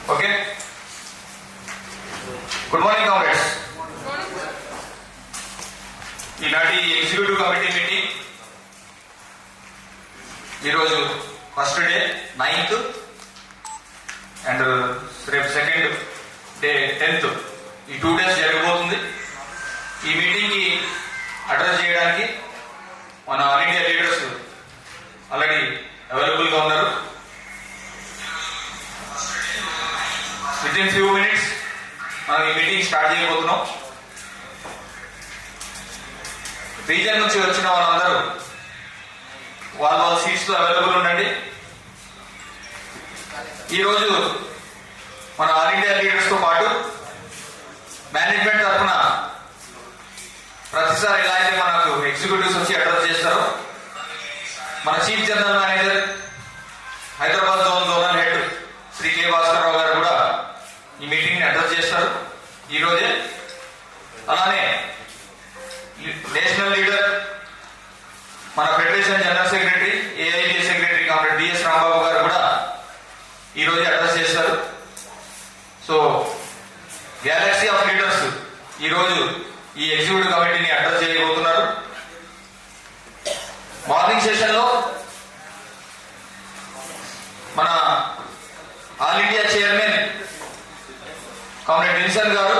Okay. Good morning, comrades. ఈనాటి executive committee meeting ఈరోజు first day 9th and రేపు second day 10th ఈ 2 days జరగబోతుంది. ఈ మీటింగ్కి అడ్రస్ చేయడానికి మన ఆల్ ఇండియా లీడర్స్ ఆల్రెడీ అవైలబుల్గా ఉన్నారు. విత్ ఇన్ ఫ్యూ మినిట్స్ మనం ఈ మీటింగ్ స్టార్ట్ చేయబోతున్నాం. రీజన్ నుంచి వచ్చిన వాళ్ళందరూ వాళ్ళ సీట్స్ లో అవైలబుల్ ఉండండి. ఈరోజు మన ఆల్ ఇండియా లీడర్స్ తో పాటు మేనేజ్మెంట్ తరఫున ప్రతిసారి ఎలా అయితే మనకు ఎగ్జిక్యూటివ్స్ వచ్చి అడ్రస్ చేస్తారో మన chief general manager Hyderabad zonal head Shri K Bhaskar Rao గారు కూడా ఈ మీటింగ్ ని అడ్రస్ చేస్తారు ఈరోజే. అలానే నేషనల్ లీడర్ మన federation general secretary AIK secretary comrade BS Rambabu గారు కూడా ఈరోజు అడ్రస్ చేస్తారు. సో గ్యాలక్సీ ఆఫ్ లీడర్స్ ఈరోజు ఈ ఎగ్జిక్యూటివ్ కమిటీని అడ్రస్ చేయబోతున్నారు. మార్నింగ్ సెషన్ లో మన all India chairman comrade Vinson గారు,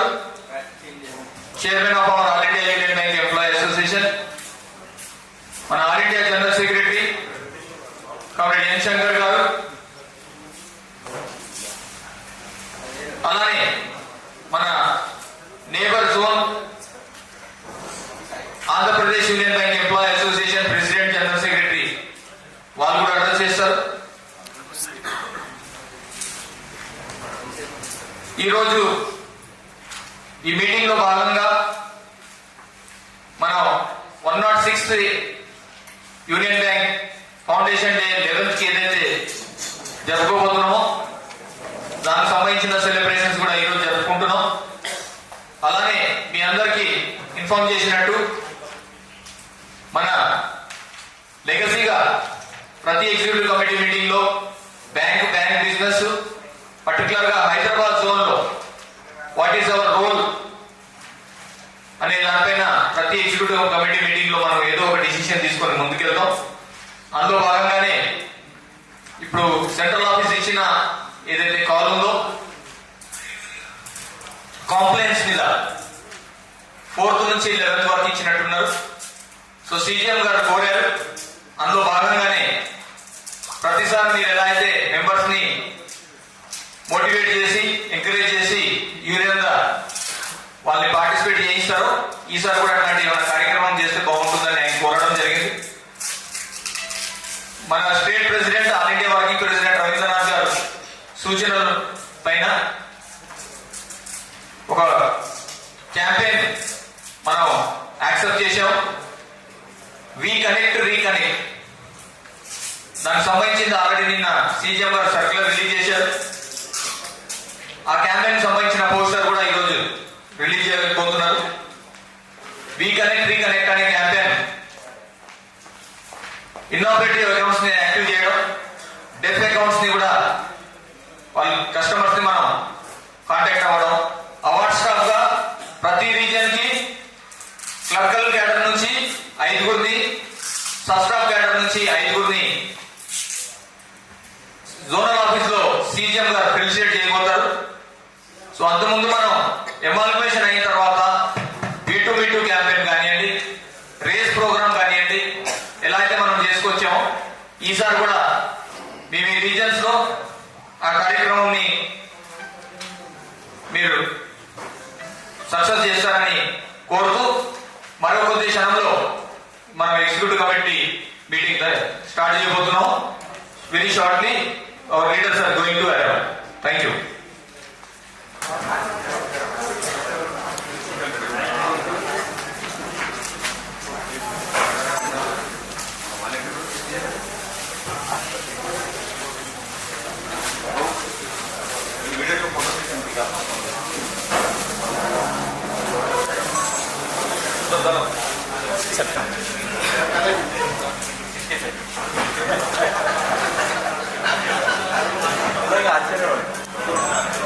chairman of our all India union bank employee association, మన all India general secretary comrade N Shankar గారు, అలానే మన neighbour zone Andhra Pradesh union bank employee association president general secretary వాళ్ళు కూడా అడ్రస్ చేస్తారు. ఈరోజు ఈ మీటింగ్ లో భాగంగా మనం 106th union bank foundation day 11th కి ఏదైతే జరుపుకోబోతున్నామో దానికి సంబంధించిన సెలబ్రేషన్స్ కూడా ఈరోజు జరుపుకుంటున్నాం. అలానే మీ అందరికీ ఇన్ఫార్మ్ చేసినట్టు మన లెగసీగా ప్రతి ఎగ్జిక్యూటివ్ కమిటీ మీటింగ్ లో బ్యాంక్ బిజినెస్ పర్టికులర్ గా హైదరాబాద్ జోన్ లో వాట్ ఈస్ అవర్ రోల్ అనే దానిపైన ప్రతి ఎగ్జిక్యూటివ్ కమిటీ మీటింగ్ లో మనం ఏదో ఒక డిసిషన్ తీసుకొని ముందుకెళ్తాం. అందులో భాగంగానే ఇప్పుడు సెంట్రల్ ఆఫీస్ ఇచ్చిన ఏదైతే కాల్ ఉందో కాంప్లైంట్స్ మీద 4th నుంచి 11th వరకు ఇచ్చినట్టున్నారు. సో సిజిఎం గారు కోరారు. అందులో భాగంగానే ప్రతిసారి మీరు ఎలా అయితే మెంబర్స్ ని మోటివేట్ చేసి ఎంకరేజ్ చేసి యూనియన్ గా వాళ్ళని పార్టిసిపేట్ చేయిస్తారో ఈసారి కూడా అట్లాంటి ఏమైనా కార్యక్రమం చేస్తే బాగుంటుందని ఆయన కోరడం జరిగింది. మన state president all India working president Ravindranath గారు సూచనల పైన ఒక క్యాంపెయిన్ మనం యాక్సెప్ట్ చేశాం. రీకనెక్ట్ దానికి సంబంధించింది ఆల్రెడీ నిన్న సీజీఎం గారు సర్క్యులర్ రిలీజ్ చేశారు. ఆ క్యాంపెయిన్ సంబంధించిన పోస్టర్ కూడా ఈరోజు రిలీజ్ చేయబోతున్నారు. రీకనెక్ట్ అనే క్యాంపెయిన్ ఇన్నోవేటివ్ అకౌంట్స్ ని యాక్టివ్ చేయడం, డెఫ్ అకౌంట్స్ ని కూడా వాళ్ళ కస్టమర్స్ ని మనం కాంటాక్ట్ అవ్వడం, అవార్డ్ స్టాఫ్ గా ప్రతి రీజియన్ కి క్లర్కల్ క్యాడర్ నుంచి 5గురిని, సబ్ స్టాఫ్ క్యాడర్ నుంచి 5గురిని జోనల్ ఆఫీస్ లో సీజీఎం గారు ఫెలిసిటేట్ చేయబోతారు. సో అంతకుముందు మనం ఎవాల్యుయేషన్ అయిన తర్వాత B2B2 క్యాంపెయిన్ కానివ్వండి, రేస్ ప్రోగ్రామ్ కానివ్వండి, ఎలా అయితే మనం చేసుకొచ్చామో ఈసారి కూడా మీ రీజన్స్ లో ఆ కార్యక్రమాన్ని మీరు సక్సెస్ చేస్తారని కోరుతూ మరో కొద్ది క్షణంలో మనం ఎగ్జిక్యూటివ్ కమిటీ మీటింగ్ స్టార్ట్ చేయబోతున్నాం. Very shortly our leaders are going to arrive. Thank you. ఆశ్చర్యం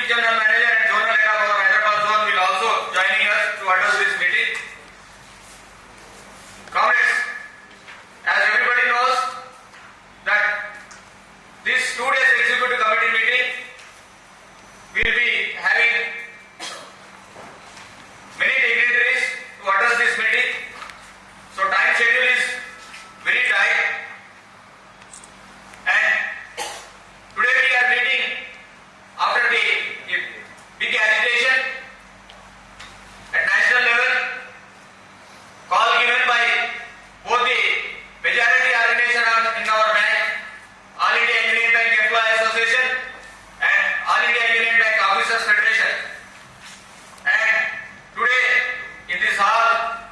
District General Manager and Zonal Head of our Hyderabad Zone will also joining us to address this meeting. Comrades, as everybody knows that this 2 days executive committee meeting will be having many dignitaries to address this meeting. So time schedule is very tight, and today we are meeting after the big agitation at national level, call given by both the majority organization in our bank, All India Union Bank Employee Association and All India Union Bank Officers Federation. And today in this hall,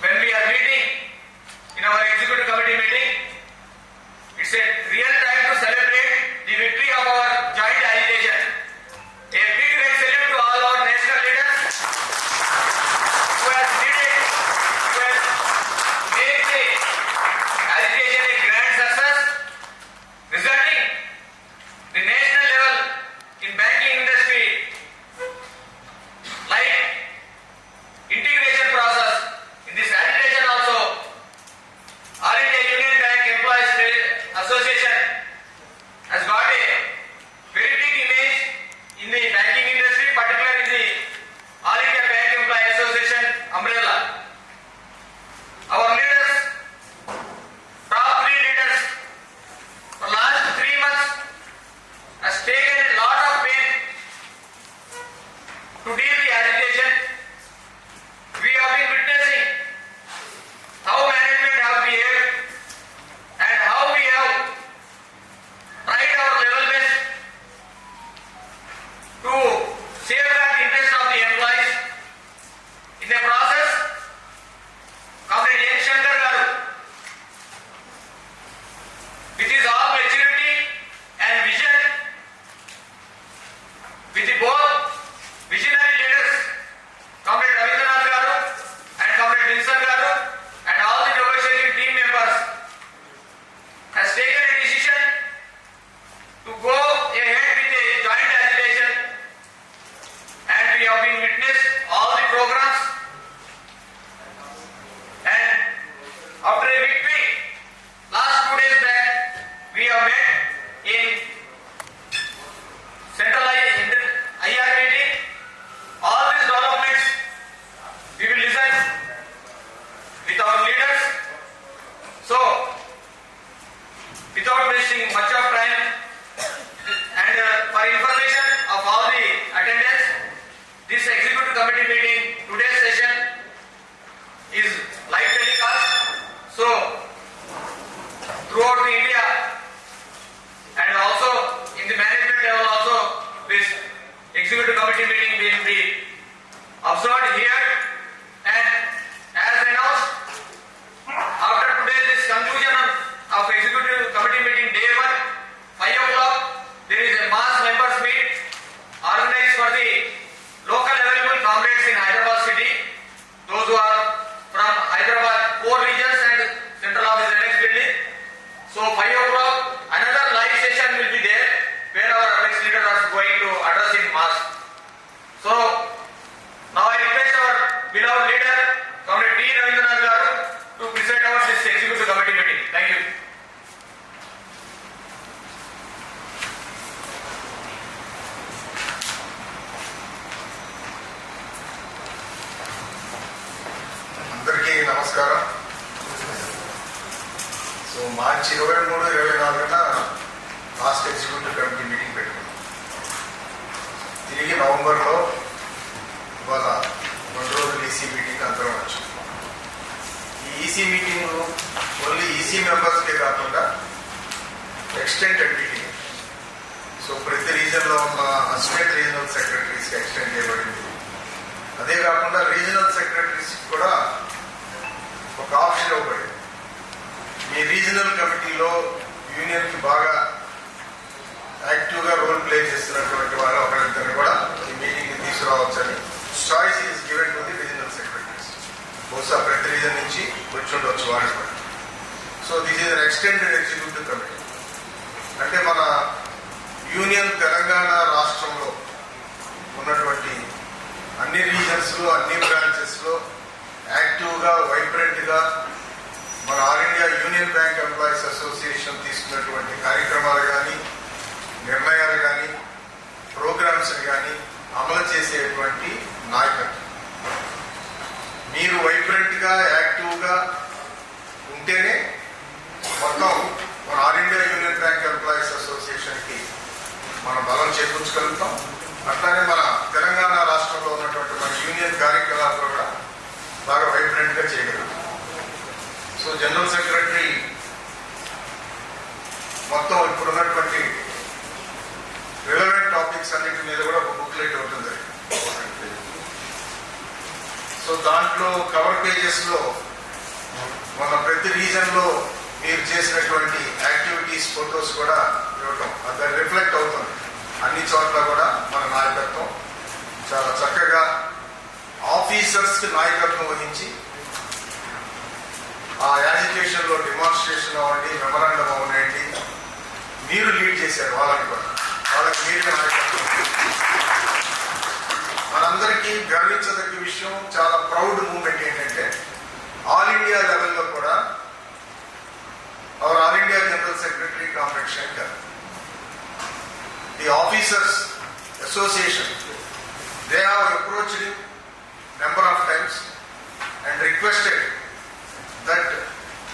when we are meeting in our executive committee meeting, it's a real time to celebrate the victory of our joint agitation. A big red salute to all our national leaders who have made the agitation a grand success, resulting the national level in banking industry like integration process. In this agitation also, All India Union Bank Employees Association has got a very big image in the banking industry, particularly in the All India Bank Employee Association umbrella. Our leaders, top 3 leaders, for last 3 months has taken a lot of pain to deal the agitation. We have been witnessing how management have behaved and how we have tried our level best to safeguard the interest of the employees. In the process, Comrade N. Shankar garu, with his all maturity and vision, with the both visionary leaders, Comrade Ravindranath garu and Comrade Vincent garu and all the negotiating team members, has taken a decision to go ahead with a joint agitation, and we have been witnessed all the programs, and after a victory last 2 days back, we have met in centralized IR meeting. All these developments we will listen with our leaders. So without wasting much of time, and for information of all the attendants, this executive committee meeting, today's session is live telecast. So throughout the India and also in the management level also, this executive committee meeting will be observed here, and as announced, after today this conclusion of executive committee meeting day 1, 5 o'clock, there is a mass members meet organized for the local available comrades in Hyderabad city, those who are from Hyderabad 4 regions and central office annex building. So 5 o'clock another live session will be there where our next leader is going to address in mass. So now I request our beloved leader, Comrade D. Ravindranath garu, to present our this executive committee meeting. Thank you. అందరికీ నమస్కారం. So మార్చి 23-24 last executive committee meeting పెట్టుకున్నాం. తిరిగి నవంబర్లో ఇవాళ 2 రోజులు EC meeting అందరం వచ్చాం. ఈ ఈసీ మీటింగ్ ఓన్లీ ఈసీ మెంబర్స్కే కాకుండా ఎక్స్టెండెడ్ మీటింగ్. సో ప్రతి రీజన్లో ఉన్న అసిస్టెంట్ రీజనల్ సెక్రటరీస్కి ఎక్స్టెండ్ చేయబడింది. అదే కాకుండా రీజనల్ సెక్రటరీస్ కూడా ఒక ఆప్షన్ ఇవ్వబడింది. మీ రీజనల్ కమిటీలో యూనియన్కి బాగా యాక్టివ్గా రోల్ ప్లే చేస్తున్నటువంటి వాళ్ళు ఒకరిద్దరు కూడా ఈ మీటింగ్ని తీసుకురావచ్చని choice is given to the regional secretaries. బహుశా ప్రతి రీజన్ నుంచి వచ్చి ఉండొచ్చు వాళ్ళు కూడా. So this is an extended executive committee. అంటే మన యూనియన్ తెలంగాణ రాష్ట్రంలో ఉన్నటువంటి అన్ని రీజన్స్లో అన్ని బ్రాంచెస్లో యాక్టివ్గా వైబ్రెంట్గా మన all India union bank employees association తీసుకున్నటువంటి కార్యక్రమాలు కానీ నిర్ణయాలు కానీ ప్రోగ్రామ్స్ కానీ అమలు చేసేటువంటి నాయకత్వం. మీరు వైబ్రెంట్గా యాక్టివ్గా ఉంటేనే మొత్తం మన all India union bank employees అసోసియేషన్కి మనం బలం చేకూర్చగలుగుతాం. అట్లానే మన తెలంగాణ రాష్ట్రంలో ఉన్నటువంటి మన యూనియన్ కార్యకలాపాలు కూడా బాగా వైబ్రెంట్గా చేయగలుగుతాం. సో జనరల్ సెక్రటరీ మొత్తం ఇప్పుడు ఉన్నటువంటి రిలవెంట్ టాపిక్స్ అన్నిటి మీద కూడా ఒక బుక్లెట్ ఉంటుంది. సో దాంట్లో కవర్ పేజెస్లో మన ప్రతి రీజన్లో మీరు చేసినటువంటి యాక్టివిటీస్ ఫొటోస్ కూడా ఇవ్వటం, అది రిఫ్లెక్ట్ అవుతుంది. అన్ని చోట్ల కూడా మన నాయకత్వం చాలా చక్కగా ఆఫీసర్స్కి నాయకత్వం వహించి ఆ యాజిటేషన్లో డెమాన్స్ట్రేషన్ అవ్వండి, మెమరాండం అవ్వండి, మీరు లీడ్ చేశారు. వాళ్ళకి కూడా వాళ్ళకి మీరు నాయకత్వం. మనందరికీ గర్వించదగ్గ విషయం, చాలా ప్రౌడ్ మూమెంట్ ఏంటంటే ఆల్ ఇండియా లెవెల్లో కూడా our All India General Secretary Comrade Shankar, the Officers Association, they have approached him number of times and requested that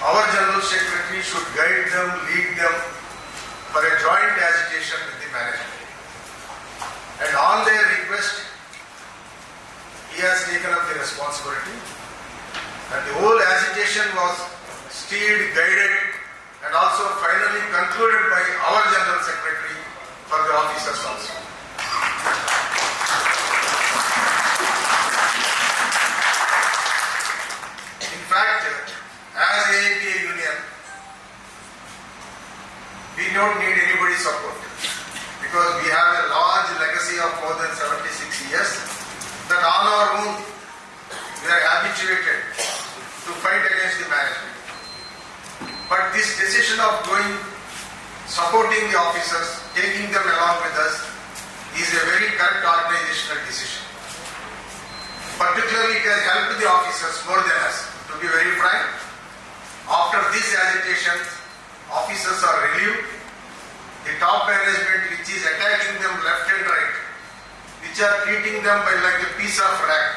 our General Secretary should guide them, lead them for a joint agitation with the management. And on their request, he has taken up the responsibility, and the whole agitation was steered, guided, and also finally concluded by our General Secretary for the officers also. In fact, as AAPA Union, we don't need anybody's support because we have a large legacy of more than 76 years that on our own we are habituated to fight against the management. But this decision of supporting the officers, taking them along with us, is a very correct organizational decision. Particularly, it has helped the officers more than us. To be very frank, after this agitation, officers are relieved. The top management, which is attacking them left and right, which are treating them by like a piece of rag.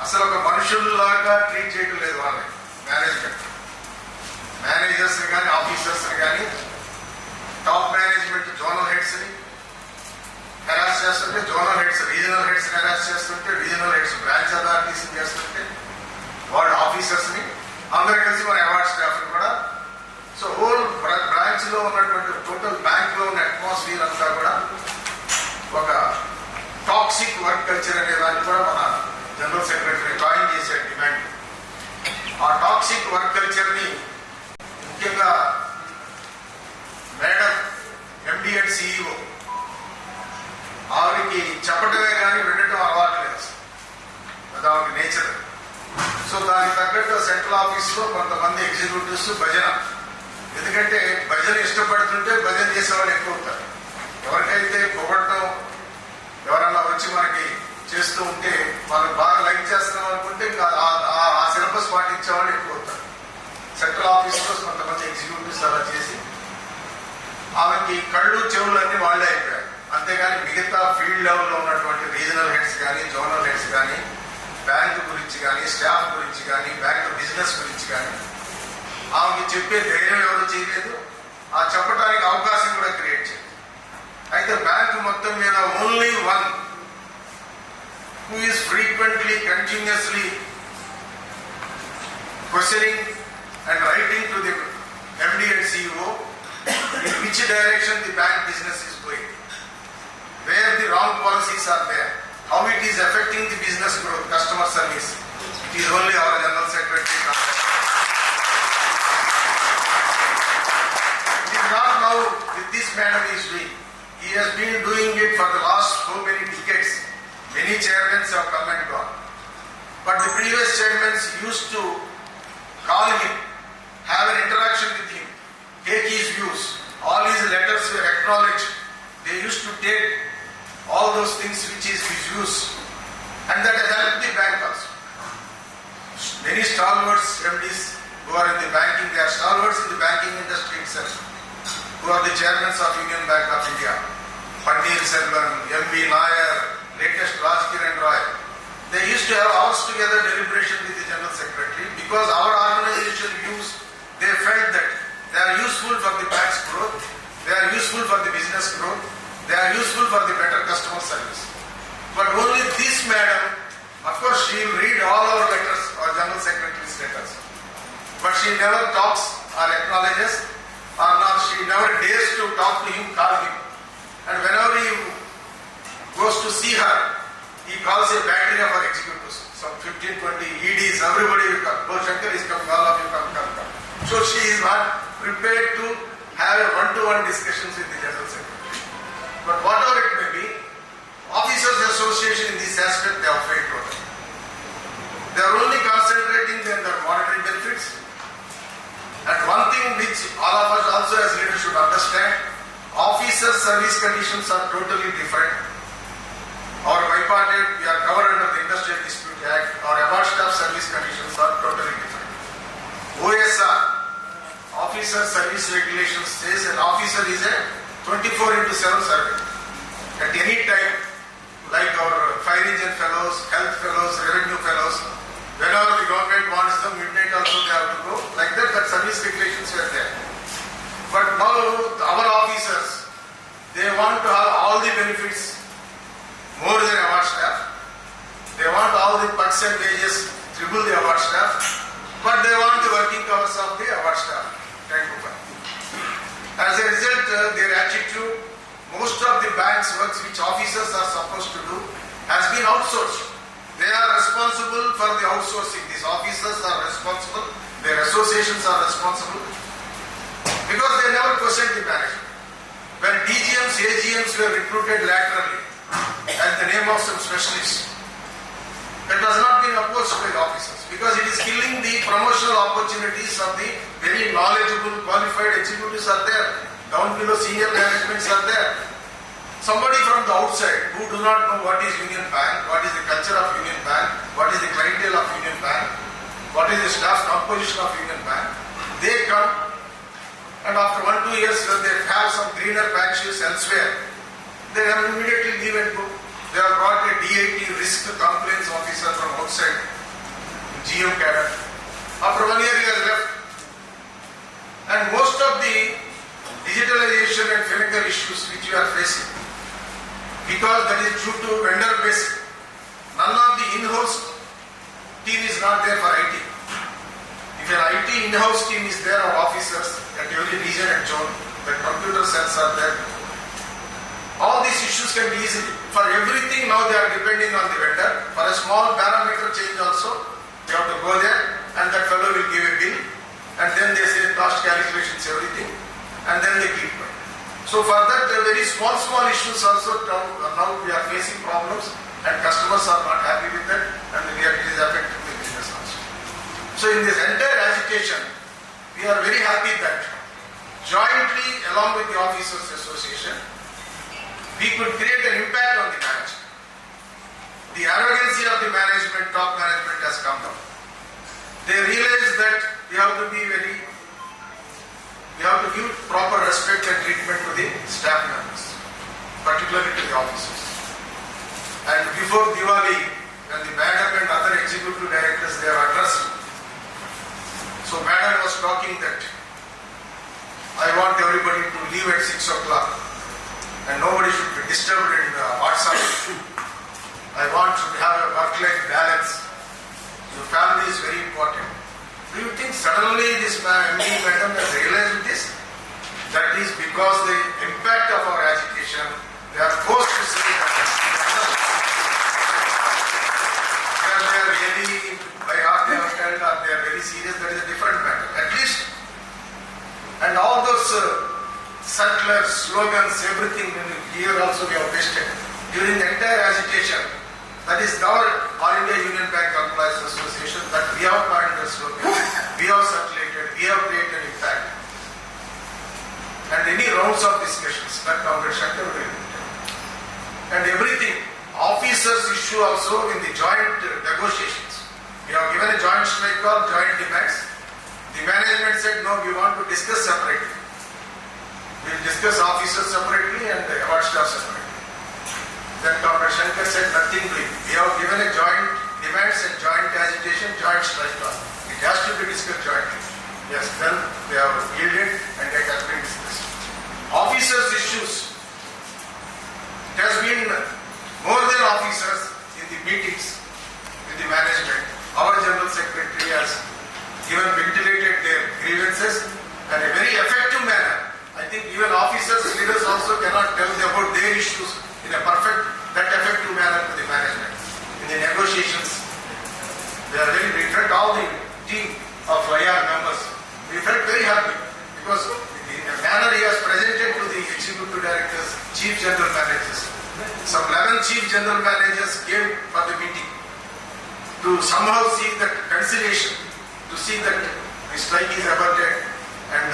అసలు ఒక మనుషుల్లాగా treat చేయడం లేదు వాళ్ళని managers కానీ officers కానీ top management zonal heads ని harass చేస్తుంటే, zonal heads regional heads harass చేస్తుంటే, రీజనల్ హెడ్స్ బ్రాంచ్ అథారిటీస్ చేస్తుంటే, వార్డ్ ఆఫీసర్స్ ని అందరూ కలిసి మన అవార్డ్ స్టాఫ్ కూడా. సో హోల్ బ్రాంచ్ లో ఉన్నటువంటి టోటల్ బ్యాంక్ లో ఉన్న అట్మాస్ఫియర్ అంతా కూడా ఒక టాక్సిక్ వర్క్ కల్చర్ అనే దాన్ని కూడా మన జనరల్ సెక్రటరీ జాయిన్ చేసే డిమాండ్. ఆ టాక్సిక్ వర్క్ కల్చర్ ని ముఖ్యంగా మేడం ఎండి అండ్ సిఇఓ ఆవిడకి చెప్పడమే కానీ వినడం అలవాటు లేదు, అది ఆవిడ నేచర్. సో దానికి తగ్గట్టు సెంట్రల్ ఆఫీస్ లో కొంతమంది ఎగ్జిక్యూటివ్స్ భజన, ఎందుకంటే భజన ఇష్టపడుతుంటే భజన చేసేవాళ్ళు ఎక్కువ అవుతారు. ఎవరికైతే పొగడటం ఎవరన్నా వచ్చి మనకి చేస్తూ ఉంటే వాళ్ళకి బాగా లైక్ చేస్తున్నాం అనుకుంటే ఆ సిలబస్ పాటించేవాళ్ళు ఎక్కువ అవుతారు. సెంట్రల్ ఆఫీస్లో కొంతమంది ఎగ్జిక్యూటివ్స్ అలా చేసి ఆమెకి కళ్ళు చెవులు అన్ని వాళ్ళే అయిపోయారు. అంతేగాని మిగతా ఫీల్డ్ లెవెల్లో ఉన్నటువంటి రీజనల్ హెడ్స్ కానీ జోనల్ హెడ్స్ కానీ బ్యాంక్ గురించి కానీ స్టాఫ్ గురించి కానీ బ్యాంక్ బిజినెస్ గురించి కానీ ఆమెకి చెప్పే ధైర్యం ఎవరు చేయలేదు, ఆ చెప్పడానికి అవకాశం కూడా క్రియేట్ చేయలేదు. అయితే బ్యాంక్ మొత్తం మీద only one who is frequently, continuously questioning and writing to the MD and CEO in which direction the bank business is going, where the wrong policies are there, how it is affecting the business growth, customer service. It is only our General Secretary. It is not now with this madam he is doing. He has been doing it for the last so many decades. Many chairmen have come and gone. But the previous chairmen used to call him, have an interaction with him, take his views. All his letters were acknowledged. They they used to take all those things which is misuse, and that has helped the bank also. Many stalwarts MDs who are in the banking, they are stalwarts in the banking industry itself, who are the chairmen of Union Bank of India, Pandil Selvan, MB Nair, latest Raj Kiran Roy. They used to have hours together deliberation with the General Secretary because our organization views, they felt that they are useful for the bank's growth, they are useful for the business growth, they are useful for the better customer service. But only this madam, of course she will read all our letters, our General Secretary's letters, but she never talks or acknowledges, or not, she never dares to talk to him, call him. And whenever he goes to see her, he calls a battery of our executives, some 15, 20 EDs, everybody will come. Oh, Shankar is coming, all of you come. So she is not prepared to have a one-to-one discussions with the General Secretary. But whatever it may be, Officers Association in this aspect, they have failed totally. They are only concentrating on their monetary benefits. And one thing which all of us also as leaders should understand, officer service conditions are totally different. Our bipartite, we are covered under the Industrial Dispute Act. Our above staff service conditions are totally different. OSR, Officer Service Regulations, says an officer is a 24/7 servant. At any time, like our fire engine fellows, health fellows, revenue fellows, whenever the government wants them, midnight also they have to go. Like that service regulations were there. But now our officers, they want to have all the benefits more than award staff. They want all the perks and wages triple the award staff, but they want the working hours of the award staff. As a result, their attitude, most of the bank's works which officers are supposed to do has been outsourced. They are responsible for the outsourcing. These officers are responsible, their associations are responsible, because they never questioned the management. When DGMs, AGMs were recruited laterally at the name of some specialists, that has not been opposed by the officers, because it is killing the promotional opportunities of the very knowledgeable, qualified executives are there. Down below senior managements are there. Somebody from the outside who do not know what is Union Bank, what is the culture of Union Bank, what is the clientele of Union Bank, what is the staff composition of Union Bank, they come, and after 1-2 years when they have some greener patches elsewhere, they have immediately leave and go. They have brought a DIT risk complaints officer from outside, GM cadre. After 1 year he has left. And most of the digitalization and financial issues which we are facing, because that is due to vendor based, none of the in-house team is not there for IT. If an IT in-house team is there of officers at every region and zone, the computer cells are there. All these issues can be easily. For everything now they are depending on the vendor. For a small parameter change also, they have to go there and that fellow will give a bill, and then they say cost calculations, everything, and then they keep it. So for that very small issues also now we are facing problems, and customers are not happy with that, and it is affecting the business also. So in this entire agitation, we are very happy that jointly along with the Officers Association, we could create an impact on the management. The arrogancy of the management, top management has come down. They realize that we have to give proper respect and treatment to the staff members, particularly to the officers. And before Diwali, when the madam and other executive directors they are addressed, so madam was talking that I want everybody to leave at 6 o'clock and nobody should be disturbed in WhatsApp. I want to have a work-life balance. Your family is very important. Do you think suddenly this madam has realized this? That is because the impact of our agitation, they are forced to say that whether they are really by heart they have felt or they are very serious, that is a different matter. At least, and all those circulars, slogans, everything here also we have pasted during the entire agitation. That is our All India Union Bank Employees Association, that we have coined the slogan, we have circulated, we have created impact. and any rounds of discussions that Comrade Shankar will do. And everything, officers issue also in the joint negotiations. We have given a joint strike call, joint demands. The management said, no, we want to discuss separately. We will discuss officers separately and the award staff separately. Then Comrade Shankar said, nothing doing. We have given a joint demands and joint agitation, joint strike call. It has to be discussed jointly. Yes, then they have yielded and it has been discussed. Officers' issues. It has been more than officers in the meetings with the management. Our General Secretary has even ventilated their grievances in a very effective manner. I think even officers, leaders also cannot tell them about their issues in a effective manner to the management. In the negotiations, we felt all the team of IR members. We felt very happy because the manner he has presented to the executive directors, chief general managers. Some 11 chief general managers came for the meeting to somehow see that conciliation, to see that the strike is averted, and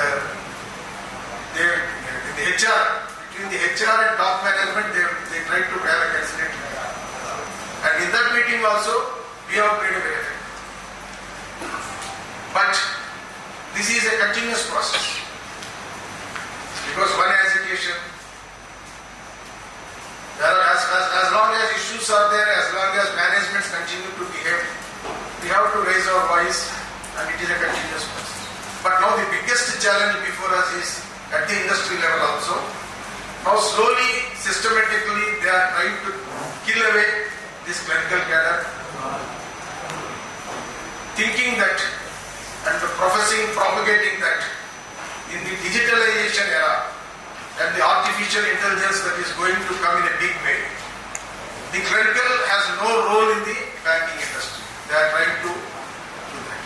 between the HR and top management, they tried to have a conciliation. And in that meeting also, we have played a very effective. But this is a continuous process. Because one agitation, as long as issues are there, as long as managements continue to behave, we have to raise our voice, and it is a continuous process. But now the biggest challenge before us is at the industry level also. Now slowly, systematically, they are trying to kill away this clerical cadre, thinking that and propagating that in the digitalization era and the artificial intelligence that is going to come in a big way, the clerical has no role in the banking industry. They are trying to do that.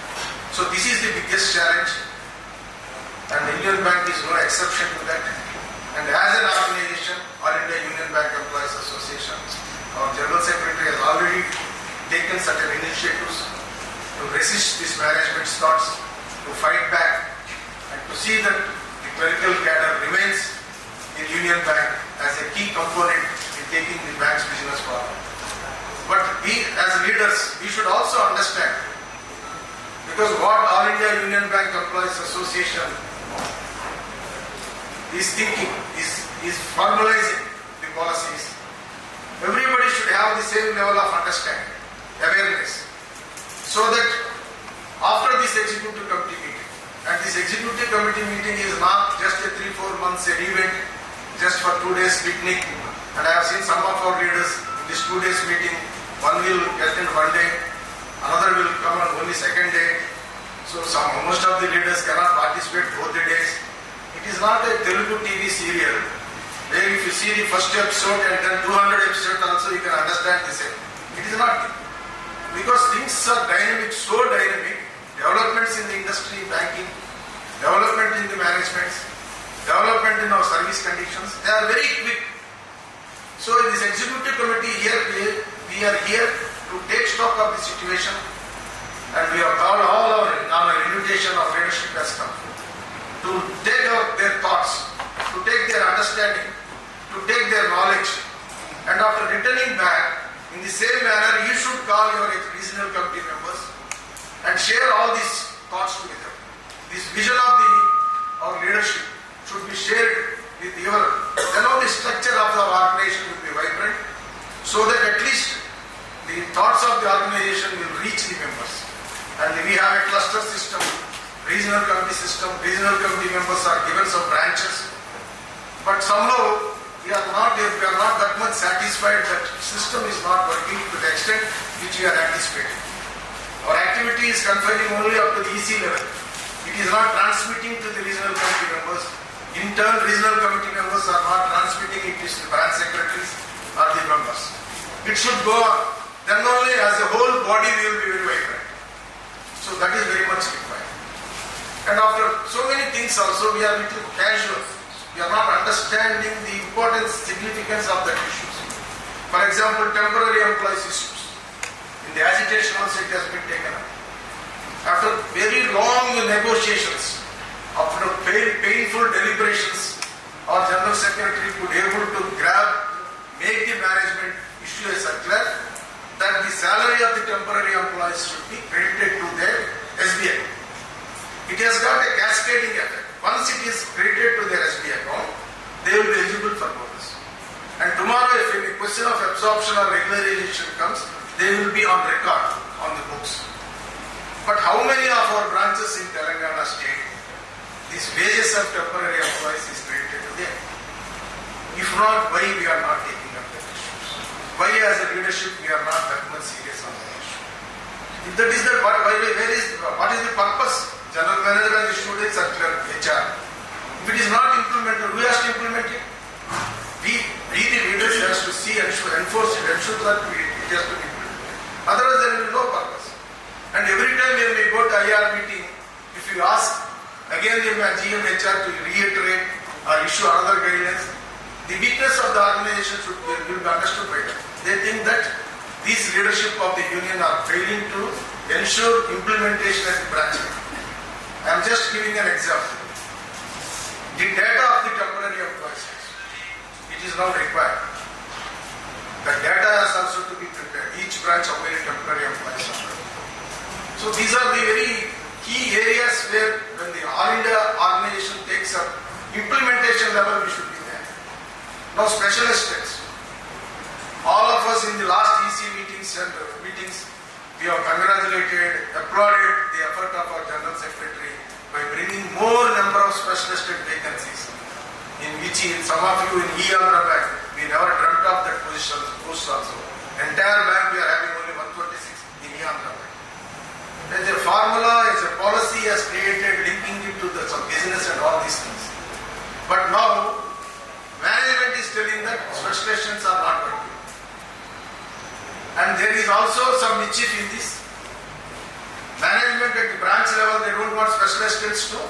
So this is the biggest challenge, and the Indian Bank is no exception to that. And as an organization, All India Union Bank Employees Association, our General Secretary has already taken certain initiatives to resist this management's thoughts, to fight back, and to see that the clerical cadre remains in Union Bank as a key component in taking the bank's business forward. But we as leaders, we should also understand, because what All India Union Bank Employees Association is thinking, is formalizing the policies. Everybody should have the same level of understanding, awareness, so that after this executive committee meeting, and this executive committee meeting is not just a 3-4 months event, just for 2 days picnic, and I have seen some of our leaders in this 2 days meeting, one will attend 1 day, another will come on only 2nd day, so most of the leaders cannot participate both the days. It is not a Telugu TV serial, where if you see the first episode and then 200 episodes also you can understand the same. It is not. Because things are dynamic, so dynamic, developments in the industry, banking, development in the management, development in our service conditions, they are very quick. So in this executive committee here, we are here to take stock of the situation, and we have called all our invitation of leadership has come to take their thoughts, to take their understanding, to take their knowledge, and after returning back, in the same manner, you should call your regional committee members and share all these thoughts with them. This vision of our leadership should be shared with your, then all the structure of the organization will be vibrant, so that at least the thoughts of the organization will reach the members. And we have a cluster system, regional committee system. Regional committee members are given some branches, but somehow we are not that much satisfied that system is not working to the extent which we are anticipating. Our activity is confining only up to the EC level. It is not transmitting to the regional committee members. In turn, regional committee members are not transmitting it to the branch secretaries or the members. It should go on. Then only as a whole body we will be very vibrant. So that is very much required. And after so many things also, we are a little casual. We are not understanding the importance, significance of that issues. For example, temporary employees issues. In the agitation also it has been taken up. After very long negotiations, after painful deliberations, our General Secretary could able to make the management issue a circular that the salary of the temporary employees should be credited to their SBI. It has got a cascading effect. Once it is credited to their SBI account, they will be eligible for bonus. And tomorrow, if any question of absorption or regularization comes, they will be on record on the books. But how many of our branches in Telangana state, these wages of temporary employees is credited to them? If not, why we are not taking up that issues? Why as a leadership we are not that much serious on that issue? If that is the, what is the purpose? General manager has issued a circular HR. If it is not implemented, who has to implement it? We the leaders has to see and enforce it, ensure that it has to be implemented. Otherwise there will be no purpose. And every time when we go to IR meeting, if you ask again the GM HR to reiterate or issue another guidelines, the weakness of the organization will be understood by them. They think that these leadership of the union are failing to ensure implementation at the branch level. I am just giving an example. The data of the temporary employees, it is now required. The data has also to be prepared. Each branch of very temporary employees are. So these are the very key areas where when the All India organization takes up implementation level, we should be there. Now specialist tests. All of us in the last EC meetings, we have congratulated, applauded the effort of our General Secretary by bringing more number of specialist vacancies. In which some of you in E-Andhra Bank, we never dreamt of that post also. Entire bank we are having only 126 in E-Andhra Bank. As a formula, as a policy has created linking it to some business and all these things. But now, management is telling that specializations are not working. And there is also some mischief in this. Management at the branch level, they don't want specialists to,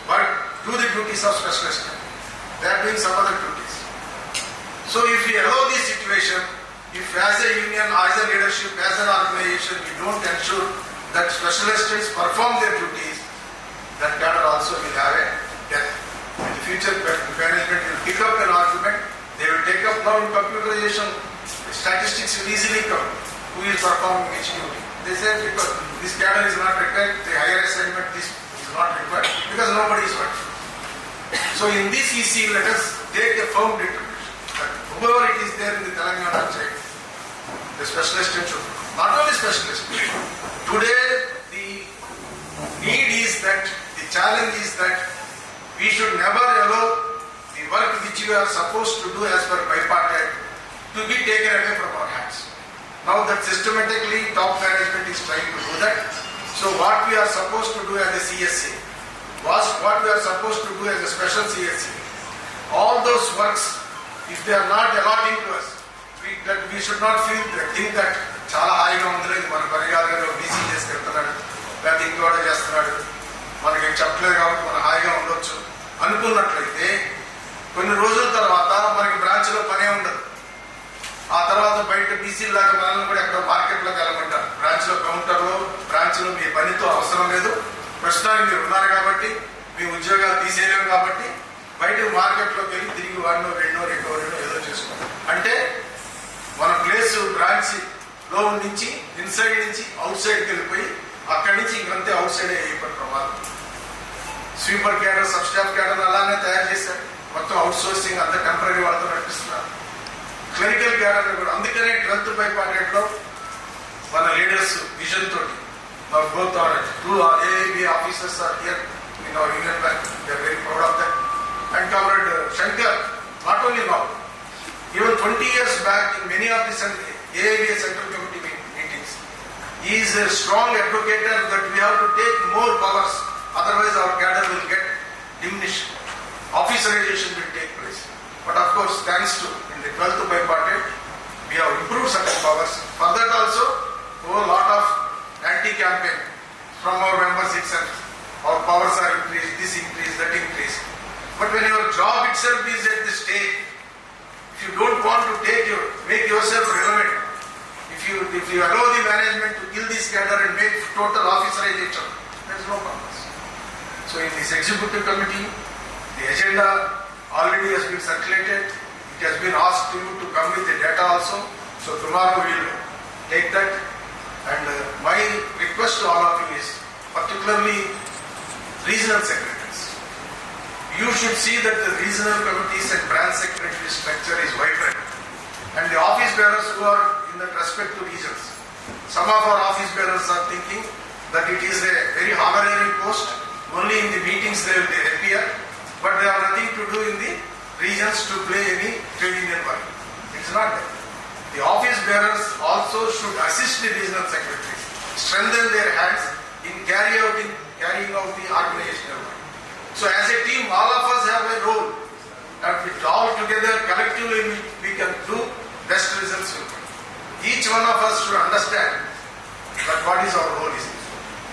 but do the duties of specialists. They are doing some other duties. So if we allow this situation, if as a union, as a leadership, as an organization, we don't ensure that specialists perform their duties, that cadre also will have a death. In the future, management will pick up an argument. They will take up now in computerization. Statistics will easily come. Who is performing which duty? They say because this cadre is not required, the higher assignment this is not required because nobody is working. So in this EC, let us take a firm determination that whoever it is there in the Telangana state, the specialist should, not only specialist. Today the need is that, the challenge is that we should never allow the work which we are supposed to do as per bipartite to be taken away from our hands. Now that systematically top management is trying to do that. So what we are supposed to do as a CSA, what we are supposed to do as a special CSA, all those works, if they are not allotting to us, we should not think that చాలా హాయిగా ఉంది మన పరిగారులో BC చేసి పెడుతున్నాడు లేకపోతే ఇంకోటి చేస్తున్నాడు మనకి చెప్పలేదు కాబట్టి మనం హాయిగా ఉండొచ్చు అనుకున్నట్లయితే కొన్ని రోజుల తర్వాత మనకి బ్రాంచ్లో పనే ఉండదు. ఆ తర్వాత బయట బీసీ లాగా మనల్ని కూడా ఎక్కడ మార్కెట్లోకి వెళ్ళమంటారు. బ్రాంచ్లో కౌంటర్లో బ్రాంచ్లో మీ పనితో అవసరం లేదు, ప్రస్తుతానికి మీరు ఉన్నారు కాబట్టి మీ ఉద్యోగాలు తీసేయలేము కాబట్టి బయట మార్కెట్లోకి వెళ్ళి తిరిగి వాడినో రెండో ఏదో చేసుకోండి అంటే మన ప్లేస్ బ్రాంచ్ లో నుంచి ఇన్సైడ్ నుంచి అవుట్ సైడ్కి వెళ్ళిపోయి అక్కడి నుంచి ఇంకంతే అవుట్ సైడ్ అయిపోయిన ప్రమాదం. Sweeper cadre, sub staff cadre అలానే తయారు చేశారు. మొత్తం అవుట్ సోర్సింగ్ అంతా టెంపరీ వాళ్ళతో నడిపిస్తున్నారు. క్లరికల్ క్యాడర్ కూడా అందుకనే 12th బైపార్టెట్లో మన లీడర్స్ విజన్ తోటి both our two AAB officers are here in our Union Bank. We are very proud of that. And Comrade Shankar, not only now, even 20 years back in many of the AAB Central Committee meetings, he is a strong advocate that we have to take more powers, otherwise our cadre will get diminished. Officerization will take place. But of course, thanks to in the 12th bipartite, we have improved certain powers. For that also, a lot of anti-campaign from our members itself. Our powers are increased, this increase, that increase. But when your job itself is at the stage, if you don't want to make yourself relevant, if you allow the management to kill this cadre and make total officerization, there is no purpose. So in this executive committee, the agenda already has been circulated. It has been asked you to come with the data also. So tomorrow we will take that. And my request to all of you is, particularly regional secretaries, you should see that the regional committees and branch secretary structure is vibrant. And the office bearers who are in that respect to regions, some of our office bearers are thinking that it is a very honorary post, only in the meetings they will appear, but they have nothing to do in the regions to play any trade union work. It's not that. The office bearers also should assist the regional secretaries, strengthen their hands in carrying out the organizational work. So as a team, all of us have a role, and with all together, collectively, we can do best results. Each one of us should understand that what is our role is.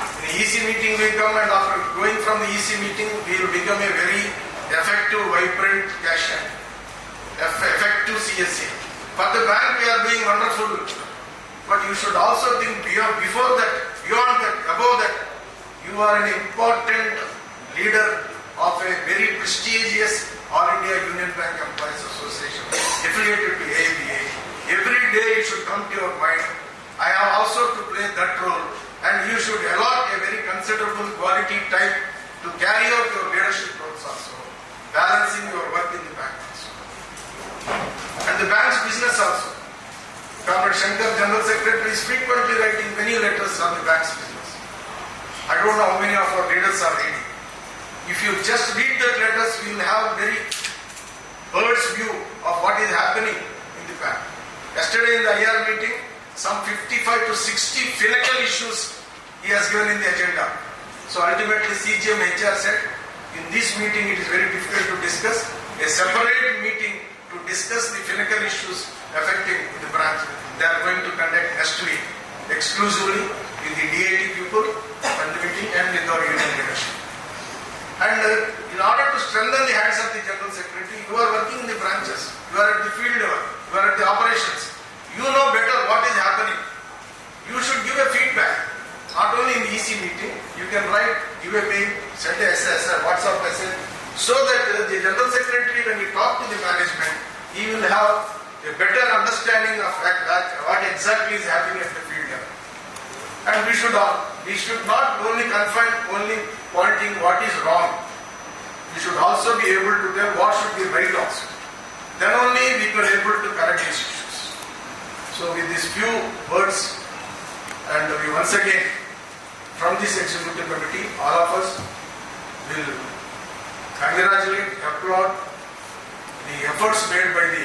In the EC meeting we come, and after going from the EC meeting, we will become a very effective, vibrant cash hand, effective CSC. For the bank, we are doing wonderful, but you should also think beyond that, above that, you are an important leader of a very prestigious All India Union Bank Employees Association affiliated to ABA. Every day it should come to your mind, I have also to play that role, and you should allot a very considerable quality time to carry out your leadership roles also, balancing your work in the bank also. And the bank's business also. Comrade Shankar, General Secretary, is frequently writing many letters on the bank's business. I don't know how many of our leaders are reading. If you just read the letters, we will have very bird's view of what is happening in the bank. Yesterday in the IR meeting, some 55 to 60 financial issues he has given in the agenda. So ultimately CGM HR said, in this meeting it is very difficult to discuss. A separate meeting to discuss the financial issues affecting the branch. They are going to conduct next week exclusively with the DIT people and the meeting and with our union leadership. And in order to strengthen the hands of the General Secretary, you are working in the branches, you are at the field level, you are at the operations. You know better what is happening. You should give a feedback. Not only in the EC meeting, you can write, give a mail, send a SS, a WhatsApp message, so that the General Secretary, when he talk to the management, he will have a better understanding of what exactly is happening at the field level. And we should not only confine only pointing what is wrong. We should also be able to tell what should be right also. Then only we can able to correct these issues. So with these few words, and we once again, from this executive committee, all of us will congratulate, applaud the efforts made by the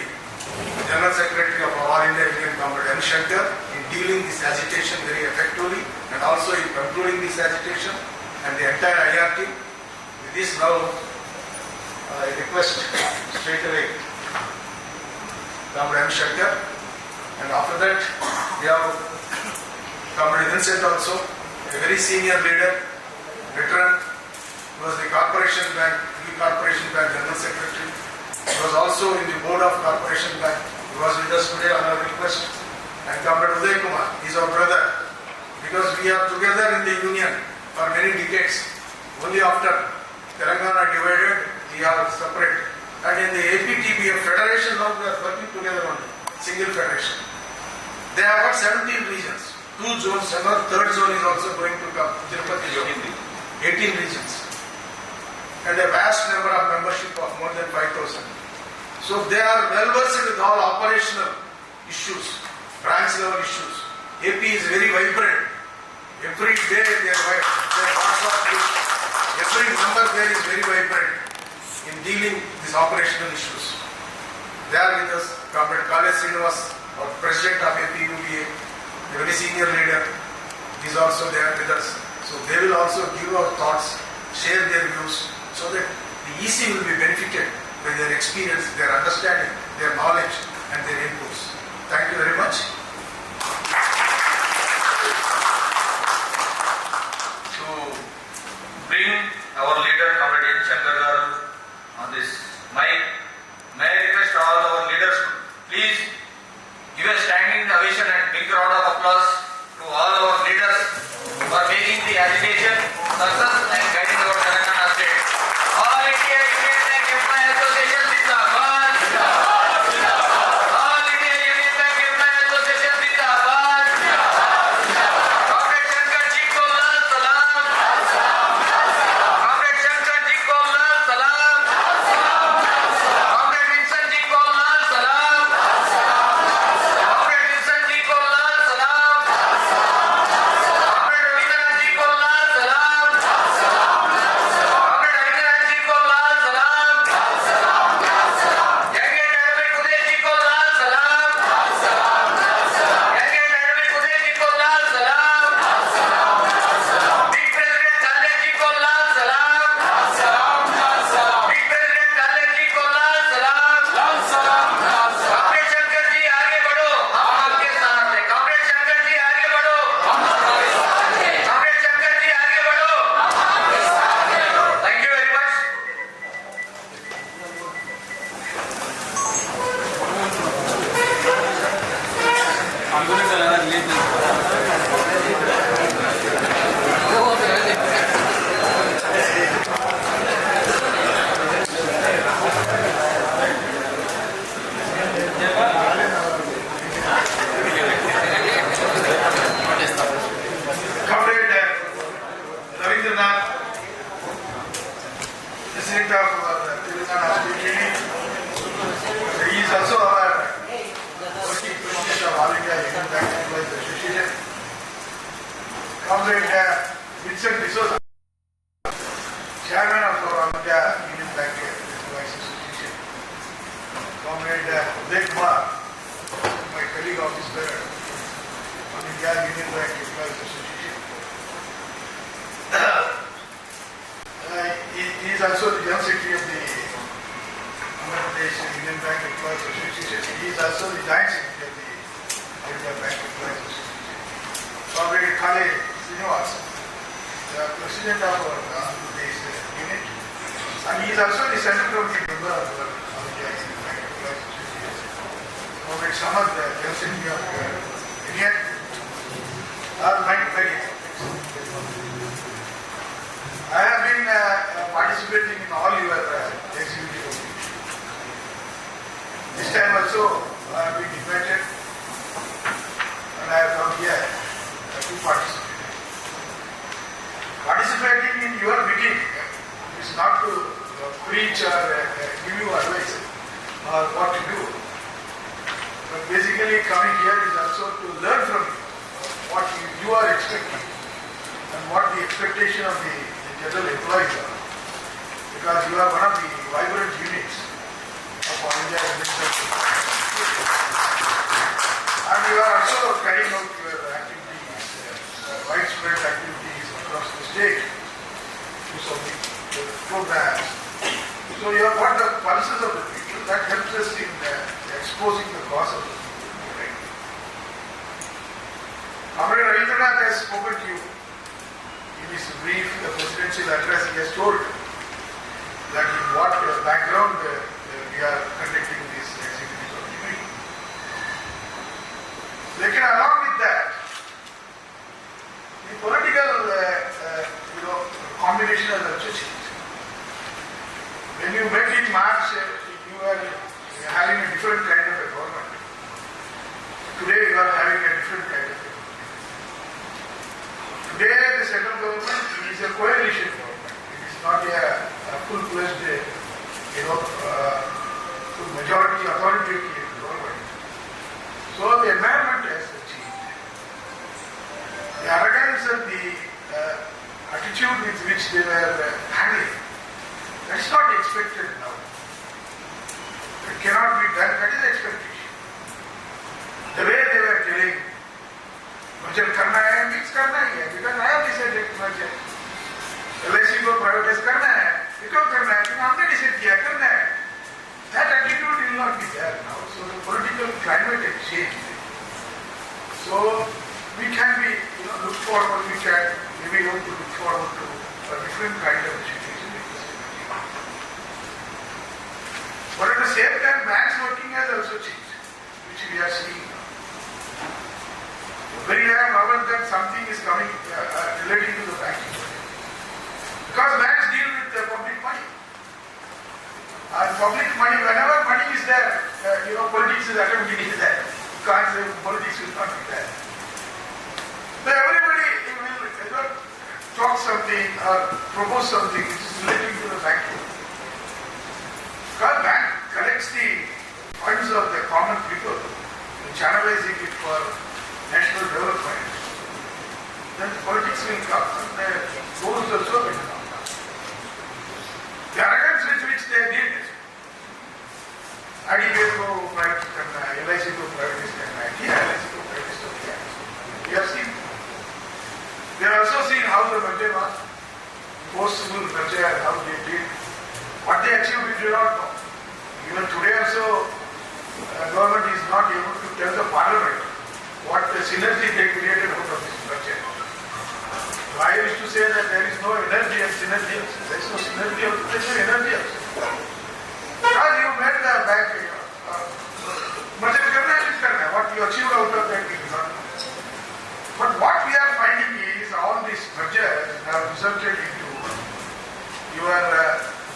General Secretary of All India Union, Comrade M. Shankar, in dealing this agitation very effectively, and also in concluding this agitation, and the entire IR team. With this now, I request straight away Comrade M. Shankar, and after that we have Comrade Vincent also, a very senior leader, veteran, who was the Corporation Bank General Secretary. He was also in the board of Corporation Bank. He was with us today on our request. And Comrade Uday Kumar, he is our brother, because we are together in the union for many decades. Only after Telangana divided, we are separate. And in the APTBF Federation now we are working together on single federation. They have got 17 regions, 2 zones, and our third zone is also going to come, Tirupati zone. 18 regions. And a vast number of membership of more than 5,000. So they are well versed with all operational issues, branch level issues. AP is very vibrant. Every day their WhatsApp group, every member there is very vibrant in dealing these operational issues. They are with us. Comrade Kale Srinivas, our president of APUBA, a very senior leader, is also there with us. So they will also give our thoughts, share their views, so that the EC will be benefited by their experience, their understanding, their knowledge and their inputs. Thank you very much. To bring our leader, Comrade M. Shankar Garu, on this mic, may I request all our leaders to please give a standing ovation and big round of applause to all our leaders for making the agitation success and guiding our Telangana state. All India Union Bank Employees Association Comrade Ravindranath, President of Telangana State, he is also our working president of All India Union Bank Employees Association. Comrade Vincent D'Souza, Chairman of our All India Union Bank Employees Association. Comrade Uday Kumar, my colleague officer, All India Union Bank Employees Association. He is also the General Secretary of the Andhra Pradesh Union Bank Employees Association. He is also the Joint Secretary of the India Bank Employees Association. Comrade Khale Srinivas, the President of our Andhra Pradesh unit, and he is also the Central Committee member of our India Union Bank Employees Association. Comrade Samad, the General Secretary of India, are my colleagues. I have been participating in all your executive meetings. This time also I have been invited and I have come here to participate. Participating in your meeting is not to preach or give you advice or what to do. But basically coming here is also to learn from you what you are expecting and what the expectation of the general employees are, because you are one of the vibrant units of All India Union Bank. And you are also carrying out your activities, widespread activities across the state, through some programs. So you have got the pulses of the people. That helps us in exposing the cause of the people. Right? Comrade Ravindranath has spoken to you. In his brief, the presidential address, he has told that in what background we are conducting this executive committee. Lekin along with that, the political combination has also changed. When you met in March, you were having a different kind of a government. Today you are having a different kind of a government. Today, the central government is a coalition government. It is not a full-fledged, full majority authoritative government. So the environment has changed. The arrogance and the attitude with which they were handling, that is not expected now. It cannot be done. That is the expectation. The way they were telling, merger करना है, mix करना ही है, because I have decided merger. LIC को privatize करना है, become करना है, लेकिन हमने decide किया करना है. That attitude will not be there now. So the political climate has changed. So we can be, look forward. We can maybe want to look forward to a different kind of situation. But at the same time, banks working has also changed, which we are seeing now. Very rare moment that something is coming relating to the banking. Because banks deal with the public money. And public money, whenever money is there, politics is automatically there. Because politics will not be there. So everybody will talk something or propose something which is relating to the banking. Because bank collects the funds of the common people and channelizing it for national development, then politics will come and the goals also will come. The arrogance with which they did, Agitation को private करना है, LIC को privatize करना है, क्या LIC को privatize हो गया? We have seen. We have also seen how the merger was, forcible merger, how they did. What they achieved, we do not know. Even today also, government is not able to tell the parliament what the synergy they created out of this budget. So I used to say that there is no energy and synergy. There is no synergy, there is no energy. Because you made the bank, merger करना है, what you achieved out of that, we do not know. But what we are finding is all these mergers have resulted into your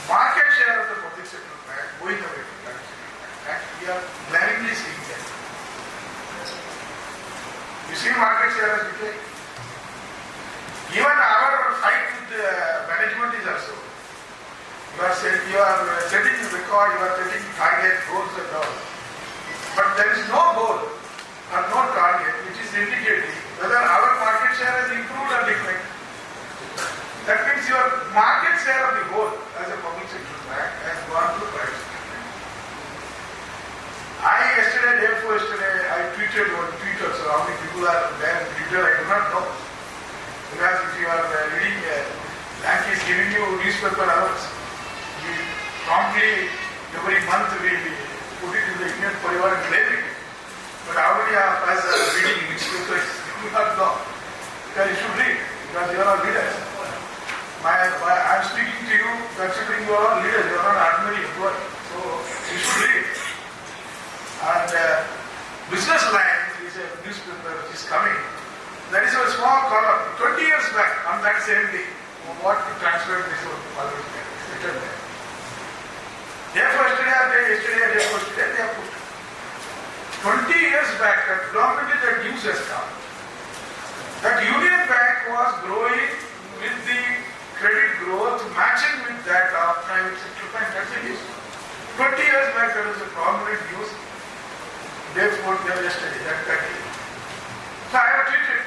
market share of the public sector bank going away from private sector bank. And we are glaringly seeing that. You see market share has declined. Even our fight with the management is also. You are setting the record, you are setting target, goals and all. But there is no goal or no target which is indicating whether our market share has improved or declined. That means your market share of the whole as a public sector bank has gone to private sector bank. Day before yesterday, I tweeted on Twitter, so how many people are there on Twitter, I do not know. Because if you are reading, bank is giving you newspaper hours. We promptly, every month we put it in the Indian Parivar and claim it. But how many of us are reading newspapers? You do not know. Because you should read, because you are all leaders. I am speaking to you considering you are all leaders, you are not ordinary employee. So you should read. And Business Line is a newspaper which is coming. There is a small column, 20 years back on that same day, what transferred this over to Parliament. It's written there. Day first day first day, they have put. 20 years back, that predominantly the news has come. That Union Bank was growing with the credit growth matching with that of private sector bank. That's the news. 20 years back, there was a prominent news. Day before yesterday, that day. So I have tweeted.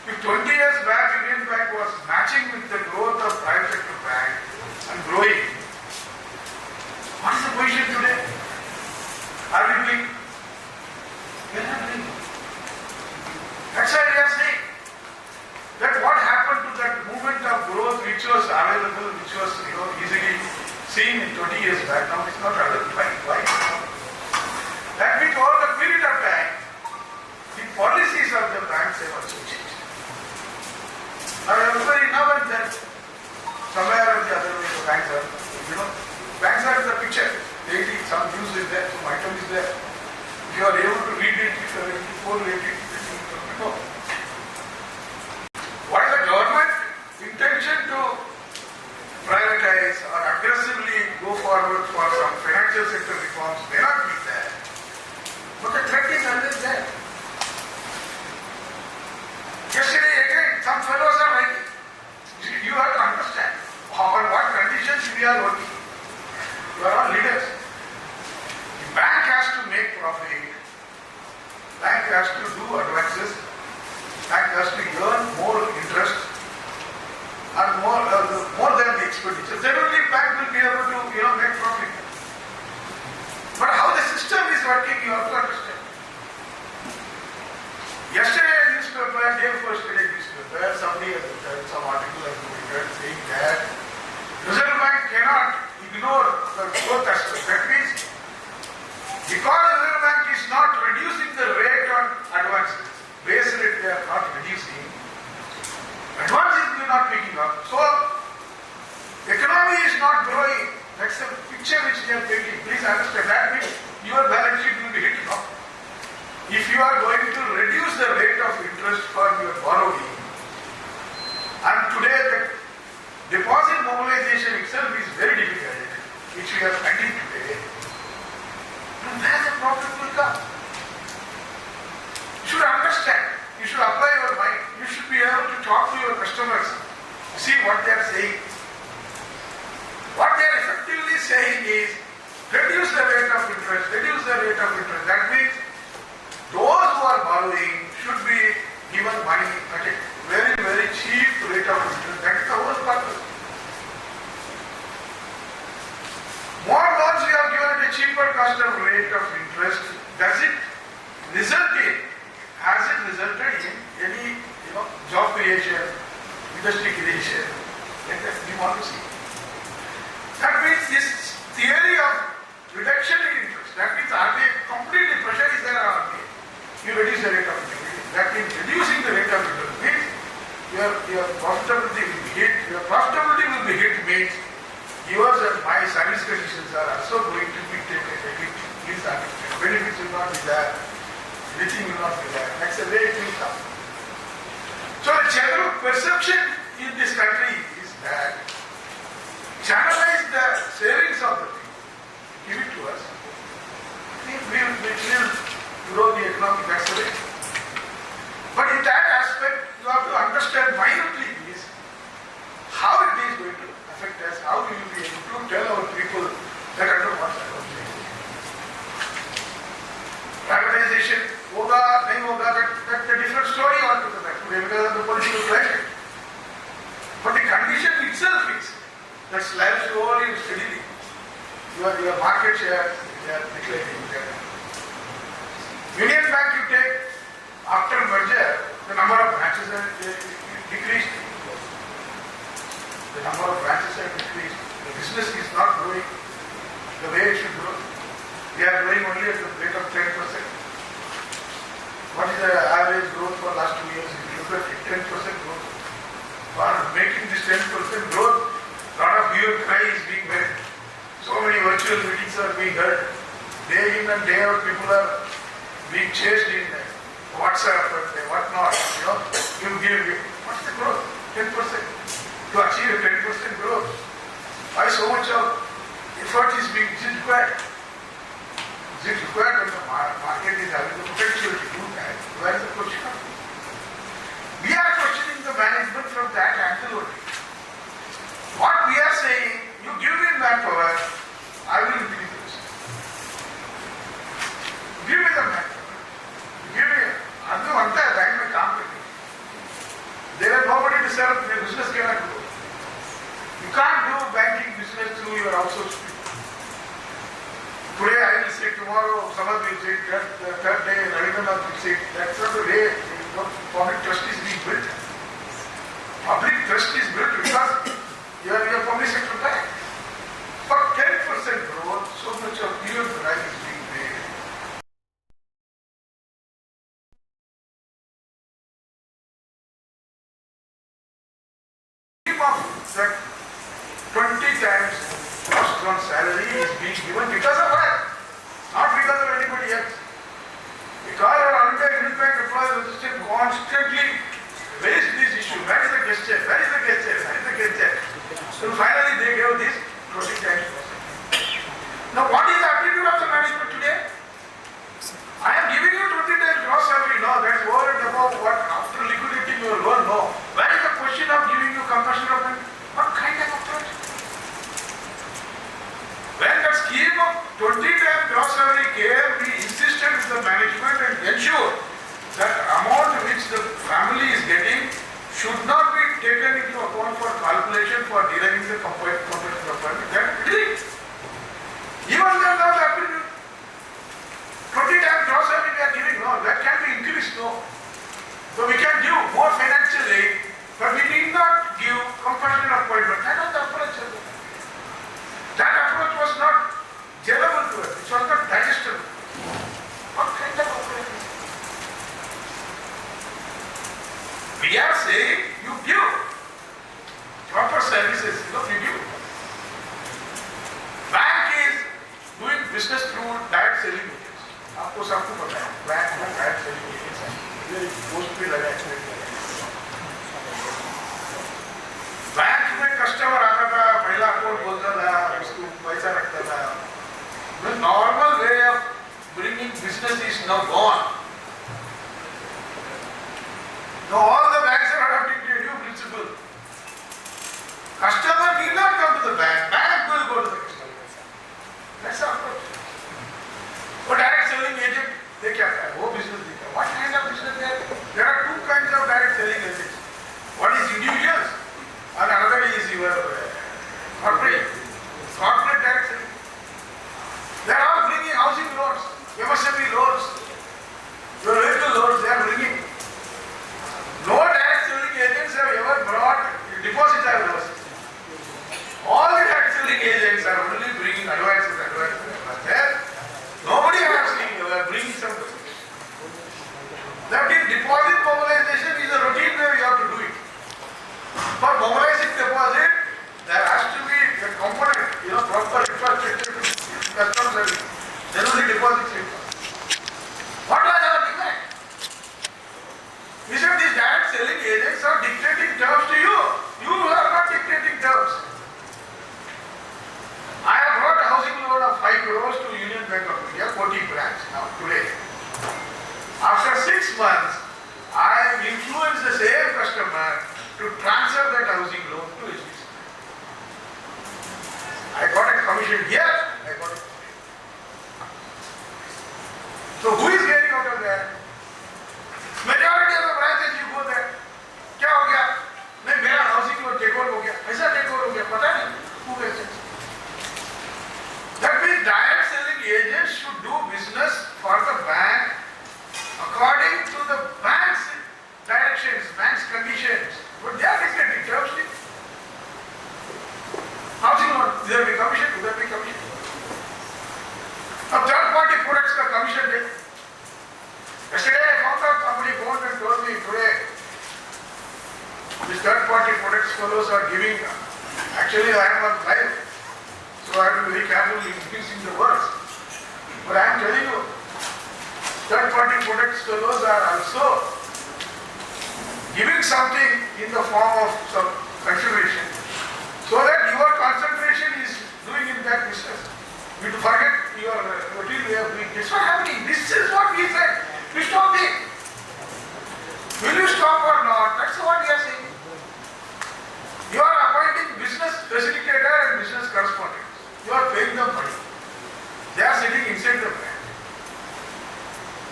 If 20 years back, Union Bank was matching with the growth of private sector bank and growing, what is the position today? Are we doing? We are not doing. That's why we are saying that what happened to that movement of growth which was available, which was easily seen in 20 years back, now it's not available. Why? That means over the period of time, the policies of the banks have also changed. Now everybody now and then, somewhere or the other way, the banks are, banks are in the picture. Daily some news is there, some item is there. If you are able to read it, if you are able to correlate it, no. What is the government intention to privatize or aggressively go forward for some financial sector reforms may not be there. But the threat is always there. Yesterday again, some fellows are writing. You have to understand on what conditions we are working. You are all leaders. The bank has to make profit. Bank has to do advances. Bank has to earn more interest and more than the expenditure. Then only bank will be able to make profit. But how the system is working, you have to understand. Yesterday newspaper, day before yesterday newspaper, somebody has written, some article has been written saying that Reserve Bank cannot ignore the growth aspect. That means because Reserve Bank is not reducing the rate on advances, base rate they are not reducing, advances they are not picking up. So economy is not growing. That's the picture which they are painting. Please understand that means your balance sheet will be hit now. If you are going to reduce the rate of interest for your borrowing, and today the deposit mobilization itself is very difficult, which we are finding today, then where the profit will come? You should understand. You should apply your mind. You should be able to talk to your customers, see what they are saying. What they are effectively saying is, reduce the rate of interest, reduce the rate of interest. That means those who are borrowing should be given money at a very, very cheap rate of interest. That is the whole purpose. More loans we have given at a cheaper cost of rate of interest. Does it result in, has it resulted in any job creation, industry creation? Like that we want to see. That means this theory of reduction in interest, that means RBI completely pressure is there on RBI. You reduce the rate of interest. That means reducing the rate of interest means your profitability will be hit. Your profitability will be hit means yours and my service conditions are also going to be taken a hit. Please understand. Benefits will not be there. Anything will not be there. That's the way it will come. So the general perception in this country is that channelize the savings of the people, give it to us. We will grow the economy, that's the way. But in that aspect, you have to understand minutely is how it is going to affect us, how we will be able to tell our people that under what circumstances. Privatization, hoga, nahi hoga, that's a different story altogether today because of the political climate. But the condition itself is that slowly and steadily, your market share is declining. Union Bank you take, after merger, the number of branches have decreased. The number of branches have decreased. The business is not growing the way it should grow. We are growing only at the rate of 10%. What is the average growth for last 2 years? If you look at it, 10% growth. For making this 10% growth, lot of hue and cry is being made. So many virtual meetings are being held. Day in and day out, people are being chased in WhatsApp and whatnot. You give. What's the growth? 10%. To achieve a 10% growth, why so much of effort is being required? Is it required when the market is having the potential to do that? Where is the question? We are questioning the management from that angle only. What we are saying, you give me manpower, I will increase this. Give me the manpower. Give me, adu anta bank mein kaam karne. There is nobody to set up the business cannot grow. You can't do banking business through your outsourced people. Today I will say, tomorrow Samad will say, the third day Ravindra will say, that's not the way public trust is being built. Public trust is built because you are your public sector bank. For 10% growth, so much of your price is being paid. That 20 times cost on salary is being given because of what? Not because of anybody else. Because our unpaid unit bank employees resisted constantly raised this issue. Where is the guest check? Where is the guest check? Where is the guest check? So finally they gave this 20 times. Now what is the attitude of the management today? I am giving you 20 times gross salary. No, that's over and above what after liquidating your loan. No. Where is the question of giving you compassionate payment? What kind of approach? When the scheme of 20 times gross salary came, we insisted with the management and ensured that amount which the family is getting should not be taken into account for calculation for deriving the compensation of family. That we did. Even then now the 20 times gross salary we are giving, no, that can be increased, no. So we can give more financial aid, but we need not give compassionate appointment. That was the approach. That approach was not gettable to us. It was not digestible. What kind of approach? We are saying you give proper services. You give. Bank is doing business through direct selling agents. आपको सबको पता है bank में direct selling agents हैं. ये post पे लगा explain किया. बैंक में कस्टमर आता था, पहला अकाउंट बोलता था, उसको पैसा रखता था. The normal way of bringing business is now gone. Now all the banks are adopting a new principle. Customer need not come to the bank. Bank will go to the customer. That's our approach. But direct selling agent, they can't have. What business they have? What kind of business they have? There are two kinds of direct selling agents. One is individuals and another is your corporate. Corporate direct selling. They are all bringing housing loans, MSME loans, your vehicle loans they are bringing. No direct selling agents have ever brought deposit have ever seen. All the direct selling agents are only bringing advances. There, nobody has seen you are bringing something. That is deposit mobilization is a routine way we have to do it. For mobilizing deposit, there has to be a 6 months, I influenced the same customer to transfer that housing loan to HDFC. I got a commission here, I got it. So who is getting out of that? Majority of the branches you go there. क्या हो गया? नहीं मेरा housing loan take over हो गया. ऐसा take over हो गया पता नहीं. Who gets it? That means direct selling agents should do business for the bank according to the bank's directions, bank's conditions. But they are dictating terms. Housing loan, will there be commission? Will there be commission? Now third party products का commission date. Yesterday I found out somebody phoned and told me today these third party products fellows are giving, actually I am on live, so I have to be very careful in using the words. But I am telling you, third party products fellows are also giving something in the form of some consideration, so that your concentration is doing in that business. You forget your routine way of doing. It's not happening. This is what we said. We stop it. Will you stop or not? That's what we are saying. You are appointing business facilitator and business correspondent. You are paying them money. They are sitting inside the bank.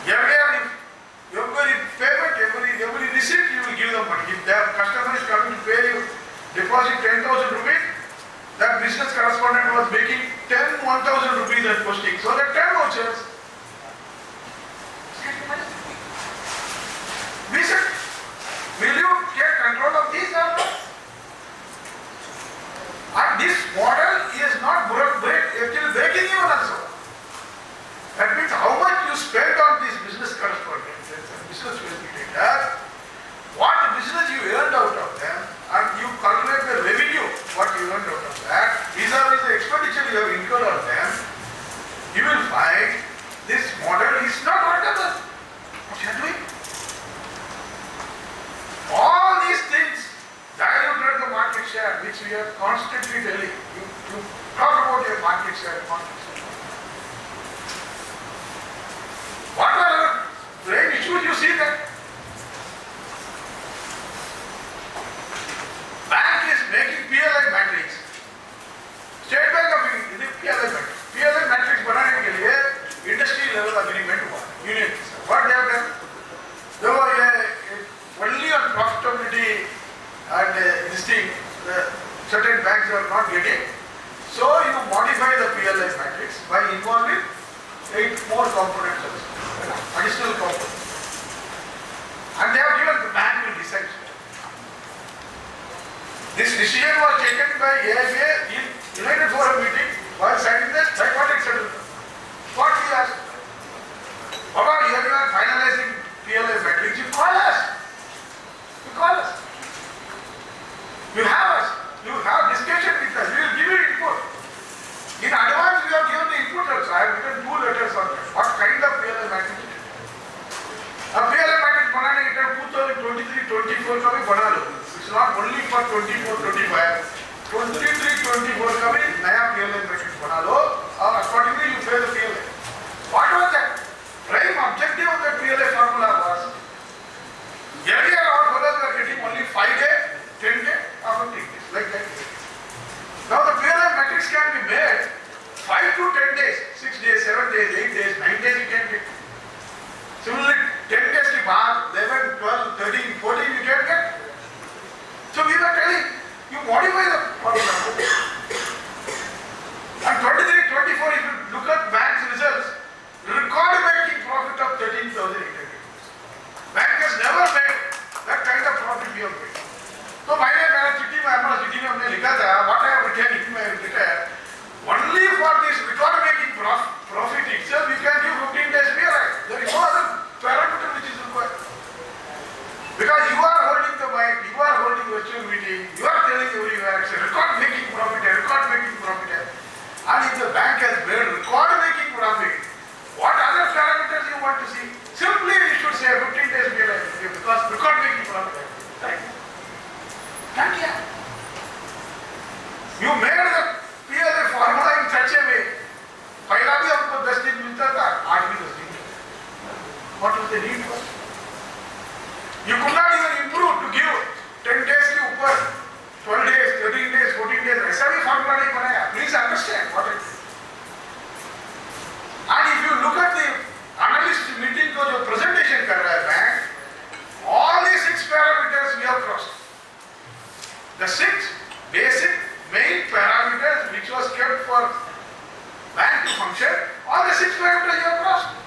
Every payment, every receipt, you will give them money. If their customer is coming to pay you, deposit 10,000 rupees, that business correspondent was making 1,000 rupees and posting. So that 10 vouchers. We said, will you take control of these or not? And this model is not breaking even also. That means how much you spend on these business correspondents and business facilitators, what business you earned out of them, and you calculate the revenue, what you earned out of that, these are the expenditure you have incurred on them, you will find this model is not workable. What you are doing? All these things diluted the market share, which we are constantly telling. You talk about your market share, What are the brain issues you see that? Bank is making PLI matrix. State Bank of India PLI matrix. PLI matrix बनाने के लिए industry level agreement हुआ. Union. What they have done? They were only on profitability and this thing, certain banks are not getting. So you modify the PLI matrix by involving 8 more components also, additional components. And they have given the bank will decide. This decision was taken by AIA in United Forum meeting while signing the tripartite settlement. What we asked? Baba, here you are finalizing PLI matrix, you call us. You call us. You have us. You have discussion with us. We will give you input. In advance, we have given the input also. I have written 2 letters on that. What kind of PLI matrix? A PLI matrix बनाने के time 2023-24 का भी बना लो. It's not only for 24-25. 23-24 का भी नया PLI matrix बना लो. और accordingly you pay the PLI. What was that? Prime objective of the PLI formula was earlier our fellows were getting only 5 days, 10 days, or 15 days, like that. Now the PLI matrix can be made 5 to 10 days, 6 days, 7 days, 8 days, 9 days you can get. Similarly, 10 days के बाद 11, 12, 13, 14 you can get. So we were telling, you modify the formula. And 23-24, if you look at bank's results, record making profit of 13,800. Bank has never made that kind of profit we have made. So मैंने मेरा चिट्ठी में हमारा चिट्ठी में हमने लिखा था, what I have written, it may have written, only for this record making profit itself, we can give 15 days PLI. There is no other parameter which is required. Because you are holding the mic, you are holding virtual meeting, you are telling everywhere, it's a record making profit, a record making profit. And if the bank has made record making profit, what other parameters you want to see? Simply you should say 15 days PLI because record making profit. Right? Can't you? You made the PLI formula in such a way. पहला भी हमको 10 दिन मिलता था, आज भी 10 दिन. What was the need for? You could not even improve to give 10 days के ऊपर 12 days, 13 days, 14 days ऐसा भी फॉर्मूला नहीं बनाया. Please understand what it is. And if you look at the analyst meeting को जो presentation कर रहा है bank, all the 6 parameters we have crossed. The 6 basic main parameters which was kept for bank to function, all the 6 parameters you have crossed.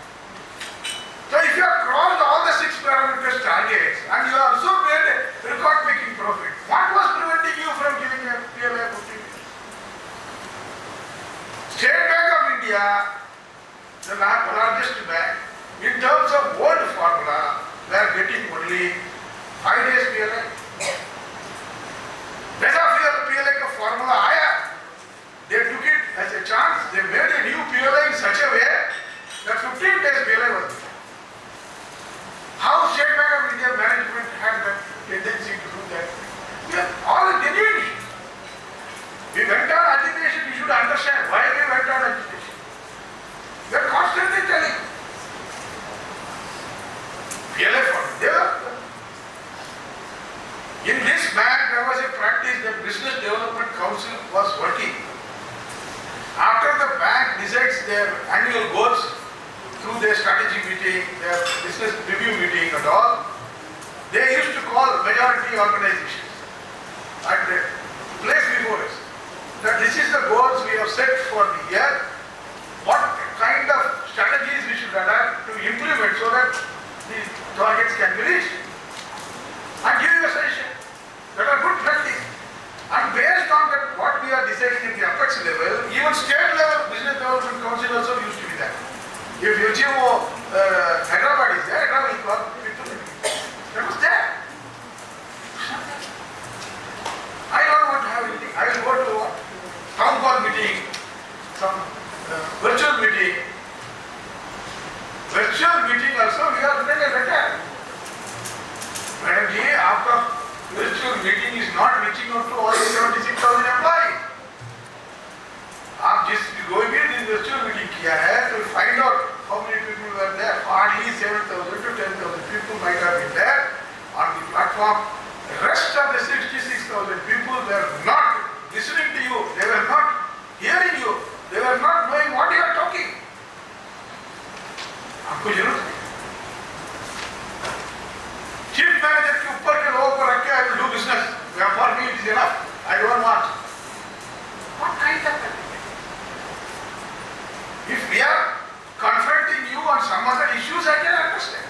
So if you have crossed all the 6 parameters targets and you have also made a record making profit, what was preventing you from giving a PLI 15? State Bank of India, the largest bank, in terms of old formula, they are getting only 5 days PLI. जैसा PLI का formula आया, they took it as a chance, they made a new PLI in such a way that 15 days PLI was given. How State Bank of India management had that tendency to do that? We have all genuine issues. We went on agitation, you should understand why we went on agitation. We are constantly telling PLI formula. In this bank, there was a practice that Business Development Council was working. After the bank decides their annual goals through their strategy meeting, their business review meeting and all, they used to call majority organizations at the place before us. That this is the goals we have set for the year, what kind of strategies we should adapt to implement so that the targets can be reached. And give you a suggestion that are good practice. And based on that, what we are deciding at the apex level, even state level Business Development Council also used to be there. If UGO Hyderabad is there, Hyderabad is called that was there. I don't want to have anything. I will go to town hall meeting, some virtual meeting. Virtual meeting also we are doing a letter. Madam ji, आपका virtual meeting is not reaching out to all the 76,000 employees. आप जिस कोई भी virtual meeting किया है, to find out how many people were there. Hardly 7,000 to 10,000 people might have been there on the platform. The rest of the 66,000 people were not listening to you. They were not hearing you. They were not knowing what you are talking. आपको जरूरत नहीं. Chief manager के ऊपर के लोगों को रख के I will do business. For me it is enough. I don't want. What kind of attitude? If we are confronting you on some other issues, I can understand.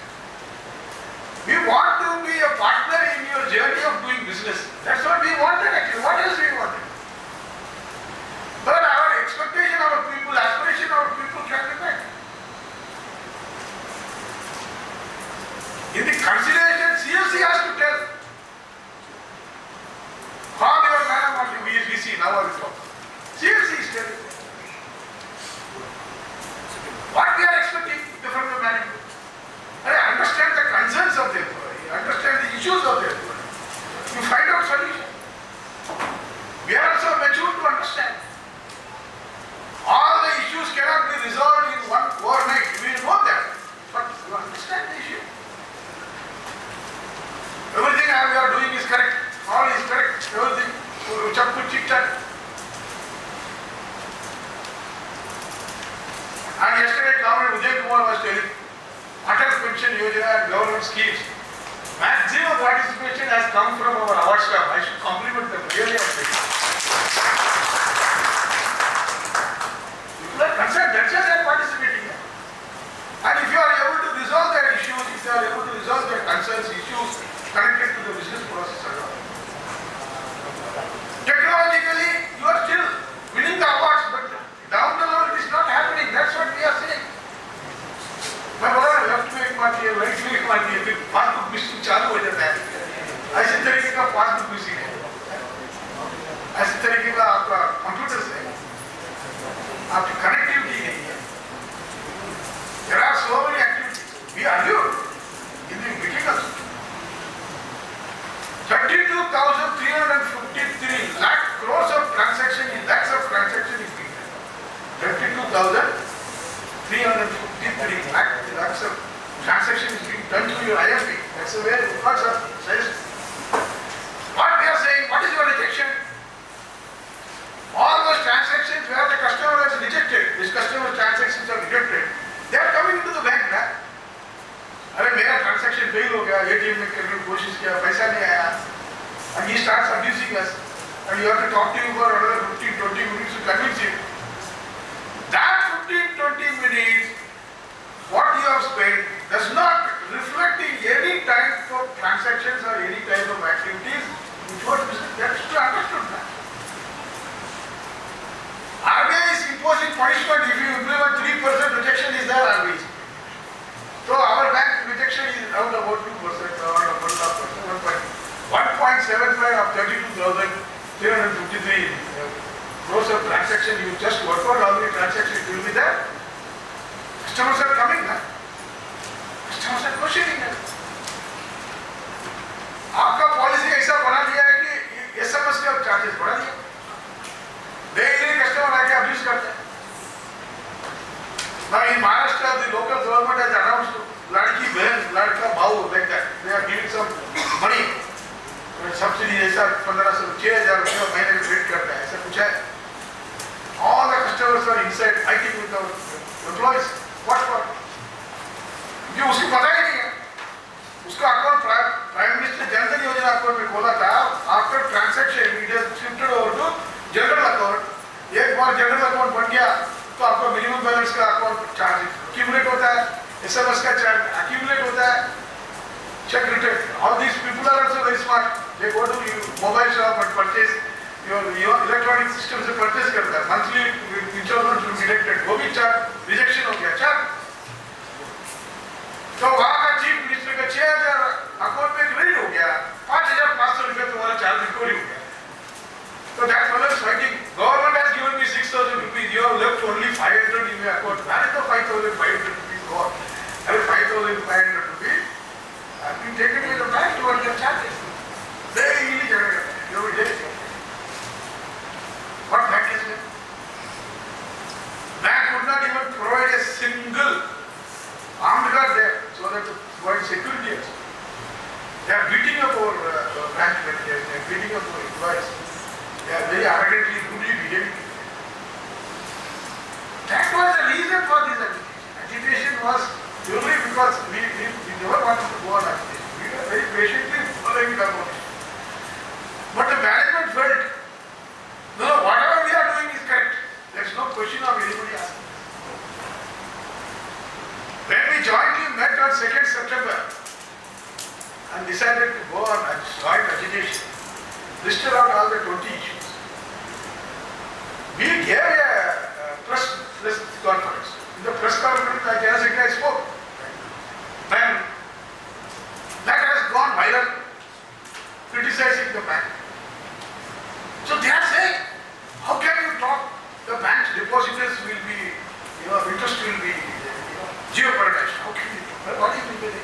We want to be a partner in your journey of doing business. That's what we wanted actually. What else we wanted? But our expectation, our people, aspiration, our people can be met. In the consideration, CFC has to tell. Call your man on the VC, now I will talk. CFC is telling. What we are expecting from the management? I understand the concerns of the employee, understand the issues of the employee. You find out solution. We are also mature to understand. All the issues cannot be resolved in one overnight. We know that. But you understand the issue. Everything we are doing is correct. All is correct. Everything. Chappu chit-chat. And yesterday, Governor Uday Kumar was telling, Atal Pension Yojana and government schemes, maximum participation has come from our award staff. I should compliment them. Really, I think. People are concerned. That's why they are participating. And if you are able to resolve their issues, if you are able to resolve their concerns, issues connected to the business process at all. Technologically, you are still winning the awards, but down the road it is not happening. That's what we are saying. मैं बोला left में एक बात ये right में एक बात ये फिर पासबुक मिसिंग चालू हो जाता है. ऐसे तरीके का पासबुक मिसिंग है. ऐसे तरीके का आपका कंप्यूटर से आपकी कनेक्टिविटी नहीं है. There are so many activities. We are new in the meeting also. 32,353 lakh crores of transaction in lakhs of transaction is being done. 32,353 lakhs of transaction is being done through your IFP. That's the way records are sized. What we are saying, what is your rejection? All those transactions where the customer has rejected, these customer transactions are rejected, they are coming into the bank now. अरे मेरा transaction fail हो गया, ATM में करने की कोशिश किया, पैसा नहीं आया, and he starts abusing us, and you have to talk to him for another 15-20 minutes to convince him. That 15-20 minutes, what you have spent does not reflect in any type of transactions or any type of activities which was that should be understood now. RBI is imposing punishment if you implement 3% rejection is there RBI. So our bank rejection is around about 2%, around about 1.5%, 1.75 of 32,353 crores of transaction. You just work out how many transactions will be there. Customers are coming now. Customers are questioning now. आपका policy ऐसा बना दिया है कि SMS के charges बढ़ा दिया. Daily customer आके अब्यूज करते हैं. Now in Maharashtra, the local government has announced लड़की बहन लड़का भाव like that. They are giving some money. Subsidy ऐसा 1500-6000 रुपये महीने में क्रेडिट करता है. ऐसा कुछ है. All the customers are inside fighting with our employees. What for? ये उसको पता ही नहीं है. उसका अकाउंट प्राइम मिनिस्टर जनधन योजना अकाउंट में खोला था. After transaction it has shifted over to general account. एक बार जनरल अकाउंट बन गया तो आपका मिनिमम बैलेंस का अकाउंट चार्ज एक्यूमुलेट होता है, एसएमएस का चार्ज एक्यूमुलेट होता है, check return. All these people are also very smart. They go to mobile shop and purchase your electronic systems से purchase करता है. Monthly installment will be deducted. वो भी चार्ज रिजेक्शन हो गया चार्ज. तो वहाँ का चीफ मिनिस्टर का 6000 अकाउंट में क्रेडिट हो गया, 5500 रुपये तुम्हारा चार्ज रिकवरी हो गया. So that fellow is fighting. Government has given me 6,000 rupees. You have left only 500 in your account. Where is the 5,500 rupees gone? And 5,500 rupees have been taken in the bank towards your charges. Very easily generated. You will get it. What bank is it? Bank could not even provide a single armed guard there so that to provide security. They are beating up our branch managers. They are beating up our employees. They are very arrogantly, rudely behaving. That was the reason for this agitation. Agitation was purely because we never wanted to go on agitation. We were very patiently following the motion. But the management felt, no, whatever we are doing is correct. There is no question of anybody asking. When we jointly met on 2nd September and decided to go on a joint agitation, listed out all the 20 issues. We gave a press conference. In the press conference, I spoke. And that has gone viral, criticizing the bank. So they are saying, how can you talk? The bank's depositors will be, interest will be, jeopardized. How can you talk? What is it?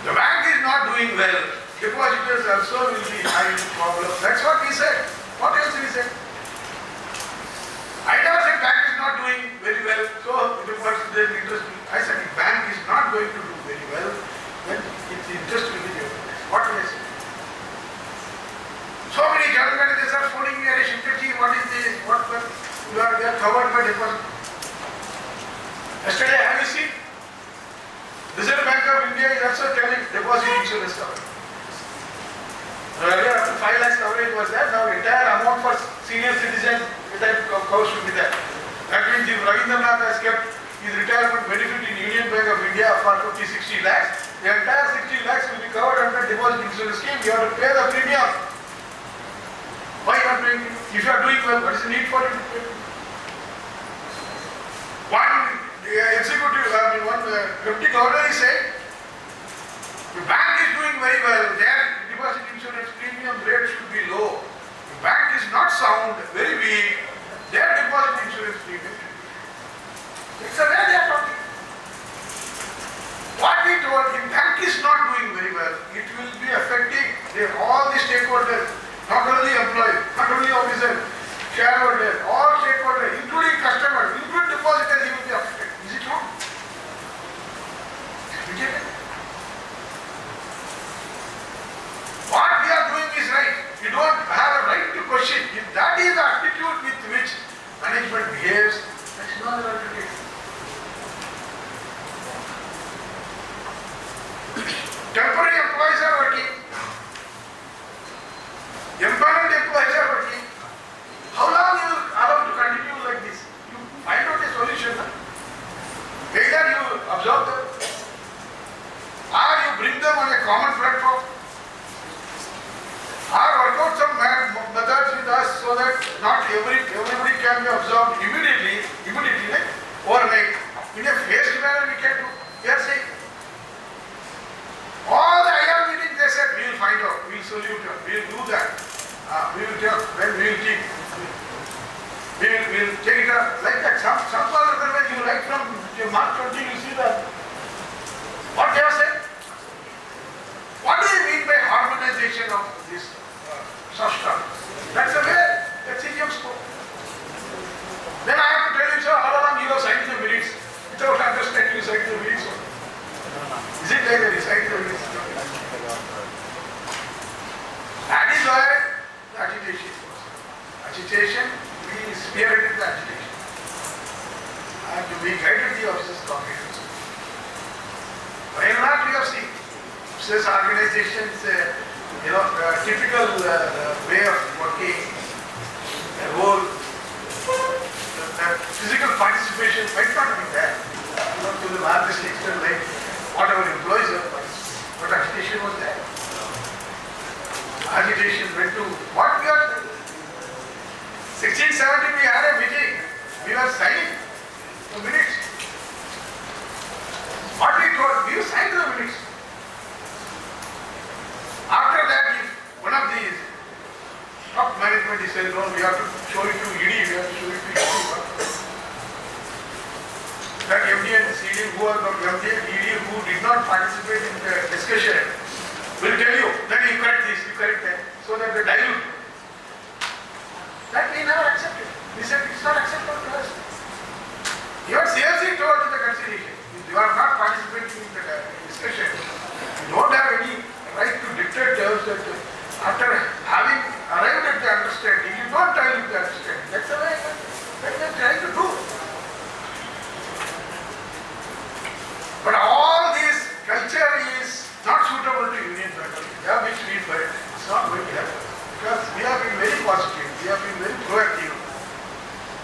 The bank is not doing well. Depositors also will be having problems. That's what we said. What else we said? I never said bank is not doing very well, so depositors interest. I said the bank is not going to do very well when its interest will be there. What did I say? So many general managers are phoning me, Shinkaji, what is this? They are covered by deposit. Yesterday, have you seen? Reserve Bank of India is also telling deposit insurance coverage. Earlier, up to 5 lakhs coverage was there. Now, entire amount for senior citizens, the type of coverage should be there. That means if Ravindranath has kept his retirement benefit in Union Bank of India for 50-60 lakhs, the entire 60 lakhs will be covered under deposit insurance scheme. You have to pay the premium. Why you are paying? If you are doing well, what is the need for it to pay? One deputy governor is saying, the bank is doing very well. Their deposit insurance premium rate should be low. The bank is not sound, very weak. Their deposit insurance premium. It's the way they are talking. What we told, the bank is not doing very well. It will be affecting all the stakeholders, not only employees, not only officers, shareholders, all stakeholders, including customers, including depositors, he will be affected. Is it wrong? get it? What we are doing is right. You don't have a right to question. If that is the attitude with which management behaves, that's not the attitude. Temporary employees are working. Empowered employees are working. How long you will allow to continue like this? You find out a solution. Either you absorb them or you bring them on a common platform or work out some methods with us so that not everybody can be absorbed immediately, like overnight. In a phased manner we can do. We are saying all the IR meetings they said we will find out, we will solute them, we will do that. We will tell, then we will think. We will take it up like that. Some other way you write from Mark 20, you see that. What they have said? What do you mean by harmonization of this stuff? That's the way that CGM spoke. Then I have to tell you, sir, all along you have cited the minutes. Without understanding, you cited the minutes. Is it like that? You cited the minutes. That is why the agitation was. Agitation, we spearheaded the agitation. And we guided the officers' confidence. By and large, we have seen officers' organizations, typical way of working, a role, the physical participation might not be there. To the largest extent, like whatever employees have participated. But agitation was there. Agitation went to what we are 16, 17 we had a meeting. We were signing the minutes. What we told, we signed the minutes. After that, if one of these top management is saying, no, we have to show it to ED, we have to show it to ED. That MD and CD who are not MD and ED who did not participate in the discussion will tell you that you correct this, you correct that, so that they dilute. That we never accepted. We said it's not acceptable to us. You are seriously told in the consideration. If you are not participating in the discussion, you don't have any right to dictate terms that after having arrived at the understanding, you don't dilute the understanding. That's the way that we are trying to do. But all this culture is not suitable to union faculty, which we find. It's not going to happen. Because we have been very positive, we have been very proactive.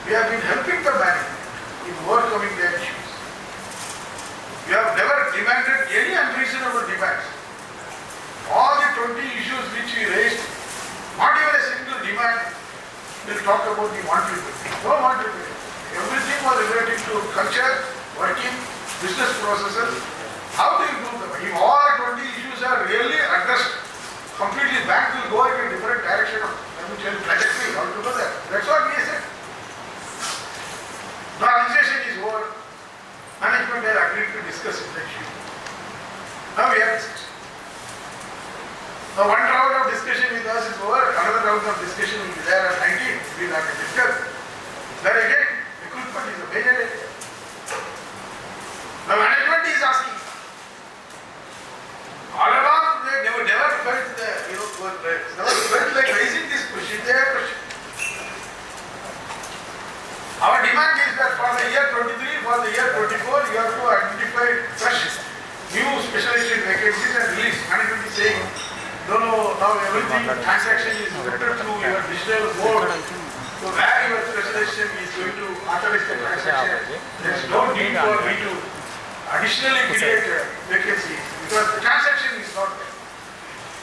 We have been helping the management in overcoming their issues. We have never demanded any unreasonable demands. All the 20 issues which we raised, not even a single demand will talk about the monetary benefit. No monetary benefit. Everything was related to culture, working, business processes. How do you do them? If all 20 issues are really addressed, completely bank will go in a different direction of trajectory altogether. That's what we said. The agitation is over. Management has agreed to discuss it next year. Now we have discussed. Now one round of discussion with us is over. Another round of discussion will be there at 19. We will have to discuss. Then again, recruitment is a major area. The management is asking. All along, they never felt like raising this question. They have question. Our demand is that for the year 23, for the year 24, you have to identify fresh, new specialization vacancies and release. Management is saying, no, now everything, transaction is routed through your digital mode. So where your specialization is going to authorize the transaction, there is no need for me to additionally create vacancies because the transaction is not there.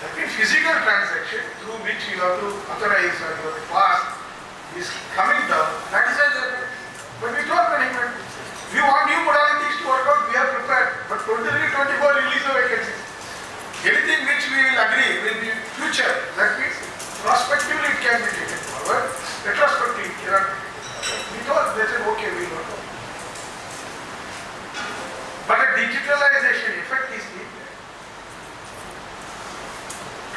That means physical transaction through which you have to authorize or your past is coming down. That is a but we told management, we want new modalities to work out, we are prepared. But 23, 24 release the vacancies. Anything which we will agree will be future. That means prospectively it can be taken forward. Retrospectively, we thought they said okay, we will work out. But a digitalization effect is needed.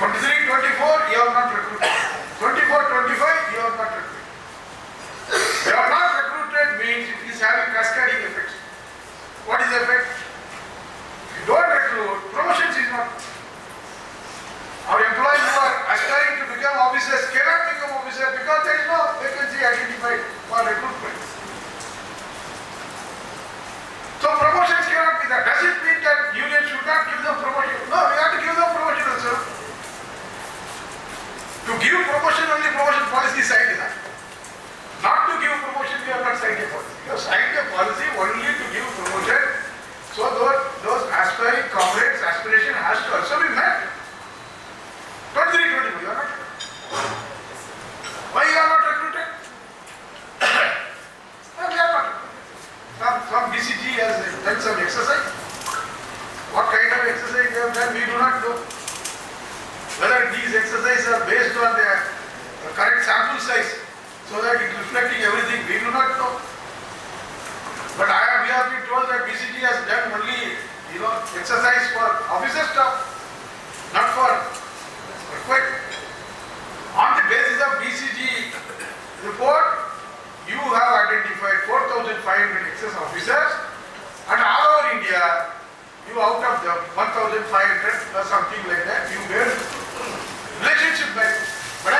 23, 24, you are not recruited. 24, 25, you are not recruited. You are not recruited means it is having cascading effects. What is the effect? If you don't exercise they have done, we do not know. Whether these exercises are based on the correct sample size, so that it is reflecting everything, we do not know. But we have been told that BCG has done only, exercise for officer staff, not for required. On the basis of BCG report, you have identified 4,500 excess officers, and all over India, you out of them 1,500 or something like that, you were relationship manager. But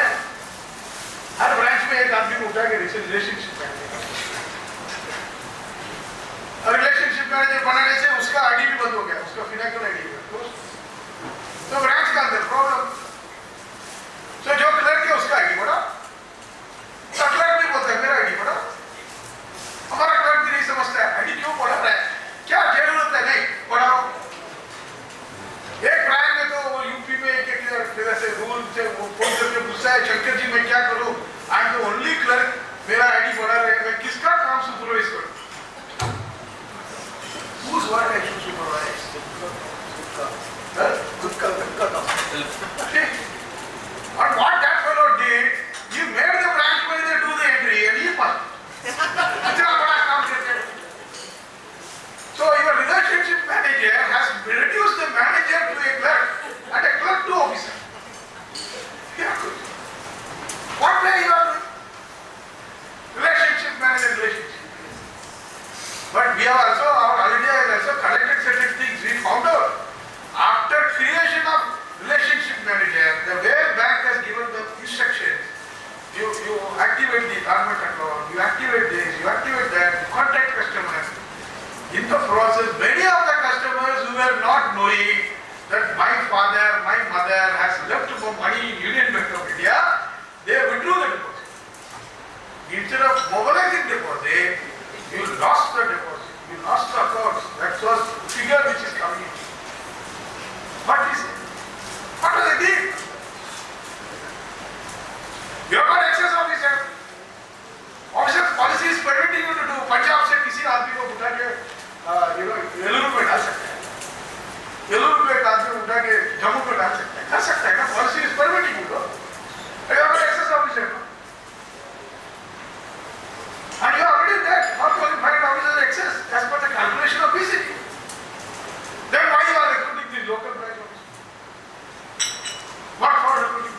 her branch में एक आदमी को उठा के relationship manager, और relationship manager बनाने से उसका आईडी भी बंद हो गया, उसका फिनाइकल आईडी तो ब्रांच का अंदर प्रॉब्लम। तो जो क्लर्क है उसका आईडी बढ़ा, तो क्लर्क भी बोलता है मेरा आईडी बढ़ा, हमारा क्लर्क भी नहीं समझता है आईडी क्यों बढ़ा रहा है, क्या जरूरत है, नहीं बढ़ाओ। एक ब्रांच में तो वो यूपी में एक तरह से रूल से वो फोन करके पूछता है शंकर जी मैं क्या करूं, I am the only clerk, मेरा आईडी बढ़ा रहे, मैं किसका काम सुपरवाइज करूं? Whose work I should supervise? Good काम। And what that fellow did, he made the branch manager do the entry and he passed. इतना बड़ा काम करके। So your relationship manager has reduced the manager to a clerk and a clerk to officer. What way you are doing? Relationship manager relationship. But we have also, our idea has also collected certain things. We found out after creation of relationship manager, the way bank has given the instructions, you activate the government account, you activate this, you activate that, you contact customers. In the process, many of the customers who were not knowing that my father, my mother has left for money in Union Bank of India, they withdrew the deposit. Instead of mobilizing deposit, you lost the deposit, you lost the accounts. That was the figure which is coming in. What is it? What do they did? You have got excess officer. Officer's policy is permitting you to do. Punjab से किसी आदमी को उठा के येलुरु पे डाल सकते हैं, येलुरु पे एक आदमी उठा के जम्मू पे डाल सकते हैं, कर सकता है ना? Policy is permitting you. You have got excess officer. And you are already there. How can you find officers excess as per the calculation of BCG? Then why you are recruiting these local branch officers? What for recruiting?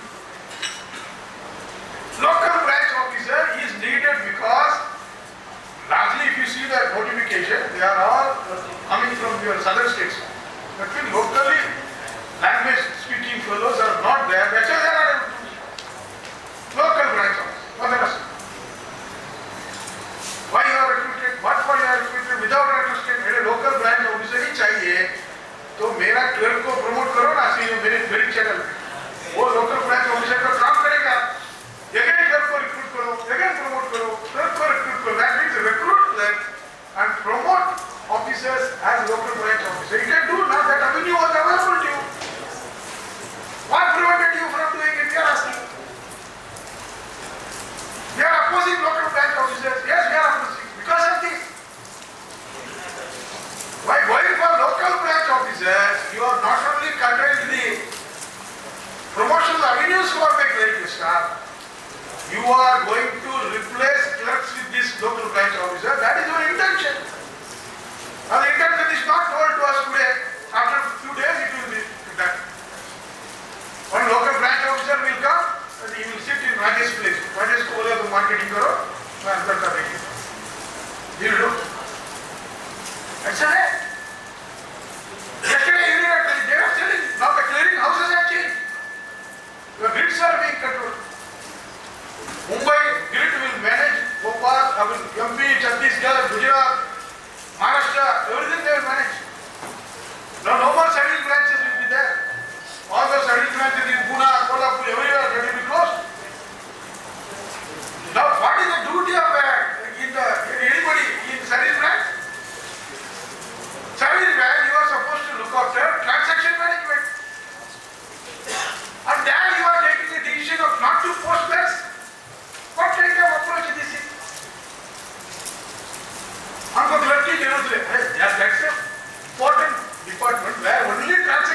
Local branch officer is needed because largely if you see the notification, they are all coming from your southern states. That means locally language speaking fellows are not there. That's why they are not able to. Local branch officer. What the rest? Why you are recruited? What for you are recruited without understanding? मेरे local branch officer ही चाहिए, तो मेरा clerk को promote करो ना, मेरे merit channel पे वो local branch officer का काम करेगा। अगेन क्लर्क को रिक्रूट करो, अगेन प्रमोट करो, क्लर्क को रिक्रूट करो। That means recruit clerk and promote officers as local branch officer. You can do now. That avenue was available to you. What prevented you from doing it? We are asking. We are opposing local branch officers. Yes, we are opposing because of this. By going for local branch officers, you are not only curtailed the promotional avenues for my clerical staff, you are going to replace clerks with this local branch officer. That is your intention. Now the intention is not told to us today. After a few days it will be done. One local branch officer will come and he will sit in Rajesh place. Rajesh को बोले तो marketing करो, मैं अंदर का देखिए. He will do. ऐसा है. Yesterday you were they are selling. Now the clearing houses have changed. The grids are being controlled. Mumbai grid will manage Bhopal, MP, Chhattisgarh, Gujarat, Maharashtra, everything they will manage. Now no more service branches will be there. All the service branches in Pune, Kolhapur, everywhere they will be closed. Now what is the duty of anybody in service branch? Service branch you are supposed to look after transaction management. And there you are taking the decision of not to post clerks. What kind of approach is this? हमको clerk की जरूरत है। That's an important department where only transaction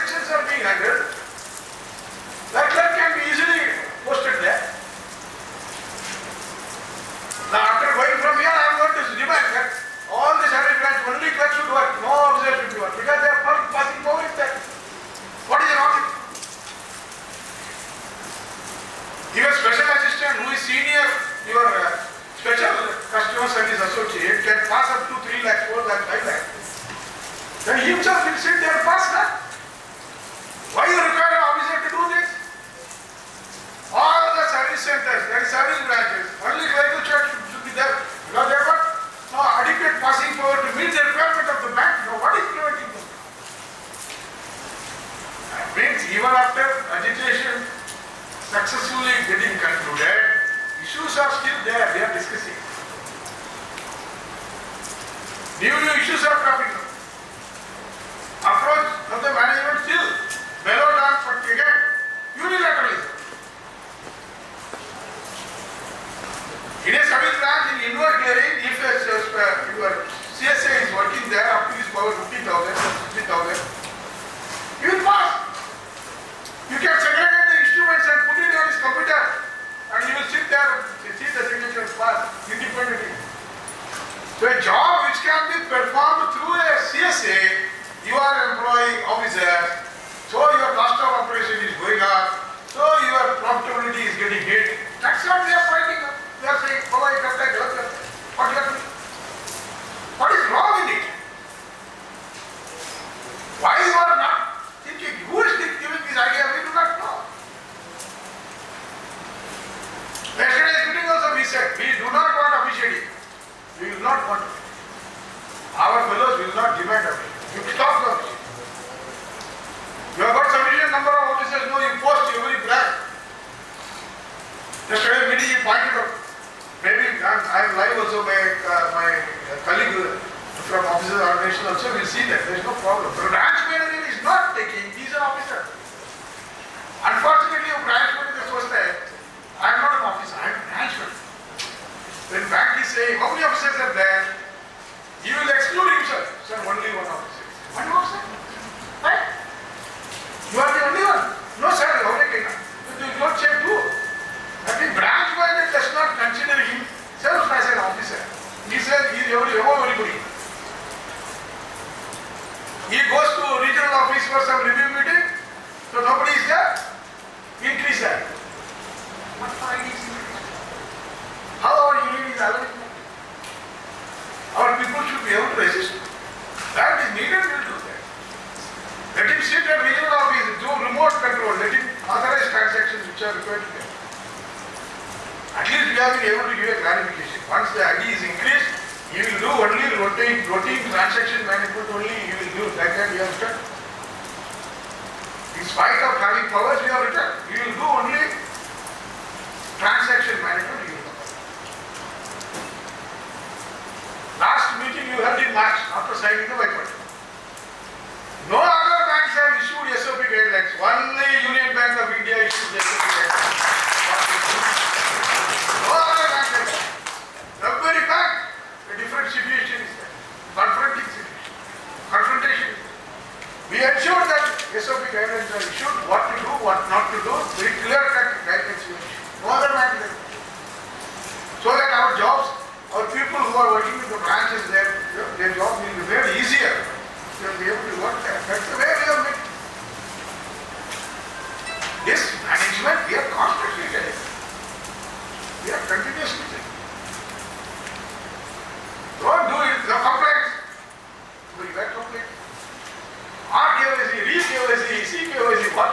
Then he himself will sit there and pass that. Why you require an officer to do this? All the service centers, there is service branches, only clerical church should be there. Because they have got no adequate passing power to meet the requirement of the bank. Now what is preventing them? That means even after agitation successfully getting concluded, issues are still there, they are discussing. New issues are cropping up. Approach of the management still mellowed down, but again, unilateralism. In a service branch in inward clearing, if your CSA is working there up to his power 50,000, 60,000, you will pass. You can segregate the instruments and put it on his computer, and you will sit there and see the signatures pass independently. So a job which can be performed through a CSA, you are employing officer, so your cost of operation is going up, so your profitability is getting hit. That's what they are fighting up. They are saying, oh, I got that, what you are doing? What is wrong in it? Why you are not thinking? Who is giving this idea? We do not know. Yesterday meeting also we said, we do not want officiating. We will not want it. Our fellows will not demand of it. You stop the officiating. You have got sufficient number of officers, no, you post every branch. Yesterday meeting you pointed out. Maybe I am live also by my colleague from officers organization also will see that there is no problem. But branch manager is not taking, he is an officer. Unfortunately, a branch manager was there. I am not an officer, I am a branch manager. When bank is saying, how many officers are there? He will exclude himself. Sir, only one officer. One officer? Right? You are the only one. No, sir, you don't say two. That means branch manager does not consider himself as an officer. He says he is above everybody. He goes to regional office for some review meeting, so nobody is there. Increase that. What for is how our union is allowed? Our people should be able to resist. That is needed, we will do that. Let him sit at regional office, do remote control, let him authorize transactions which are required to them. At least we have been able to give a clarification. Once the ID is increased, he will do only routine transaction management only, he will do. Like that we have done. In spite of having powers, we have returned. He will do only transaction management. He will do. Last meeting you heard in March after signing the white paper. No other banks have issued SOP guidelines. Only Union Bank of India issued the SOP guidelines. No other bank has. Every bank, a different situation is there. Confrontation. We ensure that SOP guidelines are issued, what to do, what not to do, very clear-cut guidelines we issue. No other bank has. So that our jobs, our people who are working with the branches, their job will be made easier. They will be able to work there. That's the way we have made. This management, we are constantly telling. We are continuously telling. Don't do it. The complaints. We get complaints. RKYC, re-KYC, CKYC, what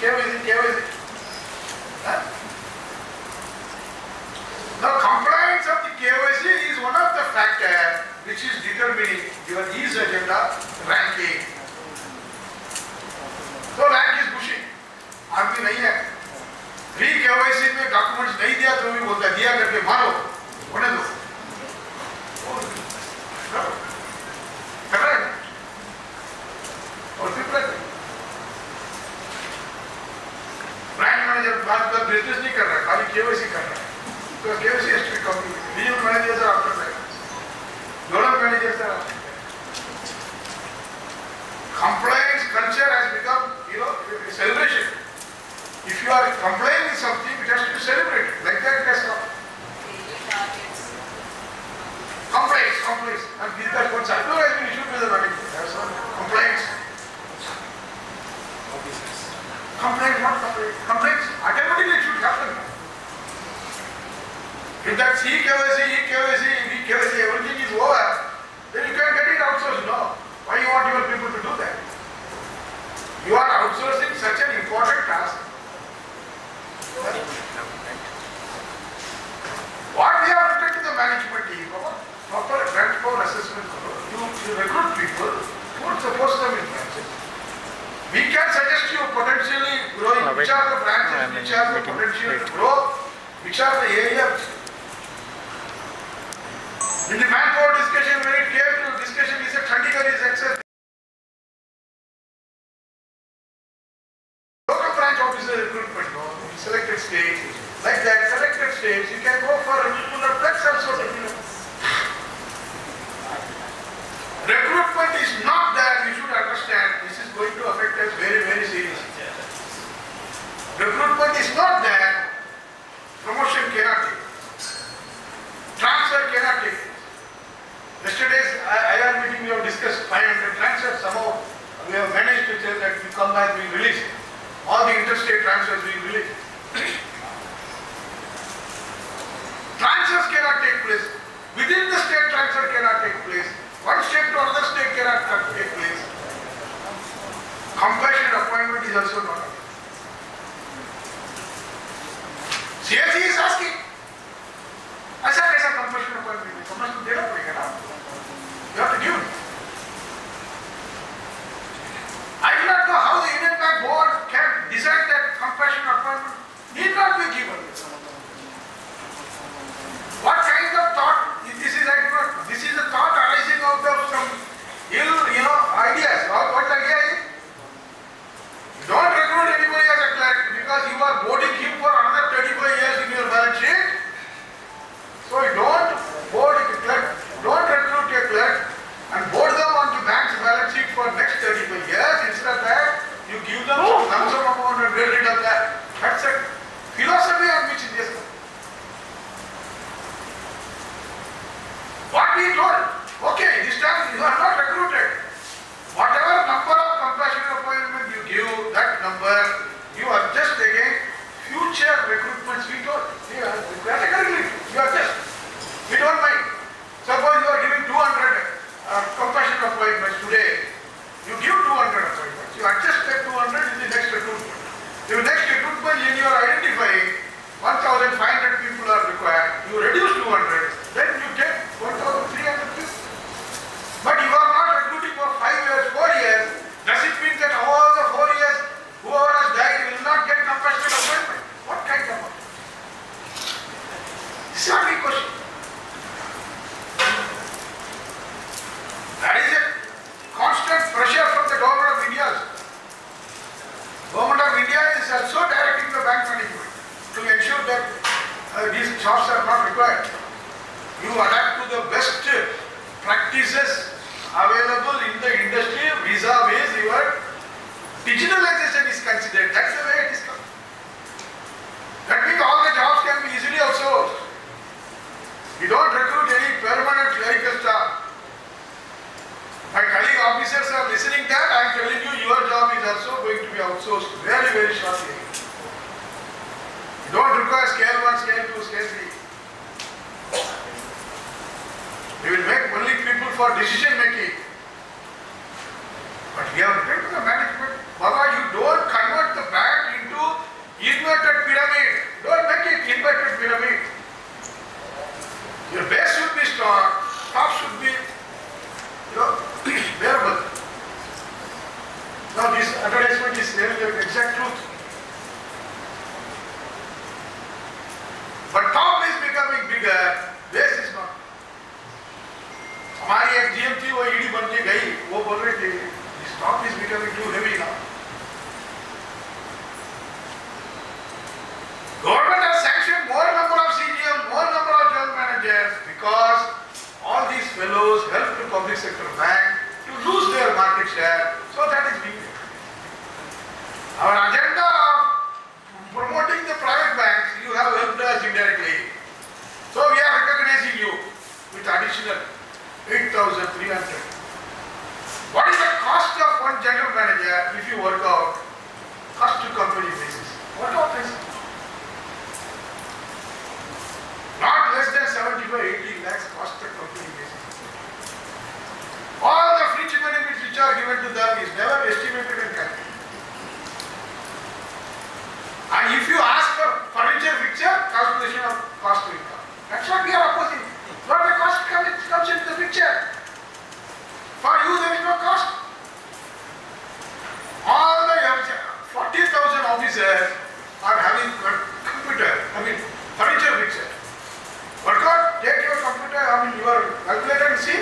KYC. Huh? Now, compliance of the KYC is one of the factors which is determining your ease agenda ranking. So rank is pushing. अभी नहीं है. Re-KYC में documents नहीं दिया तो भी बोलता दिया करके मारो, होने दो. करेक्ट. और फिर ब्रांच मैनेजर बात कर बिजनेस नहीं कर रहा है, खाली KYC कर रहा है. So KYC has to be completed. Regional managers are after that. Zonal managers are after that. Compliance culture has become, a celebration. If you are complying with something, it has to be celebrated. Like that it has come. Compliance. And that's what circular has been issued with the management. That's all. Compliance. Compliance, not compliance. Compliance, automatically it should happen. If that CKYC, EKYC, BKYC, everything is over, then you can get it outsourced. No. Why you want potentially growing, which are the branches which have the potential to grow, which are the areas. In the manpower discussion, when it came to discussion, we said Chandigarh is excess. Local branch officer recruitment, no, in selected states, like that, selected states, you can go for recruitment of flex also. Recruitment is not that, you should understand, this is going to affect us very, very seriously. Recruitment is not that, promotion cannot take, transfer cannot take. Yesterday's IR meeting we have discussed 500 transfers, somehow we have managed to tell that we come back, we release it. All the interstate transfers we release it. Transfers cannot take place. Within the state transfer cannot take place. One state to another state cannot take place. Compassionate appointment is also not. CSE is asking. ऐसा कैसा compassionate appointment है? समझ तो देना पड़ेगा ना. You have to give it. I do not know how the Indian Bank Board can decide that compassionate appointment need not be given. What kind of thought? This is a thought arising out of some ill, ideas. What idea is? Don't recruit anybody as a clerk because you are boarding him for another 35 years in your balance sheet. So you don't board a clerk, don't recruit a clerk and board them on the bank's balance sheet for next 35 years. Instead of that, you give them some lump sum amount and get rid of that. That's a philosophy on which it is. What we told, okay, this time you are not recruited. Whatever number of compassionate appointment you give, that number, you adjust again future recruitments we told. Categorically, you adjust. We don't mind. Suppose you are giving 200 compassionate appointments today. You give 200 appointments. You adjust that 200 in the next recruitment. The next recruitment, when you are identifying 1,500 people are required, you reduce 200, then you take 1,300 people. But you are not recruiting for 5 years, 4 years. Does it mean that all the 4 years, whoever has died will not get compassionate appointment? What kind of appointment? This is not the question. That is a constant pressure from the government of India. Government of India is also directing the bank management to ensure that these jobs are not required. You adapt to the best practices available in the industry vis-a-vis your digitalization is considered. That's the way it is coming. That means all the jobs can be easily outsourced. You don't recruit any permanent clerical staff. My colleague officers are listening that I am telling you your job is also going to be outsourced very, very shortly. You don't require scale 1, scale 2, scale 3. We will make only people for decision making. But we have written to the management, Baba, you don't convert the bank into inverted pyramid. Don't make it inverted pyramid. Your base should be strong, top should be bearable. Now this advertisement is telling the exact truth. But top is becoming bigger, base is not. हमारी एक GM थी वो ED बन के गई, वो बोल रही थी this top is becoming too heavy now. Government has sanctioned more number of CGM, more number of general managers because all these fellows help the public sector bank to lose their market share. So that is being done. Our agenda of promoting the private banks, you have helped us indirectly. So we are recognizing you with additional 8,300. What is the cost of one general manager if you work out cost to company basis? Work out this. Not less than 75-80 lakhs cost to company basis. All the fringe benefits which are given to them is never estimated and calculated. And if you ask for furniture fixture, calculation of cost to income. That's what we are opposing. But the cost comes into the picture. For you there is no cost. All the 40 officers are having computer, furniture fixer. Work out, take your computer, your calculator and see.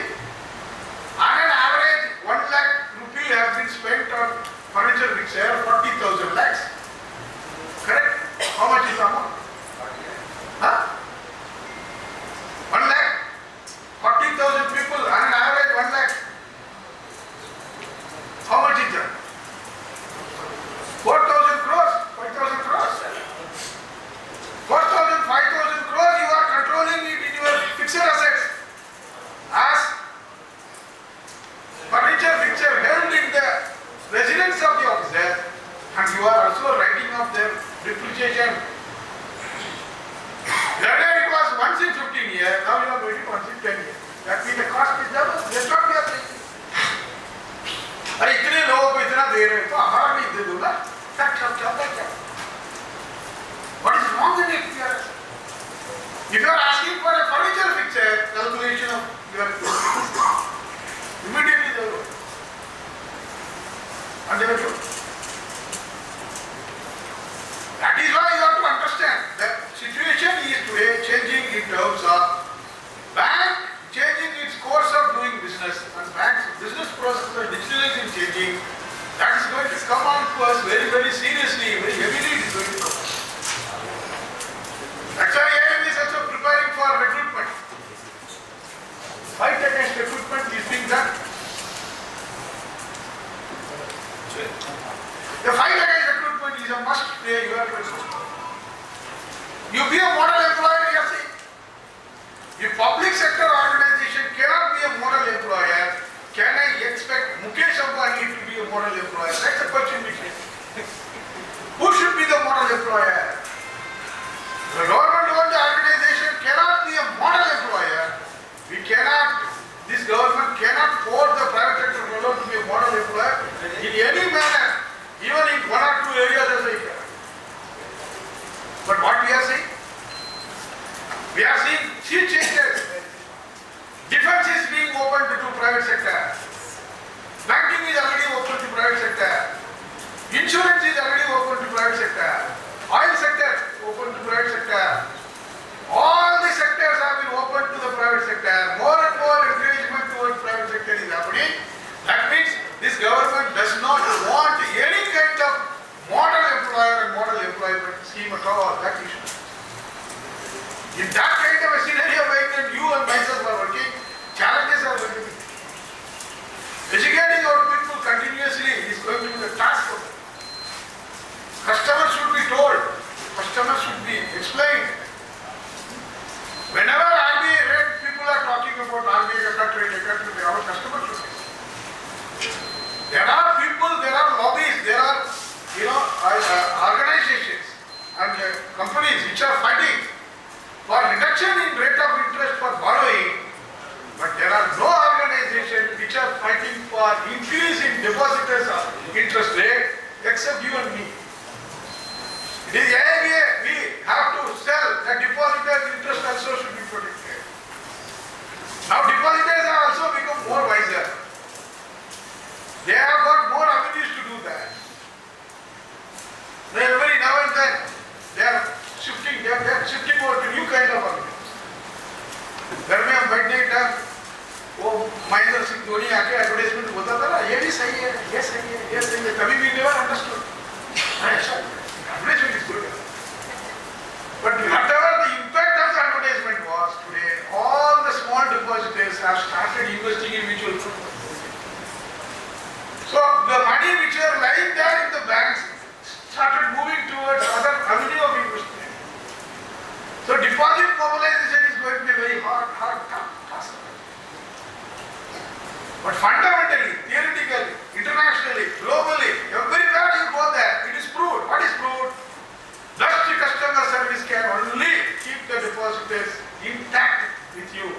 On an average, 1 lakh rupee has been spent on furniture fixer, 40,000 lakhs. Correct? How much is the amount? Huh? 1 lakh. 40,000 people, on an average 1 lakh. How much is that? 4,000 crores, 5,000 crores. 4,000, 5,000 crores, you are controlling it in your fixed assets. As furniture fixer held in the residence of the officer, and you are also writing off their depreciation. Earlier it was once in 15 years, now you are doing it once in 10 years. That means the cost is double. That's what we are saying. अरे इतने लोगों को इतना दे रहे तो हमारा भी दे दो ना. What is wrong in it? If you are asking for a furniture fixer, calculation of your immediately they will. And they will do. That is why you have to understand that situation is today changing in terms of bank changing its course of doing business, and bank's business process and digitalization changing. That is going to come on to us very, very seriously, very heavily it is going to come. That's why AIM is also preparing for recruitment. Fight against recruitment is being done. The fight against recruitment is a must play your role. You be a model employer, you are saying. The public sector organization cannot be a model employer. Can I expect Mukesh Ambani to be a model employer? That's the question we face. Who should be the model employer? The government-owned organization cannot be a model employer. This government cannot force the private sector to be a model employer in any manner, even in 1 or 2 areas as I can. But what we are saying? We are seeing sea changes. Defense is being opened to private sector. Banking is already open to private sector. Insurance is already open to private sector. Oil sector open to private sector. All the sectors have been open to the private sector. More and more encouragement towards private sector is happening. That means this government does not want any kind of model employer and model employment scheme at all. That issue. In that kind of a scenario where you and myself are working, challenges are going to be. Educating our people continuously is going to be the task of them. Customers should be told, customers should be explained. Whenever RBI rate, people are talking about RBI cut rate, our customers should be. There are people, there are lobbies, there are organizations and companies which are fighting for reduction in rate of interest for borrowing, but there are no organizations which are fighting for increase in depositors' interest rate except you and me. It is AIA, we have to sell that depositors' interest also should be protected. Now depositors have also become more wiser. They have got more avenues to do that. Every now and then they are shifting over to new kind of arguments. घर में हम बैठने के time वो महेंद्र सिंह धोनी आके advertisement होता था ना, ये भी सही है, ये सही है, ये सही है. कभी भी never understood. Advertisement is good. But whatever the impact of the advertisement was today, all the small depositors have started investing in mutual funds. So the money which are lying there in the banks started moving towards other avenue of investment. So deposit mobilization is going to be very hard task. But fundamentally, theoretically, internationally, globally, everywhere you go there, it is proved. What is proved? Best customer service can only keep the depositors intact with you.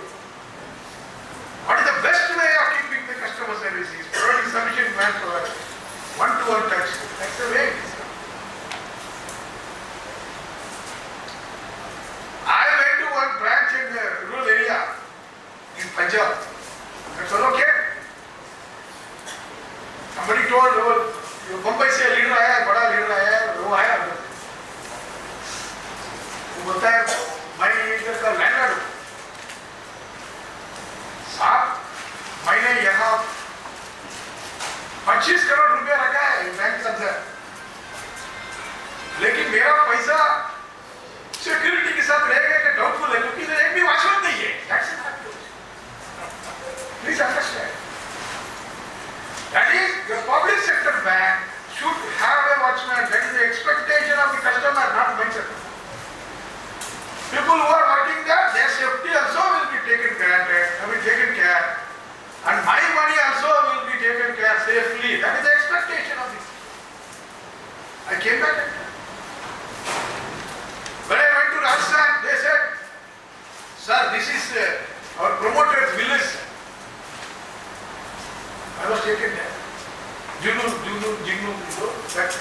What is the best way of keeping the customer service? Is providing sufficient manpower, one-to-one touch. That's the way it is. I went to one branch in the rural area in Punjab. That's all okay. Somebody told, oh, Bombay से leader आया, बड़ा leader आया, वो आया, वो बोलता है मैं इधर का लैंडलॉर्ड हूं साहब, मैंने यहाँ 25 करोड़ रुपया रखा है बैंक के अंदर, लेकिन मेरा पैसा सिक्योरिटी के साथ रहेगा कि डाउटफुल है, क्योंकि इधर एक भी वॉचमैन नहीं है। Please understand that is the public sector bank should have a watchman. That is the expectation of the customer, not mindset. People who are working there, their safety also will be taken care, and my money also will be taken care safely. That is the expectation of this. I came back. When I went to Rajasthan, they said, sir, this is our promoter's village. I was taken there. Jinu, that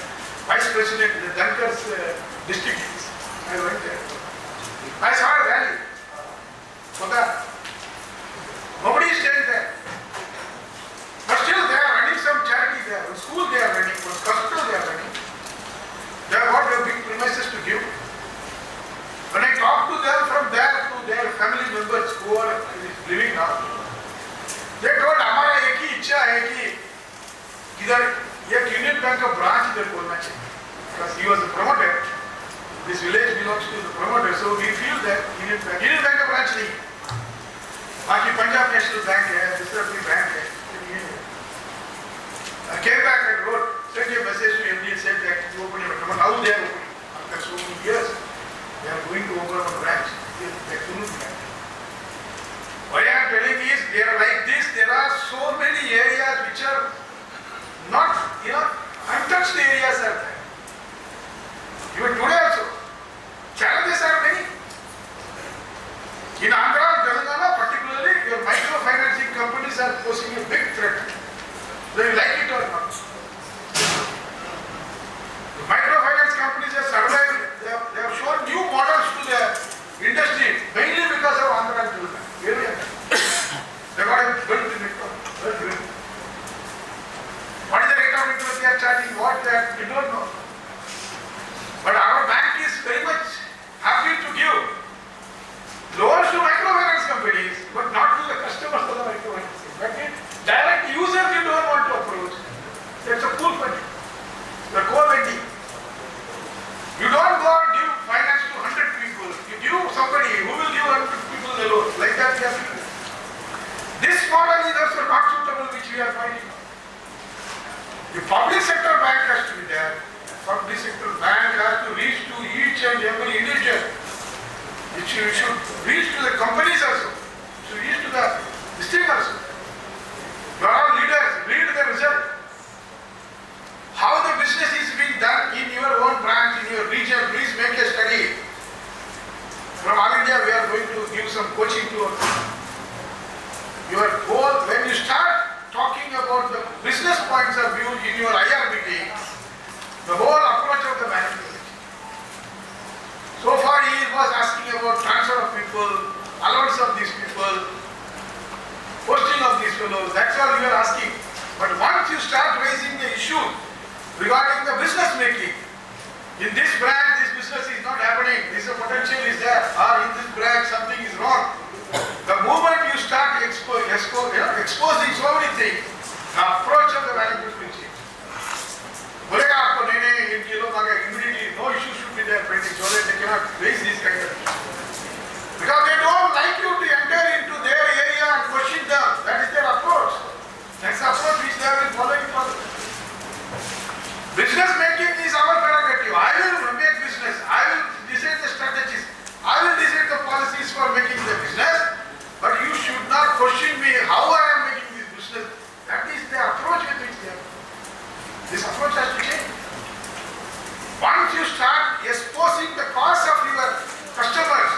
vice president, the Dankar's district. I went there. I saw a rally. Nobody is staying there. But still they are running some charity there. In school they are running, for hospital they are running. They have got their big premises to give. When I talk to them from there to their family members who are living now, they told हमारा एक ही इच्छा है कि इधर एक union bank का branch इधर खोलना चाहिए, because he was the promoter. This village belongs to the promoter, so we feel that union bank का ब्रांच नहीं, बाकी पंजाब नेशनल बैंक है, दूसरा कोई बैंक है. I came back and wrote, sent a message to MD and said that you open a branch. Now they are opening. After so many years, they are going to open a branch. They couldn't branch. What I am telling is, they are like this. There are so many areas which are not, untouched areas are there. Even today also, challenges are many. In Andhra and Telangana particularly, your microfinancing companies are posing a big threat. Whether you like it or not. The microfinance companies have survived. They have shown new models to the industry, mainly because of Andhra and Telangana. They got a built in it. What is the rate of interest they are charging? What that we don't know. But our bank is very much happy to give loans to microfinance companies, but not to the customers of the microfinance. But direct users you don't want to approach. That's a pool funding. The co-lending. You don't go and give finance to 100 people. You give somebody who will give 100 people the loan. Like that we have to do. This model is also not suitable, which we are finding. The public sector bank has to be there. Public sector bank has to reach to each and every individual. It should reach to the companies also. It should reach to the district also. You are all leaders. Read the result. How the business is being done in your own branch, in your region. Please make a study. From All India, we are going to give some coaching to your goal. When you start talking about the business points of view in your IR meeting, the whole approach of the management. So far he was asking about transfer of people, allowance of these people, posting of these fellows. That's all you are asking. But once you start raising the issue regarding the business making, in this branch this business is not happening, this potential is there, or in this branch something is wrong. The moment you start exposing so many things, the approach of the management will change. बोलेगा आपको नहीं ये लोग आगे immediately no issue should be there pending, so that they cannot raise this kind of issue. Because they don't like you to enter into their area and question them. That is their approach. That's the approach which they have been following for. Business making is our prerogative. I will make business. I will decide the strategies. I will decide the policies for making the business. But you should not question me how I am making this business. That is the approach with which they are. This approach has to change. Once you start exposing the cost of your customers,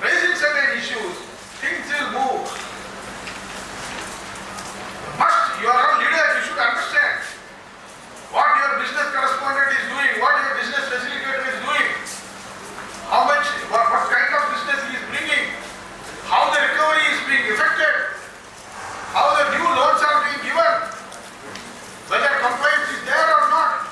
raising certain issues, things will move. You are all leaders, you should understand what your business correspondent is doing, what your business facilitator is doing, how much, what kind of business he is bringing, how the recovery is being effected, how the new loans are being given, whether compliance is there or not.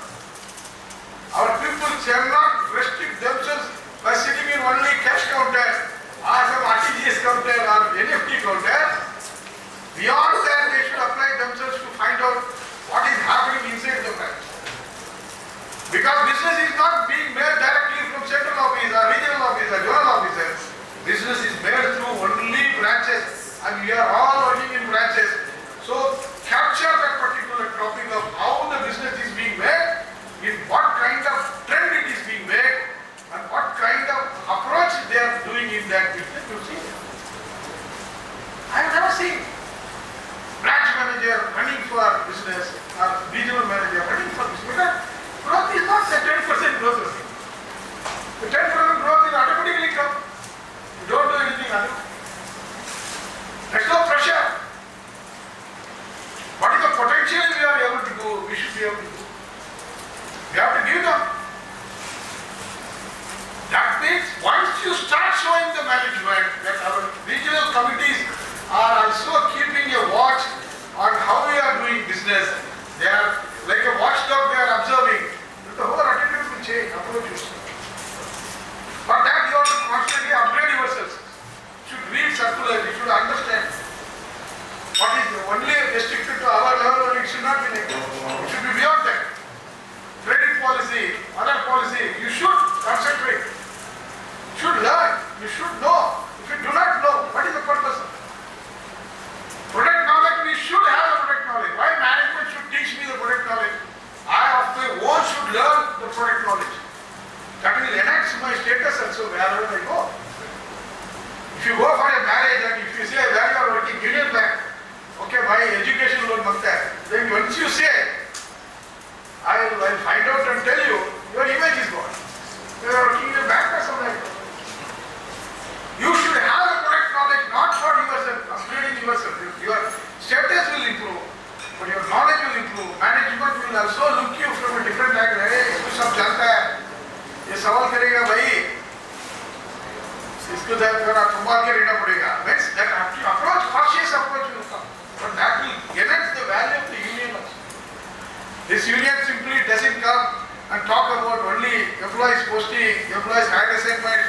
also wherever I go. If you go for a marriage and if you say where you are working, Union Bank, okay, my education loan mangta hai, then once you say, I'll find out and tell you, your image is gone. You are working in a bank or something like that. You should have a correct knowledge, not for yourself, upgrading yourself. Your status will improve, but your knowledge will improve. Management will also look you from a different angle. Hey, you सब जानता है, ये सवाल करेगा भाई, इसको जरा संभाल के रहना पड़ेगा. Means that approach, cautious approach will come, but that will enhance the value of the union also. This union simply doesn't come and talk about only employees posting, employees higher assignment,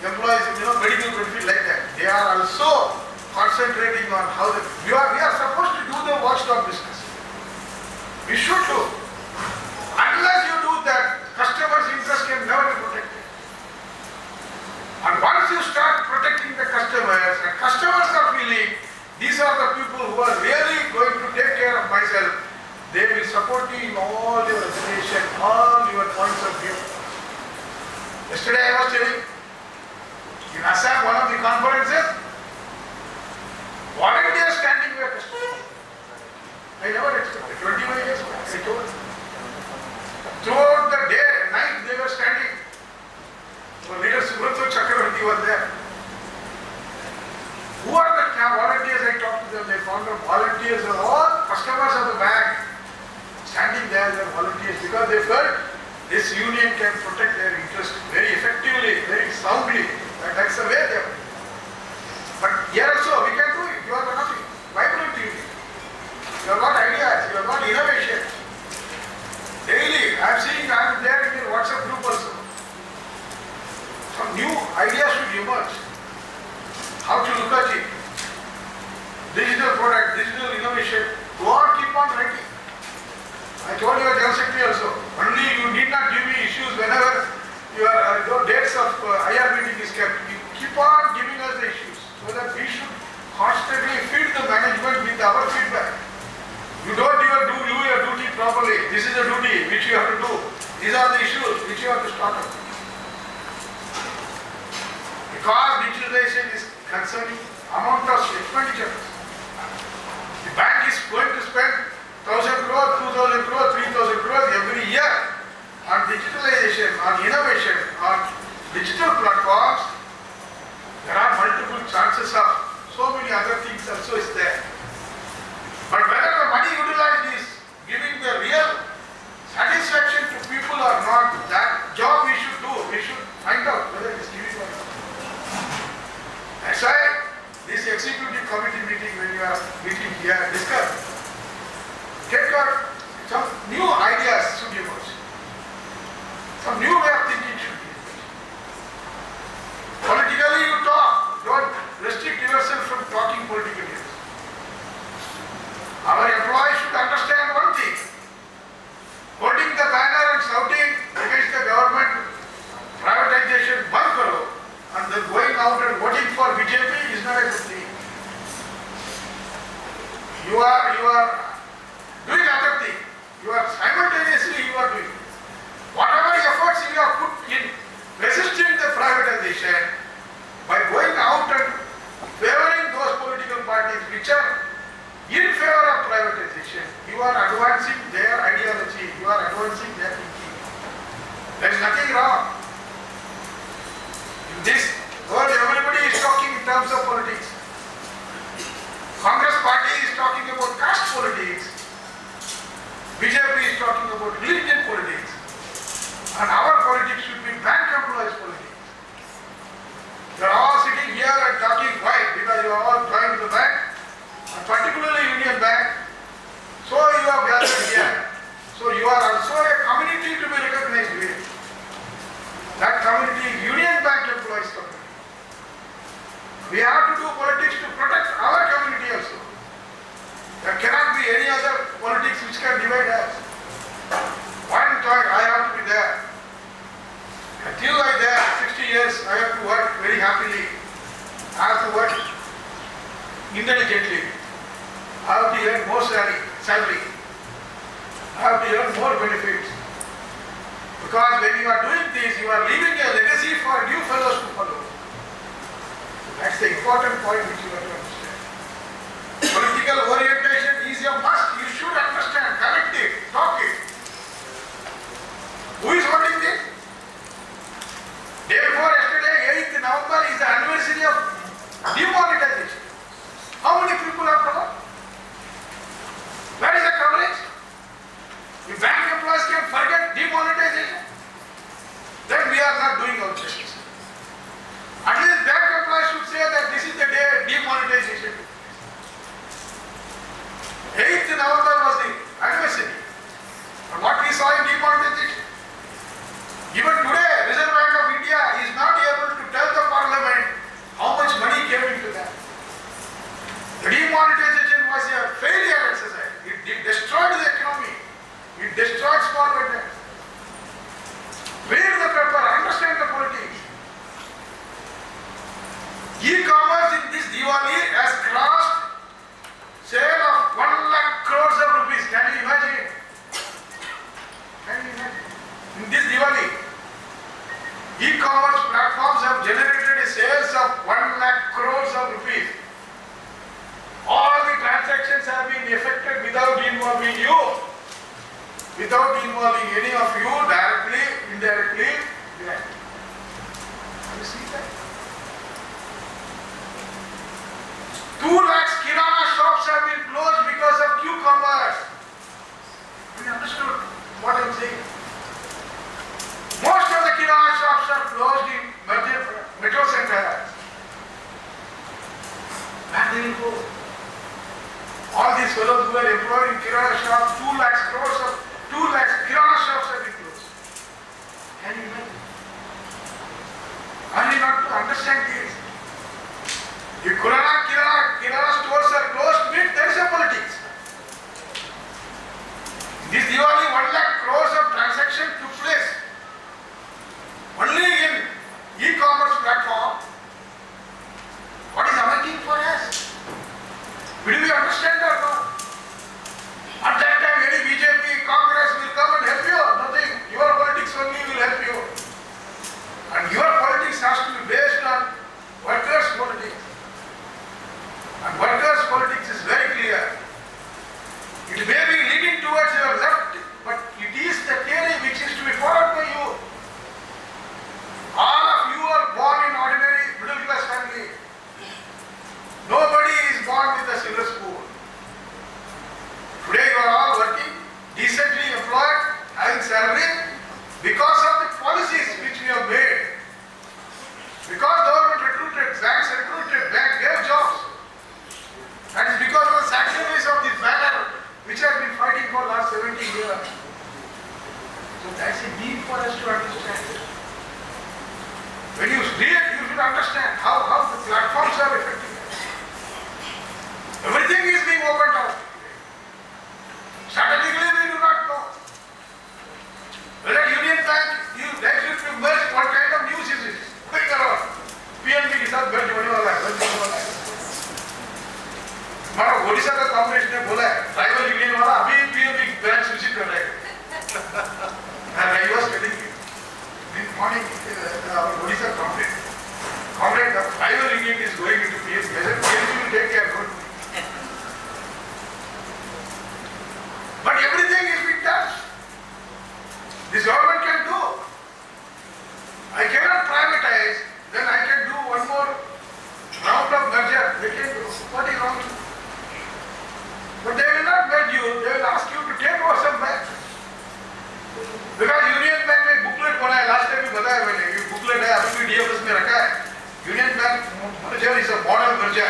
employees, medical benefit like that. They are also concentrating on how we are supposed to do the watchdog business. We should do. Unless you do that, customers' interest can never be protected. And once you start protecting the customers, and customers are feeling these are the people who are really going to take care of myself, they will support you in all your agitation, all your points of view. Yesterday I was telling, in Assam, one of the conferences, volunteers standing were customers. I never expected. 21 years back, I told. Throughout the day, night, they were standing. So leader Subrata Chakravarti was there. Who are the volunteers? I talked to them. They found out volunteers are all customers of the bank. Standing there, they are volunteers because they felt this union can protect their interest very effectively, very soundly. And that's the way they are. But here also, we can do it. You are one of it. Vibrant union. You have got ideas. You have got innovation. Daily, I am seeing, I am there in your WhatsApp group also. Some new ideas should emerge. How to look at it. Digital product, digital innovation. Go on, keep on writing. I told you General Secretary also. Only you need not give me issues whenever your dates of IR meeting is kept. You keep on giving us the issues so that we should constantly feed the management with our feedback. You don't even do your duty properly. This is the duty which you have to do. These are the issues which you have to start up. Because digitalization is concerning amount of expenditure. The bank is going to spend 1,000 crore, 2,000 crore, 3,000 crore every year on digitalization, on innovation, on digital platforms. There are multiple chances of so many other things also is there. But whether the money utilized is giving the real satisfaction to people or not, that job we should do. We should find out whether it is giving or not. That's why this executive committee meeting, when you are meeting here, discuss. Take out some new ideas should emerge. Some new way of thinking should be. Politically you talk, don't restrict yourself from talking politically. Our employees should understand one thing. Holding the banner and shouting against the government, privatization, band karo, and then going out and voting for BJP is not a good thing. You are doing other thing. You are simultaneously doing. Whatever efforts you have put in resisting the privatization, by going out and favoring those political parties which are in favor of privatization, you are advancing their ideology, you are advancing their thinking. There is nothing wrong. In this world, everybody is talking in terms of politics. Congress party is talking about caste politics. BJP is talking about religion politics. And our politics should be bank employees politics. You are all sitting here and talking why? Because you are all joined the bank, and particularly Union Bank. So you have gathered here. So you are also a community to be recognized with. That community is Union Bank employees community. We have to do politics to protect our community also. There cannot be any other politics which can divide us. One time I have to be there. Until I there, 60 years, I have to work very happily. I have to work intelligently. I have to earn more salary. I have to earn more benefits. Because when you are doing this, you are leaving a legacy for new fellows to follow. That's the important point which you have to understand. Political orientation is a must. You should understand, correct it, talk it. Who is holding this? Day before yesterday, 8th November is the anniversary of demonetization. How many people are covered? Where is the coverage? If bank employees can forget demonetization, then we are not doing our business. At least bank employees should say that this is the day demonetization. 8th November was the anniversary. And what we saw in demonetization. Even today, Reserve Bank of India is not able to tell the parliament how much money came into that. The demonetization was a failure exercise. It destroyed the economy. It destroyed small vendors. Read the paper, understand the politics. E-commerce in this Diwali has crossed sale of 1 lakh crores of rupees. Can you imagine? Can you imagine? In this Diwali, e-commerce platforms have generated a sales of 1 lakh crores of rupees. All the transactions have been effected without involving you, without involving any of you directly, indirectly. Have you seen that? 2 lakhs kirana shops have been closed because of Q-commerce. You understood what I'm saying? Most of the kirana shops are closed in metro centers. Where they will go? All these fellows who are employed in kirana shops, 2 lakhs kirana shops have been closed. Can you imagine? Are you not to understand this? If kirana stores are closed, means there is a politics. This Diwali, 1 lakh crores of transactions took place. Only in e-commerce platform. What is amazing for us? Will we understand or not? At that time, any BJP, Congress will come and help you. Nothing. Your politics only will help you. And your politics has to be based on workers' politics. And workers' politics is very clear. It may be leading towards your left, but it is the theory which is to be followed by you. All of you are born in ordinary middle class family. Nobody is born with a silver spoon. Today you are all working, decently employed, having salary because of the policies which we have made. Because government recruited, banks gave jobs. And it's because of the sacrifice of this banner which has been fighting for last 70 years. So that's a need for us to understand. When you read, you should understand how the platforms are affecting us. Everything is being opened out. Strategically, we do not know. Whether Union Bank, they should merge, what kind of news is it? Going around. PNB के साथ merge होने वाला है. हमारा ओडिशा का कांग्रेस ने बोला है, ट्राइबल यूनियन वाला अभी PNB ब्रांच विजिट कर रहे हैं. And I was telling you, this morning, our Odisha comrade, the tribal union is going into PNB. PNB will take care of it. But everything is being done. This government can do. I cannot privatize, then I can do one more round of merger. They can do. What is wrong? But they will not merge you. They will ask you to take over some bank. Because Union Bank में booklet बना है. Last time भी बताया मैंने. ये booklet है. अभी भी DFS में रखा है. Union Bank merger is a model merger.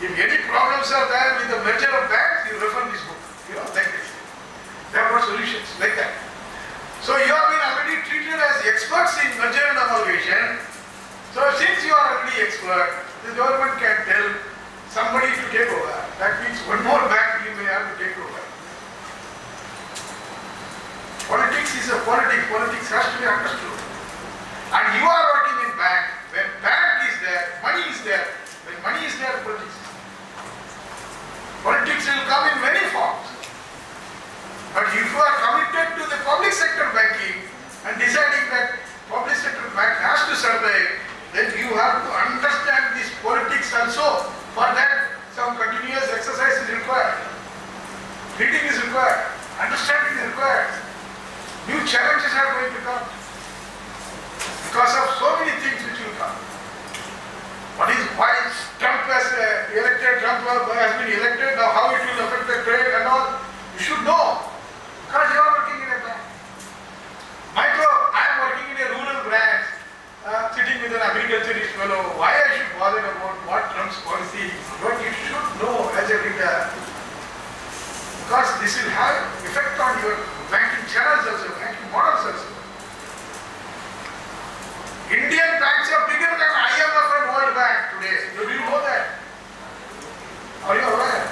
If any problems are there with the merger of banks, you refer this book. Like this. There are solutions like that. So you have been already treated as experts in merger and amalgamation. So since you are already expert, the government can tell somebody to take over. That means one more bank you may have to take over. Politics is a politics. Politics has to be understood. And you are working in bank. When bank is there, money is there. When money is there, politics is there. Politics will come in many forms. But if you are committed to the public sector banking, and deciding that public sector bank has to survive, then you have to understand this politics also. For that, some continuous exercise is required. Reading is required. Understanding is required. New challenges are going to come because of so many things which will come. What is why Trump has been elected, now how it will affect the trade and all, you should know because you are working in a bank. I am working in a rural branch, sitting with an agriculturist fellow. Why I should bother about what Trump's policy is? But you should know as a leader, because this will have effect on your banking channels also, banking models also. Indian banks are bigger than IMF and World Bank today. Do you know that? Are you aware?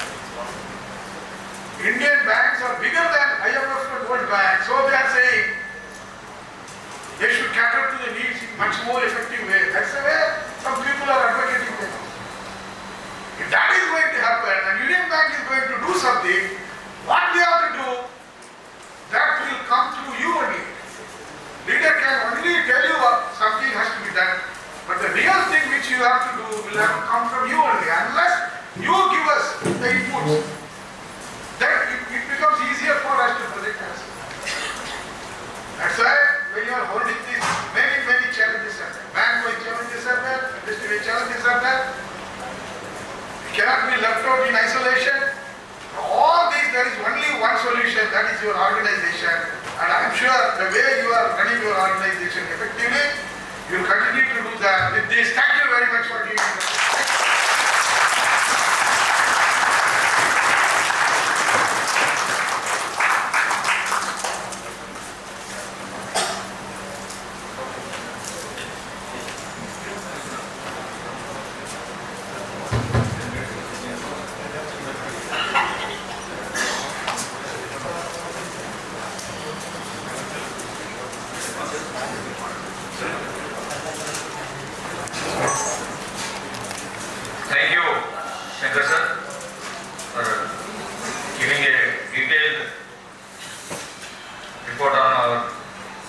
Indian banks are bigger than IMF and World Bank. So they are saying they should cater to the needs in much more effective way. That's the way some people are advocating them. If that is going to happen and Union Bank is going to do something, what we have to do, that will come through you only. Leader can only tell you something has to be done, but the real thing which you have to do will have to come from you only. Unless you give us the inputs, then it becomes easier for us to protect us. That's why when you are holding these many challenges are there. Bank-wide challenges are there, industry challenges are there. You cannot be left out in isolation. All these, there is only one solution, that is your organization. And I am sure the way you are running your organization effectively, you will continue to do that. With this, thank you very much for giving me. Thank you, Shankar sir, for giving a detailed report on our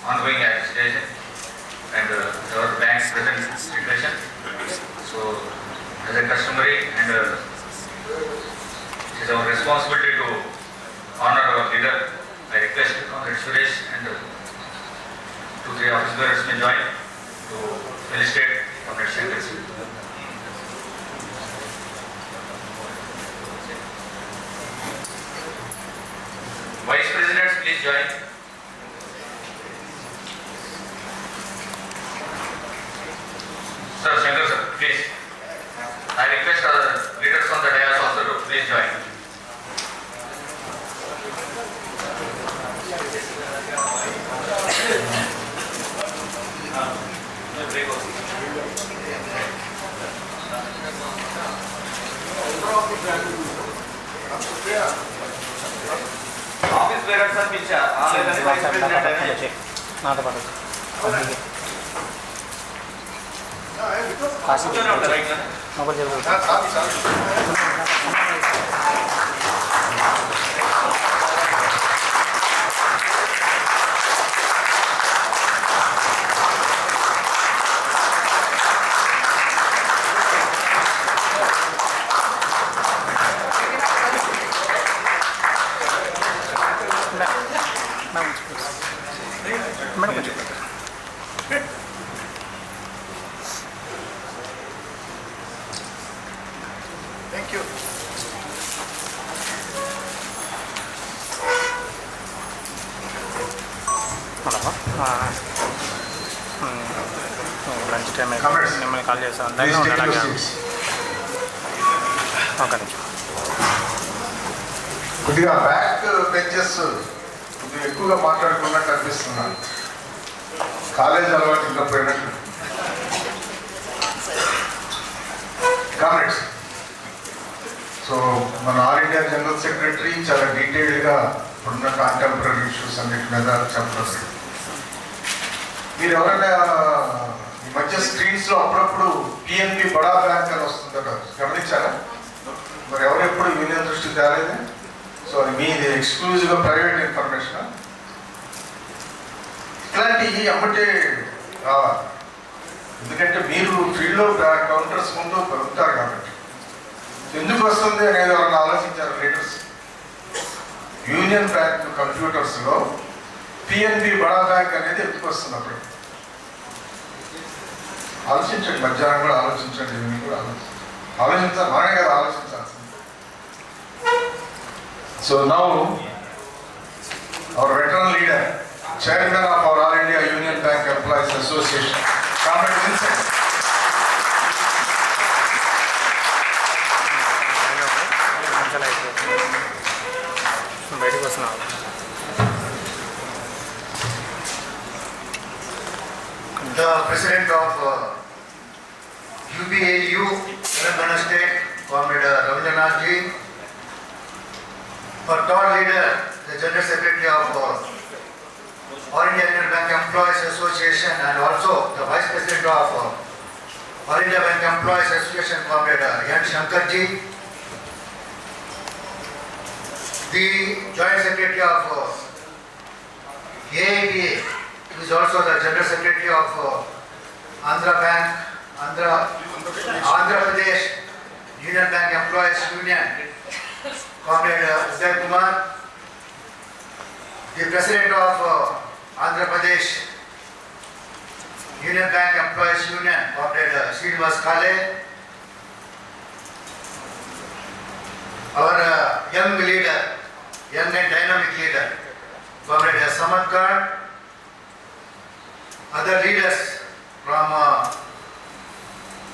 ongoing agitation and our bank's present situation. So, as a customary and it is our responsibility to honor our leader. I request Comrade Suresh and 2-3 office bearers may join to felicitate Comrade Shankar sir. Vice Presidents, please join. Sir, Shankar sir, please. I request our leaders on the dais also to please join. Office bearers are picture. Vice President. నాతో పాటు mobile జరుగుతుంది madam కొంచెం Thank you. Lunch time Comrades, మిమ్మల్ని call చేస్తాను please దగ్గర take your అలాగే seats. ఒక నిమిషం కొద్దిగా బ్యాక్ బెంచెస్ కొద్దిగా ఎక్కువగా మాట్లాడుకున్నట్టు అనిపిస్తున్నాను. కాలేజ్ అలవాటు ఇంకా పోయినట్టు. కామెంట్స్. సో మన ఆల్ ఇండియా జనరల్ సెక్రటరీ చాలా డీటెయిల్డ్గా ఇప్పుడున్న కాంటెంపరీ ఇష్యూస్ అన్నిటి మీద చెప్పడం. మీరు ఎవరైనా ఈ మధ్య స్క్రీన్స్లో అప్పుడప్పుడు పిఎన్బి బడా బ్యాంక్ అని వస్తుందట, గమనించారా? మరి ఎవరు ఎప్పుడు యూనియన్ దృష్టి తేలేదు. సో అది మీది ఎక్స్క్లూజివ్గా ప్రైవేట్ ఇన్ఫర్మేషన్. ఇట్లాంటి అది అమ్మటే రావాలి. ఎందుకంటే మీరు ఫీల్డ్లో కౌంటర్స్ ముందు ఉంటారు కాబట్టి ఎందుకు వస్తుంది అనేది ఎవరైనా ఆలోచించారు లీడర్స్? యూనియన్ బ్యాంక్ కంప్యూటర్స్లో పిఎన్బి బడా బ్యాంక్ అనేది ఎందుకు వస్తుంది అప్పుడు? ఆలోచించండి, మధ్యాహ్నం కూడా ఆలోచించండి, ఈవినింగ్ కూడా ఆలోచించాలి, మనమే కదా ఆలోచించాల్సింది. So now our veteran leader, chairman of our All India Union Bank Employees Association, Comrade Vincent. బయటకు వస్తున్నావు. The President of UBAU, Telangana State, Comrade Ravindranath Ji, our third leader, the General Secretary of All India Union Bank Employees Association, and also the Vice President of All India Bank Employees Association, Comrade N. Shankar Ji, the Joint Secretary of AIBA, who is also the General Secretary of Andhra Pradesh Union Bank Employees Union, Comrade Uday Kumar, the President of Andhra Pradesh Union Bank Employees Union, Comrade Srinivas Kale, our young leader, young and dynamic leader, Comrade Samad Khan, other leaders from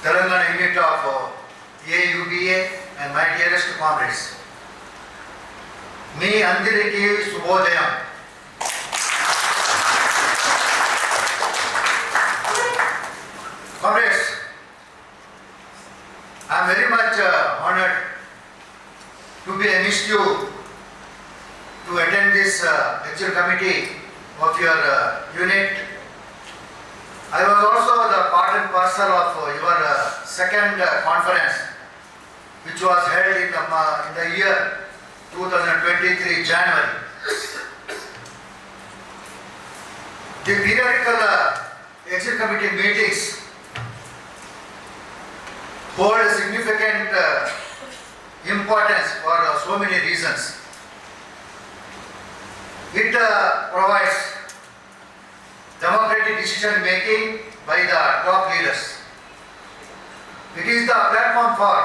Telangana unit of AUBA, and my dearest comrades. మీ అందరికీ శుభోదయం. Comrades, I am very much honored to be amidst you to attend this lecture committee of your unit. I was also the part and parcel of your second conference, which was held in the year 2023 January. The periodical exit committee meetings hold a significant importance for so many reasons. It provides democratic decision making by the top leaders. It is the platform for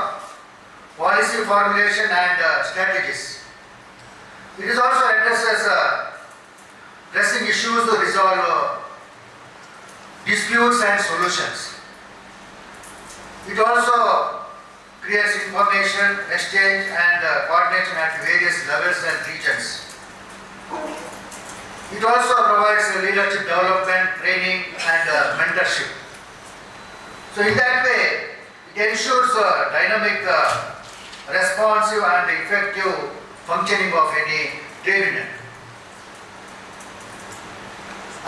policy formulation and strategies. It is also addresses pressing issues to resolve disputes and solutions. It also creates information exchange and coordination at various levels and regions. It also provides leadership development, training and mentorship. So in that way, it ensures dynamic, responsive and effective functioning of any trade union.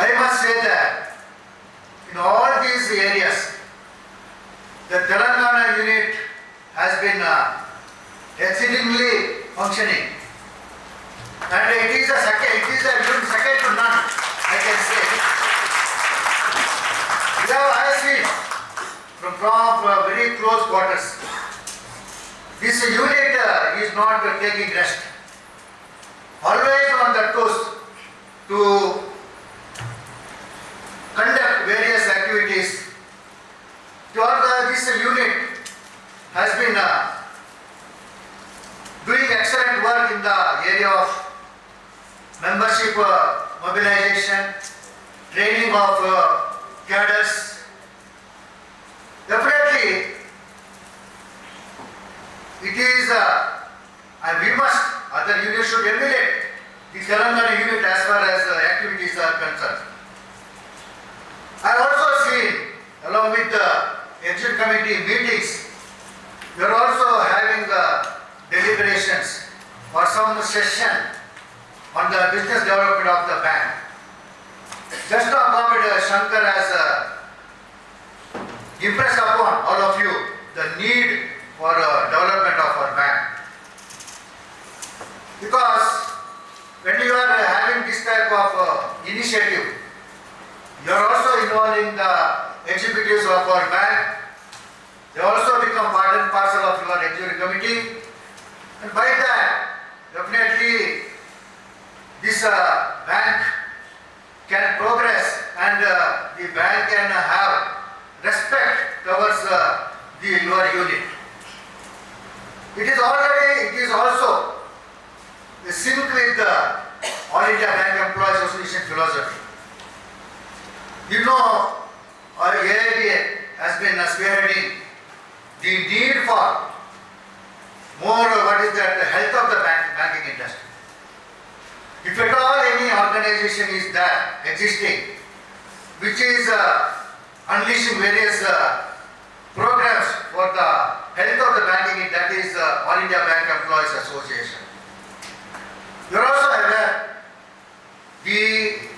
I must say that in all these areas, the Telangana unit has been exceedingly functioning, and it is a second to none, I can say. I have seen from very close quarters. This unit is not taking rest. Always on the toes to conduct various activities. This unit has been doing excellent work in the area of membership mobilization, training of cadres. Definitely, it is, and we must, other units should emulate the Telangana unit as far as activities are concerned. I also seen, along with the exit committee meetings, we are also having deliberations or some session on the business development of the bank. Just now, Comrade Shankar has impressed upon all of you the need for development of our bank. Because when you are having this type of initiative, You are also involving the executives of our bank. They also become part and parcel of your executive committee. And by that, definitely this bank can progress and the bank can have respect towards your unit. It is also a sync with the All India Bank Employees Association philosophy. You know, our AIBA has been spearheading the need for more, the health of the banking industry. If at all any organization is there existing, which is unleashing various programs for the health of the banking, that is All India Bank Employees Association. You are also aware the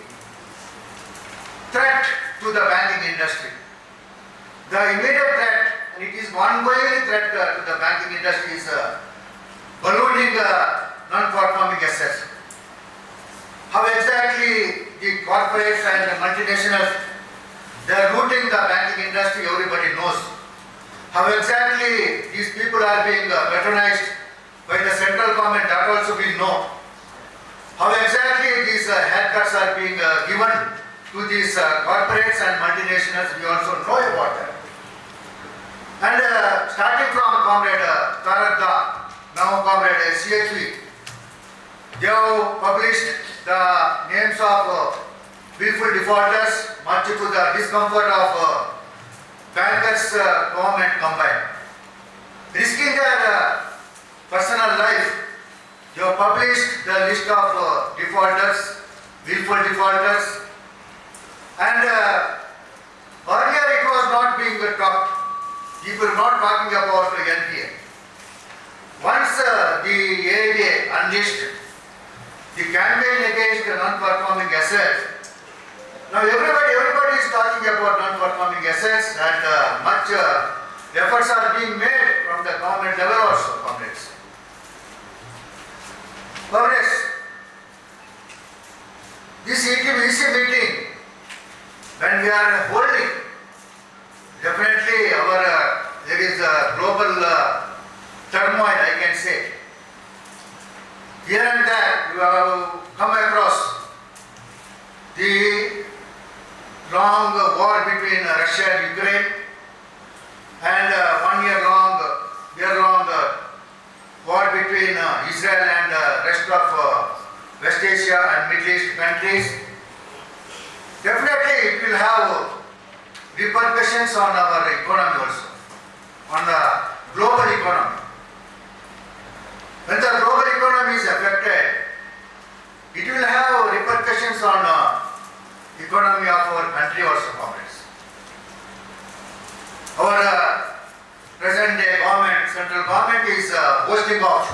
threat to the banking industry. The immediate threat, and it is ongoing threat to the banking industry, is ballooning non-performing assets. How exactly the corporates and the multinationals, they are looting the banking industry, everybody knows. How exactly these people are being patronized by the central government, that also we know. How exactly these haircuts are being given to these corporates and multinationals, we also know about that. And starting from Comrade Tarak, now Comrade CHV, they have published the names of willful defaulters, much to the discomfort of bankers, government combined. Risking their personal life, they have published the list of defaulters, willful defaulters, and earlier it was not being talked. People were not talking about NPA. Once the AIBA unleashed the campaign against the non-performing assets, now everybody is talking about non-performing assets, and much efforts are being made from the government level also, comrades. Comrades, this EC meeting, when we are holding, definitely there is a global turmoil, I can say. Here and there, you have come across the long war between Russia and Ukraine, and 1 year long war between Israel and rest of West Asia and Middle East countries. Definitely it will have repercussions on our economy also, on the global economy. When the global economy is affected, it will have repercussions on economy of our country also, comrades. Our present day government, central government, is boasting of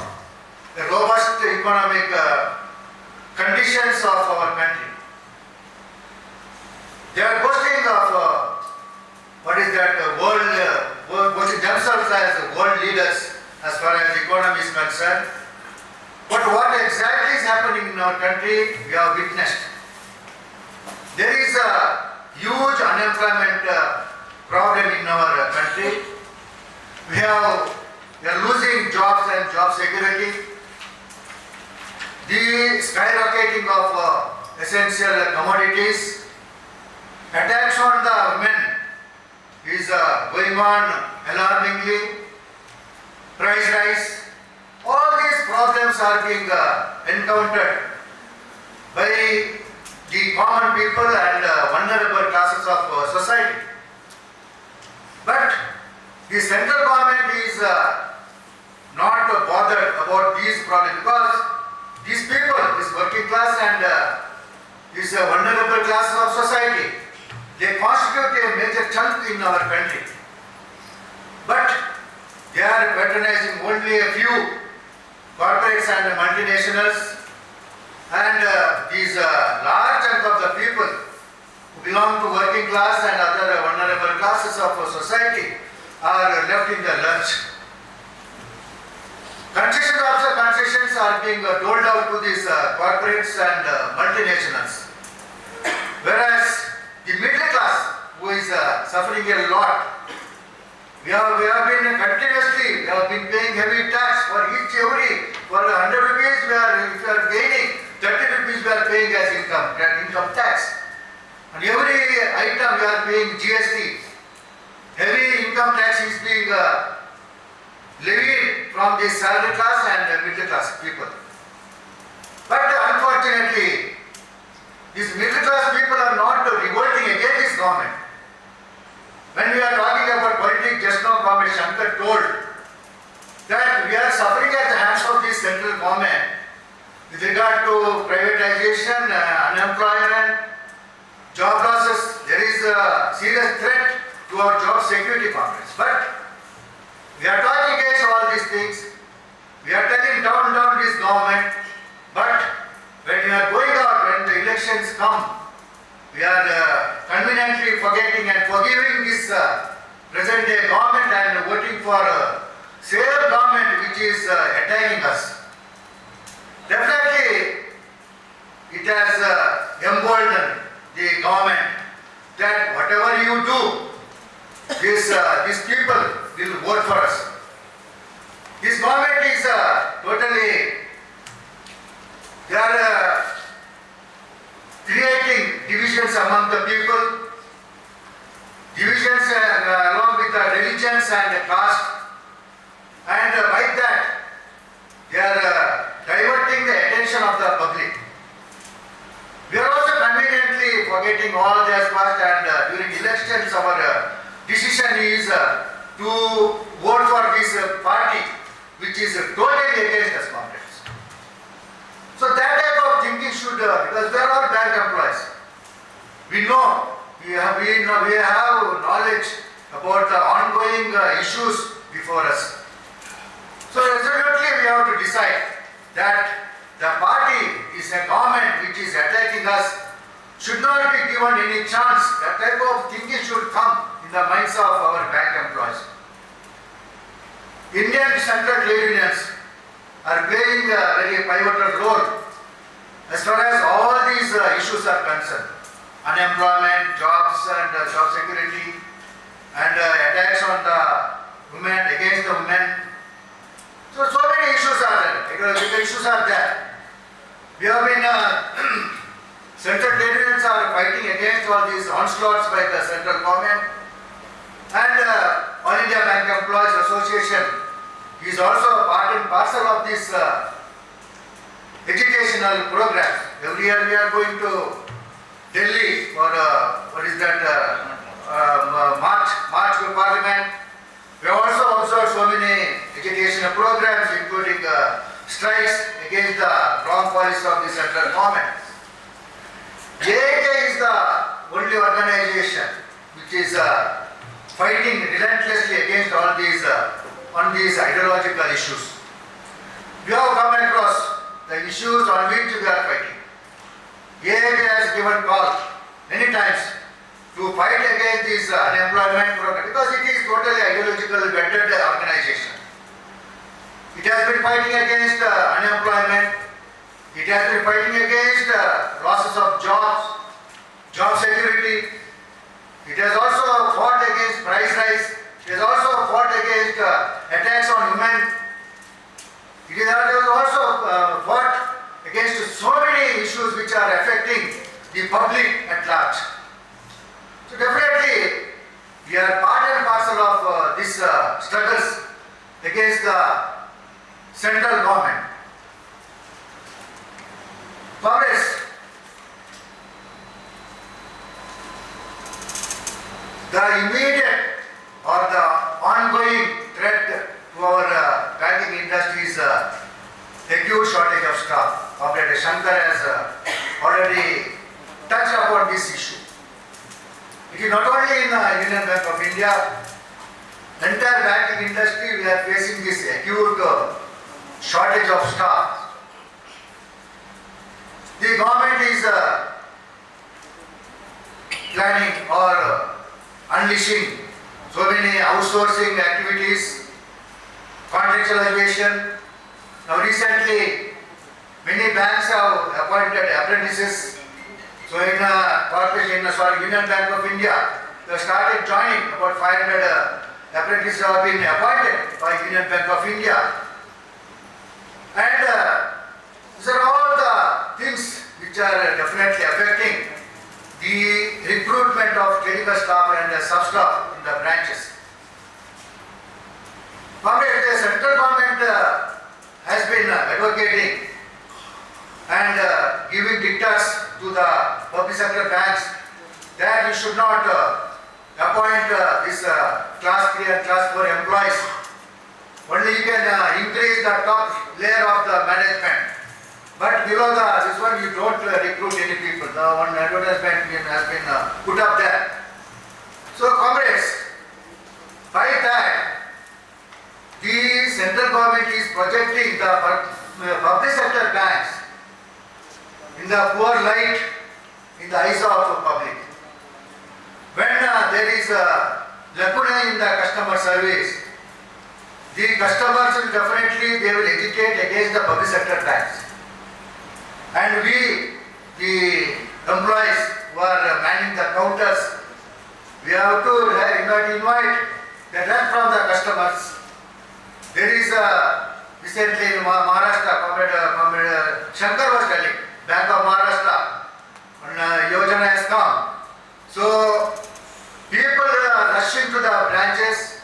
the robust economic conditions of our country. They are boasting of boasting themselves as world leaders as far as economy is concerned. But what exactly is happening in our country, we have witnessed. There is a huge unemployment problem in our country. We are losing jobs and job security. The skyrocketing of essential commodities, attacks on the women is going on alarmingly. Price rise, all these problems are being encountered by the common people and vulnerable classes of society. But the central government is not bothered about these problems, because these people, this working class and this vulnerable classes of society, they constitute a major chunk in our country. But they are patronizing only a few corporates and multinationals, and these large chunk of the people who belong to working class and other vulnerable classes of society are left in the lurch. Concessions are being doled out to these corporates and multinationals, whereas the suffering a lot. We have been continuously, we have been paying heavy tax for for 100 rupees if we are gaining, 30 rupees we are paying as income tax. And every item we are paying GST. Heavy income tax is being levied from the salary class and middle class people. But unfortunately, these middle class people are not revolting against this government. When we are talking about politics, just now Comrade Shankar told that we are suffering at the hands of this central government with regard to privatization, unemployment, job losses. There is a serious threat to our job security, Congress. But we are talking against all these things. We are telling down this government. But when we are going out, when the elections come, we are conveniently forgetting and forgiving this present day government and voting for same government which is attacking us. Definitely, it has emboldened the government that whatever you do, these people will vote for us. This government is totally, they are creating divisions among the people, divisions along with the religions and the caste, and by that they are diverting the attention of the public. We are also conveniently forgetting all the past, and during elections our decision is to vote for this party which is totally against us, comrades. So that type of thinking should, because they are all bank employees. We know, we have knowledge about the ongoing issues before us. So resolutely we have to decide that the party is a government which is attacking us, should not be given any chance. That type of thinking should come in the minds of our bank employees. Indian central trade unions are playing a very pivotal role as far as all these issues are concerned. Unemployment, jobs and job security, and attacks on the women, against the women. So many issues are there, ecological issues are there. We have been, central trade unions are fighting against all these onslaughts by the central government, and All India Bank Employees Association is also part and parcel of this educational program. Every year we are going to Delhi for March to Parliament. We have also observed so many educational programs, including strikes against the wrong policy of the central government. JAK is the only organization which is fighting relentlessly against all these on these ideological issues. We have come across the issues on which we are fighting. JAK has given call many times to fight against this unemployment program because it is totally ideological vetted organization. It has been fighting against unemployment. It has been fighting against losses of jobs, job security. It has also fought against price rise. It has also fought against attacks on women. It has also fought against so many issues which are affecting the public at large. So definitely, we are part and parcel of these struggles against the central government. Congress, the immediate or the ongoing threat to our banking industry is acute shortage of staff. Comrade Shankar has already touched upon this issue. It is not only in the Union Bank of India, entire banking industry we are facing this acute shortage of staff. The government is planning or unleashing so many outsourcing activities, contractualization. Now recently, many banks have appointed apprentices. So in Union Bank of India, they have started joining. About 500 apprentices have been appointed by Union Bank of India. And these are all the things which are definitely affecting the recruitment of clerical staff and sub staff in the branches. Comrade, the central government has been advocating and giving dictates to the public sector banks that you should not appoint this class 3 and class 4 employees. Only you can increase the top layer of the management. But below this one you don't recruit any people. The one advertisement has been put up there. So comrades, by that the central government is projecting the public sector banks in the poor light in the eyes of the public. When there is a lacuna in the customer service, the customers will definitely they will agitate against the public sector banks. And we, the employees who are manning the counters, we have to invite the rep from the customers. There is recently in Maharashtra, Comrade Shankar was telling, Bank of Maharashtra, and Yojana has come. So people are rushing to the branches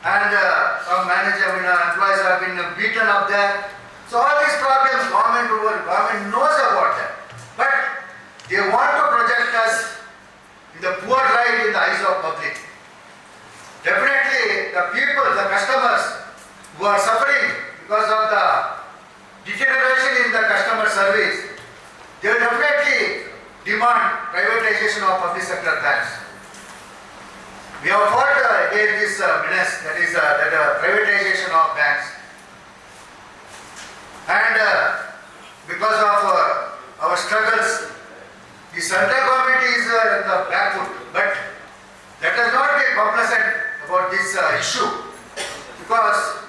and some employees have been beaten up there. So all these problems government knows about that. But they want to project us in the poor light in the eyes of public. Definitely the people, the customers who are suffering because of the deterioration in the customer service, they will definitely demand privatization of public sector banks. We have fought against this menace, that is privatization of banks. And because of our struggles, the central government is in the back foot. But let us not be complacent about this issue, because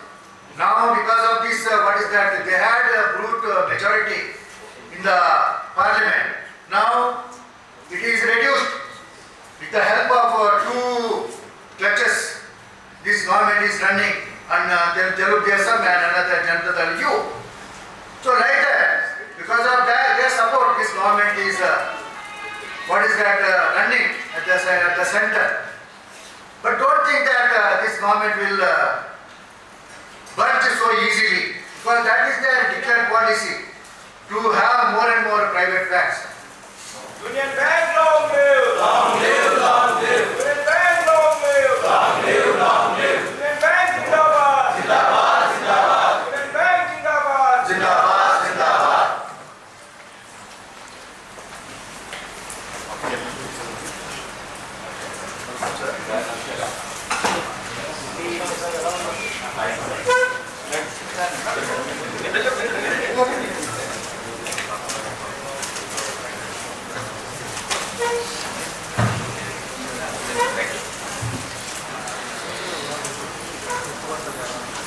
now because of this, they had a brute majority in the parliament. Now it is reduced with the help of two clutches. This government is running, and Telugu Desam and another Janata Dal U. So like that, because of that, their support, this government is running at the center. But don't think that this government will budge so easily, because that is their declared policy to have more and more private banks. Union Bank, long live! Long live, long live! Union Bank, long live! Long live, long live! Union Bank, Zindabad! Zindabad, Zindabad! Union Bank, Zindabad! Zindabad, Zindabad.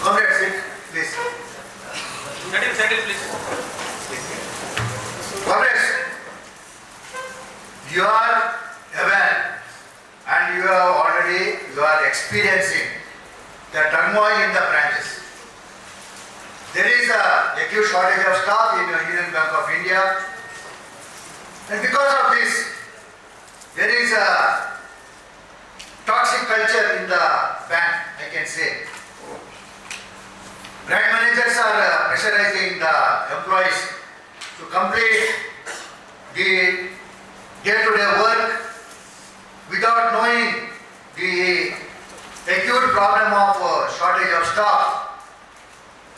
Comrade, sit, please. Settle, please. Comrades, you are aware and you are experiencing the turmoil in the branches. There is a acute shortage of staff in the Union Bank of India, and because of this, there is a toxic culture in the bank, I can say. Branch managers are pressurizing the employees to complete the day-to-day work without knowing the acute problem of shortage of staff.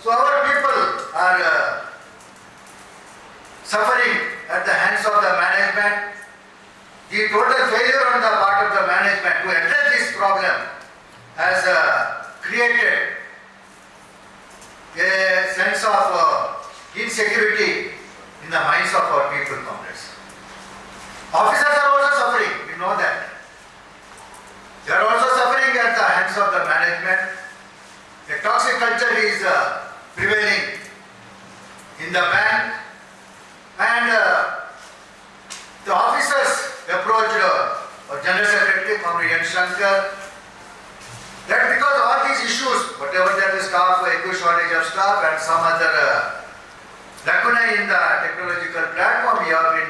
So our people are suffering at the hands of the management. The total failure on the part of the management to address this problem has created a sense of insecurity in the minds of our people, comrades. Officers are also suffering, we know that. They are also suffering at the hands of the management. A toxic culture is prevailing in the bank, and the officers approached our General Secretary Secretary, Comrade N. Shankar, that because all these issues, whatever that is staff, equal shortage of staff and some other lacuna in the technological platform, we have been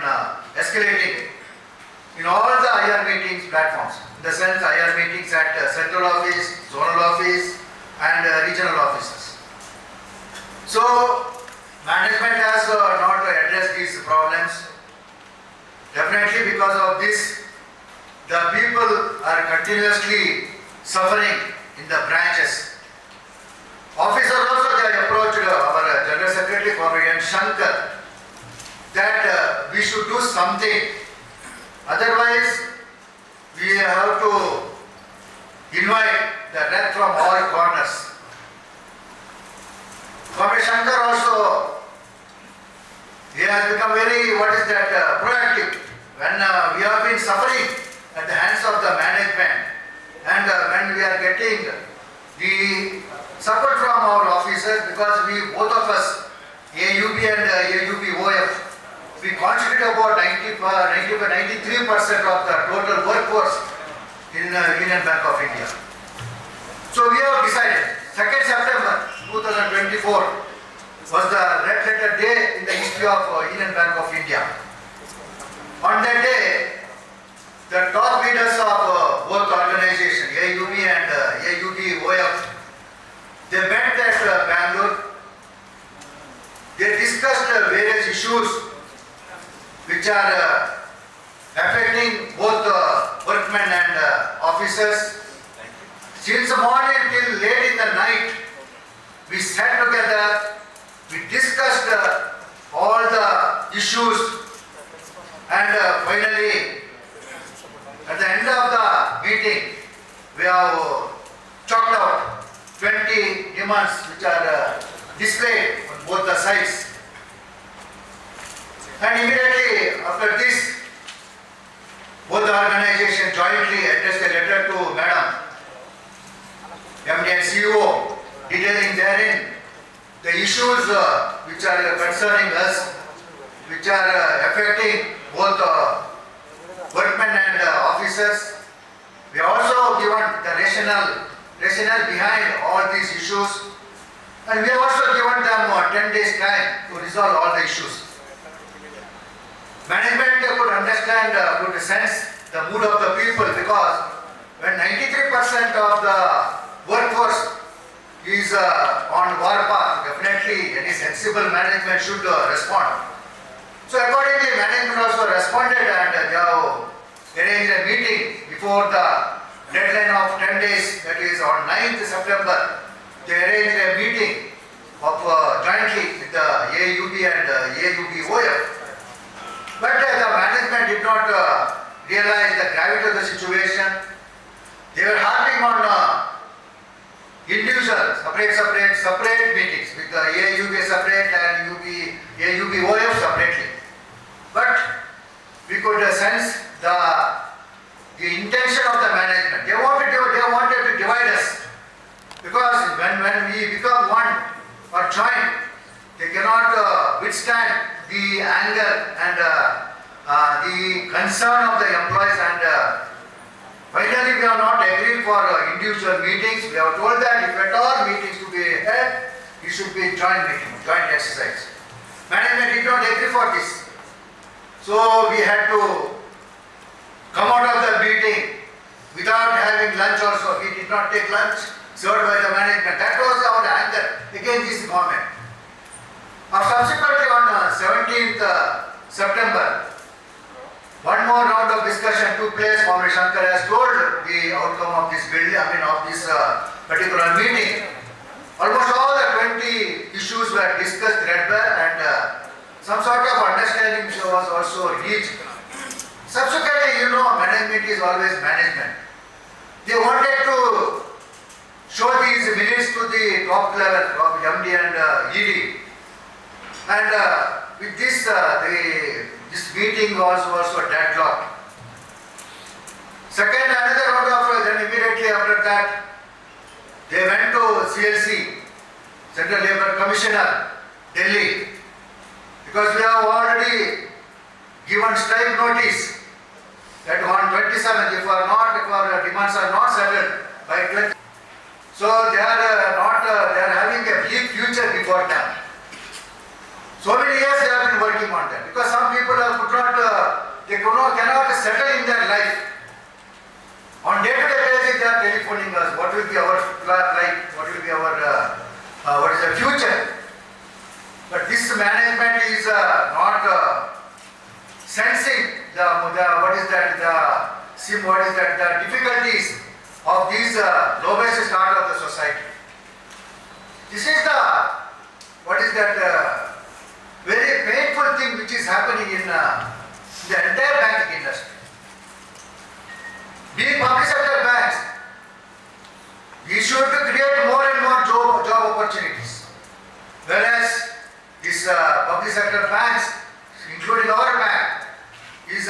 escalating in all the IR meetings platforms. In the sense IR meetings at central office, zonal office and regional offices. So management has not addressed these problems. Definitely because of this, the people are continuously suffering in the branches. Officers also, they approached our General Secretary, Comrade N. Shankar, that we should do something. Otherwise, we have to invite the death from all corners. Comrade Shankar also, he has become very, proactive. When we have been suffering at the hands of the management and when we are getting the support from our officers, because we, both of us, AUB and AUB-OF, we constitute about 93% of the total workforce in Union Bank of India. So we have decided, 2nd September 2024 was the red letter day in the history of Union Bank of India. On that day, the top leaders of both organizations, AUB and AUB-OF, they met at Bangalore. They discussed various issues which are affecting both workmen and officers. Since morning till late in the night, we sat together, we discussed all the issues, and finally, at the end of the meeting, we have chalked out 20 demands which are displayed on both the sides. And immediately after this, both the organizations jointly addressed a letter to Madam MD and CEO, detailing therein the issues which are concerning us, which are affecting both workmen and officers. We also given the rationale behind all these issues, and we have also given them 10 days time to resolve all the issues. Management could understand, could sense the mood of the people, because when 93% of the workforce is on war path, definitely any sensible management should respond. So accordingly, management also responded, and they have arranged a meeting before the deadline of 10 days, that is on 9th September. They arranged a meeting of jointly with the AUB and AUB-OF. But the management did not realize the gravity of the situation. They were harping on individual, separate meetings with the AUB separate and AUB-OF separately. But we could sense the intention of the management. They wanted to divide us, because when we become one or join, they cannot withstand the anger and the concern of the employees, and finally we are not agreed for individual meetings. We have told that if at all meetings to be held, it should be joint meeting, joint exercise. Management did not agree for this. So we had to come out of the meeting without having lunch also. We did not take lunch served by the management. That was our anger against this government. Subsequently on 17th September, one more round of discussion took place. Comrade Shankar has told the outcome of this particular meeting. Almost all the 20 issues were discussed, read well, and some sort of understanding was also reached. Subsequently, management is always management. They wanted to show these minutes to the top level of MD and ED. And with this, this meeting was also deadlocked. Second, another round of, then immediately after that, they went to CLC, Central Labour Commissioner, Delhi, because we have already given strike notice that on 27th, if we are not demands are not settled by 20. So they are they are having a bleak future before them. So many years they have been working on that because some people cannot settle in their life. On day-to-day basis they are telephoning us. What will be our life? What will be our what is the future? But this management is not sensing the difficulties of these lowest strata of the society. This is very painful thing which is happening in the entire banking industry. Being public sector banks, we should create more and more job opportunities. Whereas this public sector banks, including our bank, is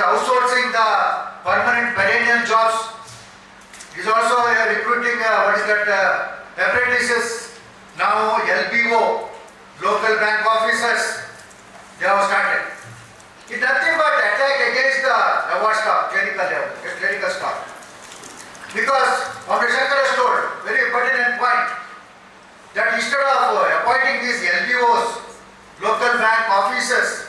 outsourcing the permanent perennial jobs. Is also recruiting apprentices. Now LBO, local bank officers, they have started. It's nothing but attack against the award staff, clerical staff. Because Mr. Shankar has told very pertinent point that instead of appointing these LBOs, local bank officers,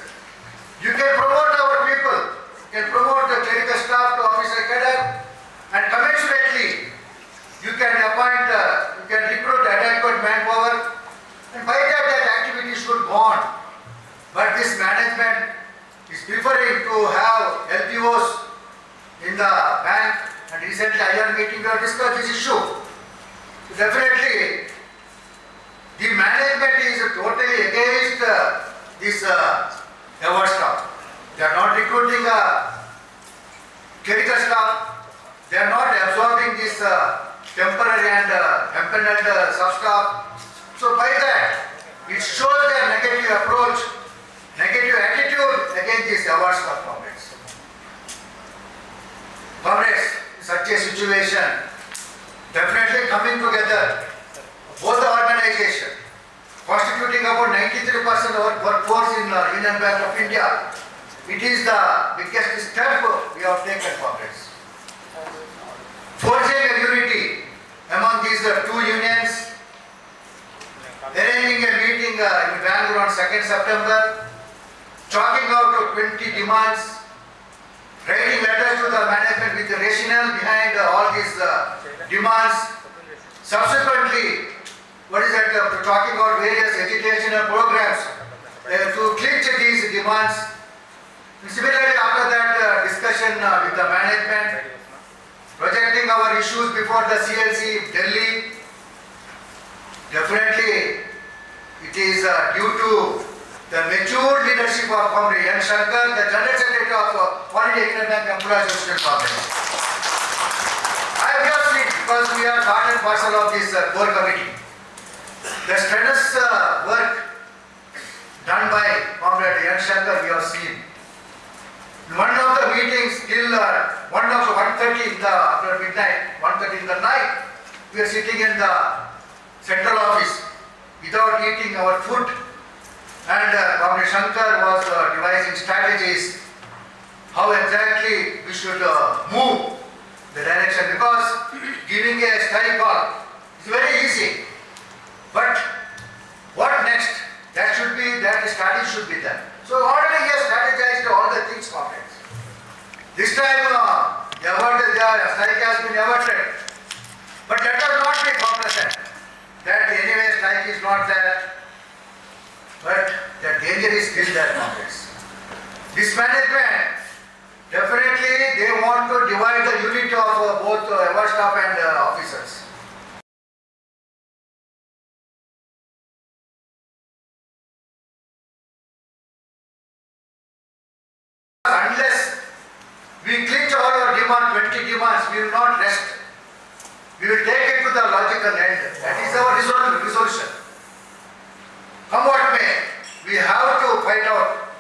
you can promote our people, you can promote the clerical staff to officer cadre, and commensurately you can appoint, you can recruit adequate manpower, and by that activity should go on. But this management is preferring to have LPOs in the bank, and recently I am meeting to discuss this issue. So definitely the management is totally against this award staff. They are not recruiting clerical staff. They are not absorbing this temporary and empaneled sub-staff. So by that, it shows their negative approach, negative attitude against this award staff, comrades. Comrades, in such a situation, definitely coming together, both the organization, constituting about 93% of our workforce in Union Bank of India, it is the biggest step we have taken, comrades. Forging a unity among these two unions, arranging a meeting in Bangalore on 2nd September, chalking out 20 demands, writing letters to the management with the rationale behind all these demands. Subsequently, talking about various educational programs to clinch these demands. Similarly, after that discussion with the management, projecting our issues before the CLC Delhi. Definitely, it is due to the mature leadership of Comrade N. Shankar, the General Secretary of All India Union Bank Employees Association Congress. I have just seen, because we are part and parcel of this core committee, the strenuous work done by Comrade N. Shankar we have seen. In one of the meetings till 1:30 after midnight, 1:30 in the night, we are sitting in the central office without eating our food, and Comrade Shankar was devising strategies how exactly we should move the direction, because giving a strike call is very easy, but what next? That strategy should be done. So already he has strategized all the things, comrades. This time the strike has been averted, but let us not be complacent that anyway strike is not there, but the danger is still there, comrades. This management, definitely they want to divide the unit of both our staff and officers. Unless we clinch all our demands, 20 demands, we will not rest. We will take it to the logical end. That is our resolution. Come what may, we have to fight out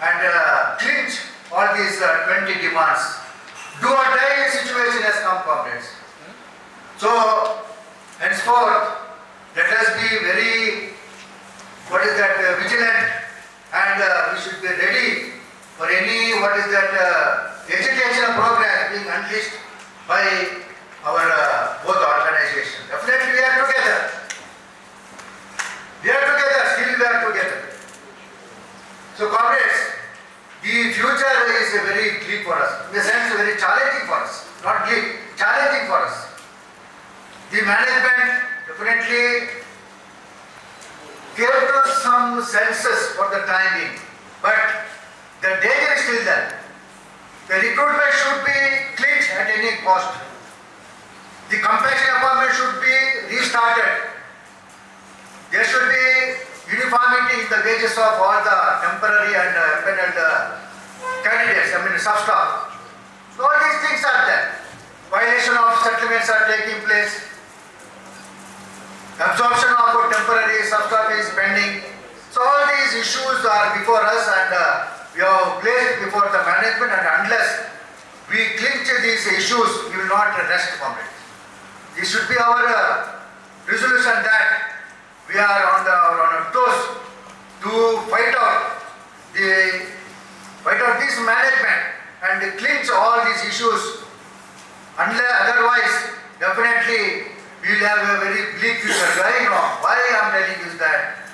and clinch all these 20 demands. Do or die situation has come, comrades. So, henceforth, let us be very, vigilant, and we should be ready for any what is that agitation program being unleashed by our both organizations. Definitely we are together. We are together, still we are together. So comrades, the future is very bleak for us. In the sense very challenging for us. Not bleak, challenging for us. The management definitely gave us some senses for the time being. But the danger is still there. The recruitment should be clinched at any cost. The compassion appointment should be restarted. There should be uniformity in the wages of all the temporary and permanent candidates, sub-staff. So all these things are there. Violation of settlements are taking place. Absorption of temporary sub-staff is pending. So all these issues are before us and we have placed before the management, and unless we clinch these issues, we will not rest from it. This should be our resolution that we are on our toes to fight out this management and clinch all these issues. Otherwise, definitely we will have a very bleak future. Why I am telling you is that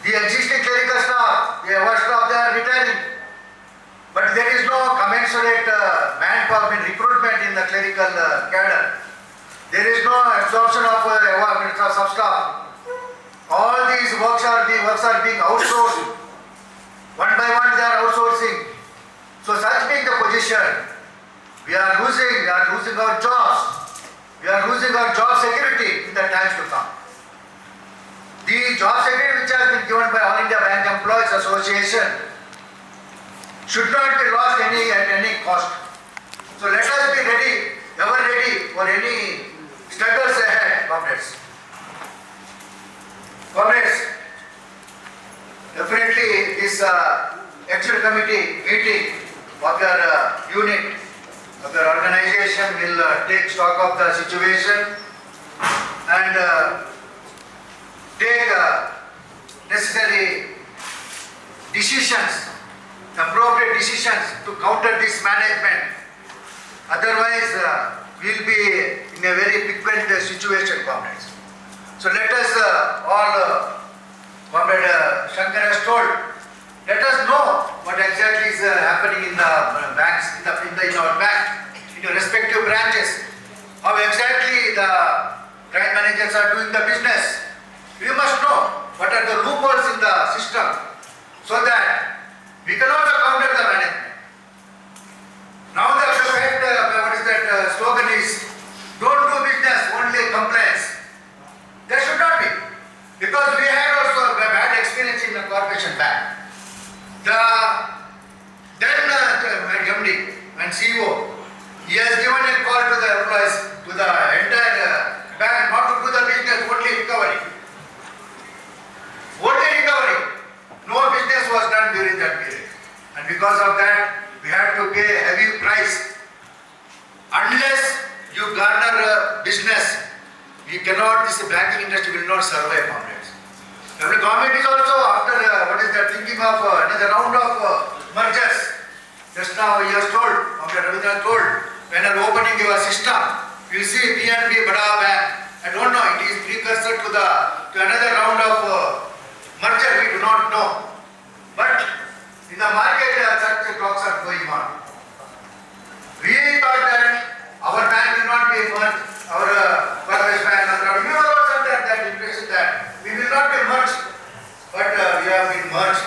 the existing clerical staff, the our staff, they are retiring. But there is no commensurate manpower in recruitment in the clerical cadre. There is no absorption of sub-staff. All these works are being outsourced. One by one they are outsourcing. So such being the position, we are losing our jobs. We are losing our job security in the times to come. The job security which has been given by All India Bank Employees Association should not be lost at any cost. So let us be ready, ever ready for any struggles ahead, comrades. Comrades, definitely this executive committee meeting of your unit, of your organization will take stock of the situation and take necessary decisions, appropriate decisions to counter this management. Otherwise, we will be in a very frequent situation, comrades. So let us all, Comrade Shankar has told, let us know what exactly is happening in the banks, in our bank, in your respective branches, how exactly the branch managers are doing the business. We must know what are the loopholes in the system so that we can also counter the management. Now the slogan is, don't do business, only complaints. There should not be. Because we had also a bad experience in the corporation bank. The then MD and CEO, he has given a call to the employees, to the entire bank, not to do the business, only recovery. Only recovery. No business was done during that period. And because of that, we had to pay a heavy price. Unless you garner business, you cannot, this banking industry will not survive, comrades. The government is also after, thinking of another round of mergers. Just now he has told, Comrade Ravindran told, when you are opening your system, you see PNB, Bada Bank. I don't know, it is precursor to another round of merger, we do not know. But in the market, such talks are going on. We thought that our bank will not be merged, our corporation bank, we were also under that impression that we will not be merged, but we have been merged.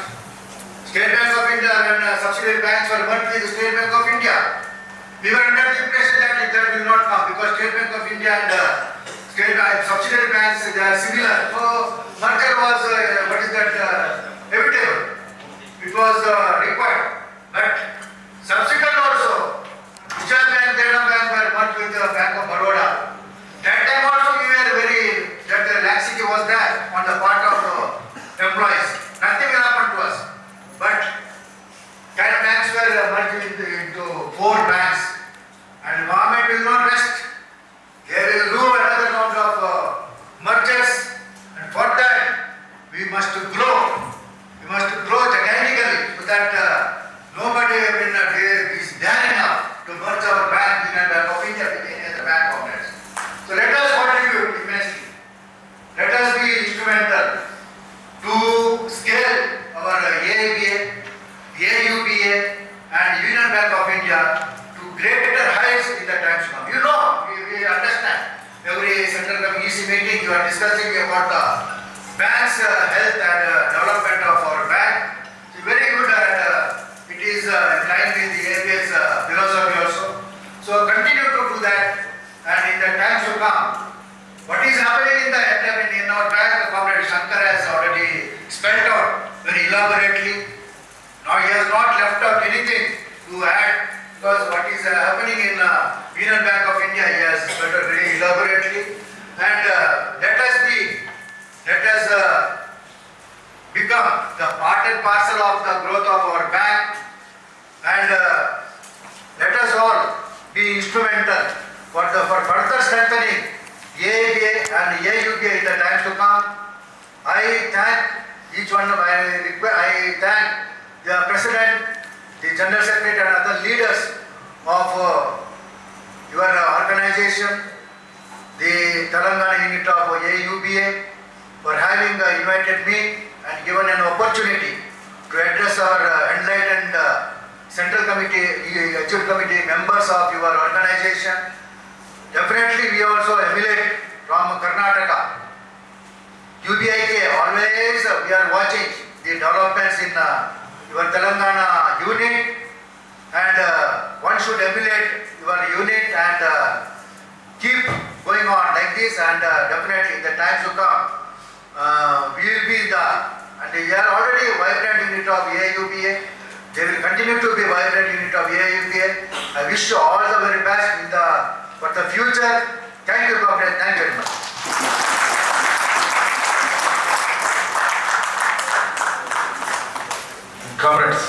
State Bank of India and subsidiary banks were merged with the State Bank of India. We were under the impression that that will not come because State Bank of India and subsidiary banks, they are similar. So merger was inevitable. It was required. But subsequent also, Gujarat Bank, Dena Bank were merged with the Bank of Baroda. That time also we were that laxity was there on the part of employees. Nothing will happen to us. But banks were merged into 4 banks, and the government will not rest. They will do another round of mergers, and for that we must grow. We must grow gigantically so that nobody will India to greater heights in the times to come. You know, we understand. Every central committee EC meeting you are discussing about the bank's health and development of our bank. It's very good and it is in line with the ABS philosophy also. So continue to do that, and in the times to come, what is happening in our bank, the Comrade Shankar has already spelled out very elaborately. Now he has not left out anything to add, because what is happening in Union Bank of India, he has spelled out very elaborately. And let us become the part and parcel of the growth of our bank, and let us all be instrumental for further strengthening AABA and AUBA in the times to come. I thank each one of I thank the President, the General Secretary and other leaders of your organization, the Telangana unit of AUBA, for having invited me and given an opportunity to address our enlightened Central Committee, Executive Committee members of your organization. Definitely we also emulate from Karnataka. UBIK, always we are watching the developments in your Telangana unit, and one should emulate your unit and keep going on like this, and definitely in the times to come we will be and we are already a vibrant unit of AUBA. They will continue to be a vibrant unit of AUBA. I wish you all the very best for the future. Thank you, Comrade. Thank you very much. Comrades,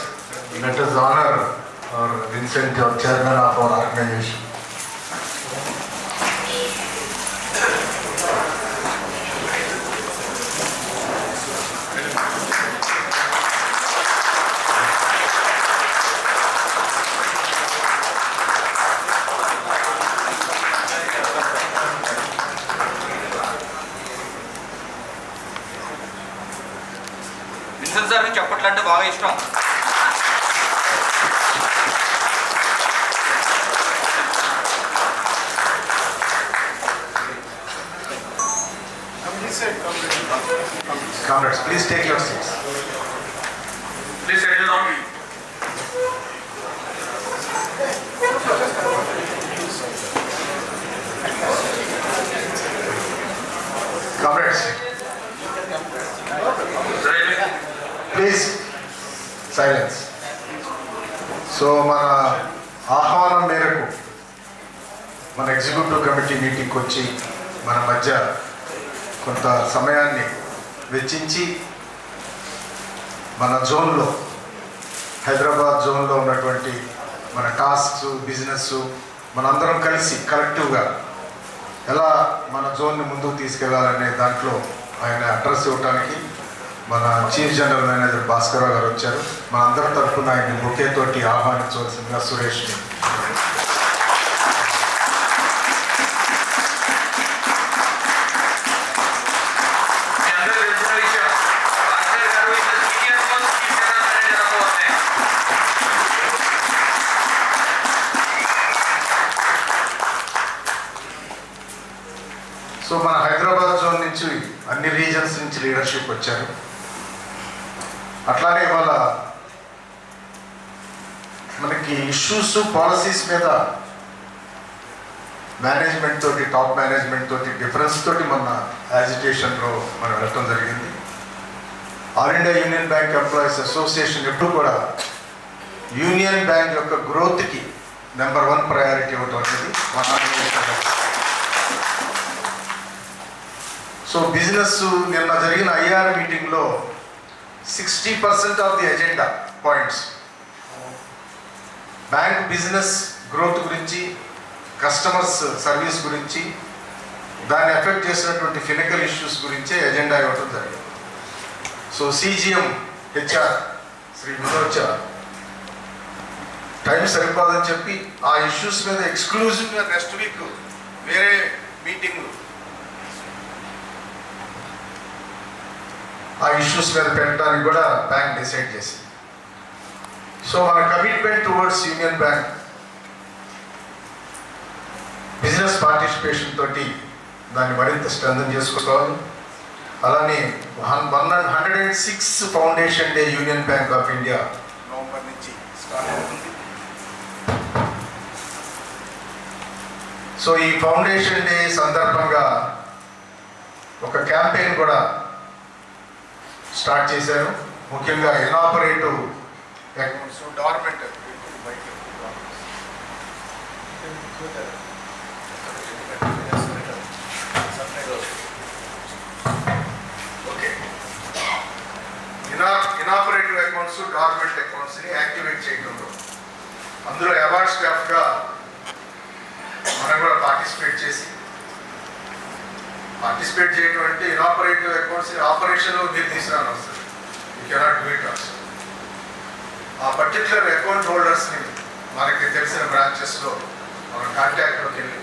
let us honor our Vincent, our chairman of our organization. Vincent sir చప్పట్లు అంటే బాగా ఇష్టం. Comrades, please take your seats. Please settle down. Comrades, please silence. So మన ఆహ్వానం మేరకు మన executive committee మీటింగ్కి వచ్చి మన మధ్య కొంత సమయాన్ని వెచ్చించి మన జోన్లో, హైదరాబాద్ జోన్లో ఉన్నటువంటి మన టాస్క్స్, బిజినెస్ మనందరం కలిసి కలెక్టివ్గా ఎలా మన జోన్ని ముందుకు తీసుకెళ్లాలనే దాంట్లో ఆయన అడ్రస్ ఇవ్వడానికి మన చీఫ్ జనరల్ మేనేజర్ భాస్కర్ గారు వచ్చారు. మన అందరి తరఫున ఆయన బొకే తోటి ఆహ్వానించవలసిందిగా సురేష్ని. సో మన హైదరాబాద్ జోన్ నుంచి అన్ని రీజన్స్ నుంచి లీడర్షిప్ వచ్చారు. అట్లానే ఇవాళ మనకి ఇష్యూస్, పాలసీస్ మీద మేనేజ్మెంట్ తోటి, టాప్ మేనేజ్మెంట్ తోటి డిఫరెన్స్ తోటి మన యాజిటేషన్లో మనం వెళ్ళటం జరిగింది. All India union bank employees association ఎప్పుడు కూడా యూనియన్ బ్యాంక్ యొక్క గ్రోత్కి నెంబర్ 1 ప్రయారిటీ ఇవ్వటం అనేది మన ఆర్గనైజేషన్. సో బిజినెస్ నిన్న జరిగిన ఐఆర్ మీటింగ్లో 60% of the agenda points bank business growth గురించి, కస్టమర్స్ సర్వీస్ గురించి, దాన్ని ఎఫెక్ట్ చేసినటువంటి ఫిజికల్ ఇష్యూస్ గురించే ఎజెండా ఇవ్వడం జరిగింది. So CGM HR Shri Vinod time సరిపోదని చెప్పి ఆ ఇష్యూస్ మీద ఎక్స్క్లూజివ్గా నెక్స్ట్ వీక్ వేరే మీటింగ్ ఆ ఇష్యూస్ మీద పెట్టడానికి కూడా బ్యాంక్ డిసైడ్ చేసింది. సో మన commitment towards union bank business participation తోటి దాన్ని మరింత స్ట్రెంథన్ చేసుకోవాలి. అలానే 106 foundation day union bank of India November నుంచి స్టార్ట్ అవుతుంది. సో ఈ ఫౌండేషన్ డే సందర్భంగా ఒక క్యాంపెయిన్ కూడా స్టార్ట్ చేశారు. ముఖ్యంగా inoperative accounts dormant inoperative accounts dormant అకౌంట్స్ని activate చేయడంలో అందులో అవార్డ్ స్టాఫ్గా మనం కూడా పార్టిసిపేట్ చేయడం అంటే ఇనాపరేటివ్ అకౌంట్స్ ఆపరేషన్లో మీరు తీసుకురాని వస్తుంది. You cannot do it also. ఆ పర్టికులర్ అకౌంట్ హోల్డర్స్ని మనకి తెలిసిన బ్రాంచెస్లో మనం కాంటాక్ట్లోకి వెళ్ళి,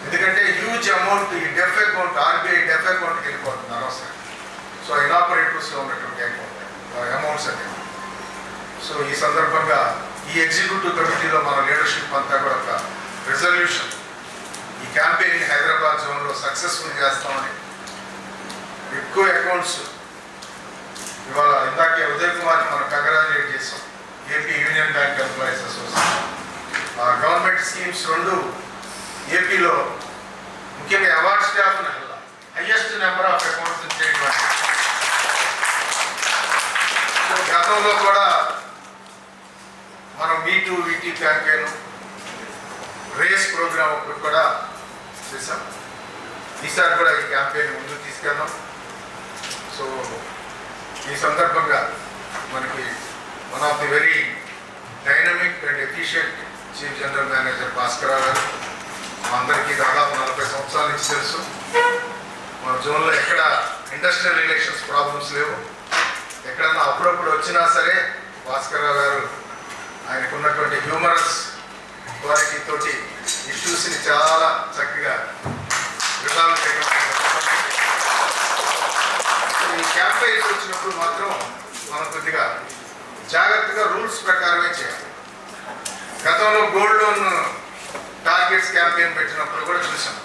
ఎందుకంటే హ్యూజ్ అమౌంట్ ఈ డెఫ్ అకౌంట్ ఆర్బీఐ డెఫ్ అకౌంట్కి వెళ్ళిపోతుంది అనవసరం. సో ఇనాపరేటివ్స్లో ఉన్నటువంటి అమౌంట్స్ అన్ని. సో ఈ సందర్భంగా ఈ ఎగ్జిక్యూటివ్ కమిటీలో మన లీడర్షిప్ అంతా కూడా ఒక రెజల్యూషన్, ఈ క్యాంపెయిన్ హైదరాబాద్ జోన్లో సక్సెస్ఫుల్ చేస్తామని. ఎక్కువ అకౌంట్స్ ఇవాళ ఇందాకే ఉదయ్ కుమార్ మనం కంగ్రాచులేట్ చేసాం. AP union bank employees association government schemes 2 ఏపీలో ముఖ్యంగా award staff highest number of accounts చేయడం. సో గతంలో కూడా మనం మీటూ వీటీ క్యాంపెయిన్ రేస్ ప్రోగ్రామ్ ఒకటి కూడా చేసాం. ఈసారి కూడా ఈ క్యాంపెయిన్ ముందుకు తీసుకెళ్ళాం. సో ఈ సందర్భంగా మనకి one of the very dynamic and efficient chief general manager Bhaskar గారు అందరికీ దాదాపు 40 సంవత్సరాల నుంచి తెలుసు. మన జోన్లో ఎక్కడ ఇండస్ట్రియల్ రిలేషన్స్ ప్రాబ్లమ్స్ లేవు. ఎక్కడన్నా అప్పుడప్పుడు వచ్చినా సరే భాస్కర్ గారు ఆయనకున్నటువంటి హ్యూమరస్ క్వాలిటీ తోటి ఇష్యూస్ని చాలా చక్కగా రిజాల్వ్ చేయడం. ఈ క్యాంపెయిన్స్ వచ్చినప్పుడు మాత్రం మనం కొద్దిగా జాగ్రత్తగా రూల్స్ ప్రకారమే చేయాలి. గతంలో గోల్డ్ లోన్ టార్గెట్స్ క్యాంపెయిన్ పెట్టినప్పుడు కూడా చూసాం.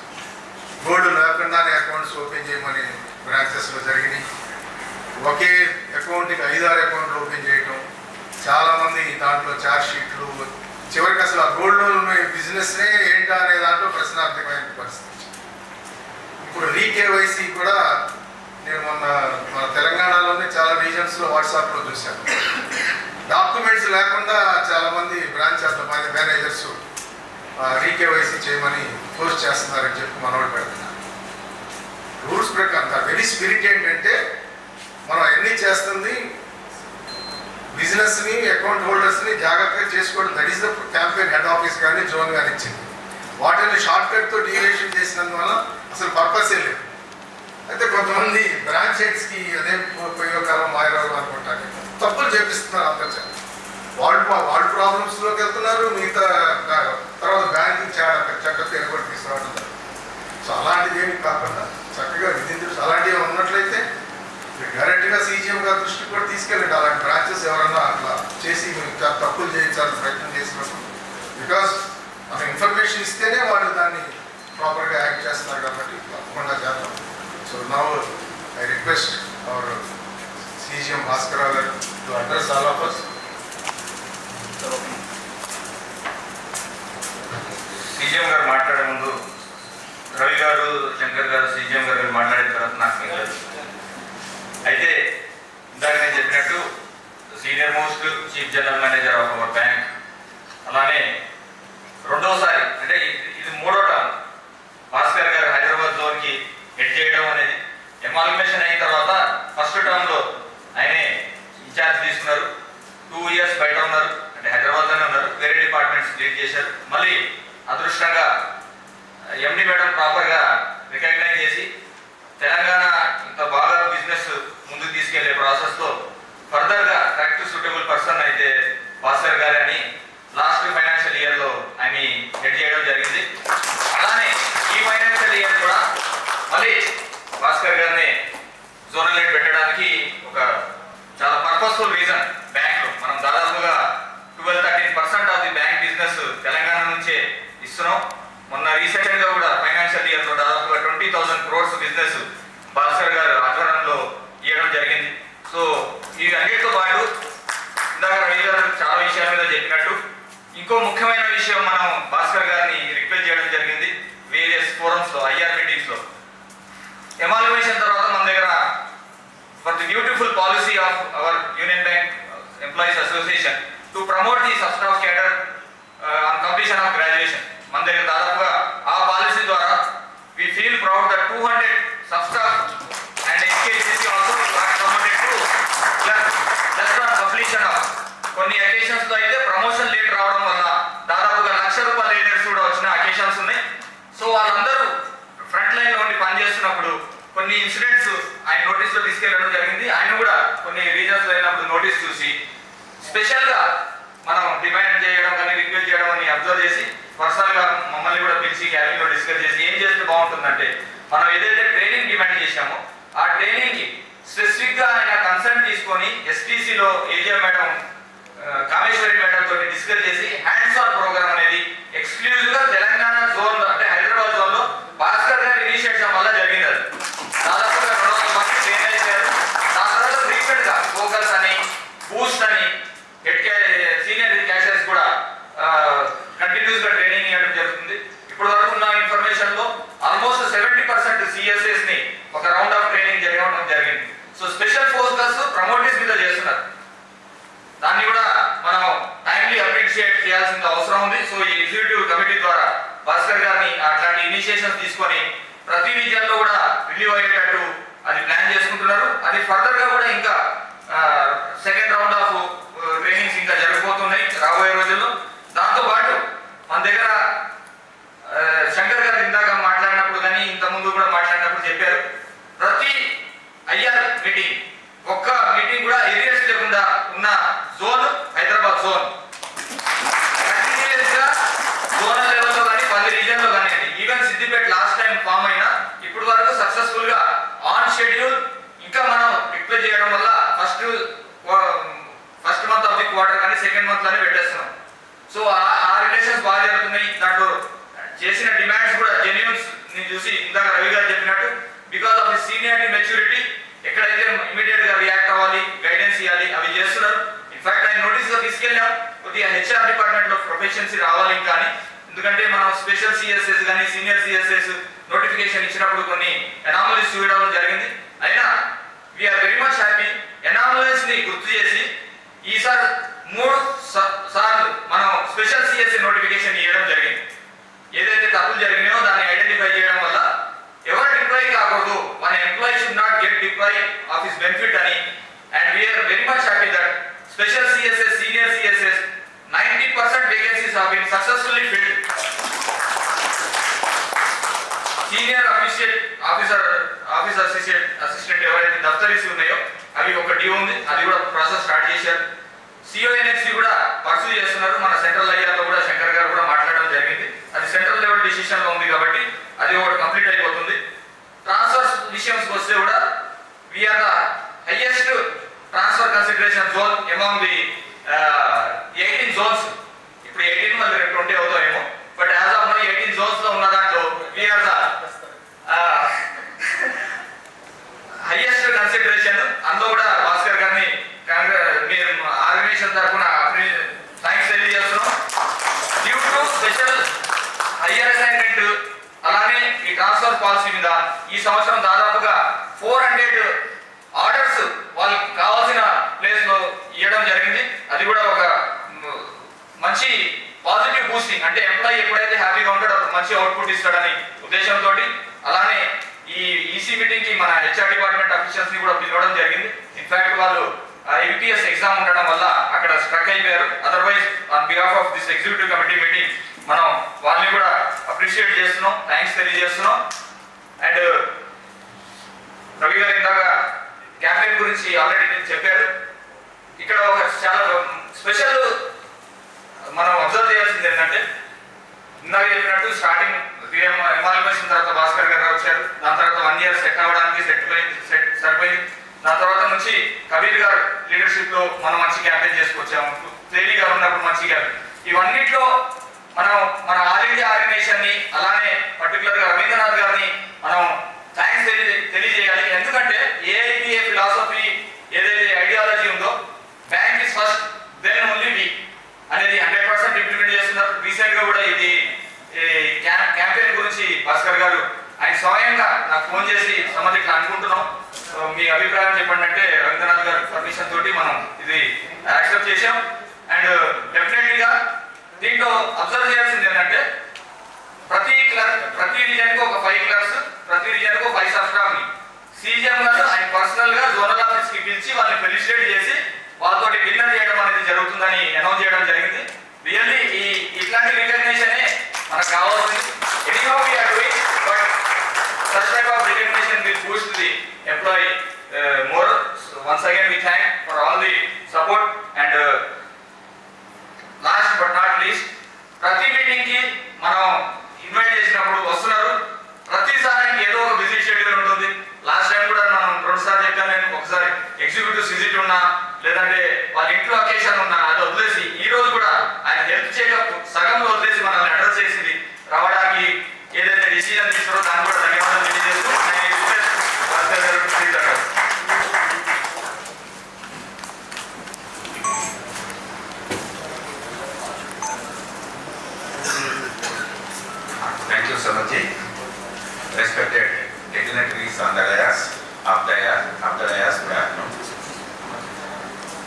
గోల్డ్ లేకుండానే అకౌంట్స్ ఓపెన్ చేయమని బ్రాంచెస్లో జరిగినాయి. ఒకే అకౌంట్కి 5-6 అకౌంట్లు ఓపెన్ చేయటం, చాలామంది దాంట్లో ఛార్జ్ షీట్లు, చివరికి అసలు ఆ గోల్డ్ లోన్ బిజినెస్నే ఏంటా అనే దాంట్లో ప్రశ్నార్థకమైన పరిస్థితి. ఇప్పుడు రీకేవైసీ కూడా నేను మన తెలంగాణలోనే చాలా రీజన్స్లో వాట్సాప్లో చూశాను. డాక్యుమెంట్స్ లేకుండా చాలామంది బ్రాంచ్ అంతమంది మేనేజర్స్ రీకేవైసీ చేయమని పోస్ట్ చేస్తున్నారని చెప్పి మనవాళ్ళు పెడుతున్నారు. రూల్స్ ప్రకారం వెరీ స్పిరిట్ ఏంటంటే మనం అన్నీ చేస్తుంది బిజినెస్ని అకౌంట్ హోల్డర్స్ని జాగ్రత్తగా చేసుకోవడం. That is the campaign head office కానీ జోన్ కానీ ఇచ్చింది. వాటిని షార్ట్ కట్తో డీవియేషన్ చేసినందువల్ల అసలు పర్పసే లేదు. అయితే కొంతమంది బ్రాంచ్ హెడ్స్కి అదే ఉపయోగకాలం మాయరాలు అనుకుంటారు, తప్పులు చేపిస్తున్నారు. అంతా వాళ్ళు ప్రాబ్లమ్స్లోకి వెళ్తున్నారు, మిగతా తర్వాత బ్యాంకింగ్ చక్కగా ఎనబడి తీసుకురావడం. సో అలాంటిది ఏమి కాకుండా చక్కగా విధించు. అలాంటివి ఉన్నట్లయితే డైరెక్ట్గా సీజీఎం గారి దృష్టికి కూడా తీసుకెళ్ళండి. అలాంటి బ్రాంచెస్ ఎవరన్నా అట్లా చేసి తప్పులు చేయించాలని ప్రయత్నం చేసినప్పుడు, బికాస్ మనం ఇన్ఫర్మేషన్ ఇస్తేనే వాళ్ళు దాన్ని ప్రాపర్గా యాక్ట్ చేస్తున్నారు కాబట్టి తప్పకుండా చేద్దాం. So now I request our CGM Bhaskar గారు to address all of us. CGM గారు మాట్లాడే ముందు రవి గారు, శంకర్ గారు, సీజీఎం గారు మాట్లాడిన తర్వాత నాకు మిగలేదు. అయితే ఇందాక నేను చెప్పినట్టు senior most chief general manager of our bank, అలానే రెండోసారి అంటే ఇది 3వ టర్మ్ భాస్కర్ గారు హైదరాబాద్ జోన్కి హెడ్ చేయడం అనేది ఎమాల్గమేషన్ అయిన తర్వాత ఫస్ట్ టర్మ్లో ఆయనే ఇన్ఛార్జ్ తీసుకున్నారు. 2 years బయట ఉన్నారు, అంటే హైదరాబాద్లోనే ఉన్నారు, వేరే డిపార్ట్మెంట్స్ లీడ్ చేశారు. మళ్ళీ అదృష్టంగా ఎండి మేడం ప్రాపర్గా రికగ్నైజ్ చేసి తెలంగాణ ఇంత బాగా బిజినెస్ ముందుకు తీసుకెళ్లే ప్రాసెస్లో ఫర్దర్గా కరెక్ట్ సూటబుల్ పర్సన్ అయితే భాస్కర్ గారు అని లాస్ట్ ఫైనాన్షియల్ ఇయర్లో ఆయన హెడ్ చేయడం జరిగింది. అలానే ఈ ఫైనాన్షియల్ ఇయర్ కూడా మళ్ళీ భాస్కర్ గారిని జోనల్ హెడ్ పెట్టడానికి ఒక చాలా పర్పస్ఫుల్ రీజన్. బ్యాంక్లో మనం దాదాపుగా 12-13% of the bank business Telangana నుంచే ఇస్తున్నాం. మొన్న రీసెంట్గా కూడా చాలా విషయాల మీద చెప్పినట్టు ఇంకో ముఖ్యమైన విషయం మనం భాస్కర్ గారిని రిక్వెస్ట్ చేయడం జరిగింది వేరియస్ ఫోరమ్స్ లో ఐఆర్ మీటింగ్స్ లో. ఎమాల్యుయేషన్ తర్వాత మన దగ్గర for the beautiful policy of our Union bank employees association to promote the sub staff cadre on completion of graduation మన దగ్గర దాదాపుగా ఆ పాలసీ ద్వారా we feel proud that 200 sub staff and education also promoted to just on completion of కొన్ని occasions లో అయితే promotion late రావడం వల్ల దాదాపుగా ₹1,00,000 లీడర్స్ కూడా వచ్చిన అకేషన్స్ ఉన్నాయి. సో వాళ్ళందరూ ఫ్రంట్ లైన్ లో ఉండి పనిచేస్తున్నప్పుడు కొన్ని ఇన్సిడెంట్స్ ఆయన నోటీస్ లో తీసుకెళ్లడం జరిగింది. ఆయన కూడా కొన్ని రీజన్స్ లో అయినప్పుడు నోటీస్ చూసి స్పెషల్ గా మనం డిమాండ్ చేయడం కానీ రిక్వెస్ట్ చేయడం అని అబ్జర్వ్ చేసి పర్సనల్ గా మమ్మల్ని కూడా పిలిచి క్యాబినెట్ లో డిస్కస్ చేసి ఏం చేస్తే బాగుంటుందంటే మనం ఏదైతే ట్రైనింగ్ డిమాండ్ చేశామో ఆ ట్రైనింగ్ కి స్పెసిఫిక్ గా ఆయన కన్సర్న్ తీసుకొని ఎస్టీసీలో ఏజే మేడం కామేశ్వరి మేడం తోటి డిస్కస్ చేసి హ్యాండ్స్ ఆన్ ప్రోగ్రామ్ అనేది ఎక్స్క్లూజివ్ గా తెలంగాణ జోన్ అంటే హైదరాబాద్ జోన్ లో భాస్కర్ గారి ఇనిషియేషన్ వల్ల జరిగింది. అది దాదాపుగా 200 మంది ట్రైన్ అయ్యారు. దాని తర్వాత ఫ్రీక్వెంట్ గా ఫోకస్ అని బూస్ట్ అని సీనియర్ క్యాషియర్స్ కూడా కంటిన్యూస్ గా ట్రైనింగ్ ఇవ్వడం జరుగుతుంది. ఇప్పుడు వరకు ఉన్న ఇన్ఫర్మేషన్ లో ఆల్మోస్ట్ 70% సిఎస్ఎస్ ని ఒక రౌండ్ ఆఫ్ ట్రైనింగ్ జరగడం జరిగింది. సో స్పెషల్ ఫోకస్ ప్రమోటీస్ మీద చేస్తున్నారు. దాన్ని కూడా మనం టైమ్లీ అప్రిషియేట్ చేయాల్సిన అవసరం ఉంది. సో ఈ ఎగ్జిక్యూటివ్ కమిటీ ద్వారా భాస్కర్ గారిని అట్లాంటి ఇనిషియేషన్స్ తీసుకొని ప్రతి రీజియన్ లో కూడా రిలీవ్ అయ్యేటట్టు అది ప్లాన్ చేసుకుంటున్నారు. అది ఫర్దర్ గా కూడా ఇంకా సెకండ్ రౌండ్ ఆఫ్ ట్రైనింగ్స్ ఇంకా జరిగిపోతున్నాయి రాబోయే రోజుల్లో. దాంతో పాటు మన దగ్గర శంకర్ గారు ఇందాక మాట్లాడినప్పుడు కానీ ఇంత ముందు కూడా మాట్లాడినప్పుడు చెప్పారు, ప్రతి ఐఆర్ మీటింగ్ ఒక్క మీటింగ్ కూడా ఏరియాస్ లేకుండా ఉన్న జోన్ హైదరాబాద్ జోన్ కంటిన్యూస్ గా జోనల్ లెవెల్లో కానీ 10 రీజియన్ లో కానీ even Siddipet last time form అయినా ఇప్పుడు వరకు సక్సెస్ఫుల్ గా ఆన్ షెడ్యూల్ ఇంకా మనం రిప్లై చేయడం వల్ల first month of the quarter కానీ సెకండ్ మంత్ లోనే పెట్టేస్తున్నాం. సో ఆ రిలేషన్స్ బాగా జరుగుతున్నాయి. దాంట్లో చేసిన డిమాండ్స్ కూడా జెన్యూన్స్ ని చూసి ఇందాక రవి గారు చెప్పినట్టు because of the seniority maturity ఎక్కడైతే ఇమీడియట్ గా రియాక్ట్ అవ్వాలి గైడెన్స్ ఇవ్వాలి అవి చేస్తున్నారు. ఇన్ఫాక్ట్ ఆయన నోటీస్ గా తీసుకెళ్ళాం కొద్దిగా హెచ్ఆర్ డిపార్ట్మెంట్ లో ప్రొఫెషన్సీ రావాలి కానీ, ఎందుకంటే మనం స్పెషల్ సిఎస్ఎస్ కానీ సీనియర్ సిఎస్ఎస్ నోటిఫికేషన్ ఇచ్చినప్పుడు కొన్ని అనామలీస్ చూడడం జరిగింది. అయినా we are very much happy. Anomalies ని గుర్తు చేసి ఈసారి 3 సార్లు మనం స్పెషల్ సిఎస్సి నోటిఫికేషన్ ఇవ్వడం జరిగింది. ఏదైతే తప్పులు జరిగినాయో దాన్ని ఐడెంటిఫై చేయడం వల్ల ఎవరు డిప్లాయ్ కాకూడదు, మన employee should not get deprive of his benefit అని. And we're very much happy that special CSS senior CSS 90% vacancies have been successfully filled. Senior office assistant ఎవరైతే దఫ్తరీస్ ఉన్నాయో అవి ఒక డ్యూ ఉంది, అది కూడా ప్రాసెస్ స్టార్ట్ చేశారు. సిఓఎన్ఎక్సీ కూడా పర్సూ చేస్తున్నారు. మన సెంట్రల్ ఐఆర్ లో కూడా శంకర్ గారు కూడా మాట్లాడడం జరిగింది. అది సెంట్రల్ లెవెల్ డిసిషన్ లో ఉంది కాబట్టి అది ఒకటి కంప్లీట్ అయిపోతుంది. ట్రాన్స్ఫర్ విషయంకి వస్తే కూడా we're the highest transfer consideration zone among the 18 zones. ఇప్పుడు 18 మళ్ళీ 20 అవుతాయేమో, but as of now 18 zones లో ఉన్న దాంట్లో వీఆర్ ద హైయెస్ట్ కన్సిడరేషన్. అందులో కూడా భాస్కర్ గారిని మీరు ఆర్గనైజేషన్ తరఫున థ్యాంక్స్ తెలియజేస్తున్నాం. Due to special hire assignment అలానే ఈ ట్రాన్స్ఫర్ పాలసీ మీద ఈ సంవత్సరం దాదాపుగా 400 ఆర్డర్స్ వాళ్ళకి కావాల్సిన ప్లేస్ లో ఇవ్వడం జరిగింది. అది కూడా ఒక మంచి పాజిటివ్ బూస్టింగ్, అంటే ఎంప్లాయీ ఎప్పుడైతే హ్యాపీగా ఉంటాడో అప్పుడు మంచి అవుట్పుట్ ఇస్తాడని ఉద్దేశంతో. అలానే ఈ ఈసీ మీటింగ్ కి మన హెచ్ఆర్ డిపార్ట్మెంట్ అఫీషియల్స్ ని కూడా పిలవడం జరిగింది. ఇన్ఫాక్ట్ వాళ్ళు యూపీఎస్ ఎగ్జామ్ ఉండడం వల్ల అక్కడ స్ట్రక్ అయిపోయారు. Otherwise on behalf of this executive committee meeting మనం వాళ్ళని కూడా అప్రిషియేట్ చేస్తున్నాం, థ్యాంక్స్ తెలియజేస్తున్నాం. అండ్ రవి గారు ఇందాక క్యాంపెయిన్ గురించి ఆల్రెడీ చెప్పారు. ఇక్కడ ఒక చాలా స్పెషల్ మనం అబ్జర్వ్ చేయాల్సింది ఏంటంటే, ఇందాక చెప్పినట్టు స్టార్టింగ్ ఎమాల్యుయేషన్ తర్వాత భాస్కర్ గారు వచ్చారు. దాని తర్వాత 1 year సెట్ అవ్వడానికి సరిపోయింది. దాని తర్వాత నుంచి కబీర్ గారు లీడర్షిప్ లో మనం మంచి క్యాంపెయిన్ చేసుకొచ్చాము. తేలిగా ఉన్నప్పుడు మంచి క్యాంపెయిన్. ఇవన్నిట్లో మనం మన ఆర్గనైజేషన్ ని అలానే పర్టికులర్ గా రవీంద్రనాథ్ గారిని మనం థ్యాంక్స్ తెలియజేయాలి. ఎందుకంటే ఏఐపిఏ ఫిలాసఫీ ఏదైతే ఐడియాలజీ ఉందో, bank is first then only V. Bhaskar గారు ఆయన స్వయంగా నాకు ఫోన్ చేసి సంబంధి ఇట్లా అనుకుంటున్నాం, మీ అభిప్రాయం చెప్పండి అంటే రవీంద్రనాథ్ గారి పర్మిషన్ తోటి మనం ఇది యాక్సెప్ట్ చేసాం. అండ్ డెఫినెట్లీగా దీంట్లో అబ్జర్వ్ చేయాల్సింది ఏంటంటే ప్రతి రీజన్కి ఒక 5 క్లర్క్స్, ప్రతి రీజన్కి ఒక 5 సబ్ స్టాఫ్ని సీజీఎం గారు ఆయన పర్సనల్ గా జోనల్ ఆఫీస్ కి పిలిచి వాళ్ళని ఫెలిసిటేట్ చేసి వాళ్ళతో డిన్నర్ చేయడం అనేది జరుగుతుందని అనౌన్స్ చేయడం జరిగింది. రియల్లీ ఇట్లాంటి రికగ్నిషనే మనకు కావాల్సింది. Anyhow we are doing, but such type of recognition will boost the employee more. Once again we thank for all the support. And last but not least, ప్రతి మీటింగ్ కి మనం ఇన్వైట్ చేసినప్పుడు వస్తున్నారు. ప్రతిసారి ఏదో ఒక బిజీ షెడ్యూల్ ఉంటుంది. Last time కూడా మనం 2 సార్లు చెప్పాను నేను. ఒకసారి ఎగ్జిక్యూటివ్ విజిట్ ఉన్నా, లేదంటే వాళ్ళ ఇంట్లో అకేషన్ ఉన్నా, అది వదిలేసి ఈ రోజు కూడా ఆయన హెల్త్ చెకప్ సగంలో వదిలేసి మనల్ని అడ్రస్ చేసింది రావడానికి ఏదైతే డిసిజన్ తీసుకున్నారో దాన్ని కూడా ధన్యవాదాలు తెలియజేస్తూ Thank you so much. Respected dignitaries on the dais, up the dais, good afternoon.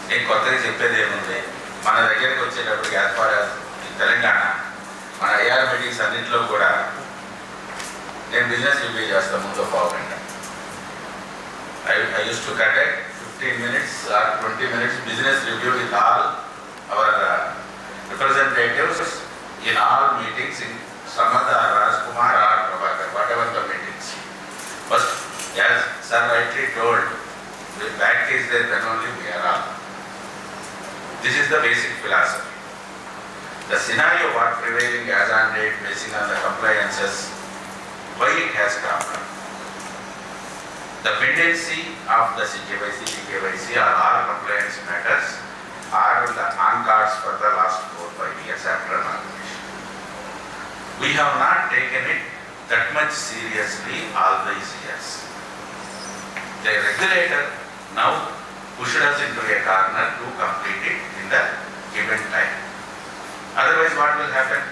నేను కొత్తగా చెప్పేది ఏముంది, మన దగ్గరికి వచ్చేటప్పుడు యాజ్ ఫార్ యాజ్ తెలంగాణ మన ఐఆర్ మీటింగ్స్ అన్నింటిలో కూడా నేను బిజినెస్ రివ్యూ చేస్తాను ముందు forward. I used to conduct 15 minutes or 20 minutes business review with all our representatives in all meetings in Samada, Rajkumar or Prabhakar, whatever the meetings. First, as sir rightly told, the bank is there, then only we are all. This is the basic philosophy. The scenario what prevailing as on date basing on the compliances, why it has come. The pendency of the CKYC, DKYC or all compliance matters are on cards for the last 4-5 years after amalgamation. We have not taken it that much seriously all these years. The regulator now pushed us into a corner to complete it in the given time. Otherwise what will happen?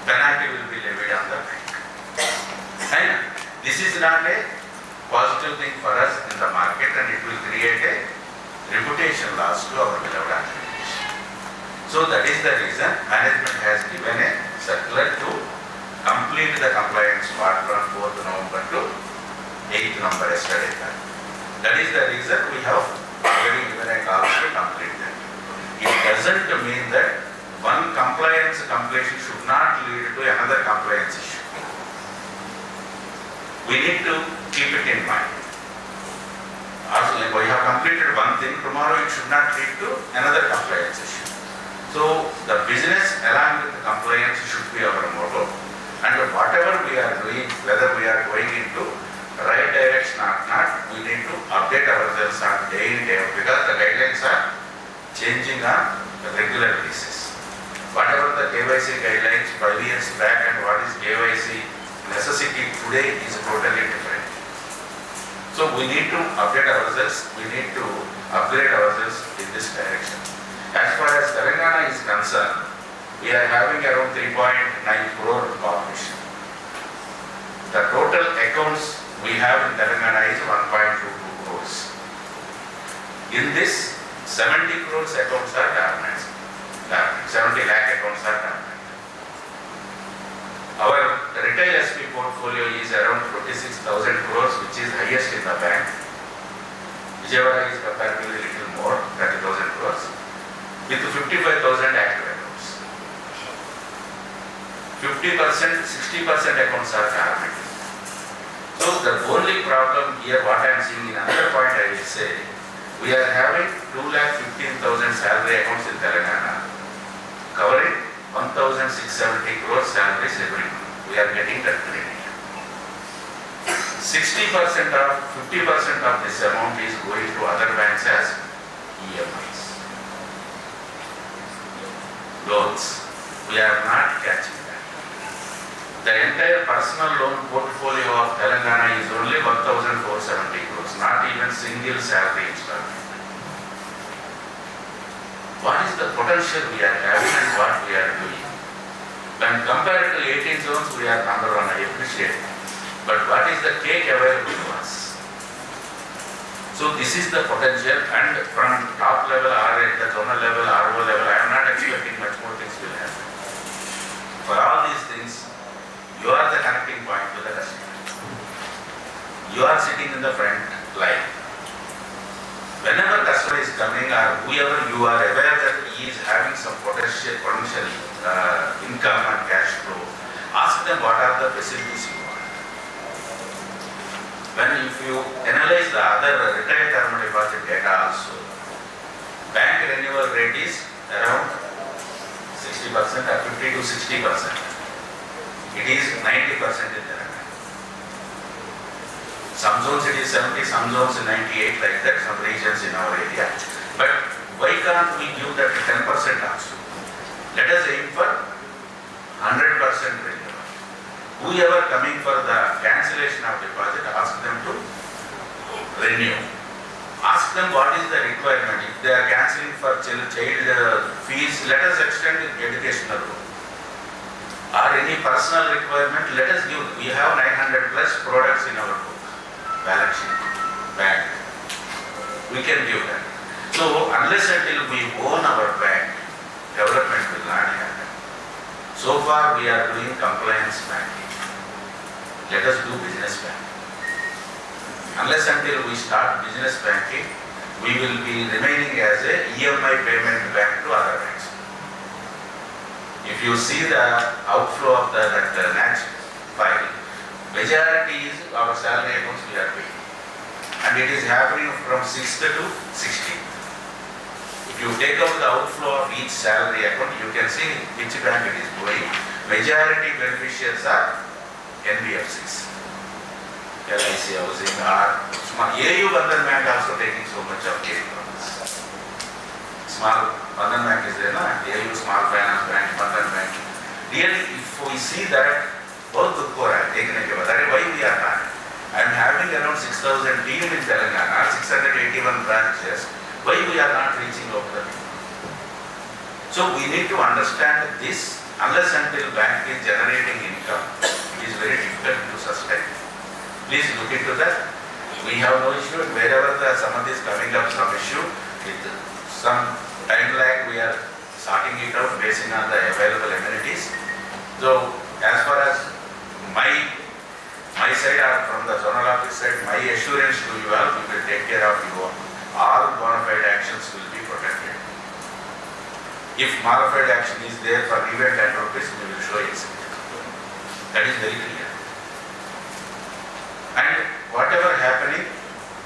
Penalty will be levied on the bank. And this is not a positive thing for us in the market, and it will create a reputation loss to our beloved organization. So that is the reason management has given a circular to complete the compliance part from 4th November to 8th November yesterday. That is the reason we have already given a call to complete that. It doesn't mean that one compliance completion should not lead to another compliance issue. We need to keep it in mind. Also, like we have completed one thing, tomorrow it should not lead to another compliance issue. So the business along with the compliance should be our motto. And whatever we are doing, whether we are going into right direction or not, we need to update ourselves on day in day out, because the guidelines are changing on a regular basis. Whatever the KYC guidelines 5 years back and what is KYC necessity today is totally different. So we need to update ourselves, we need to upgrade ourselves in this direction. As far as Telangana is concerned, we are having around 3.9 crore population. The total accounts we have in Telangana is 1.22 crores. In this, 70 crores accounts are dormant. 70 lakh accounts are dormant. Our retail SP portfolio is around 26,000 crores, which is highest in the bank. Vijayawada is comparatively little more, 30,000 crores, with 55,000 active accounts. 50%, 60% accounts are dormant. So the only problem here, what I am seeing in another point I will say, we are having 2,15,000 salary accounts in Telangana, covering 1,670 crores salaries every month. We are getting that credit. 60% of, 50% of this amount is going to other banks as EMIs. Loans. We are not catching that. The entire personal loan portfolio of Telangana is only 1,470 crores, not even single salary installment. What is the potential we are having and what we are doing? When compared to 18 zones, we are number one, I appreciate. But what is the cake available to us? So this is the potential, and from top level or at the zonal level, RO level, I am not expecting much more things will happen. For all these things, you are the connecting point to the customer. You are sitting in the front line. Whenever customer is coming or whoever you are aware that he is having some potential income and cash flow, ask them what are the facilities you want. If you analyze the other retail term deposit data also, bank renewal rate is around 60% or 50 to 60%. It is 90% in the bank. Some zones it is 70, some zones 98, like that, some regions in our area. But why can't we give that 10% also? Let us aim for 100% renewal. Whoever coming for the cancellation of deposit, ask them to renew. Ask them what is the requirement. If they are cancelling for child fees, let us extend the educational loan. Or any personal requirement, let us give. We have 900 plus products in our book, balance sheet, bank. We can give that. So unless until we own our bank, development will not happen. So far we are doing compliance banking. Let us do business banking. Unless until we start business banking, we will be remaining as a EMI payment bank to other banks. If you see the outflow of that NACH file, majority is our salary accounts we are paying. And it is happening from 6th to 16th. If you take out the outflow of each salary account, you can see which bank it is going. Majority beneficiaries are NBFCs. LIC housing or AU Bandhan Bank also taking so much of care from us. Small Bandhan Bank is there, no? AU Small Finance Bank, Bandhan Bank. Really, if we see that, both good for us, why we are not? I am having around 6,000 team in Telangana, 681 branches. Why we are not reaching out to them? So we need to understand this. Unless until bank is generating income, it is very difficult to sustain. Please look into that. We have no issue. Wherever some of this coming up, some issue, with some time lag, we are sorting it out based on the available amenities. So as far as my side or from the zonal office side, my assurance to you all, we will take care of you. All bona fide actions will be protected. If modified action is there for event and purpose, we will show it. That is very clear. And whatever happening,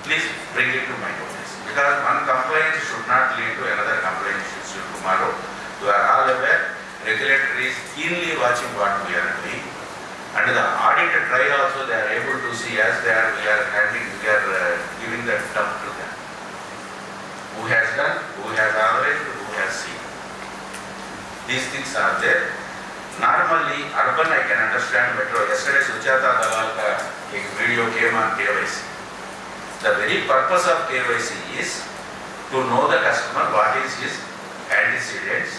please bring it to my notice. Because one complaint should not lead to another complaint issue tomorrow. You are all aware, regulator is keenly watching what we are doing. And the audit trial also they are able to see as we are giving the dump to them. Who has done, who has averaged, who has seen. These things are there. Normally, urban I can understand metro. Yesterday, Suchata Dalal ka video came on KYC. The very purpose of KYC is to know the customer, what is his antecedents,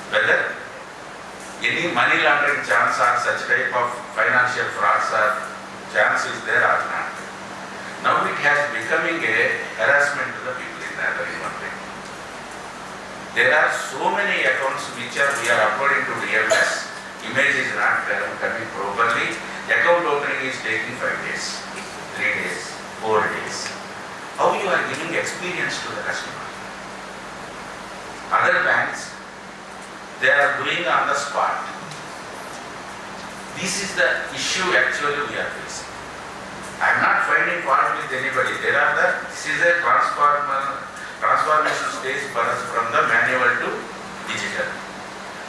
whether any money laundering chance or such type of financial frauds or chance is there or not. Now it has becoming a harassment to the people in that one way. There are so many accounts which we are uploading to DMS. Image is not coming properly. Account opening is taking 5 days, 3 days, 4 days. How you are giving experience to the customer? Other banks, they are doing on the spot. This is the issue actually we are facing. I am not finding fault with anybody. This is a transformation stage for us from the manual to digital.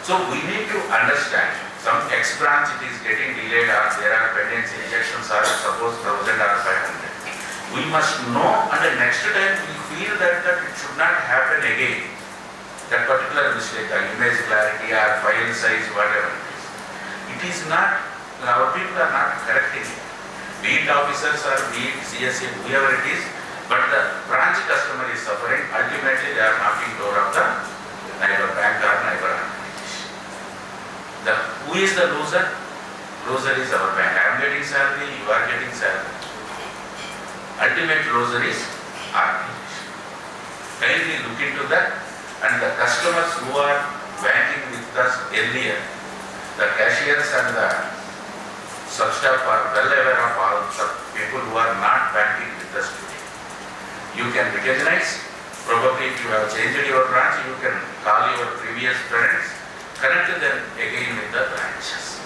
So we need to understand some X branch it is getting delayed or there are pendency injections or suppose 1000 or 500. We must know and the next time we feel that it should not happen again. That particular mistake, image clarity or file size, whatever it is not, our people are not correcting it. Be it officers or be it CSA, whoever it is, but the branch customer is suffering. Ultimately, they are knocking door of the neighbor bank or neighbor organization. Who is the loser? Loser is our bank. I am getting salary, you are getting salary. Ultimate loser is organization. Kindly look into that, and the customers who are banking with us earlier, the cashiers and the sub-staff are well aware of all the people who are not banking with us today. You can recognize, probably if you have changed your branch, you can call your previous friends, connect them again with the branches.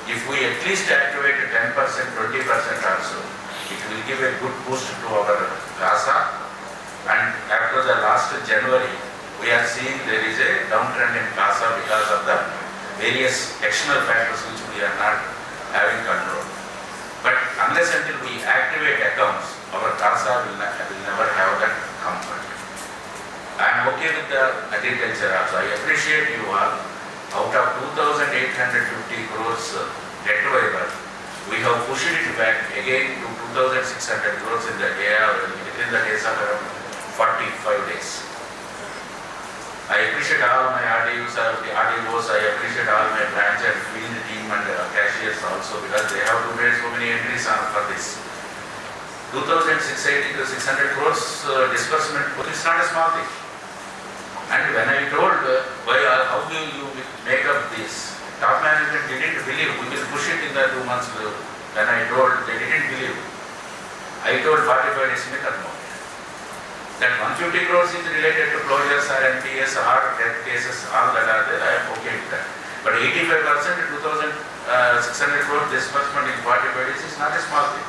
If we at least activate 10%, 20% also, it will give a good boost to our CASA. And after the last January, we are seeing there is a downtrend in CASA because of the various external factors which we are not having control. But unless until we activate accounts, our CASA will never have that comfort. I am okay with the agriculture also. I appreciate you all. Out of 2,850 crores debt waiver, we have pushed it back again to 2,600 crores in the within the days of around 45 days. I appreciate all my RDOs, I appreciate all my branch and field team and cashiers also, because they have to make so many entries for this. 2,680 to 600 crores disbursement, it's not a small thing. And when I told how will you make up this, top management didn't believe, we will push it in the 2 months. When I told, they didn't believe. I told 45 days make a more. That 150 crores is related to closures or NPS or death cases, all that are there, I am okay with that. But 85%, 2,600 crores disbursement in 45 days is not a small thing.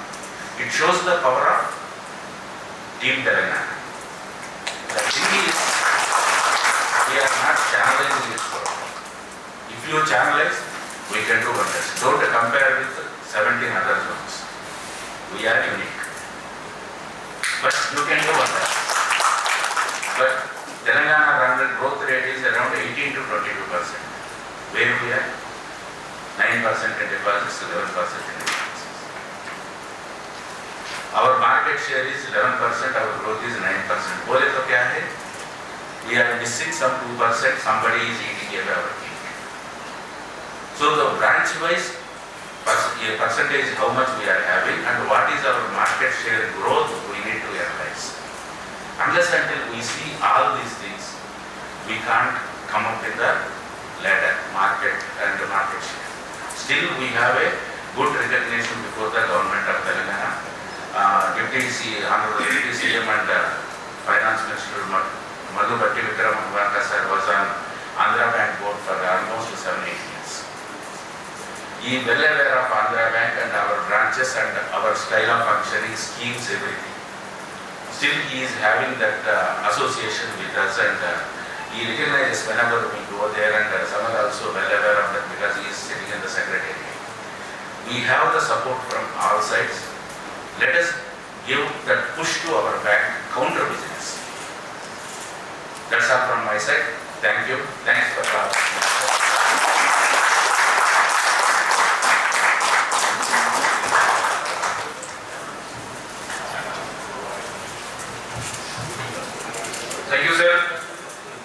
It shows the power of Team Telangana. The thing is, we are not channelizing this program. If you channelize, we can do wonders. Don't compare with 17 other zones. We are unique. But you can do wonders. But Telangana run growth rate is around 18 to 22%. Where we are? 9% in deposits, 11% in deposits. Our market share is 11%, our growth is 9%. बोले तो क्या है? We are missing some 2%, somebody is eating away our cake. So the branch-wise percentage, how much we are having and what is our market share growth, we need to analyze. Unless until we see all these things, we can't come up with the ladder, market and the market share. Still, we have a good recognition before the government of Telangana. Deputy CM and Finance Minister Madhu Bhatti Vikramarka sir was on Andhra Bank board for almost 7-8 years. He is well aware of Andhra Bank and our branches and our style of functioning, schemes, everything. Still, he is having that association with us, and he recognizes whenever we go there, and Samad also well aware of that because he is sitting in the secretariat. We have the support from all sides. Let us give that push to our bank, counter business. That's all from my side. Thank you. Thanks for Thank you, sir.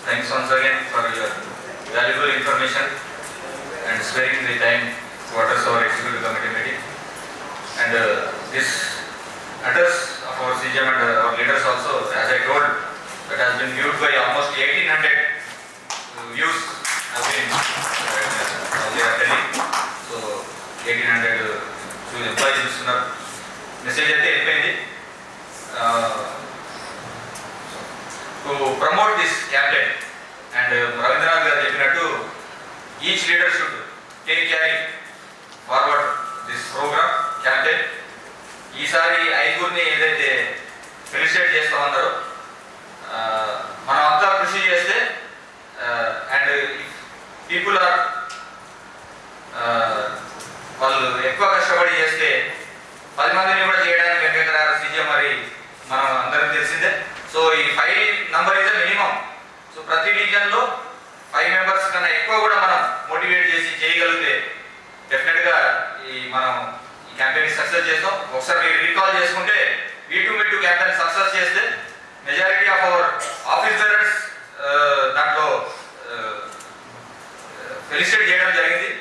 Thanks once again for your valuable information and sparing the time to address our executive committee meeting. And this address of our CGM and our leaders also, as I told, that has been viewed by almost 1,800 views have been they are telling. So 1,800 employees చూస్తున్నారు. Message అయితే వెళ్ళిపోయింది. To promote this campaign, and Ravindranath garu cheppinattu, each leader should take carry forward this program campaign. ఈసారి ఐదుగురిని ఏదైతే felicitate చేస్తా ఉన్నారో మనం అంతా కృషి చేస్తే అండ్ పీపుల్ ఆర్ వాళ్ళు ఎక్కువ కష్టపడి చేస్తే 10 మందిని కూడా చేయడానికి వెంకటరావు సీజీఎం మరి మనం అందరికీ తెలిసిందే. సో ఈ 5 నంబర్ అయితే మినిమం. సో ప్రతి డివిజన్లో 5 మెంబర్స్ కన్నా ఎక్కువ కూడా మనం మోటివేట్ చేసి చేయగలిగితే డెఫినెట్గా మనం ఈ క్యాంపెయిన్ సక్సెస్ చేస్తాం. ఒకసారి మీరు రీకాల్ చేసుకుంటే V2 క్యాంపెయిన్ సక్సెస్ చేస్తే majority of our office bearers దాంట్లో ఫెలిసిటేట్ చేయడం జరిగింది.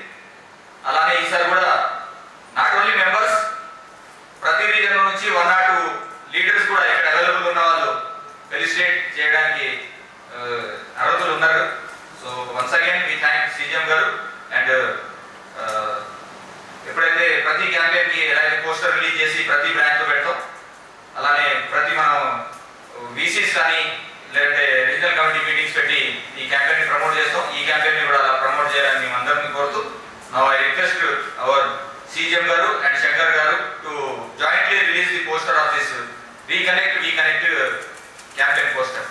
సీఎం గారు అండ్ ఎప్పుడైతే ప్రతి క్యాంపెయిన్కి ఎలాగే పోస్టర్ రిలీజ్ చేసి ప్రతి బ్రాంచ్లో పెడతాం, అలానే ప్రతి మనం వీసీస్ కానీ లేదంటే రీజనల్ కమిటీ మీటింగ్స్ పెట్టి ఈ క్యాంపెయిన్ని ప్రమోట్ చేస్తాం. ఈ క్యాంపెయిన్ని కూడా అలా ప్రమోట్ చేయాలని మేము అందరినీ కోరుతూ now I request our CM గారు అండ్ శంకర్ గారు to jointly release the poster of this reconnect campaign poster.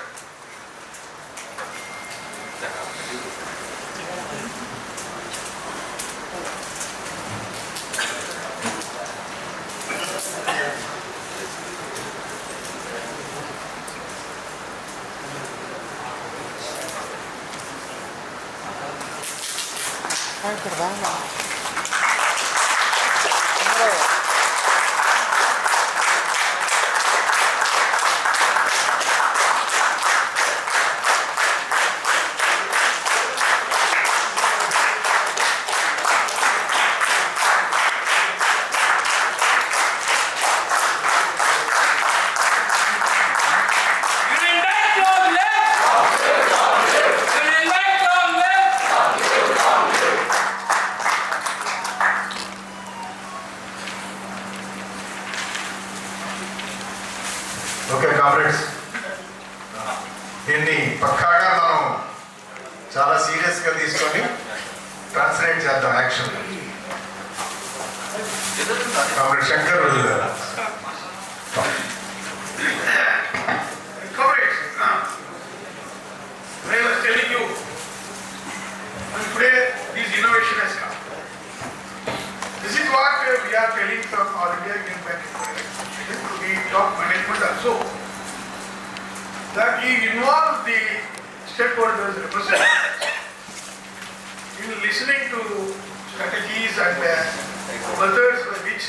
Okay comrades, దీన్ని పక్కాగా మనం చాలా సీరియస్గా తీసుకొని ట్రాన్స్లేట్ చేద్దాం action. Comrade Shankar Comrades, when I was telling you, and today this innovation has come. This is what we are telling from All India Union Bank to the top management also, that we involve the stakeholders representatives in listening to strategies and methods by which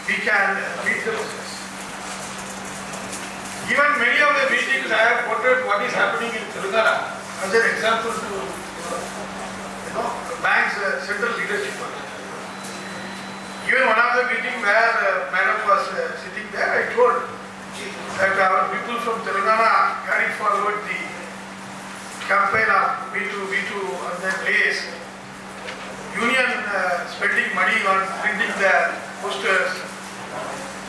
we can meet the business. Even many of the meetings I have quoted what is happening in Telangana as an example to the bank's central leadership. Even one of the meetings where madam was sitting there, I told that our people from Telangana carried forward the campaign of B2 on that place. Union spending money on printing the posters,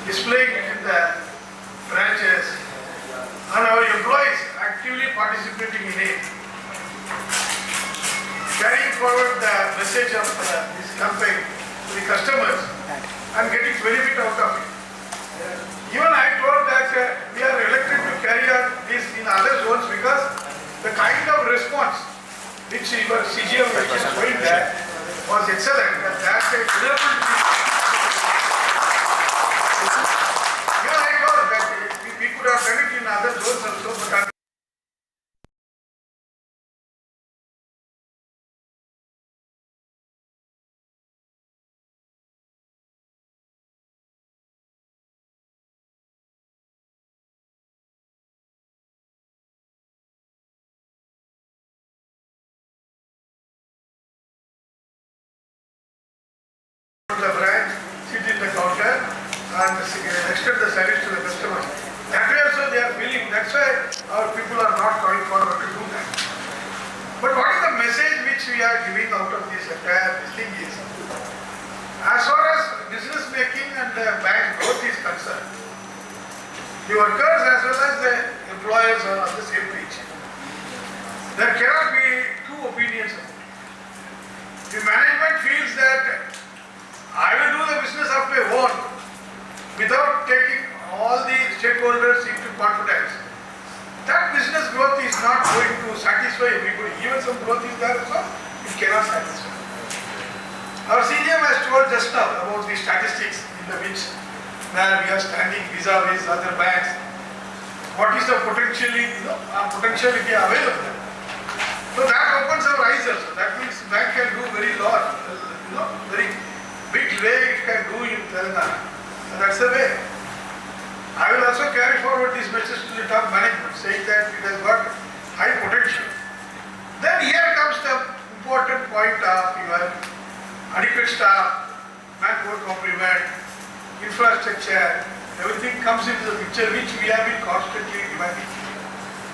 displaying it in the branches, and our employees actively participating in it, carrying forward the message of this campaign to the customers and getting benefit out of it. Even I told that we are reluctant to carry on this in other zones because the kind of response which your CGM which is showing there was excellent, and that reliable to even I told that we could have done it in other zones also, but the branch, sit in the counter and extend the service to the customer. That way also they are feeling, that's why our people are not coming forward to do that. But what is the message which we are giving out of this entire thing is, as far as business making and the bank growth is concerned, the workers as well as the employers are on the same page. There cannot be two opinions about it. The management feels that I will do the business of my own without taking all the stakeholders into confidence. That business growth is not going to satisfy everybody. Even some growth is there also, it cannot satisfy. Our CGM has told just now about the statistics in the which where we are standing vis-a-vis other banks. What is the potentiality available? So that opens our eyes also. That means bank can do very large, very big way it can do in Telangana. And that's the way. I will also carry forward this message to the top management, saying that it has got high potential. Then here comes the important point of your adequate staff, manpower complement, infrastructure, everything comes into the picture which we have been constantly demanding.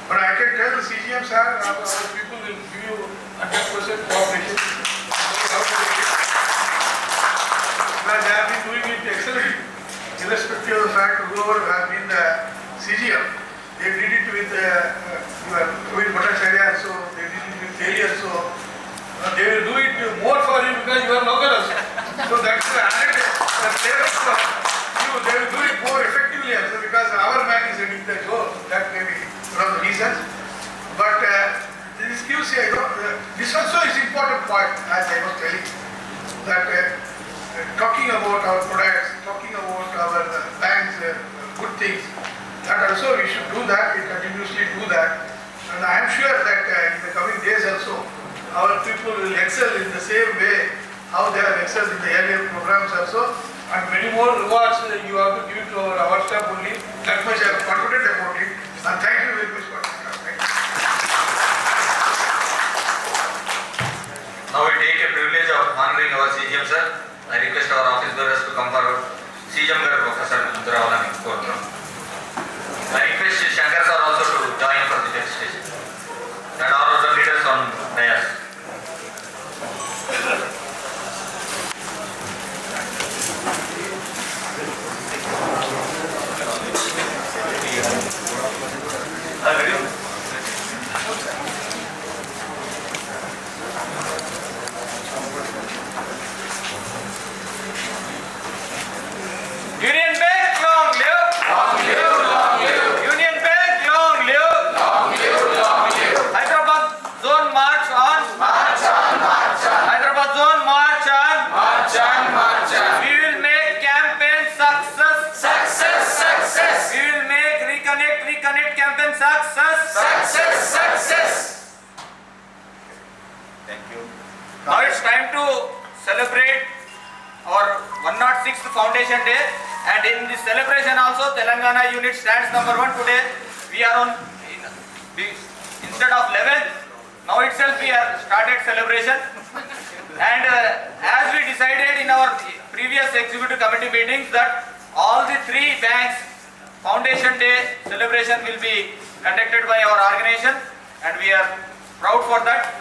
But I can tell the CGM sir, our people will give you 100% cooperation. because you are local also. So that's the added flavor for you. They will do it more effectively also because our man is ready to go. That may be one of the reasons. But this gives you, this also is important point as I was telling you, that talking about our products, talking about our banks, good things, that also we should do that, we continuously do that. And I am sure that in the coming days also, our people will excel in the same way how they have excelled in the earlier programs also. And many more rewards you have to give to our staff only. That much I am confident about it. And thank you very much for this. Thank you. Now we take a privilege of honoring our CGM sir. I request our office bearers to come forward. CGM garu Professor Munduravani కోరుతున్నాం. I request Shankar sir also to join for the registration. And all other leaders on dais. Union Bank, long live! Long live, long live! Union Bank, long live! Long live, long live! Hyderabad zone march on! March on, march on! Hyderabad zone march on! March on, march on! We will make campaign success! Success, success! We will make reconnect campaign success! Success, success! Thank you. Now it's time to celebrate our 106th Foundation Day, and in this celebration also Telangana unit stands number 1 today. We are on instead of 11th, now itself we are started celebration. And as we decided in our previous executive committee meetings that all the 3 banks Foundation Day celebration will be conducted by our organization, and we are proud for that.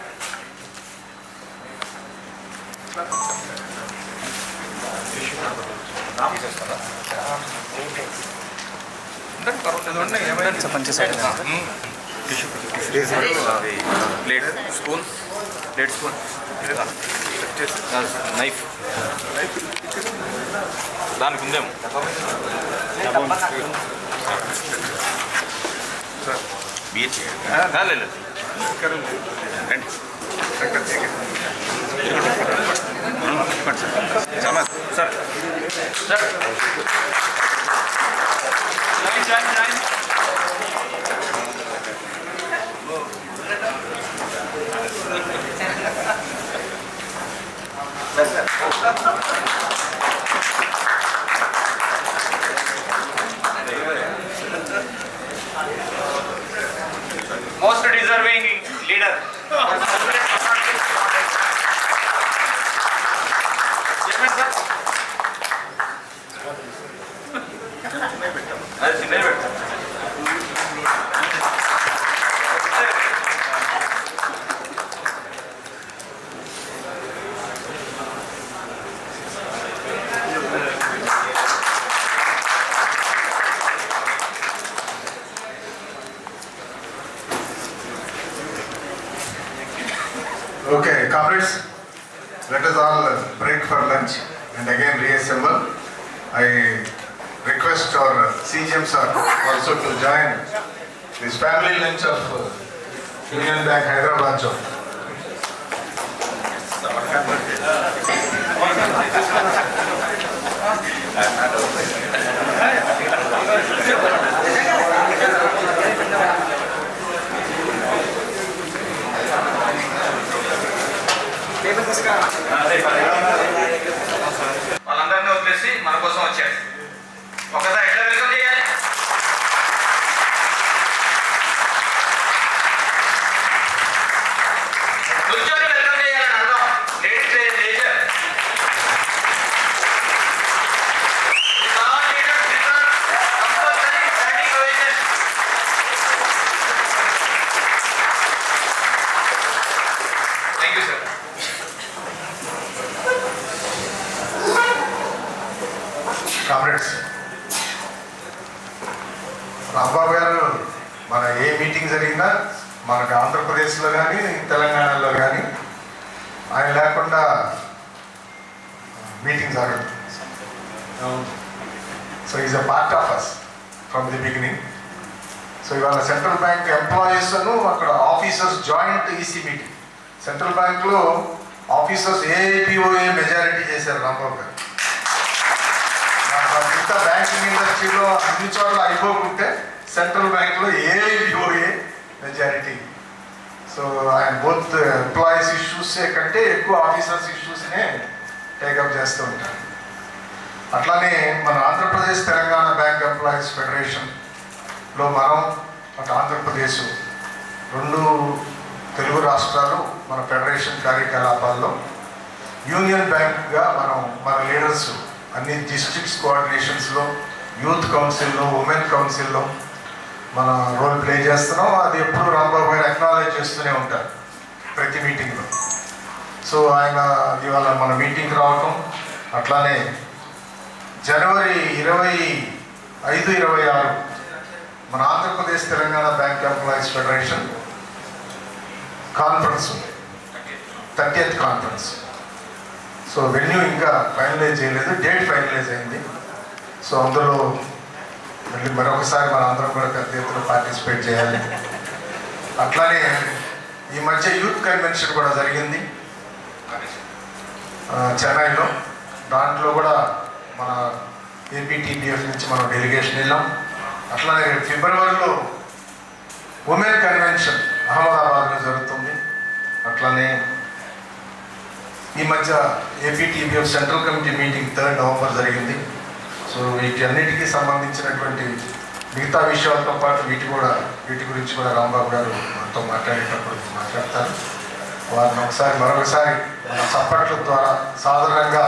Plate spoon knife దానికి ఉందేమో beach లేదు sir Most deserving leader. Chairman sir. అది చిన్నది పెడతాం. Okay, comrades, let us all break for lunch and again reassemble. I request our CGM sir also to join this family lunch of Union Bank Hyderabad zone. వాళ్ళందరినీ వదిలేసి మన కోసం వచ్చారు. ఒకసారి ఎట్లా వెల్కమ్ చేయాలి? కూర్చొని వెల్కమ్ చేయాలని అర్థం. Ladies laser. Thank you, sir. Comrades, Rambabu గారు మన ఏ మీటింగ్ జరిగినా మనకు ఆంధ్రప్రదేశ్లో కానీ తెలంగాణలో కానీ ఆయన లేకుండా మీటింగ్ జరుగుతుంది. So is a part of us from the beginning. So ఇవాళ సెంట్రల్ బ్యాంక్ ఎంప్లాయీస్ అక్కడ officers joint EC meeting. Central బ్యాంక్లో ఆఫీసర్స్ ఏఐపిఓఏ మెజారిటీ చేశారు రాంబాబు గారు. మిగతా బ్యాంకింగ్ ఇండస్ట్రీలో అన్ని చోట్ల అయిపోకుంటే సెంట్రాల్ బ్యాంక్లో ఏఐపిఓఏ మెజారిటీ. సో ఆయన బోత్ ఎంప్లాయీస్ ఇష్యూసే కంటే ఎక్కువ ఆఫీసర్స్ ఇష్యూస్నే టేకప్ చేస్తూ ఉంటారు. అట్లానే మన ఆంధ్రప్రదేశ్ తెలంగాణ బ్యాంక్ ఎంప్లాయీస్ ఫెడరేషన్లో మనం అటు ఆంధ్రప్రదేశ్ రెండు తెలుగు రాష్ట్రాలు మన ఫెడరేషన్ కార్యకలాపాల్లో యూనియన్ బ్యాంక్గా మన లీడర్స్ అన్ని డిస్ట్రిక్ట్స్ కోఆర్డినేషన్స్లో, యూత్ కౌన్సిల్లో, ఉమెన్ కౌన్సిల్లో మన రోల్ ప్లే చేస్తున్నాం. అది ఎప్పుడు రాంబాబు గారు అక్నాలెడ్జ్ చేస్తూనే ఉంటారు ప్రతి మీటింగ్లో. సో ఆయన ఇవాళ మన మీటింగ్కి రావటం, అట్లానే జనవరి 25, 26 మన Andhra Pradesh Telangana bank employees federation conference ఉంది, 30th కాన్ఫరెన్స్. సో వెన్యూ ఇంకా ఫైనలైజ్ చేయలేదు, డేట్ ఫైనలైజ్ అయింది. సో అందులో మళ్ళీ మరొకసారి మన అందరం కూడా పెద్ద ఎత్తున పార్టిసిపేట్ చేయాలి. అట్లానే ఈ మధ్య యూత్ కన్వెన్షన్ కూడా జరిగింది చెన్నైలో. దాంట్లో కూడా మన ఏపీటీపీఎఫ్ నుంచి మనం డెలిగేషన్ వెళ్ళాం. అట్లానే ఫిబ్రవరిలో ఉమెన్ కన్వెన్షన్ అహ్మదాబాద్లో జరుగుతుంది. అట్లానే ఈ మధ్య APTPF central committee meeting 3rd November జరిగింది. సో వీటన్నిటికీ సంబంధించినటువంటి మిగతా విషయాలతో పాటు వీటి గురించి కూడా రాంబాబు గారు మనతో మాట్లాడేటప్పుడు మాట్లాడతారు. వారిని మరొకసారి చప్పట్ల ద్వారా సాధారణంగా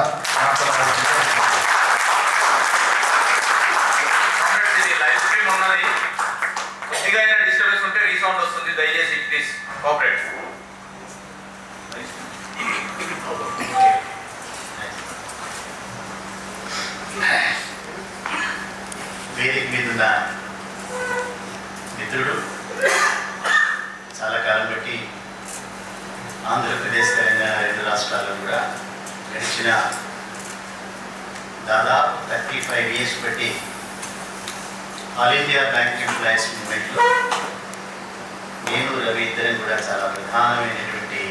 లైవ్ స్ట్రీమ్ ఉన్నది, కొద్దిగా అయినా డిస్టర్బెన్స్ ఉంటే రీసౌండ్ వస్తుంది, దయచేసి ప్లీజ్ కోఆపరేట్. వేదిక మీద ఉన్న మిత్రుడు చాలా కాలం బట్టి ఆంధ్రప్రదేశ్ తెలంగాణ రెండు రాష్ట్రాల్లో కూడా గడిచిన దాదాపు 35 years బట్టి ఆల్ ఇండియా బ్యాంక్ ఎంప్లాయీస్ మూవ్మెంట్లో నేను రవి ఇద్దరం కూడా చాలా ప్రధానమైనటువంటి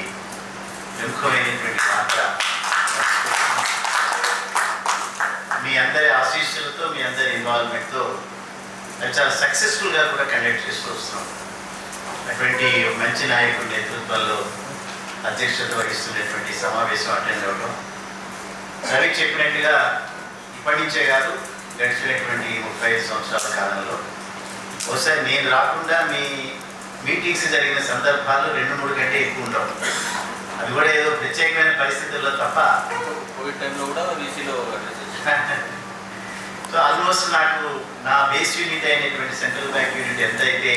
ప్రముఖమైనటువంటి పాత్ర. మీ అందరి ఆశీస్సులతో, మీ అందరి ఇన్వాల్వ్మెంట్తో అది చాలా సక్సెస్ఫుల్గా కూడా కండక్ట్ చేస్తూ వస్తున్నాం. అటువంటి మంచి నాయకుడి నేతృత్వంలో అధ్యక్షత వహిస్తున్నటువంటి సమావేశం అటెండ్ అవ్వడం, రవి చెప్పినట్టుగా ఇప్పటి నుంచే కాదు, గడిచినటువంటి 35 సంవత్సరాల కాలంలో బహుశా నేను రాకుండా మీ మీటింగ్స్ జరిగిన సందర్భాల్లో 2-3 కంటే ఎక్కువ ఉంటాం. అది కూడా ఏదో ప్రత్యేకమైన పరిస్థితుల్లో తప్ప. కోవిడ్ టైంలో కూడా వీసీలో సో ఆల్మోస్ట్ నాకు నా బేస్ యూనిట్ అయినటువంటి సెంట్రల్ బ్యాంక్ యూనిట్ ఎంతైతే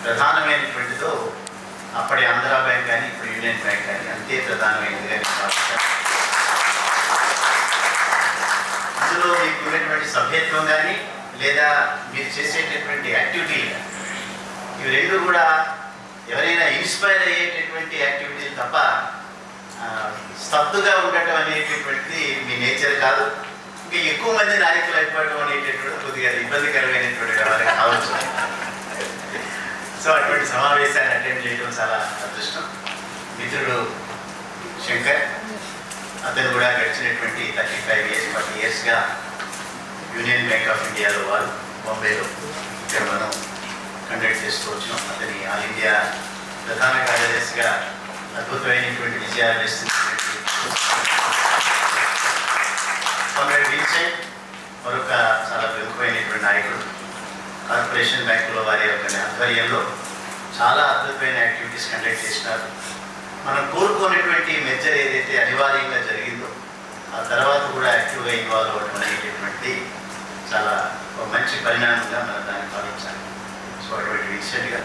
ప్రధానమైనటువంటిదో అప్పటి ఆంధ్రా బ్యాంక్ కానీ ఇప్పుడు యూనియన్ బ్యాంక్ కానీ అంతే ప్రధానమైనదిగా అందులో మీకు ఉన్నటువంటి సభ్యత్వం కానీ లేదా మీరు చేసేటటువంటి యాక్టివిటీలు కానీ ఇవి రెండు కూడా ఎవరైనా ఇన్స్పైర్ అయ్యేటటువంటి యాక్టివిటీలు తప్ప స్తబ్దుగా ఉండటం అనేటటువంటిది మీ నేచర్ కాదు. ఇంకా ఎక్కువ మంది నాయకులు అయిపోవడం అనేటటువంటి కొద్దిగా ఇబ్బందికరమైనటువంటి వ్యవహారం కావచ్చు. సో అటువంటి సమావేశాన్ని అటెండ్ చేయడం చాలా అదృష్టం. మిత్రుడు శంకర్, అతను కూడా గడిచినటువంటి 35 years 40 yearsగా యూనియన్ బ్యాంక్ ఆఫ్ ఇండియాలో వారు బాంబేలో ఇక్కడ మనం కండక్ట్ చేస్తూ వచ్చినాం. అతని ఆల్ ఇండియా ప్రధాన కార్యదర్శిగా అద్భుతమైనటువంటి విజయాలు ఇస్తున్నటువంటి మరొక చాలా ప్రముఖమైనటువంటి నాయకుడు. కార్పొరేషన్ బ్యాంకులో వారి యొక్క ఆధ్వర్యంలో చాలా అద్భుతమైన యాక్టివిటీస్ కండక్ట్ చేసినారు. మనం కోరుకునేటువంటి మెజర్ ఏదైతే అనివార్యంగా జరిగిందో ఆ తర్వాత కూడా యాక్టివ్గా ఇన్వాల్వ్ అవ్వడం అనేటటువంటి చాలా ఒక మంచి పరిణామంగా మనం దాన్ని భావించాలి. సో అటువంటి రీసెంట్గా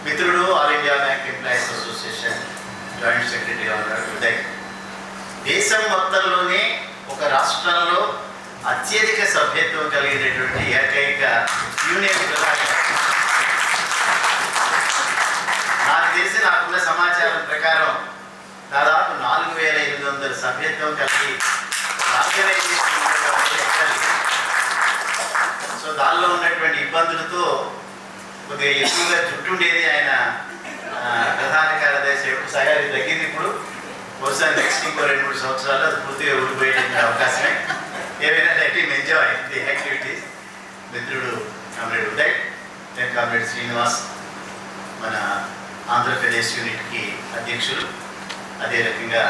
మిత్రుడు all India bank employees association joint సెక్రటరీగా ఉన్నాడు ఉదయ్. దేశం మొత్తంలోనే ఒక రాష్ట్రంలో అత్యధిక సభ్యత్వం కలిగినటువంటి ఏకైక యూనియన్ నాకు తెలిసి నాకున్న సమాచారం ప్రకారం దాదాపు 4,800 సభ్యత్వం కలిగి కొద్దిగా ఎక్కువగా జుట్టుండేది ఆయన ప్రధాన కార్యదర్శి ఎప్పుడు సగారి తగ్గింది. ఇప్పుడు బహుశా నెక్స్ట్ ఇంకో 2-3 సంవత్సరాలు అది పూర్తిగా ఊడిపోయేటువంటి అవకాశమే. ఏమైనా let him enjoy the activities. మిత్రుడు కామ్రేడ్ ఉదయ్, నేను కామ్రేడ్ శ్రీనివాస్, మన ఆంధ్రప్రదేశ్ యూనిట్కి అధ్యక్షులు. అదే రకంగా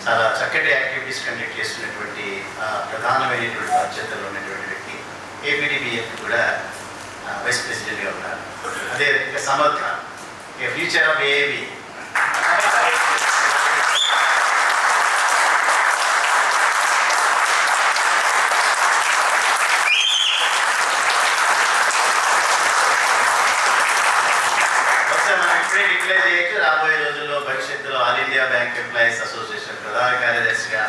చాలా చక్కటి యాక్టివిటీస్ కండక్ట్ చేస్తున్నటువంటి ప్రధానమైనటువంటి బాధ్యతలు ఉన్నటువంటి వ్యక్తి. ఏపీడీబీఎఫ్ కూడా వైస్ ప్రెసిడెంట్గా ఉన్నారు. అదే రకంగా సమర్థ, ఫ్యూచర్ ఆఫ్ ఏఏబి. డిక్లేర్ చేయొచ్చు, రాబోయే రోజుల్లో భవిష్యత్తులో all India bank employees association ప్రధాన కార్యదర్శిగా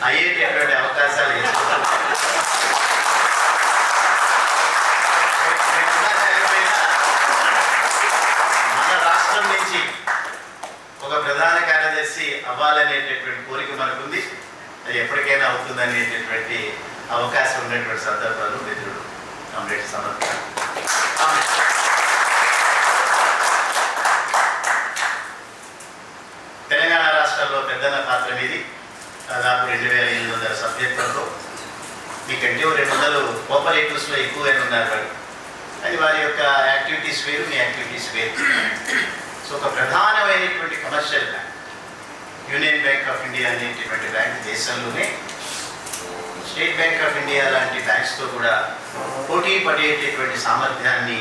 అయ్యేటటువంటి అవకాశాలు మన రాష్ట్రం నుంచి ఒక ప్రధాన కార్యదర్శి అవ్వాలనేటటువంటి కోరిక మనకుంది. అది ఎప్పటికైనా అవుతుందనేటటువంటి అవకాశం ఉన్నటువంటి సందర్భాలు మిత్రుడు కామ్రేడ్ సమర్థ. తెలంగాణ రాష్ట్రంలో పెద్దన్న పాత్ర మీది. దాదాపు 2800 సభ్యత్వంతో, మీకంటే 200 కోఆపరేటివ్స్లో ఎక్కువగానే ఉన్నారు వారు. అది వారి యొక్క యాక్టివిటీస్ వేరు, మీ యాక్టివిటీస్ వేరు. సో ఒక ప్రధానమైనటువంటి commercial bank union bank of India అనేటటువంటి బ్యాంక్ దేశంలోనే స్టేట్ బ్యాంక్ ఆఫ్ ఇండియా లాంటి బ్యాంక్స్తో కూడా పోటీ పడేటటువంటి సామర్థ్యాన్ని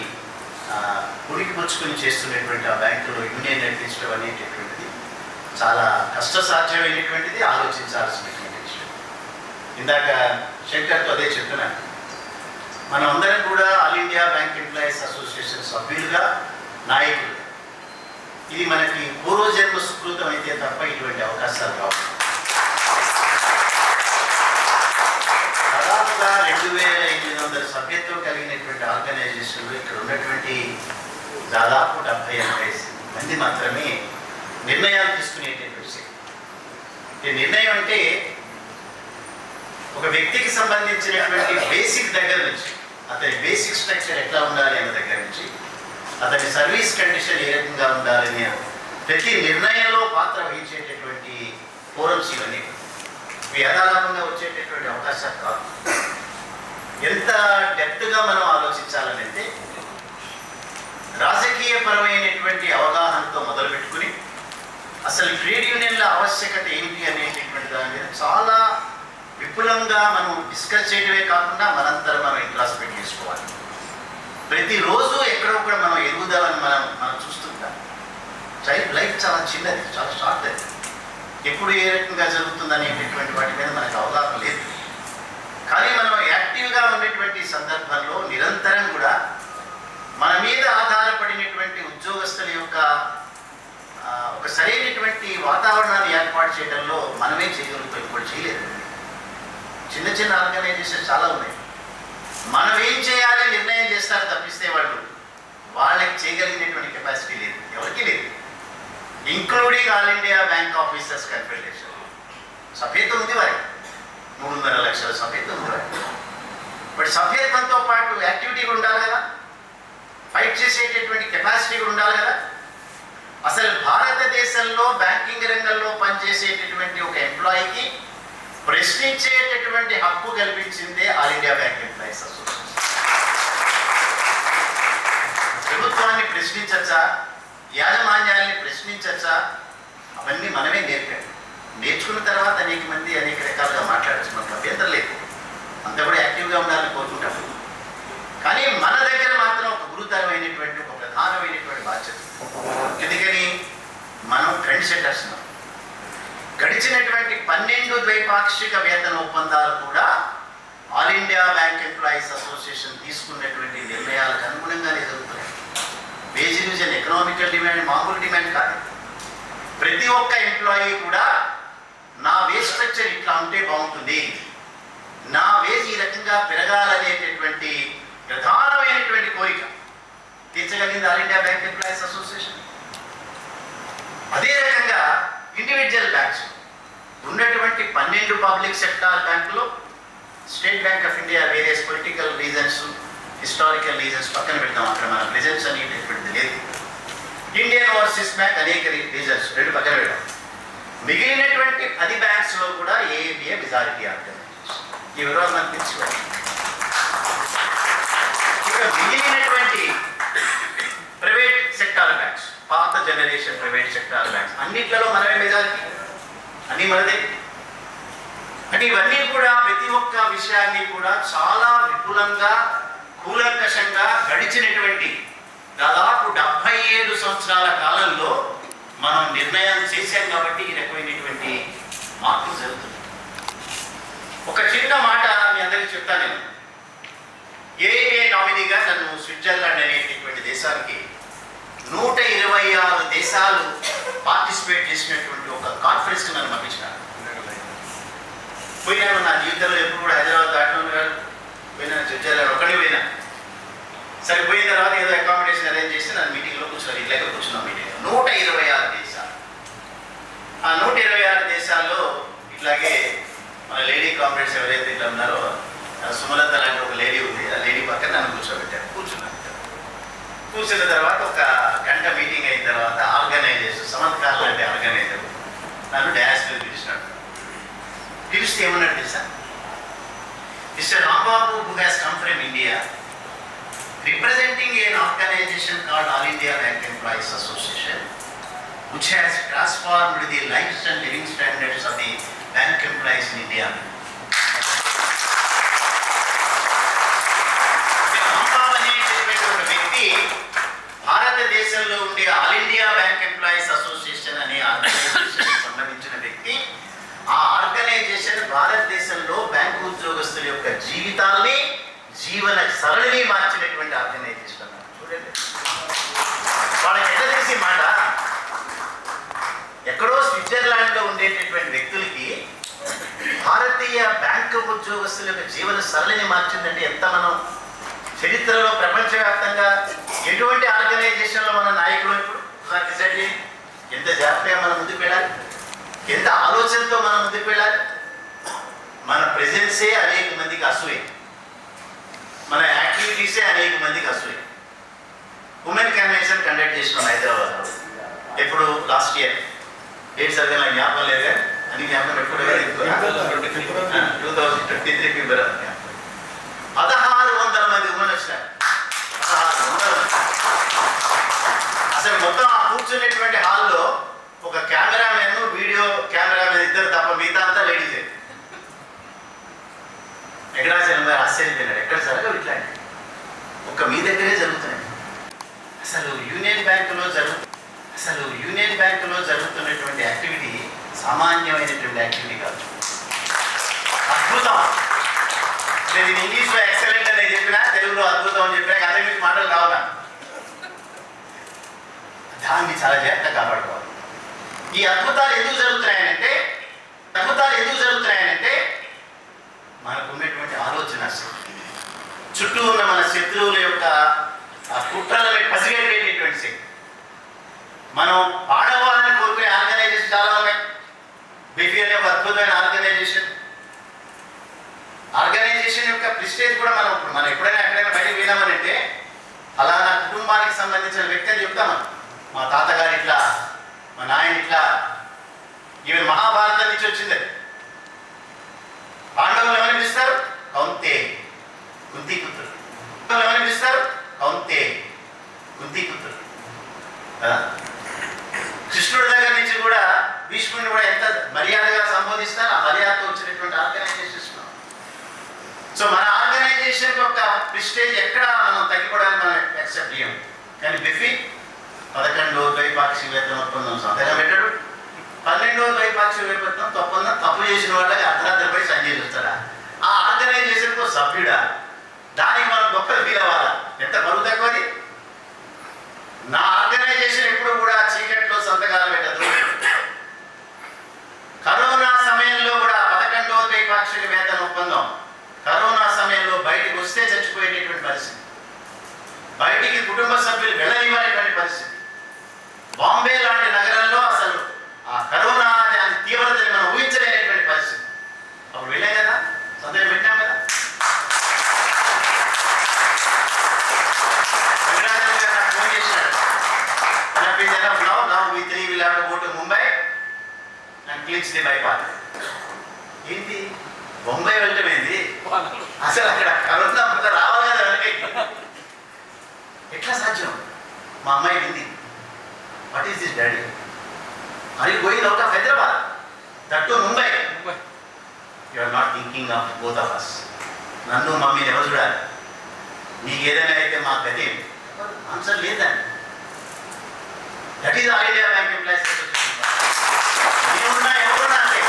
పుణికిపుచ్చుకుని చేస్తున్నటువంటి ఆ బ్యాంకులో యూనియన్ నడిపించడం అనేటటువంటిది చాలా కష్టసాధ్యమైనటువంటిది, ఆలోచించాల్సినటువంటి విషయం. ఇందాక శంకర్తో అదే చెప్తున్నాను. మనం అందరం కూడా all India bank employees association సభ్యులుగా, నాయకులు, ఇది మనకి పూర్వజన్మ సుకృతం అయితే తప్ప ఇటువంటి అవకాశాలు రావు. దాదాపుగా 2800 సభ్యత్వం కలిగినటువంటి ఆర్గనైజేషన్లు ఇక్కడ ఉన్నటువంటి దాదాపు 70-80 మంది మాత్రమే నిర్ణయాలు తీసుకునేటటువంటి శక్తి. నిర్ణయం అంటే ఒక వ్యక్తికి సంబంధించినటువంటి బేసిక్ దగ్గర నుంచి, అతని బేసిక్ స్ట్రక్చర్ ఎట్లా ఉండాలి అనే దగ్గర నుంచి, అతని సర్వీస్ కండిషన్ ఏ రకంగా ఉండాలని ప్రతి నిర్ణయంలో పాత్ర వహించేటటువంటి ఫోరమ్స్ ఇవన్నీ యథాలాపంగా వచ్చేటటువంటి అవకాశాలు కాదు. ఎంత డెప్త్గా మనం ఆలోచించాలనంటే రాజకీయపరమైనటువంటి అవగాహనతో మొదలుపెట్టుకుని అసలు ట్రేడ్ యూనియన్ల ఆవశ్యకత ఏమిటి అనేటటువంటి దాని మీద చాలా విపులంగా మనం డిస్కస్ చేయడమే కాకుండా మనంతరం మనం ఇంట్రాస్పెక్ట్ చేసుకోవాలి. ప్రతిరోజు ఎక్కడో కూడా మనం ఎదుగుదలని మనం చూస్తుంటాం. చైల్డ్ లైఫ్ చాలా చిన్నది, చాలా షార్ట్. అది ఎప్పుడు ఏ రకంగా జరుగుతుంది అనేటటువంటి వాటి మీద మనకు అవగాహన లేదు. కానీ మనం యాక్టివ్గా ఉండేటువంటి సందర్భంలో నిరంతరం కూడా మన మీద ఆధారపడినటువంటి ఉద్యోగస్తుల యొక్క ఒక సరైనటువంటి వాతావరణాన్ని ఏర్పాటు చేయడంలో మనమే చేయగలుగుతాం. ఇప్పుడు చేయలేదు. చిన్న చిన్న ఆర్గనైజేషన్ చాలా ఉన్నాయి. మనం ఏం చేయాలి నిర్ణయం చేస్తారు తప్పిస్తే వాళ్ళకి చేయగలిగినటువంటి కెపాసిటీ లేదు, ఎవరికి లేదు. Including all India bank officers confederation సభ్యత్వం ఉంది వారికి, 300 లక్షల సభ్యత్వం ఉంది వారికి. బట్ సభ్యత్వంతో పాటు యాక్టివిటీ కూడా ఉండాలి కదా, ఫైట్ చేసేటటువంటి కెపాసిటీ కూడా ఉండాలి కదా. అసలు భారతదేశంలో బ్యాంకింగ్ రంగంలో పనిచేసేటటువంటి ఒక ఎంప్లాయీకి ప్రశ్నించేటటువంటి హక్కు కల్పించిందే all India bank employees association. ప్రభుత్వాన్ని ప్రశ్నించచ్చా, యాజమాన్యాన్ని ప్రశ్నించచ్చా, అవన్నీ మనమే నేర్చుకున్న తర్వాత అనేక మంది అనేక రకాలుగా మాట్లాడచ్చు. మనకు అభ్యంతరం లేదు, అంతా కూడా యాక్టివ్గా ఉండాలని కోరుకుంటాం. కానీ మన దగ్గర మాత్రం ఒక గురుతరమైనటువంటి ఒక ప్రధానమైనటువంటి బాధ్యత. ఎందుకని మనం ట్రెండ్ సెట్టర్స్. గడిచినటువంటి 12 ద్వైపాక్షిక వేతన ఒప్పందాలు కూడా all India bank employees association తీసుకున్నటువంటి నిర్ణయాలకు అనుగుణంగానే జరుగుతున్నాయి. వేజ్ రివిజన్ ఎకనామికల్ డిమాండ్ మామూలు డిమాండ్ కాదు. ప్రతి ఒక్క ఎంప్లాయీ కూడా నా వేజ్ స్ట్రక్చర్ ఇట్లా ఉంటే బాగుంటుంది, నా వేజ్ ఈ రకంగా పెరగాలనేటటువంటి ప్రధానమైనటువంటి కోరిక తీర్చగలిగింది all India bank employees association. అదే రకంగా ఇండివిజువల్ బ్యాంక్స్ ఉన్నటువంటి 12 పబ్లిక్ సెక్టార్ బ్యాంకులు, state bank of India various political reasons historical reasons పక్కన పెడతాం, అక్కడ మన ప్రెజెన్స్ అనేటటువంటిది లేదు. ఇండియన్ ఓవర్సీస్ బ్యాంక్ అనేక రీజన్స్ రెండు పక్కన పెడతాం. మిగిలినటువంటి 10 బ్యాంక్స్లో కూడా ఏబిఏ మెజారిటీ ఆర్గనైజేషన్. ఈ వివరాలు మనకు తెలుసుకోవాలి. ఇక మిగిలినటువంటి ప్రైవేట్ సెక్టార్ బ్యాంక్స్, పాత జనరేషన్ ప్రైవేట్ సెక్టార్ బ్యాంక్స్ అన్నిట్లలో మనమే మెజారిటీ, అన్నీ మనదే. అంటే ఇవన్నీ కూడా ప్రతి ఒక్క విషయాన్ని కూడా చాలా విపులంగా కూలంకషంగా గడిచినటువంటి దాదాపు 77 సంవత్సరాల కాలంలో మనం నిర్ణయం చేశాం కాబట్టి ఈ రకమైనటువంటి మార్పులు జరుగుతుంది. ఒక చిన్న మాట మీ అందరికీ చెప్తాను. నేను ఏఏ నామినీగా నన్ను స్విట్జర్లాండ్ అనేటటువంటి దేశానికి 126 దేశాలు పార్టిసిపేట్ చేసినటువంటి ఒక కాన్ఫరెన్స్కి నన్ను పంపించినారు. పోయినాను, నా జీవితంలో ఎప్పుడు కూడా హైదరాబాద్ దాటిన కాదు. పోయినా స్విట్జర్లాండ్ ఒక్కడే పోయినా. సరే పోయిన తర్వాత ఏదో అకామిడేషన్ అరేంజ్ చేసి నన్ను మీటింగ్లో కూర్చున్నారు. ఇట్లాగే కూర్చున్నాం మీటింగ్. 126 దేశాలు. ఆ 126 దేశాల్లో ఇట్లాగే మన లేడీ కామ్రేడ్స్ ఎవరైతే ఇట్లా ఉన్నారో, సుమలత లాంటి ఒక లేడీ ఉంది. ఆ లేడీ పక్కన నన్ను కూర్చోబెట్టారు. కూర్చున్న తర్వాత ఒక గంట మీటింగ్ అయిన తర్వాత ఆర్గనైజేషన్ సమంతకాల లాంటి ఆర్గనైజర్ నన్ను డాన్స్ మీద పిలిచినాడు. పిలిస్తే ఏమన్నాడు తెలుసా? Mister Rambabu, who has come from India, representing an organization called All India Bank Employees Association, which has transformed the lives and living standards of the bank employees in India. Rambabu అనేటటువంటి ఒక వ్యక్తి భారతదేశంలో ఉండే all India bank employees association అనే organisation సంబంధించిన వ్యక్తి. ఆ organisation భారతదేశంలో బ్యాంకు ఉద్యోగస్తుల యొక్క జీవితాల్ని, జీవన సరళిని మార్చినటువంటి ఆర్గనైజేషన్ అన్నారు. చూడండి, వాళ్ళకి ఎట్లా తెలిసి మాట, ఎక్కడో స్విట్జర్లాండ్లో ఉండేటటువంటి వ్యక్తులకి భారతీయ బ్యాంకు ఉద్యోగస్తుల యొక్క జీవన సరళిని మార్చిందంటే ఎంత మనం చరిత్రలో ప్రపంచవ్యాప్తంగా ఎటువంటి ఆర్గనైజేషన్లో మన నాయకులు ఇప్పుడు డిసైడ్ చేయండి. ఎంత జాగ్రత్తగా మనం ముందుకు వెళ్ళాలి, ఎంత ఆలోచనతో మనం ముందుకు వెళ్ళాలి. మన ప్రెజెన్సే అనేక మందికి అసూయ, మన యాక్టివిటీసే అనేక మందికి అసూయ. ఉమెన్ కన్వెన్షన్ కండక్ట్ చేసినాం హైదరాబాద్లో. ఎప్పుడు లాస్ట్ ఇయర్ డేట్ సరిగ్గా నాకు జ్ఞాపకం లేదు, అన్ని జ్ఞాపకం పెట్టుకోలేదు. 2023 ఫిబ్రవరి 1600 మంది ఉమెన్ వచ్చినారు. 1600. అసలు మొత్తం ఆ కూర్చునేటువంటి హాల్లో ఒక కెమెరామెన్, వీడియో కెమెరామెన్ ఇద్దరు తప్ప మిగతా అంతా లేడీసే. వెంకటాచలం గారు ఆశ్చర్యపోయినాడు, ఎక్కడ జరగవు ఇట్లాంటి, ఒక్క మీ దగ్గరే జరుగుతున్నాయి. అసలు యూనియన్ బ్యాంకులో జరుగుతున్నటువంటి యాక్టివిటీ సామాన్యమైనటువంటి యాక్టివిటీ కాదు, అద్భుతం. నేను ఇంగ్లీష్లో ఎక్సలెంట్ అని చెప్పినా, తెలుగులో అద్భుతం అని చెప్పినా అదే మీకు మాటలు కావాలా, దాన్ని చాలా జాగ్రత్తగా కాపాడుకోవాలి. ఈ అద్భుతాలు ఎందుకు జరుగుతున్నాయనంటే మనకు ఉన్నటువంటి ఆలోచన, చుట్టూ ఉన్న మన శత్రువుల యొక్క కుట్రలని పసిగట్టేటటువంటి శక్తి. మనం పాడవాలని కోరుకునే ఆర్గనైజేషన్ చాలా ఉన్నాయి. బిఫీ అనే ఒక అద్భుతమైన ఆర్గనైజేషన్ యొక్క ప్రిస్టేజ్ కూడా మనం ఎప్పుడైనా ఎక్కడైనా బయటకు పోయినామనంటే, అలా నా కుటుంబానికి సంబంధించిన వ్యక్తి అని చెప్తాము. మా తాతగారు ఇట్లా, మా నాయన ఇట్లా. ఈవెన్ మహాభారతం నుంచి వచ్చింది. పాండవులు ఎవరిని పిలుస్తారు? కౌంతే, కుంతి పుత్రుడు. ఎవరిని పిలుస్తారు? కౌంతే, కుంతి పుత్రుడు కదా. కృష్ణుడి దగ్గర నుంచి కూడా భీష్ముడిని కూడా ఎంత మర్యాదగా సంబోధిస్తారు. ఆ మర్యాదతో వచ్చినటువంటి ఆర్గనైజేషన్. సో మన ఆర్గనైజేషన్ యొక్క ప్రిస్టేజ్ ఎక్కడ మనం తగ్గిపోవడానికి మనం యాక్సెప్ట్ చేయం. కానీ బిఫీ 11వ ద్వైపాక్షిక వేతన ఒప్పందం సంతకం పెట్టాడు. 12వ ద్వైపాక్షిక ఒప్పందం తప్పు చేసిన వాళ్ళకి అర్ధరాత్రిపై సంజయ్ చూస్తాడా? ఆ ఆర్గనైజేషన్కు సభ్యుడా? దానికి మనం గొప్ప ఫీల్ అవ్వాలా? ఎంత బరువు తక్కువది. నా ఆర్గనైజేషన్ ఎప్పుడు కూడా చీకట్లో సంతకాలు పెట్టదు. కరోనా సమయంలో కూడా 11వ ద్వైపాక్షిక వేతన ఒప్పందం కరోనా సమయంలో బయటకు వస్తే చచ్చిపోయేటటువంటి పరిస్థితి, బయటికి కుటుంబ సభ్యులు వెళ్ళనివ్వనేటువంటి పరిస్థితి. బాంబే లాంటి నగరంలో అసలు ఆ కరోనా దాని తీవ్రతని మనం ఊహించలేనటువంటి పరిస్థితి. అప్పుడు వెళ్ళాం కదా, సందేహం పెట్టాం కదా. Clicks the bypass. ఏంటి బొంబాయి వెళ్ళటం ఏంది? అసలు అక్కడ కరోనా అంతా రావాలి కదా వెనకకి. ఎట్లా సాధ్యం? మా అమ్మాయి వింది, what is this daddy? Are you going out of Hyderabad, that to Mumbai? You are not thinking of both of us. నన్ను మమ్మీని ఎవరు చూడాలి? నీకు ఏదైనా అయితే మా గతి ఆన్సర్ లేదండి. That is all India bank employees association. నేనున్నా ఎవరున్నా అంతే.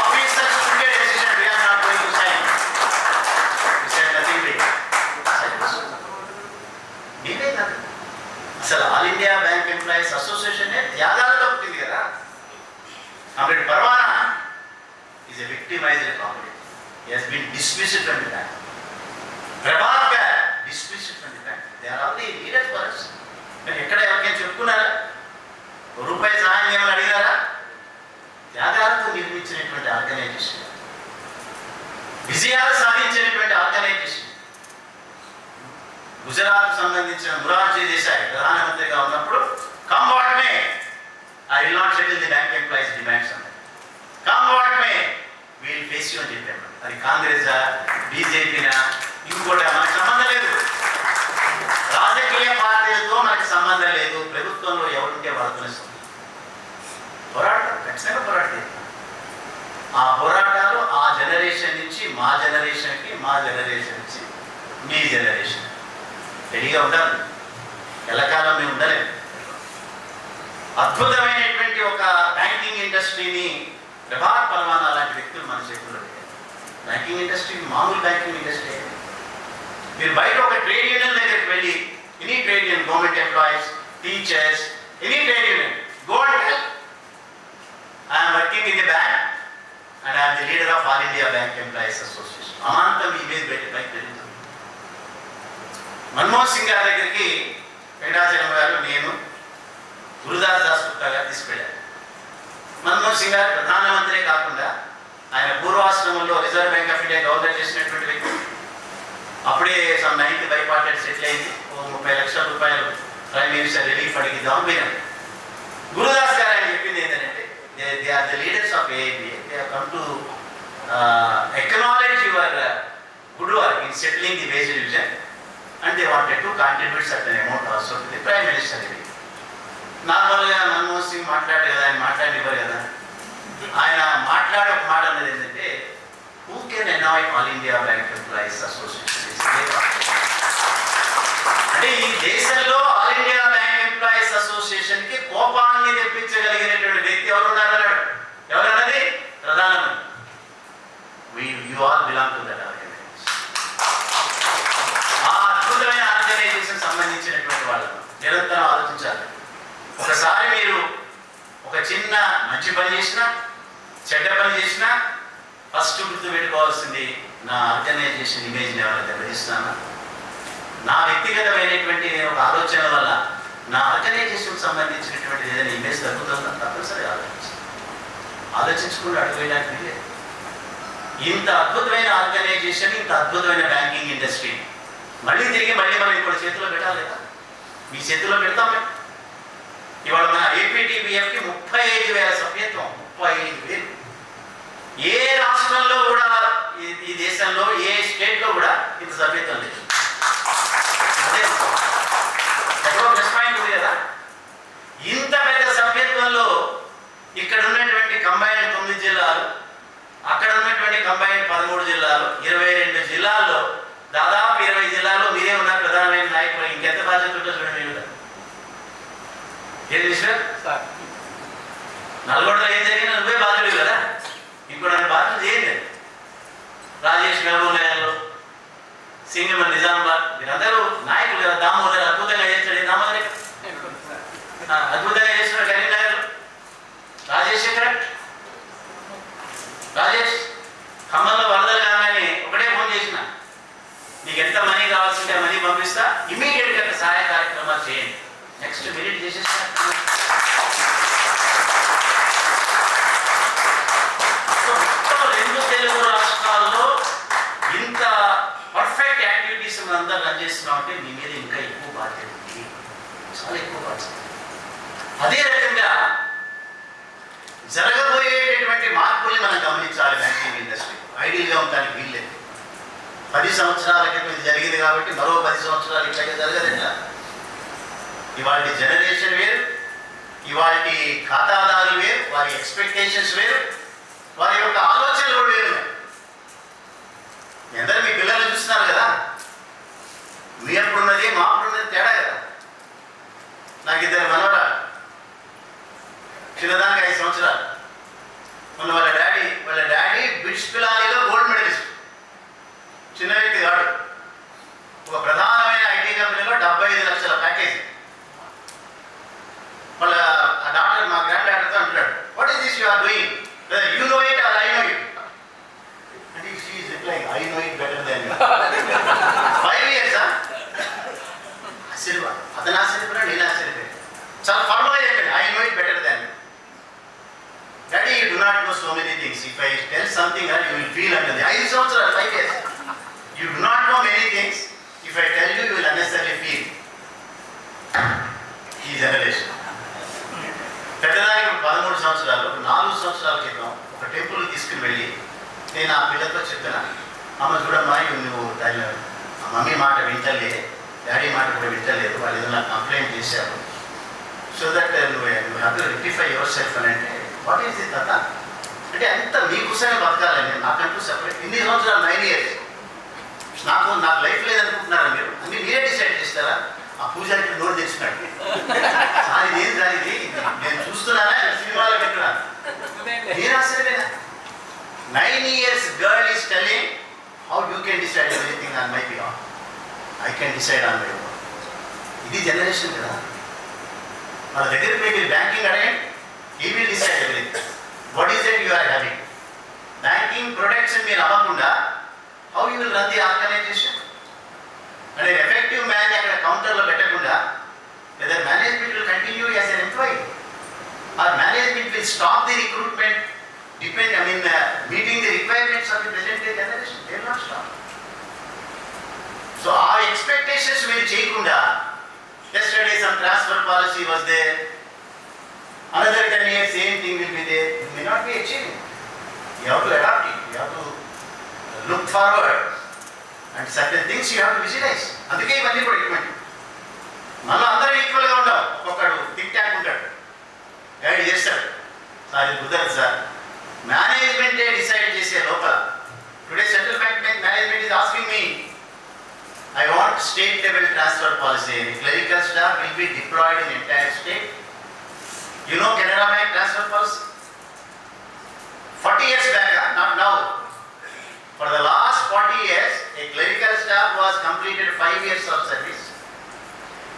Officers today decision we are not going to sign. We said nothing big. నేనే కాదు, అసలు all India bank employees association త్యాగాలతో పుట్టింది కదా. Comrade Parvana is a victimized comrade. He has been dismissed from the bank. Prabhakar dismissed from the bank. They are all the leaders for us. కానీ ఎక్కడ ఎవరికైనా చెప్పుకున్నారా? రూపాయి సహాయం ఏమైనా అడిగారా? త్యాగాలతో నిర్మించినటువంటి ఆర్గనైజేషన్, విజయాలు సాధించినటువంటి ఆర్గనైజేషన్. గుజరాత్ సంబంధించిన మురార్జీ దేశాయ్ ప్రధానమంత్రిగా ఉన్నప్పుడు come what may I will not settle the bank employees demands అన్నారు. Come what may we'll face you అని చెప్పారు. అది కాంగ్రెసా, బీజేపీనా, ఇంకోటి మనకు సంబంధం లేదు. రాజకీయ పార్టీలతో మనకి సంబంధం లేదు. ప్రభుత్వంలో ఎవరుంటే వాళ్ళతోనే సంబంధం. పోరాటం ఖచ్చితంగా పోరాటం. ఆ పోరాటాలు ఆ జనరేషన్ నుంచి మా జనరేషన్కి, మా జనరేషన్ నుంచి మీ జనరేషన్ రెడీగా ఉండాలి. ఎల్లకాలం మేము ఉండలేము. అద్భుతమైనటువంటి ఒక బ్యాంకింగ్ ఇండస్ట్రీని ప్రభాత్ పర్వానా లాంటి వ్యక్తులు మన చేతుల్లో పెట్టారు. బ్యాంకింగ్ ఇండస్ట్రీ మామూలు బ్యాంకింగ్ ఇండస్ట్రీ. మీరు బయట ఒక ట్రేడ్ యూనియన్ దగ్గరికి వెళ్ళి, any trade union, government employees, teachers, any trade union, go and tell I'm working in the bank and I'm the leader of all India bank employees association. అమాంతం image పెట్టి పైకి పెరుగుతుంది. మన్మోహన్ సింగ్ గారి దగ్గరికి వెంకటాచలం గారు, నేను, గురుదాస్ దాస్ గుప్తా గారు తీసుకెళ్ళారు. మన్మోహన్ సింగ్ గారు ప్రధానమంత్రే కాకుండా ఆయన పూర్వాశ్రమంలో reserve bank of India governor చేసినటువంటి వ్యక్తి. అప్పుడే సమ్ 9th బైపార్టెడ్ సెటిల్ అయింది. 30 లక్షల రూపాయలు ప్రైమ్ మినిస్టర్ రిలీఫ్ అడిగిద్దాం పోయినాం. గురుదాస్ గారు ఆయన చెప్పింది ఏంటంటే, they are the leaders of AIBEA, they have come to acknowledge your good work in settling the wage division and they wanted to contribute certain amount also to the prime minister. నార్మల్గా మన్మోహన్ సింగ్ మాట్లాడే కదా, ఆయన మాట్లాడివ్వరు కదా. ఆయన మాట్లాడే ఒక మాట అనేది ఏంటంటే, who can annoy all India bank employees association. అంటే ఈ దేశంలో all India bank employees association కి కోపాన్ని తెప్పించగలిగినటువంటి వ్యక్తి ఎవరు ఉన్నారన్నాడు. ఎవరన్నది? ప్రధానమంత్రి. You all belong to that organisation. ఆ అద్భుతమైన ఆర్గనైజేషన్ సంబంధించినటువంటి వాళ్ళను నిరంతరం ఆలోచించాలి. ఒకసారి మీరు ఒక చిన్న మంచి పని చేసినా, చెడ్డ పని చేసినా, ఫస్ట్ గుర్తు పెట్టుకోవాల్సింది, నా ఆర్గనైజేషన్ ఇమేజ్ని ఎవరైనా దెబ్బతీస్తున్నానా, నా వ్యక్తిగతమైనటువంటి నేను ఒక ఆలోచన వల్ల నా ఆర్గనైజేషన్కి సంబంధించినటువంటి ఏదైనా ఇమేజ్ తగ్గుతుందా, తప్పనిసరి ఆలోచించుకుంటూ అడుగు వేయడానికి లేదు. ఇంత అద్భుతమైన ఆర్గనైజేషన్, ఇంత అద్భుతమైన బ్యాంకింగ్ ఇండస్ట్రీ మళ్ళీ తిరిగి మనం ఇప్పుడు చేతిలో పెట్టాలి కదా. మీ చేతిలో పెడతాం. ఇవాళ మన ఏపీటీబీఎఫ్కి 35,000 సభ్యత్వం. 35,000. ఏ రాష్ట్రంలో కూడా, ఈ దేశంలో ఏ స్టేట్లో కూడా ఇంత సభ్యత్వం లేదు. అదే ఎక్కడో ప్లస్ పాయింట్ ఉంది కదా. ఇంత పెద్ద సభ్యత్వంలో ఇక్కడ ఉన్నటువంటి కంబైన్ 9 జిల్లాలు, అక్కడ ఉన్నటువంటి కంబైన్ 13 జిల్లాలు, 22 జిల్లాల్లో దాదాపు 20 జిల్లాల్లో మీరే ఉన్నారు ప్రధానమైన నాయకులు. ఇంకెంత బాధ్యత ఉంటుందో చూడండి. మీరు ఏం చేశారు? నల్గొండలో ఏం జరిగినా నువ్వే బాధ్యుడు కదా. ఇంకో నన్ను బాధ్యత చేయండి. రాజేష్ గర్భంలో, సింగమ నిజామాబాద్, మీరందరూ నాయకులు కదా. దామోదర్ అద్భుతంగా చేస్తాడు. దామోదర్ అద్భుతంగా చేస్తున్నాడు. కరీంనగర్ రాజేష్ ఖమ్మంలో వరదలు కాగానే ఒకటే ఫోన్ చేసిన, నీకు ఎంత మనీ కావాల్సింటే మనీ పంపిస్తా, ఇమీడియట్గా సహాయ కార్యక్రమాలు చేయండి. నెక్స్ట్ మినిట్ చేసేస్తా. మొత్తం 2 తెలుగు రాష్ట్రాల్లో ఇంత పర్ఫెక్ట్ యాక్టివిటీస్ మనం అందరూ రన్ చేస్తున్నాం అంటే మీ మీద ఇంకా ఎక్కువ బాధ్యత ఉంది, చాలా ఎక్కువ బాధ్యత. సంవత్సరాల క్రితం ఇది జరిగింది కాబట్టి మరో 10 సంవత్సరాలు ఇట్లాగే జరగదండి. ఇవాళ జనరేషన్ వేరు, ఇవాళ ఖాతాదారులు వేరు, వారి ఎక్స్పెక్టేషన్స్ వేరు, వారి యొక్క ఆలోచనలు కూడా వేరు. అందరూ మీ పిల్లలు చూస్తున్నారు కదా, మీ అప్పుడున్నది మా అప్పుడున్నది తేడా కదా. నాకు 2 మనవరాలు, చిన్నదానికి 5 సంవత్సరాలు. మొన్న వాళ్ళ డాడీ బిట్స్ పిలానీలో గోల్డ్ మెడలిస్ట్, చిన్న వ్యక్తి కాడు. ఒక ప్రధానమైన ఐటీ కంపెనీలో 75 లక్షల ప్యాకేజ్. వాళ్ళ ఆ డాక్టర్, మా గ్రాండ్ డాక్టర్తో అంటున్నాడు, what is this you are doing, you know it or I know it. అంటే she is replying, I know it better than you. 5 years ఆశ్చర్య, అతను ఆశ్చర్యపోయాడు, నేను ఆశ్చర్యపోయాను. చాలా ఫార్మల్గా చెప్పాను, I know it better than you. Daddy, you do not know so many things. If I tell something, you will feel under the 5 సంవత్సరాలు, 5 years. You do not know many things. If I tell you, you will unnecessarily feel. ఈ generation పెద్దదానికి 13 సంవత్సరాలు, 4 సంవత్సరాల క్రితం ఒక temple తీసుకుని వెళ్ళి నేను ఆ పిల్లతో చెప్పాను, అమ్మ చూడమ్మా, నువ్వు దాని మమ్మీ మాట వింటలే, డాడీ మాట కూడా వింటలేదు, వాళ్ళు ఏదైనా కంప్లైంట్ చేశారు, సో దట్ నువ్వు have to rectify your self అని. అంటే వాట్ ఈస్ దిస్ తాత అంటే అంత మీకోసమే బతకాలని, నాకంటూ సెపరేట్. ఇన్ని సంవత్సరాలు 9 years నాకు లైఫ్ లేదనుకుంటున్నారా మీరు? అన్ని మీరే డిసైడ్ చేస్తారా? ఆ పూజారికి నోరు తెచ్చినాడు, సార్ ఇదేం సార్ ఇది, నేను చూస్తున్నానా సినిమాలో వింటున్నాను. నేను ఆశ్చర్యపోయినా. 9 years girl is telling how you can decide everything on my behalf. I can decide on my own. ఇది జనరేషన్ కదా. మన దగ్గరికి మీరు బ్యాంకింగ్ అడగండి, he will decide everything. What is that you are having? Banking products మీరు అమ్మకుండా how you will run the organization? And an effective man అక్కడ కౌంటర్లో పెట్టకుండా whether management will continue as an employee or management will stop the recruitment, meeting the requirements of the present day generation. They will not stop. So our expectations మీరు చేయకుండా, yesterday some transfer policy was there, another 10 years same thing will be there, it may not be achieved. You have to adapt it, you have to look forward, and certain things you have to visualize. అందుకే ఇవన్నీ కూడా recommend. మనం అందరం ఈక్వల్గా ఉంటాం. ఒక్కొక్కడు tick talk ఉంటాడు, guide చేస్తాడు, సార్ ఇది కుదరదు సార్. మేనేజ్మెంటే డిసైడ్ చేసే లోపల today central bank management is asking me, I want state level transfer policy. The clerical staff will be deployed in entire state. You know Canada Bank transfer policy? 40 years back, not now. For the last 40 years, a clerical staff was completed 5 years of service,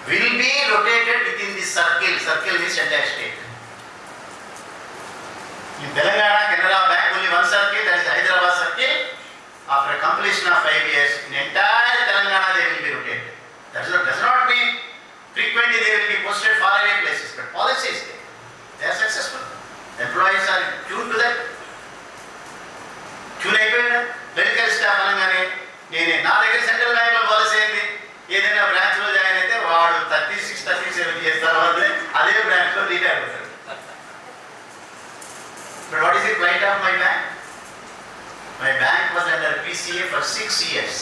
will be rotated within this circle. Circle means entire state. In Telangana, Canada Bank only one circle, that is Hyderabad circle. After completion of 5 years, in entire Telangana they will be rotated. Does not mean frequently they will be posted far away places, but policy is there. They are successful. Employees are tuned to that. Tune అయిపోయినా clerical staff అనగానే నా దగ్గర central బ్యాంక్లో policy ఏంది, ఏదైనా బ్రాంచ్లో join అయితే వాడు 36-37 years తర్వాత అదే బ్రాంచ్లో రిటైర్ అవుతాడు. But what is the plight of my bank? My bank was under PCA for 6 years.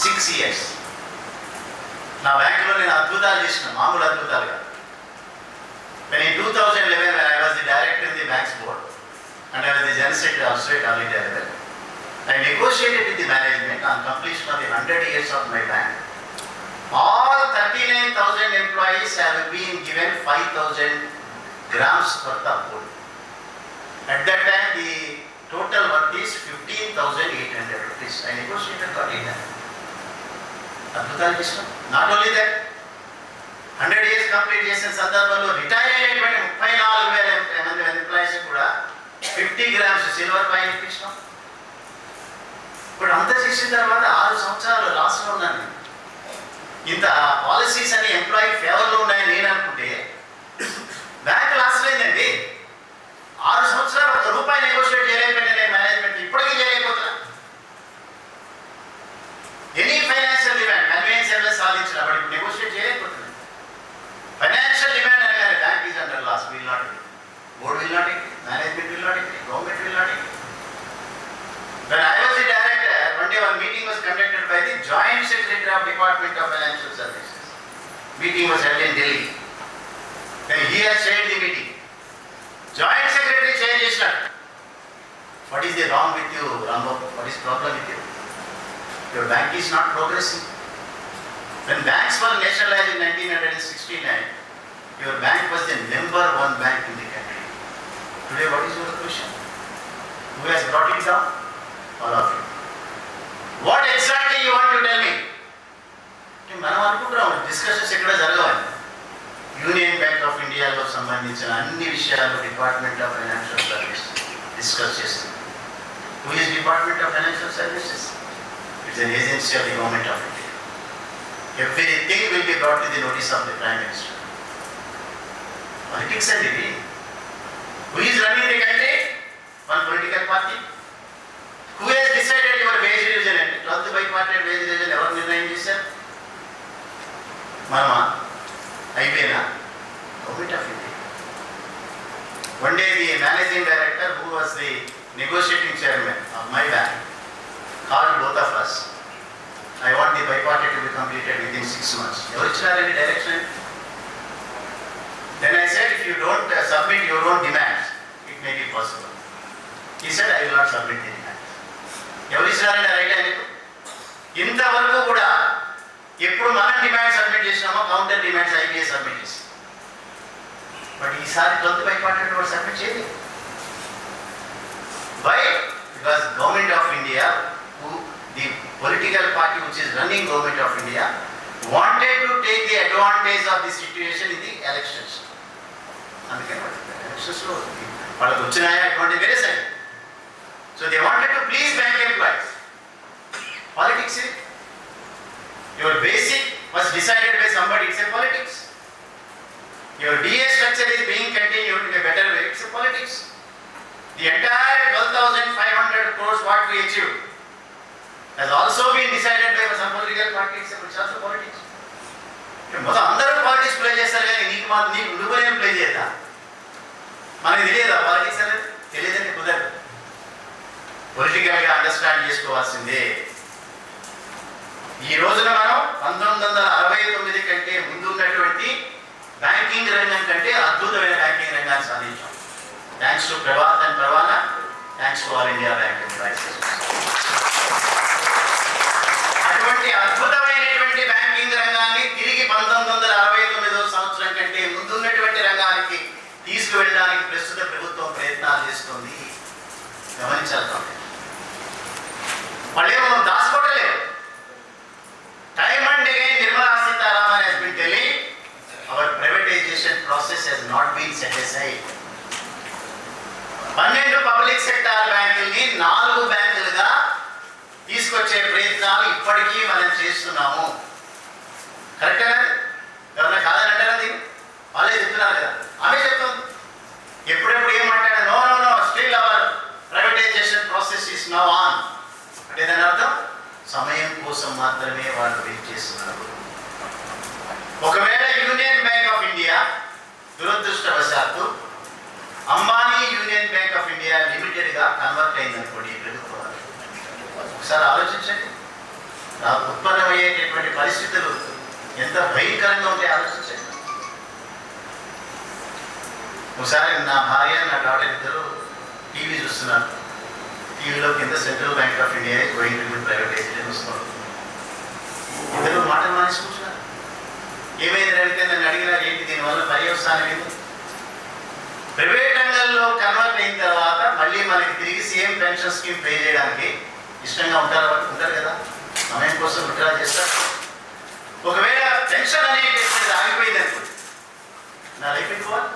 6 years. నా బ్యాంకులో నేను అద్భుతాలు చేసిన, మామూలు అద్భుతాలు కాదు. When in 2011, when I was the director in the bank's board and I was the general secretary also at all India level, I negotiated with the management on completion of the 100 years of my bank. All 39,000 employees have been given 5,000 grams worth of gold. At that time, the total worth is 15,800 rupees. I negotiated for it. Not only that, 100 years complete చేసిన సందర్భంలో retire అయినటువంటి 34,000 మంది employees కూడా 50 grams silver coin ఇప్పించినాం. ఇప్పుడు అంతా చేసిన తర్వాత 6 సంవత్సరాలు లాస్లో ఉన్నాను. ఇంత పాలసీస్ అన్ని ఎంప్లాయీ ఫేవర్లో ఉన్నాయని నేను అనుకుంటే బ్యాంక్ లాస్ లేదండి. 6 సంవత్సరాలు ₹1 నెగోషియేట్ చేయలేకపోయినా మేనేజ్మెంట్, ఇప్పటికీ చేయలేకపోతున్నా. ఎనీ ఫైనాన్షియల్ డిమాండ్ కన్వీనియన్స్ ఏమైనా సాధించిన బట్ ఇప్పుడు నెగోషియేట్ చేయలేకపోతున్నాను. ఫైనాన్షియల్ డిమాండ్ అనగానే bank is under loss, will not agree, board will not agree, management will not agree, government will not agree. When I was the director, one day one meeting was conducted meeting was held in Delhi. Then he has chaired the meeting. Joint Secretary changed his not. What is the wrong with you, Rambo? What is the problem with you? Your bank is not progressing. When banks were nationalized in 1969, your bank was the number one bank in the country. Today, what is your question? Who has brought it down? All of you. What exactly you want to tell me? మనం అనుకుంటున్నాం discussions ఎక్కడ జరగవాలి. Union bank of ఇండియాలో సంబంధించిన అన్ని విషయాలు department of financial service discuss చేస్తుంది. Who is department of financial services? It's an agency of the government of India. Everything will be brought to the notice of the Prime Minister. Politics and it. Who is running the country? One political party. Who has decided your wage revision? 12th bipartite wage revision ఎవరు నిర్ణయం చేశారు? మనమా? అయిపోయినా? Government of India. One day the managing director, who was the negotiating chairman of my bank, called both of us. I want the bipartite to be completed within 6 months. ఎవరు ఇచ్చినారు any direction? Then I said, if you don't submit your own demands, it may be possible. He said, I will not submit the demands. ఎవరు ఇచ్చినారంటే right ఆయనకు? ఇంతవరకు కూడా ఎప్పుడు మనం demand submit చేసినామో counter demands IBS submit చేసి, but ఈసారి 12th bipartite కూడా సబ్మిట్ చేయలేదు. Why? Because government of India, the political party which is running government of India, wanted to take the advantage of the situation in the elections. అందుకని ఎలక్షన్స్లో వాళ్ళకి వచ్చినాయా అటువంటి వేరే side. So they wanted to please bank employees. Politics. Your basic was decided by somebody, it's a politics. Your DA structure is being continued in a better way, it's a politics. The entire 12,500 crores what we achieved has also been decided by some political parties, it's also politics. మొత్తం అందరూ politics play చేస్తారు కానీ నీకు నువ్వునే play చేయదా? మనకి తెలియదా politics అనేది? తెలియదంటే కుదరదు. పొలిటికల్గా అండర్స్టాండ్ చేసుకోవాల్సిందే. ఈ రోజున మనం 1969 కంటే ముందు ఉన్నటువంటి బ్యాంకింగ్ రంగం కంటే అద్భుతమైన బ్యాంకింగ్ రంగాన్ని సాధించాం. Thanks to Prabhat and Pravana, thanks to all India bank employees. అటువంటి అద్భుతమైనటువంటి బ్యాంకింగ్ రంగాన్ని తిరిగి 1969 సంవత్సరం కంటే ముందున్నటువంటి రంగానికి తీసుకువెళ్ళడానికి ప్రస్తుత ప్రభుత్వం ప్రయత్నాలు చేస్తుంది. గమనించాలి. వాళ్ళేమో దాచుకోవట్లేదు. Time and again, Nirmala Sitharaman has been telling our privatization process has not been set aside. 12 public sector బ్యాంకుల్ని 4 బ్యాంకులుగా తీసుకొచ్చే ప్రయత్నాలు ఇప్పటికీ మనం చేస్తున్నాము. కరెక్టేనా? ఎవరైనా కాదని అంటారా? వాళ్ళే చెప్తున్నారు కదా, ఆమె చెప్తుంది. ఎప్పుడెప్పుడు ఏం మాట్లాడారు? No no no still our privatisation process is now on అంటే దాని అర్థం సమయం కోసం మాత్రమే వాళ్ళు వెయిట్ చేస్తున్నారు. ఒకవేళ యూనియన్ బ్యాంక్ ఆఫ్ ఇండియా దురదృష్టవశాత్తు Ambani union bank of India లిమిటెడ్గా కన్వర్ట్ అయిందనుకోండి ఈ ప్రభుత్వం, ఒకసారి ఆలోచించండి. ఉత్పన్నమయ్యేటటువంటి పరిస్థితులు ఎంత భయంకరంగా ఉంటాయి ఆలోచించండి. ఒకసారి నా భార్య నా డాటర్ ఇద్దరు టీవీ చూస్తున్నారు. టీవీలో కింద central bank of India going to privatisation వస్తున్నారు. ఇద్దరు మాటలు మానేసి కూర్చున్నారు. ఏమైంది అడిగితే నన్ను అడిగినారు, ఏంటి దీనివల్ల పర్యవసానం ఏంటి? ప్రైవేట్ రంగంలో కన్వర్ట్ అయిన తర్వాత మళ్ళీ మనకి తిరిగి సీఎం పెన్షన్ స్కీమ్ పే చేయడానికి ఇష్టంగా ఉంటారు కదా, సమయం కోసం విత్డ్రా చేస్తారు. ఒకవేళ పెన్షన్ అనేది ఆగిపోయింది అనుకోండి, నా లైఫ్ అయిపోవాలి.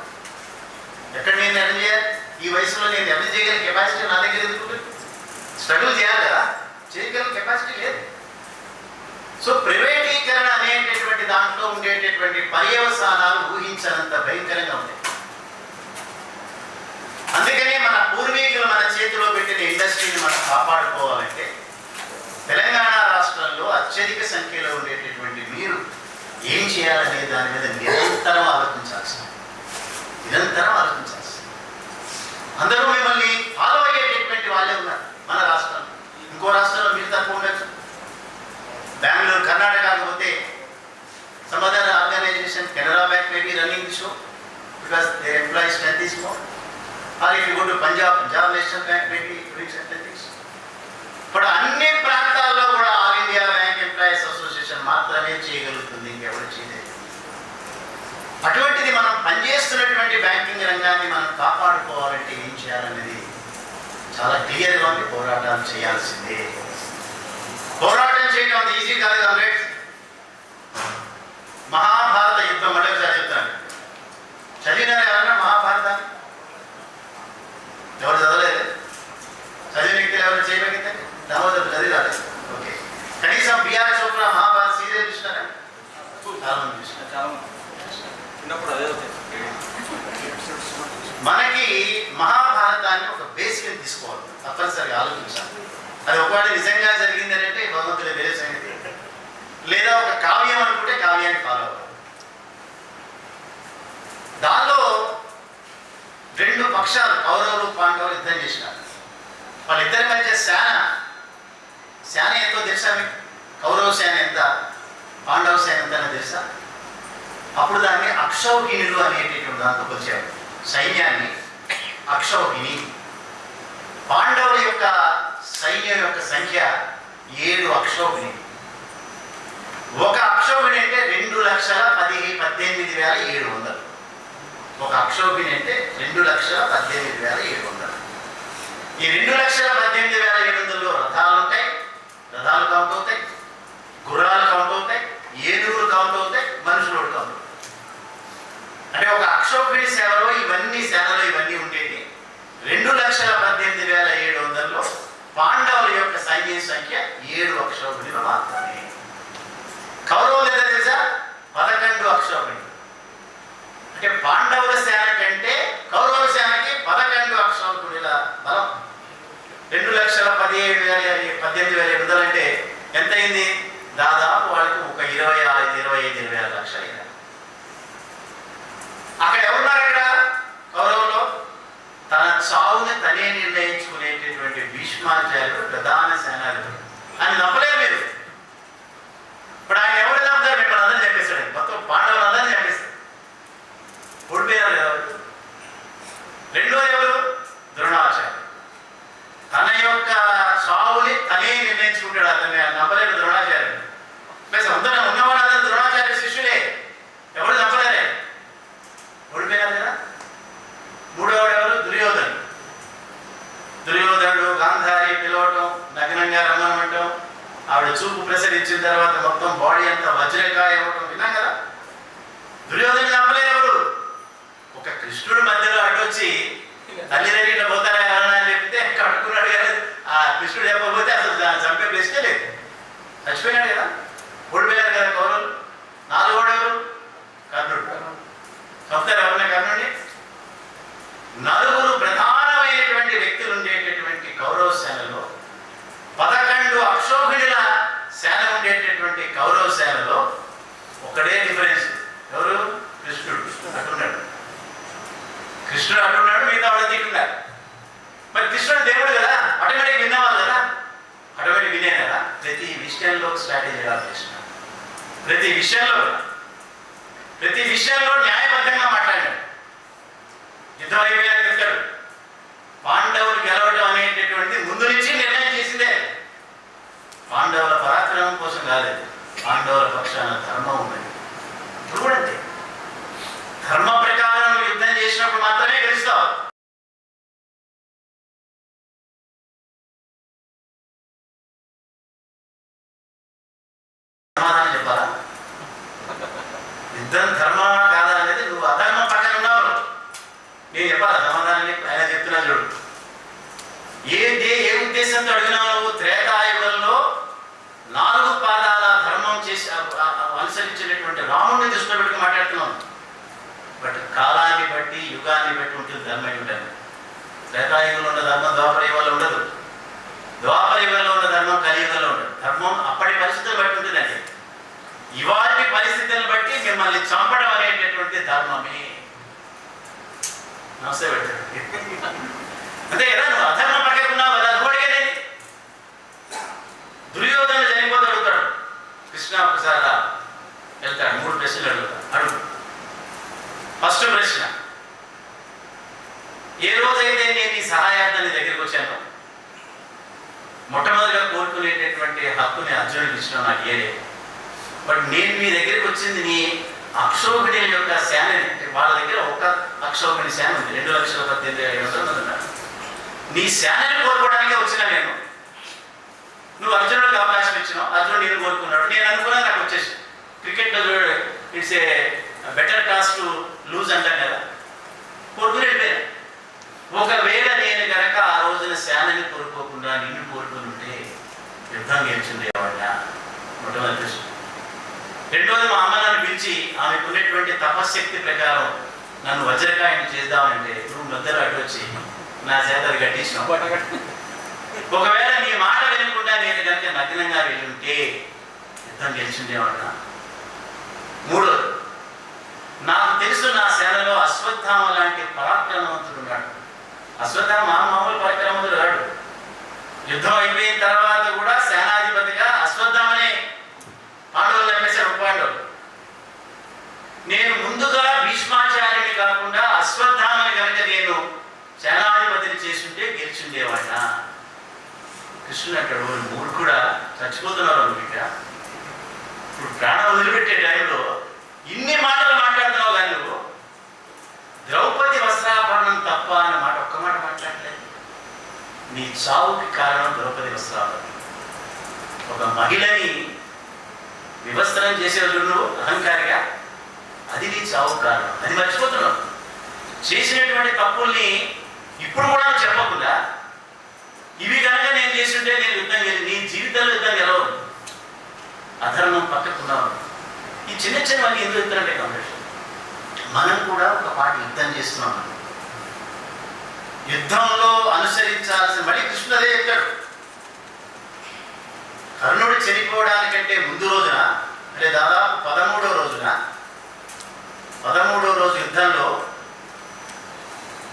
ఎక్కడ నేను ఎర్న్ చేయాలి? ఈ వయసులో నేను ఎర్న్ చేయగల కెపాసిటీ నా దగ్గర ఎందుకుంటుంది? స్ట్రగుల్ చేయాలి కదా, చేయగల కెపాసిటీ లేదు. సో ప్రైవేటీకరణ అనేటటువంటి దాంట్లో ఉండేటటువంటి పర్యవసానాలు ఊహించనంత భయంకరంగా ఉంటాయి. అందుకనే మన పూర్వీకులు మన చేతిలో పెట్టిన ఇండస్ట్రీని మనం కాపాడుకోవాలంటే తెలంగాణ రాష్ట్రంలో అత్యధిక సంఖ్యలో ఉండేటటువంటి మీరు ఏం చేయాలనే దాని మీద నిరంతరం ఆలోచించాల్సింది. అందరూ మిమ్మల్ని ఫాలో అయ్యేటటువంటి వాళ్ళే ఉన్నారు మన రాష్ట్రంలో. ఇంకో రాష్ట్రంలో మీరు తక్కువ ఉండొచ్చు. బెంగళూరు, కర్ణాటక పోతే సమాధాన organisation association, Canara Bank may be running the show because their employee strength is more. Or if you go to Punjab National Bank may be doing certain things. But అన్ని ప్రాంతాల్లో కూడా all India bank employees association మాత్రమే చేయగలుగుతుంది, ఇంకెవరు చేయలేదు. అటువంటిది మనం పనిచేస్తున్నటువంటి బ్యాంకింగ్ రంగాన్ని మనం కాపాడుకోవాలంటే ఏం చేయాలనేది చాలా క్లియర్గా ఉంది. పోరాటాలు చేయాల్సిందే. పోరాటం చేయడం అంత ఈజీ కాదు కామ్రేడ్. మహాభారత యుద్ధం మళ్ళీసారి చెప్తాను. చదివినారా ఎవరన్నా మహాభారతాన్ని? ఎవరు చదవలేదు? చదివిన వ్యక్తులు ఎవరు చేయగలిగితే దామోదర్ చదివారు. ఓకే, కనీసం బిఆర్ చోప్రా మహాభారత సీరియల్ చూసినారా? చాలా మంది చూసినారు. మనకి మహాభారతాన్ని ఒక బేసిక్ తీసుకోవాలి, తప్పనిసరిగా ఆలోచించాలి. అది ఒకటి నిజంగా జరిగింది అంటే భగవంతుడి వేరే సంగతి, లేదా ఒక కావ్యం అనుకుంటే కావ్యాన్ని ఫాలో అవ్వాలి. దానిలో రెండు పక్షాలు కౌరవులు పాండవులు యుద్ధం చేసినారు. వాళ్ళిద్దరి మధ్య సేన ఎంతో తెలుసా మీకు? కౌరవ సేన ఎంత, పాండవ సేన ఎంత అని తెలుసా? అప్పుడు దాన్ని అక్షౌహిణులు అనేటటువంటి దాంతో వచ్చారు. సైన్యాన్ని అక్షౌహిణి. పాండవుల యొక్క సైన్యం యొక్క సంఖ్య 7 అక్షౌహిణి. ఒక అక్షౌహిణి అంటే 2,18,700. ఒక అక్షౌహిణి అంటే 2,18,700. ఈ 2,18,700లో రథాలు ఉంటాయి, రథాలు కౌంట్ అవుతాయి, గుర్రాలు కౌంట్ అవుతాయి, ఏనుగులు కౌంట్ అవుతాయి, మనుషులు కౌంట్ అవుతాయి. అంటే ఒక అక్షౌహిణి సేనలో ఇవన్నీ ఉండేది. 2,18,700లో పాండవుల యొక్క సైన్య సంఖ్య 7 అక్షౌహిణులు మాత్రమే. కౌరవులు ఎంత తెలుసా? 11 అక్షౌహిణులు. అంటే పాండవుల సేన కంటే కౌరవుల సేనకి 11 అక్షౌహిణుల బలం. 2,17,700 అంటే ఎంత అయింది? దాదాపు వాళ్ళకి ఒక 25 లక్షలు అయింది. అక్కడ ఎవరున్నారు? అక్కడ కౌరవులో తన చావుని తనే నిర్ణయించుకునేటటువంటి భీష్మాచార్యుడు ప్రధాన సేనాధిపతి. ఆయన నమ్మలేదు మీరు. ఇప్పుడు ఆయన ఎవరు నమ్ముతారు? మిమ్మల్ని అందరినీ చెప్పేస్తాడు. మొత్తం పాండవులు అందరినీ చెప్పేస్తాడు. ఓడిపోయారు ఎవరు? రెండోది ఎవరు? ద్రోణాచార్యుడు. తన యొక్క చావుని తనే నిర్ణయించుకుంటాడు. అతన్ని నమ్మలేడు ద్రోణాచార్యుడు. ప్లస్ అందరూ ఉన్నవాడు అందరూ ద్రోణాచార్య శిష్యులే. ఎవరు నమ్మలేరే, ఓడిపోయినారు కదా. మూడోవాడు ఎవరు? దుర్యోధనుడు గాంధారి పిలవటం, నగ్నంగా రమ్మనటం, ఆవిడ చూపు ప్రసరించిన తర్వాత మొత్తం బాడీ అంతా వజ్రకాయ అవ్వటం విన్నాం కదా. దుర్యోధను నమ్మలేరు ఎవరు? ఒక కృష్ణుడు మధ్యలో అడ్డొచ్చి తల్లి దగ్గర పోతారా ఎవరన్నా అని చెప్తే కట్టుకున్నాడు కదా. ఆ కృష్ణుడు చెప్పకపోతే అసలు చంపే ప్రశ్నే లేదు. చచ్చిపోయినాడు కదా. ఓడిపోయారు కదా కౌరవులు. 4వాడు ఎవరు? కర్ణుడు. చంపుతారు ఎవరన్నా కర్ణుడిని? 4 ప్రధానమైనటువంటి వ్యక్తులు ఉండేటటువంటి కౌరవ సేనలో 11 అక్షౌహిణుల సేన ఉండేటటువంటి కౌరవ సేనలో ఒకటే డిఫరెన్స్. ఎవరు? కృష్ణుడు అటున్నాడు. మిగతా వాళ్ళు తిట్టున్నారు. మరి కృష్ణుడు దేవుడు కదా, ఆటోమేటిక్ విన్నవాళ్ళు కదా, ఆటోమేటిక్ వినే కదా. ప్రతి విషయంలో స్ట్రాటజీ చేస్తున్నాడు. ప్రతి విషయంలో న్యాయబద్ధంగా మాట్లాడాడు. యుద్ధం అయిపోయాక చెప్తాడు, పాండవులు గెలవడం అనేటటువంటి ముందు నుంచి నిర్ణయం చేసిందే. పాండవుల పరాక్రమం కోసం కాలేదు, పాండవుల పక్షాన ధర్మం ఉన్నది. ఇప్పుడు కూడా అంతే. ధర్మ ప్రకారం యుద్ధం చేసినప్పుడు మాత్రమే గెలుస్తావు. సమాధానం చెప్పాలా? యుద్ధం ధర్మమా కాదా అనేది నువ్వు అధర్మం పక్కన ఉన్నావు. నేను చెప్పాలా సమాధానం? ఆయన చెప్తున్నా చూడు. ఏ ఉద్దేశంతో అడిగినావు నువ్వు? త్రేతాయుగంలో 4 పాదాల ధర్మం చేసి అనుసరించినటువంటి రాముడిని దృష్టిలో పెట్టుకుని మాట్లాడుతున్నావు. బట్ కాలాన్ని బట్టి యుగాన్ని బట్టి ఉంటుంది ధర్మం. ఉంటుంది త్రేతాయుగంలో ఉన్న ధర్మం ద్వాపర యుగంలో ఉండదు, ద్వాపర యుగంలో ఉన్న ధర్మం కలియుగంలో ఉండదు. ధర్మం అప్పటి పరిస్థితులు బట్టి ఉంటుందండి. ఇవాటి పరిస్థితులను బట్టి మిమ్మల్ని చంపడం అనేటటువంటి ధర్మమే. నమస్తే పెట్టాడు అంతే కదా. నువ్వు అధర్మ పక్కకున్నావు కదా, నువ్వు అడిగేది. దుర్యోధను చనిపోతే అడుగుతాడు, కృష్ణ ఒకసారి వెళ్తాడు, 3 ప్రశ్నలు అడుగుతాడు. అడుగు ఫస్ట్ ప్రశ్న, ఏ రోజైతే నేను ఈ సహాయార్థాన్ని దగ్గరికి వచ్చాను, మొట్టమొదటిగా కోరుకునేటటువంటి హక్కుని అర్జునుడికి ఇచ్చిన నాకు ఏలేదు. బట్ నేను మీ దగ్గరికి వచ్చింది నీ అక్షోహిణి యొక్క శానని. వాళ్ళ దగ్గర ఒక అక్షోహిణి శాన ఉంది, 2,18,700 మంది ఉన్నారు. నీ శానని కోరుకోవడానికే వచ్చినా నేను. నువ్వు అర్జునుడికి అవకాశం ఇచ్చినావు, అర్జునుడు నేను కోరుకున్నాడు. నేను అనుకున్నా నాకు వచ్చేసి క్రికెట్లో చూడు, it's a better toss to lose అంటాం కదా, కోరుకుని వెళ్ళిపోయా. ఒకవేళ నేను కనుక ఆ రోజున శానని కోరుకోకుండా నిన్ను కోరుకుని ఉంటే యుద్ధం గెలిచిండేవాడినా? మొట్టమొదటి ప్రశ్న. రెండోది, మా అమ్మ నన్ను పిలిచి ఆమెకు ఉన్నటువంటి తపశక్తి ప్రకారం నన్ను వజ్రకాయని చేద్దామంటే నువ్వు మధ్యలో అడ్డు వచ్చి నా చేత అది కట్టించినావు. ఒకవేళ నీ మాట వినకుండా నేను కనుక నగ్నంగా వెళ్ళుంటే యుద్ధం గెలిచిండేవాడినా? మూడోది, నాకు తెలుసు నా సేనలో అశ్వత్థామ లాంటి పరాక్రమవంతుడు ఉన్నాడు. అశ్వత్థామ మామూలు పరాక్రమవంతుడు కాడు. యుద్ధం అయిపోయిన తర్వాత కూడా సేనాధిపతిగా అశ్వత్థామనే పాండవులు చంపేశాడు. పాండవులు. నేను ముందుగా భీష్మాచార్యుని కాకుండా అశ్వత్థామని కనుక నేను సేనాధిపతిని చేసుంటే గెలిచిండేవాడినా? కృష్ణుడు అంటాడు, మూడు కూడా చచ్చిపోతున్నారు ఇక. ఇప్పుడు ప్రాణం వదిలిపెట్టే టైంలో ఇన్ని మాటలు మాట్లాడుతున్నావు కానీ నువ్వు ద్రౌపది వస్త్రాభరణం తప్ప అన్న మాట ఒక్క మాట మాట్లాడలేదు. నీ చావుకి కారణం ద్రౌపది వస్త్రాభరణం. ఒక మహిళని వివస్త్రం చేసేవాళ్ళు నువ్వు అహంకారిగా, అది నీ చావుకు కారణం. అది మర్చిపోతున్నావు. చేసినటువంటి తప్పుల్ని ఇప్పుడు కూడా చెప్పకుండా ఇవి కనుక నేను చేస్తుంటే నేను యుద్ధం నీ జీవితంలో యుద్ధం గెలవదు. అధర్మం పక్కకున్నావు. ఈ చిన్న చిన్నవన్నీ ఎందుకు చెప్తారంటే కాంపిటీషన్. మనం కూడా ఒక పాట యుద్ధం చేస్తున్నాం. యుద్ధంలో అనుసరించాల్సిన, మళ్ళీ కృష్ణుడు అదే చెప్తాడు. కర్ణుడు చనిపోవడానికంటే ముందు రోజున, అంటే దాదాపు 13వ రోజున, 13వ రోజు యుద్ధంలో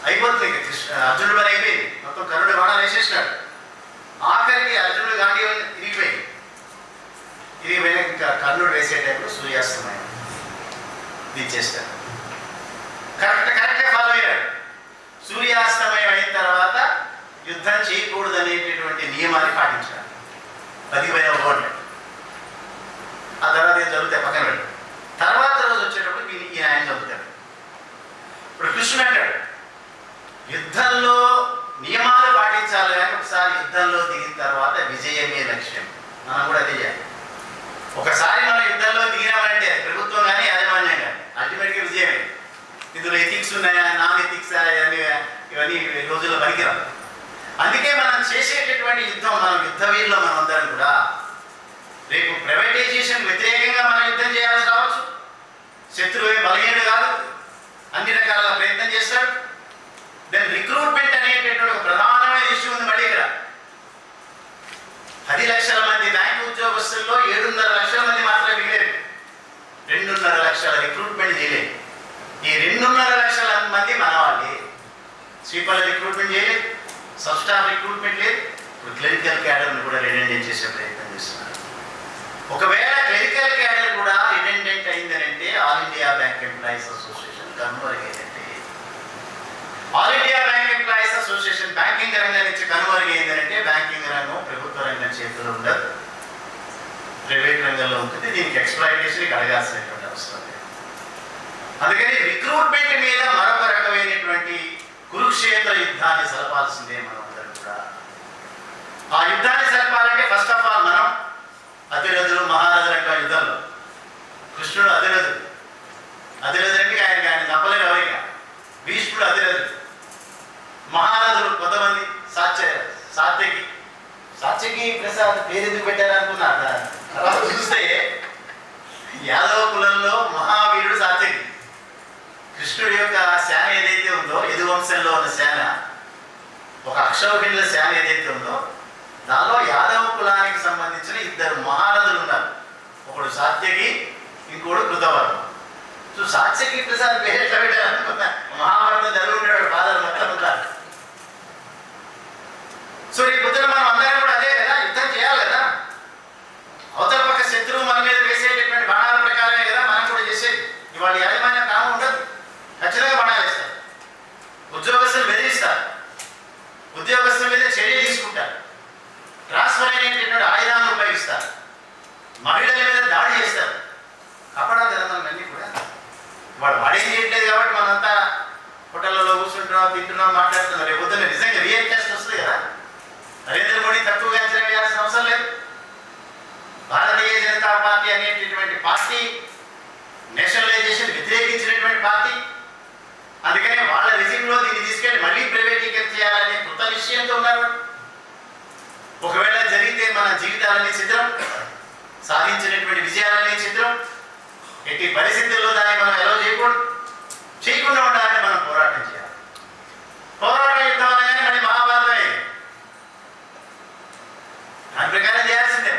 అయిపోతుంది. అర్జునుడు పని అయిపోయింది. మొత్తం కర్ణుడు బాణాలు వేసేసినాడు. ఆఖరికి అర్జునుడు గాంధీ ఇరిగిపోయింది. ఇరిగిపోయిన ఇంకా కర్ణుడు వేసే టైంలో సూర్యాస్తమయం దించేస్తాడు. కరెక్ట్గా ఫాలో అయ్యాడు. సూర్యాస్తమయం అయిన తర్వాత యుద్ధం చేయకూడదు అనేటటువంటి నియమాన్ని పాటించాడు. బతికిపోయిన ఓట్లు. ఆ తర్వాత ఏం జరుగుతాయి పక్కన పెట్టాడు. తర్వాత రోజు వచ్చేటప్పుడు ఈయన ఆయన చదువుతాడు. ఇప్పుడు కృష్ణుడు అంటాడు, యుద్ధంలో నియమాలు పాటించాలి కానీ ఒకసారి యుద్ధంలో దిగిన తర్వాత విజయమే లక్ష్యం. మనం కూడా అదే చేయాలి. ఒకసారి మనం యుద్ధంలో దిగినామంటే అది ప్రభుత్వం కానీ యాజమాన్యం కానీ అల్టిమేట్గా విజయమే. ఇందులో ఎథిక్స్ ఉన్నాయా, నాన్ ఎథిక్స్ ఇవన్నీ రోజుల్లో పనికిరావు. అందుకే మనం చేసేటటువంటి యుద్ధం, మనం యుద్ధ వీరులో మనం అందరం కూడా రేపు ప్రైవేటైజేషన్ వ్యతిరేకంగా మనం యుద్ధం చేయాల్సి రావచ్చు. శత్రువే బలహీనుడు కాదు, అన్ని రకాల ప్రయత్నం చేస్తాడు. దెన్ రిక్రూట్మెంట్ అనేటటువంటి ఒక ప్రధానమైన ఇష్యూ ఉంది. మళ్ళీ ఇక్కడ 10 లక్షల మంది బ్యాంకు ఉద్యోగస్తుల్లో 7.5 లక్షల మంది మాత్రమే మిగిలేదు. 2.5 లక్షల రిక్రూట్మెంట్ చేయలేదు. ఈ 2.5 లక్షల మంది మన వాళ్ళే. స్వీపర్ల రిక్రూట్మెంట్ చేయలేదు, సబ్ స్టాఫ్ రిక్రూట్మెంట్ లేదు. ఇప్పుడు క్లరికల్ క్యాడర్ని కూడా రిడెండెంట్ చేసే ప్రయత్నం చేస్తున్నారు. ఒకవేళ క్లరికల్ క్యాడర్ కూడా రిడెండెంట్ అయిందనంటే all India bank employees association కనుమరుగైందంటే, all India bank employees association banking రంగం నుంచి కనుమరుగైందనంటే బ్యాంకింగ్ రంగం ప్రభుత్వ రంగం చేతిలో ఉండదు, ప్రైవేట్ రంగంలో ఉంటుంది. దీనికి ఎక్స్ప్లాయిటేషన్ అడగాల్సినటువంటి అవసరం లేదు. అందుకని రిక్రూట్మెంట్ మీద మరొక రకమైనటువంటి కురుక్షేత్ర యుద్ధాన్ని సలపాల్సిందే మనం అందరం కూడా. ఆ యుద్ధాన్ని సలపాలంటే ఫస్ట్ ఆఫ్ ఆల్ మనం అతిరథులు మహారథులు అంటే యుద్ధంలో కృష్ణుడు అతిరథుడు. అతిరథుడు అంటే ఆయన తప్పలేదు ఎవరిగా. భీష్ముడు అతిరథుడు. మహారథులు కొంతమంది సాత్యకి ప్రసాద్ పేరు ఎందుకు పెట్టారనుకున్నా తర్వాత చూస్తే యాదవ కులంలో మహావీరుడు సాత్యకి. కృష్ణుడి యొక్క సేన ఏదైతే ఉందో, యదువంశంలో ఉన్న సేన, ఒక అక్షౌహిణుల సేన ఏదైతే ఉందో దానిలో యాదవ కులానికి సంబంధించిన 2 మహారథులు ఉన్నారు. ఒకడు సాత్యకి, ఇంకోడు కృతవర్మ. సో సాత్యకి ప్రసాద్ పేరు ఎట్లా పెట్టారనుకున్నా, మహాభారతం చదువుకుంటాడు ఫాదర్ మొత్తం ఉంటారు. సో ఈ పొద్దున మనం అందరం కూడా అదే కదా, యుద్ధం చేయాలి కదా. అవతల పక్క శత్రువు మన మీద వేసేటటువంటి బాణాల ప్రకారమే కదా మనం కూడా చేసేది. ఇవాళ యాజమాన్యం కాము ఉండదు. ఖచ్చితంగా ఉద్యోగస్తుల మీద చర్య తీసుకుంటారు, ట్రాన్స్ఫర్ అయినటువంటి ఆయుధాలను ఉపయోగిస్తారు, మహిళల మీద దాడి చేస్తారు. కాపాడాలి కదా మనం అన్నీ కూడా. వాడు వాడేం చేయట్లేదు కాబట్టి మనంతా హోటళ్ళలో కూర్చుంటున్నాం, తింటున్నాం, మాట్లాడుతున్నాం. రేపు పొద్దున్న నిజంగా రియల్ టెస్ట్ వస్తుంది కదా. నరేంద్ర మోడీ తక్కువగా అంచనా వేయాల్సిన అవసరం లేదు. భారతీయ జనతా పార్టీ అనేటటువంటి పార్టీ నేషనలైజేషన్ వ్యతిరేకించినటువంటి పార్టీ. అందుకనే వాళ్ళ రిజిమ్లో దీన్ని తీసుకెళ్ళి మళ్ళీ ప్రైవేటీకరణ చేయాలనే కృత నిశ్చయంతో ఉన్నారు. ఒకవేళ జరిగితే మన జీవితాలన్నీ చిత్రం, సాధించినటువంటి విజయాలన్నీ చిత్రం. ఎట్టి పరిస్థితుల్లో దాన్ని మనం ఎలా చేయకుండా ఉండాలంటే మనం పోరాటం చేయాలి. పోరాటం యుద్ధం అనగానే మళ్ళీ మహాభారతమే, దాని ప్రకారం చేయాల్సిందే.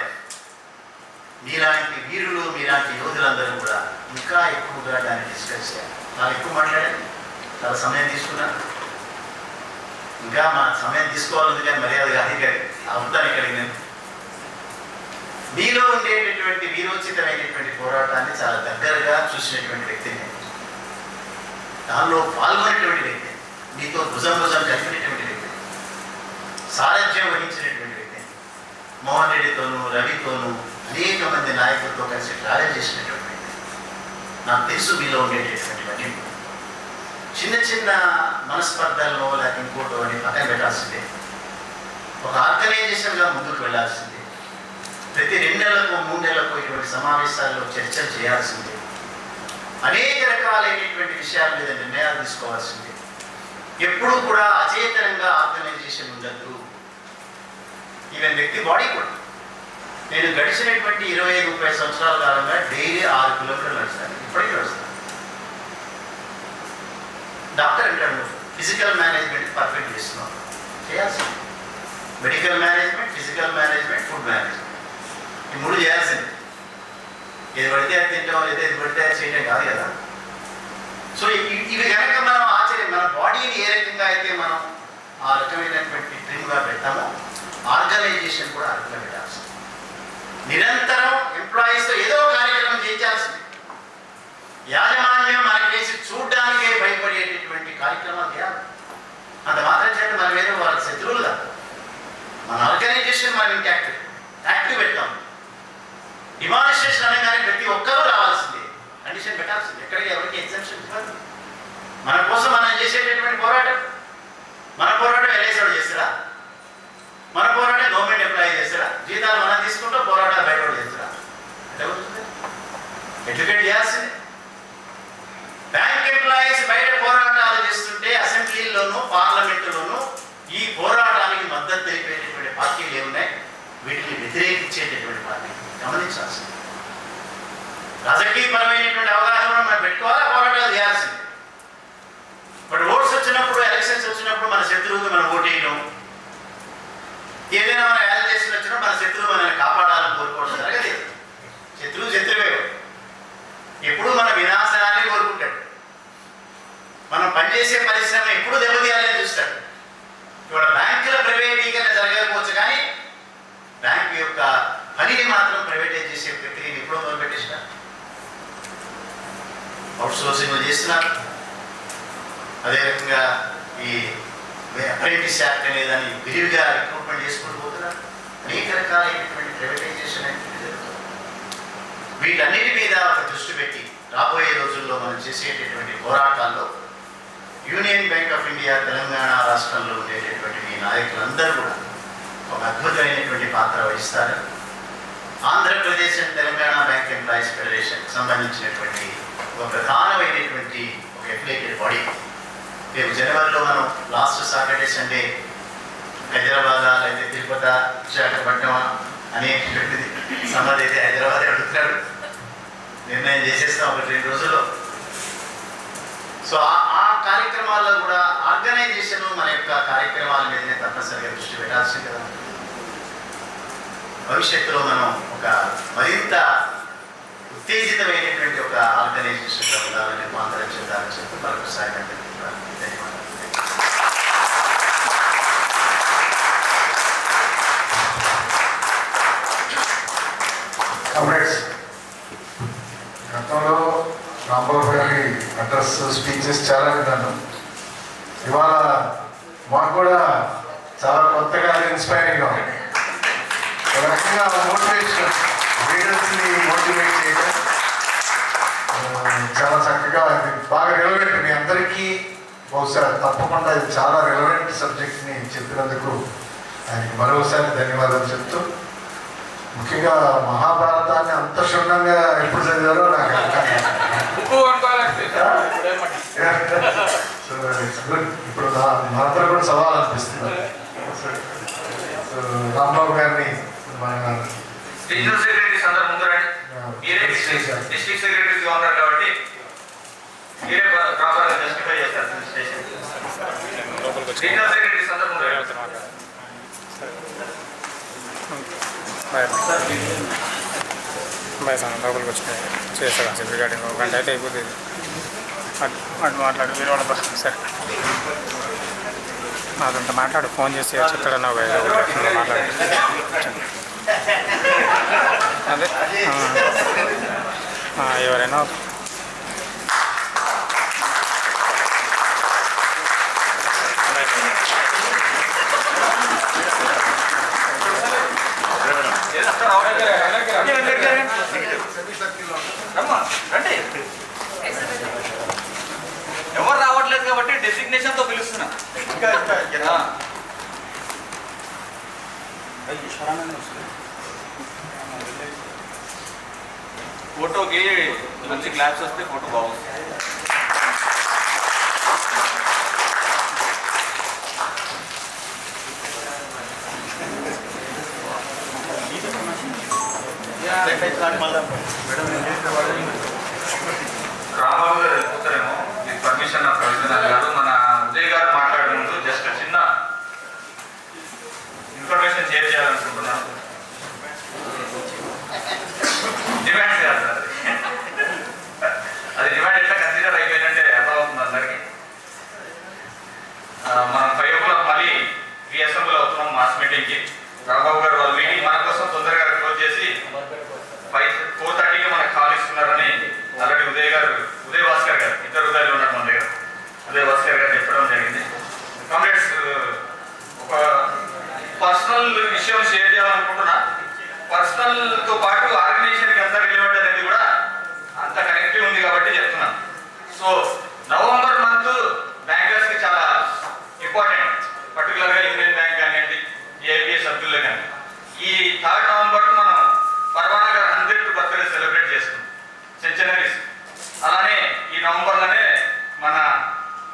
మీలాంటి వీరులు, మీలాంటి యోధులందరూ కూడా ఇంకా ఎక్కువగా దాన్ని డిస్కస్ చేయాలి. చాలా ఎక్కువ మాట్లాడాను, చాలా సమయం తీసుకున్నాను. ఇంకా మా సమయం తీసుకోవాలని కానీ మర్యాదగా అధికారి అవుతాను ఇక్కడికి. నేను మీలో ఉండేటటువంటి వీరోచితమైనటువంటి పోరాటాన్ని చాలా దగ్గరగా చూసినటువంటి వ్యక్తిని, దానిలో పాల్గొనేటువంటి వ్యక్తి, మీతో భుజం కలిపినటువంటి వ్యక్తి, సారథ్యం వహించినటువంటి వ్యక్తి, మోహన్ రెడ్డితోనూ రవితోనూ అనేక మంది నాయకులతో కలిసి ట్రావెల్ చేసినటువంటి వ్యక్తి. నాకు తెలుసు మీలో ఉండేటటువంటి చిన్న చిన్న మనస్పర్ధలను లేక ఇంకోటో అని పక్కన పెట్టాల్సిందే. ఒక ఆర్గనైజేషన్గా ముందుకు వెళ్లాల్సిందే. ప్రతి 2 నెలలకు 3 నెలలకు ఇటువంటి సమావేశాల్లో చర్చలు చేయాల్సిందే. అనేక రకాలైనటువంటి విషయాల మీద నిర్ణయాలు తీసుకోవాల్సిందే. ఎప్పుడూ కూడా అచేతనంగా ఆర్గనైజేషన్ ఉండద్దు. ఈవెన్ వ్యక్తి బాడీ కూడా. నేను గడిచినటువంటి 25-30 సంవత్సరాల కాలంగా డైలీ 6 కిలోమీటర్లు నడుస్తాను. ఇప్పటికీ నడుస్తాను. డాక్టర్ అంటాడు ఫిజికల్ మేనేజ్మెంట్ పర్ఫెక్ట్ చేస్తున్నాం, చేయాల్సింది. Medical management, physical management, food management, ఈ 3 చేయాల్సింది. ఏది పడితే అది తింటాం, లేదా ఏది పడితే అది చేయడం కాదు కదా. సో ఇవి కనుక మనం మన బాడీని ఏ రకంగా అయితే మనం ఆ రకమైనటువంటి ట్రిమ్గా పెడతామో ఆర్గనైజేషన్ కూడా అట్లా పెట్టాల్సింది. నిరంతరం ఎంప్లాయీస్తో ఏదో కార్యక్రమం చేయించాల్సింది. యాజమాన్యం మనకి వేసి చూడడానికే భయపడేటటువంటి కార్యక్రమాలు చేయాలి. అంత మాత్రం చేత మనం ఏదో వాళ్ళకి శత్రువులు కాదు. మన ఆర్గనైజేషన్ మనం యాక్టివ్ పెడతాం. డిమానిస్ట్రేషన్ అనగానే ప్రతి ఒక్కరూ రావాల్సిందే, కండిషన్ పెట్టాల్సిందే. ఎక్కడికి ఎవరికి ఎగ్జామ్షన్ ఇవ్వదు. మన కోసం మనం చేసేటటువంటి పోరాటం, మన పోరాటం ఎల్ఐసీలో చేస్తారా, మన పోరాటం గవర్నమెంట్ ఎంప్లాయీ చేస్తారా, జీతాలు మనం తీసుకుంటూ పోరాటాలు బయట చేస్తారా? ఎడ్యుకేట్ చేయాల్సిందే. బ్యాంక్ ఎంప్లాయీస్ బయట పోరాటాలు చేస్తుంటే అసెంబ్లీలోనూ పార్లమెంటులోనూ ఈ పోరాటానికి మద్దతు తెలిపేటటువంటి పార్టీలు ఏమున్నాయి, వీటిని వ్యతిరేకించేటటువంటి పార్టీ గమనించాల్సింది. రాజకీయపరమైనటువంటి అవగాహన మనం పెట్టుకోవాలా, పోరాటాలు చేయాల్సింది. బట్ ఓట్స్ వచ్చినప్పుడు, ఎలక్షన్స్ వచ్చినప్పుడు మన శత్రువుకి మనం ఓటేయడం, ఏదైనా మన యాజిటేషన్ వచ్చినప్పుడు మన శత్రువు మనల్ని కాపాడాలని కోరుకోవడం జరగదు. శత్రువే ఎప్పుడు మన వినాశనాన్ని కోరుకుంటాడు. మనం పనిచేసే పరిశ్రమ ఎప్పుడు దెబ్బతీయాలని చూస్తాడు. ఇవాళ బ్యాంకుల ప్రైవేటీకరణ జరగకపోవచ్చు, కానీ బ్యాంకు యొక్క పనిని మాత్రం ప్రైవేటైజ్ చేసే ప్రక్రియను ఎప్పుడో మొదలుపెట్టేసినారు. అవుట్ సోర్సింగ్ చేస్తున్నారు. అదే రకంగా ఈ అప్రెంటిస్ యాక్ట్ అనేదాన్ని విరివిగా రిక్రూట్మెంట్ చేసుకుంటూ పోతున్నారు. అనేక రకాలైనటువంటి ప్రైవేటైజేషన్ అనేది జరుగుతుంది. వీటన్నిటి మీద ఒక దృష్టి పెట్టి రాబోయే రోజుల్లో మనం చేసేటటువంటి పోరాటాల్లో union bank of India Telangana రాష్ట్రంలో ఉండేటటువంటి మీ నాయకులందరూ కూడా ఒక అద్భుతమైనటువంటి పాత్ర వహిస్తారు. Andhra Pradesh and Telangana bank employees ఫెడరేషన్కి సంబంధించినటువంటి ఒక ప్రధానమైనటువంటి ఒక ఎఫిలియేటెడ్ బాడీ. రేపు జనవరిలో మనం లాస్ట్ సాటర్డే సండే హైదరాబాద్ అయితే తిరుపతి, విశాఖపట్నం అనేటువంటిది సమ్మర్ అయితే హైదరాబాద్ అడుగుతున్నాడు. నిర్ణయం చేసేస్తాం 1-2 రోజుల్లో. సో ఆ కార్యక్రమాల్లో కూడా ఆర్గనైజేషన్ మన యొక్క కార్యక్రమాల మీదనే తప్పనిసరిగా దృష్టి పెట్టాల్సింది కదా. భవిష్యత్తులో మనం ఒక మరింత ఉత్తేజితమైనటువంటి ఒక ఆర్గనైజేషన్గా ఉండాలని మాత్రం చెందాలని చెప్పి మరొకసారి ధన్యవాదాలు. కామ్రేడ్స్, గతంలో రాంబాబు గారి అడ్రస్ స్పీచెస్ చాలా విన్నాను. ఇవాళ మాకు కూడా చాలా కొత్తగా ఇన్స్పైరింగ్గా ఉంది. ఒక రకంగా మోటివేషన్, లీడర్స్ని మోటివేట్ చేయడం చాలా చక్కగా, బాగా రెలవెంట్. మీ అందరికీ బహుశా తప్పకుండా ఇది చాలా రెలవెంట్ సబ్జెక్ట్ని చెప్పినందుకు ఆయనకి మరోసారి ధన్యవాదాలు చెప్తూ, ముఖ్యంగా మహాభారతాన్ని అంత క్షుణ్ణంగా ఎప్పుడు చదివారో నాకు సో ఇట్స్ గుడ్. ఇప్పుడు మనందరూ కూడా సవాల్ అనిపిస్తుంది. సో రాంబాబు గారిని మన రీజనల్ సెక్రటరీస్ అందరూ ముందు రండి. మీరే డిస్ట్రిక్ట్ సెక్రటరీస్గా ఉన్నారు కాబట్టి మీరే ప్రాపర్గా జస్టిఫై చేస్తారు స్టేషన్. రీజనల్ సెక్రటరీస్ అందరూ ముందు రండి. బాయ్ సార్ లోపలికి వచ్చి చేస్తాను సార్ రిగార్డింగ్ ఒక గంట అయితే అయిపోతుంది. అటు మాట్లాడు మీరు వాళ్ళ సార్ అదంతా మాట్లాడు, ఫోన్ చేసి చెప్తాడన్నావు మాట్లాడు. అదే ఎవరైనా రండి. ఎవరు రావట్లేదు కాబట్టి డెసిగ్నేషన్ తో పిలుస్తున్నా. ఫోటోకి మంచి క్లాప్స్ వస్తే ఫోటో బాగుంది. రాంబాబు గారు వెళ్ళిపోతారేమో, మీకు పర్మిషన్ నాకు అడుగుతున్నారు గారు. మన ఉదయ్ గారు మాట్లాడే ముందు జస్ట్ చిన్న ఇన్ఫర్మేషన్ షేర్ చేయాలనుకుంటున్నాను. డిమాండ్ చేయాలి సార్, అది డిమాండ్ ఎట్లా కన్సిడర్ అయిపోయిందంటే అర్థమవుతుంది అందరికీ. మనం 5 o'clock మళ్ళీ రీఅసెంబ్లీ అవుతున్నాం మాస్ మీటింగ్కి. రాంబాబు గారు వాళ్ళ మీటింగ్ మన కోసం తొందరగా క్లోజ్ చేసి 4:30కి మనకు కాల్ ఇస్తున్నారని ఆల్రెడీ ఉదయ్ భాస్కర్ గారు, ఇద్దరు ఉదయాలు ఉన్నారు మన దగ్గర, ఉదయ్ భాస్కర్ గారు చెప్పడం జరిగింది. కామ్రేడ్స్, ఒక పర్సనల్ విషయం షేర్ చేయాలనుకుంటున్నా. పర్సనల్తో పాటు ఆర్గనైజేషన్కి ఎంత రిలేవెంట్ అనేది కూడా అంత కనెక్టివ్ ఉంది కాబట్టి చెప్తున్నాను. సో నవంబర్ మంత్ బ్యాంకర్స్కి చాలా ఇంపార్టెంట్, పర్టికులర్గా యూనియన్ బ్యాంక్ కానివ్వండి, ఏఐబిఎస్ సభ్యుల్లో కానీ. ఈ 3rd నవంబర్ మనం పర్వానా గారు 100th బర్త్డే సెలబ్రేట్ చేసుకున్నాం, సెంచనరీస్. అలానే ఈ నవంబర్లోనే మన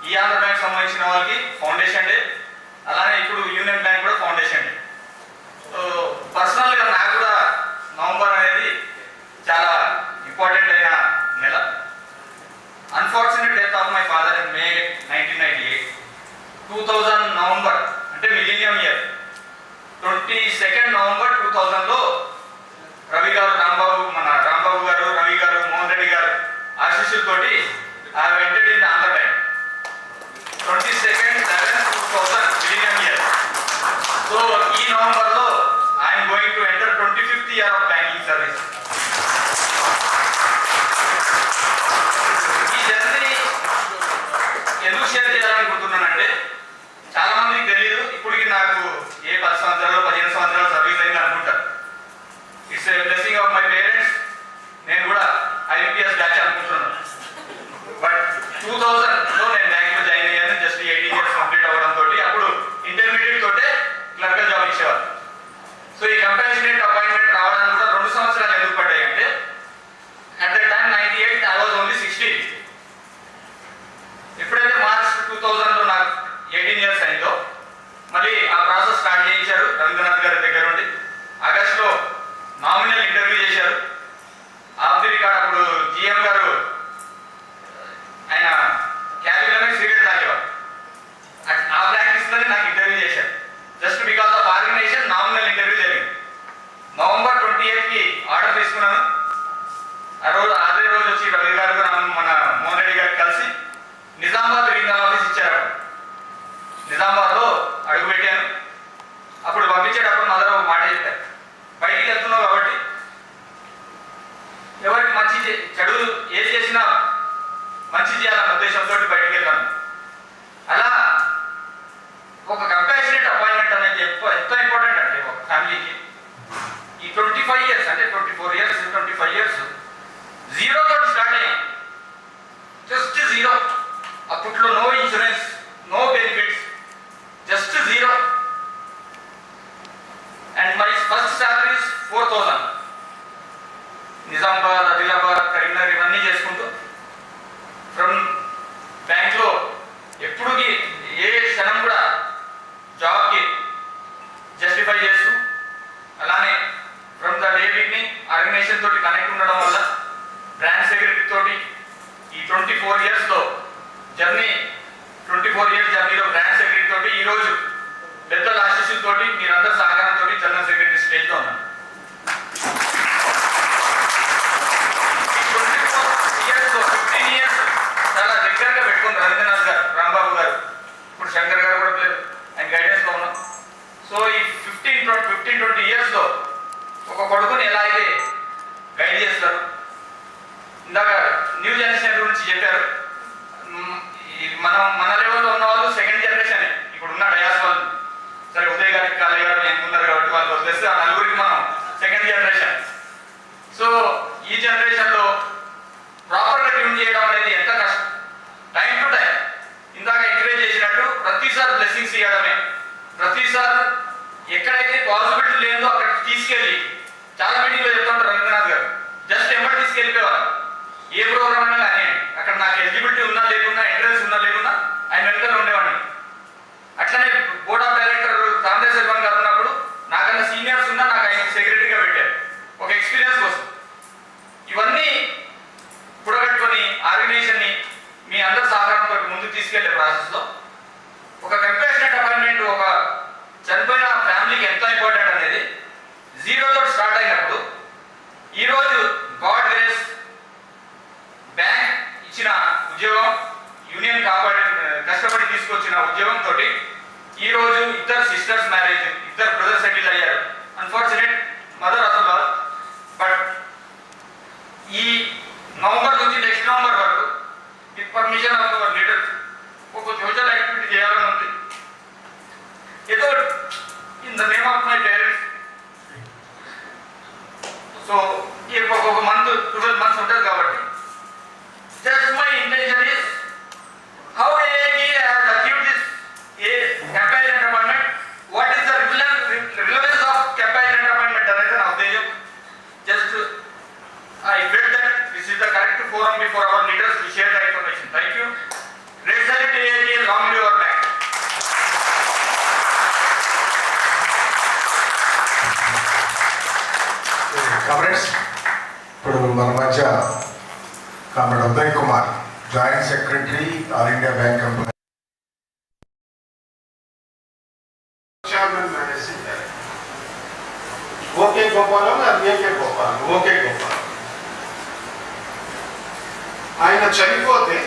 ఈ ఆంధ్ర బ్యాంక్ సంబంధించిన వాళ్ళకి ఫౌండేషన్ డే, అలానే ఇప్పుడు యూనియన్ బ్యాంక్ కూడా ఫౌండేషన్ డే. సో పర్సనల్గా నాకు కూడా నవంబర్ అనేది చాలా ఇంపార్టెంట్ అయిన నెల. Unfortunate death of my father in May 1998. 2000 November అంటే మిలీనియం ఇయర్, 22nd నవంబర్ 2000లో రవి గారు, మన రాంబాబు గారు, రవి గారు, మోహన్ రెడ్డి గారు ఆశీస్సులతోటి I have entered in Andhra bank. 22nd 11/2000 millennium year. So ఈ నవంబర్లో I'm going to enter 25th year of banking service. ఈ జర్నీ ఎందుకు షేర్ చేయాలనుకుంటున్నానంటే, చాలా మందికి తెలియదు, ఇప్పటికి నాకు ఏ 10 సంవత్సరాలు 15 సంవత్సరాలు సర్వీస్ అయింది అనుకుంటారు. It's a blessing of my parents. నేను కూడా ఐపీఎస్ బ్యాచ్ అనుకుంటున్నాను. బట్ 2000లో నేను బ్యాంక్లో జాయిన్ అయ్యాను. జస్ట్ 18 years కంప్లీట్ అవ్వడంతో అప్పుడు ఇంటర్మీడియట్ తోటే క్లర్కల్ జాబ్ ఇచ్చేవారు. సో ఈ కంపాషనేట్ అపాయింట్మెంట్ రావడానికి కూడా 2 సంవత్సరాలు ఎందుకు పడ్డాయి అంటే, at the time 98 I was only 16. ఎప్పుడైతే మార్చ్ 2000లో నాకు 18 years అయిందో, మళ్ళీ ఆ ప్రాసెస్ స్టార్ట్ చేయించారు రవీంద్రనాథ్ గారి దగ్గర నుండి. ఆగస్టులో నామినల్ ఇంటర్వ్యూ చేశారు. ఆఫ్ ది రికార్డ్ అప్పుడు జిఎం గారు ఆయన క్యాబిన్లోనే సిగరెట్ తాగేవారు. ఆ ప్రాక్టీస్లోనే నాకు ఇంటర్వ్యూ చేశారు. Just because of organisation nominal interview జరిగింది. నవంబర్ 28కి ఆర్డర్ తీసుకున్నాను. అదే రోజు వచ్చి రవి గారు, మన మోహన్ రెడ్డి గారికి కలిసి నిజామాబాద్ రీజనల్ ఆఫీస్ ఇచ్చారు. నిజామాబాద్లో అడుగుపెట్టాను. అప్పుడు పంపించేటప్పుడు మదర్ ఒక మాట చెప్పారు, బయటికి వెళ్తున్నావు కాబట్టి ఎవరికి మంచి చెడు ఏది చేసినా మంచి చేయాలన్న ఉద్దేశంతో బయటికి వెళ్తాను. అలా ఒక కంపాషనేట్ అపాయింట్మెంట్ 25 ఇయర్స్ అంటే 24 ఇయర్స్ 25 ఇయర్స్ జీరో తోటి స్టార్ట్ అయ్యాం. Just zero. అప్పట్లో no insurance, no benefits, just zero. And my first salary is 4,000. Nizamabad, Adilabad, Karimnagar ఇవన్నీ చేసుకుంటూ ఫ్రమ్ బ్యాంక్లో ఎప్పుడుకి ఏ క్షణం కూడా జాబ్కి జస్టిఫై చేస్తూ, అలానే from the day beginning organisation తోటి కనెక్ట్ ఉండడం వల్ల బ్రాంచ్ సెక్రటరీ తోటి ఈ 24 ఇయర్స్లో జర్నీ, 24 ఇయర్స్ జర్నీలో బ్రాంచ్ సెక్రటరీ తోటి ఈరోజు పెద్దల ఆశీస్సులతోటి మీరందరి సహకారంతో జనరల్ సెక్రటరీ స్టేజ్లో ఉన్నాను. 24 ఇయర్స్లో 15 ఇయర్స్ చాలా దగ్గరగా పెట్టుకుని రవీంద్రనాథ్ గారు, రాంబాబు గారు, ఇప్పుడు శంకర్ గారు కూడా లేదు, ఆయన గైడెన్స్లో ఉన్నాం. సో ఈ 15-20 ఇయర్స్లో ఒక కొడుకుని ఎలా అయితే గైడ్ చేస్తారు. ఇందాక న్యూ జనరేషన్ గురించి చెప్పారు. మన లెవెల్లో ఉన్న వాళ్ళు సెకండ్ జనరేషన్. ఇప్పుడు ఉన్న డయాస్ వాళ్ళు, సరే ఉదయ్ గారికి, కాళీ గారు ఉన్నారు కాబట్టి వాళ్ళు వదిలేస్తే ఆ నలుగురికి మనం సెకండ్ జనరేషన్. సో ఈ జనరేషన్లో ప్రాపర్గా ట్యూన్ చేయడం అనేది ఎంత కష్టం. టైం టు టైం ఇందాక ఎంకరేజ్ చేసినట్టు ప్రతిసారి బ్లెస్సింగ్స్ ఇవ్వడమే. ప్రతిసారి ఎక్కడైతే పాసిబిలిటీ లేదో అక్కడ తీసుకెళ్ళి, చాలా మీటింగ్లో చెప్తుంటారు రవీంద్రనాథ్ గారు, జస్ట్ ఎంబర్ తీసుకెళ్ళిపోయేవారు. ఏ ప్రోగ్రామ్ అయినా కానీ అక్కడ నాకు ఎలిజిబిలిటీ ఉన్నా లేకున్నా, ఎంట్రన్స్ ఉన్నా లేకున్నా ఆయన వెనుకనే ఉండేవాడిని. అట్లనే బోర్డ్ ఆఫ్ డైరెక్టర్ తాండే సెల్వన్ గారు ఉన్నప్పుడు నాకన్నా సీనియర్స్ ఉన్నా నాకు ఆయన సెక్రటరీగా పెట్టారు ఒక ఎక్స్పీరియన్స్ కోసం. ఇవన్నీ కూడగట్టుకొని ఆర్గనైజేషన్ని మీ అందరి సహకారంతో ముందుకు తీసుకెళ్లే ప్రాసెస్లో ఒక కంపాషనేట్ అపాయింట్మెంట్, ఒక చనిపోయిన ఫ్యామిలీకి ఎంత ఇంపార్టెంట్ అనేది జీరోతో స్టార్ట్ అయినప్పుడు ఈరోజు గాడ్ గ్రేస్ బ్యాంక్ ఇచ్చిన ఉద్యోగం, యూనియన్ కష్టపడి తీసుకొచ్చిన ఉద్యోగంతో ఈరోజు ఇద్దరు సిస్టర్స్ మ్యారేజ్, ఇద్దరు బ్రదర్స్ సెటిల్ అయ్యారు. అన్ఫార్చునేట్ మదర్ అసలు, బట్ ఈ నవంబర్ నుంచి నెక్స్ట్ నవంబర్ వరకు with permission of our leaders ఒక సోషల్ యాక్టివిటీ చేయాలని ఉంది. ఏదో in the name of my parents. So ఒక మంత్ 12 months ఉంటుంది కాబట్టి just my intention is how AIT has achieved this compassionate appointment. What is the relevance of compassionate appointment అనేది నా ఉద్దేశం. Just I felt that this is the correct forum before our leaders to share the information. Thank you. Great salute to AIT and long live our bank. Comrades, ఇప్పుడు మన మధ్య comrade Uday Kumar, joint secretary all India bank employee. Okay Gopalam, AK Gopalam, okay Gopalam. ఆయన చనిపోతే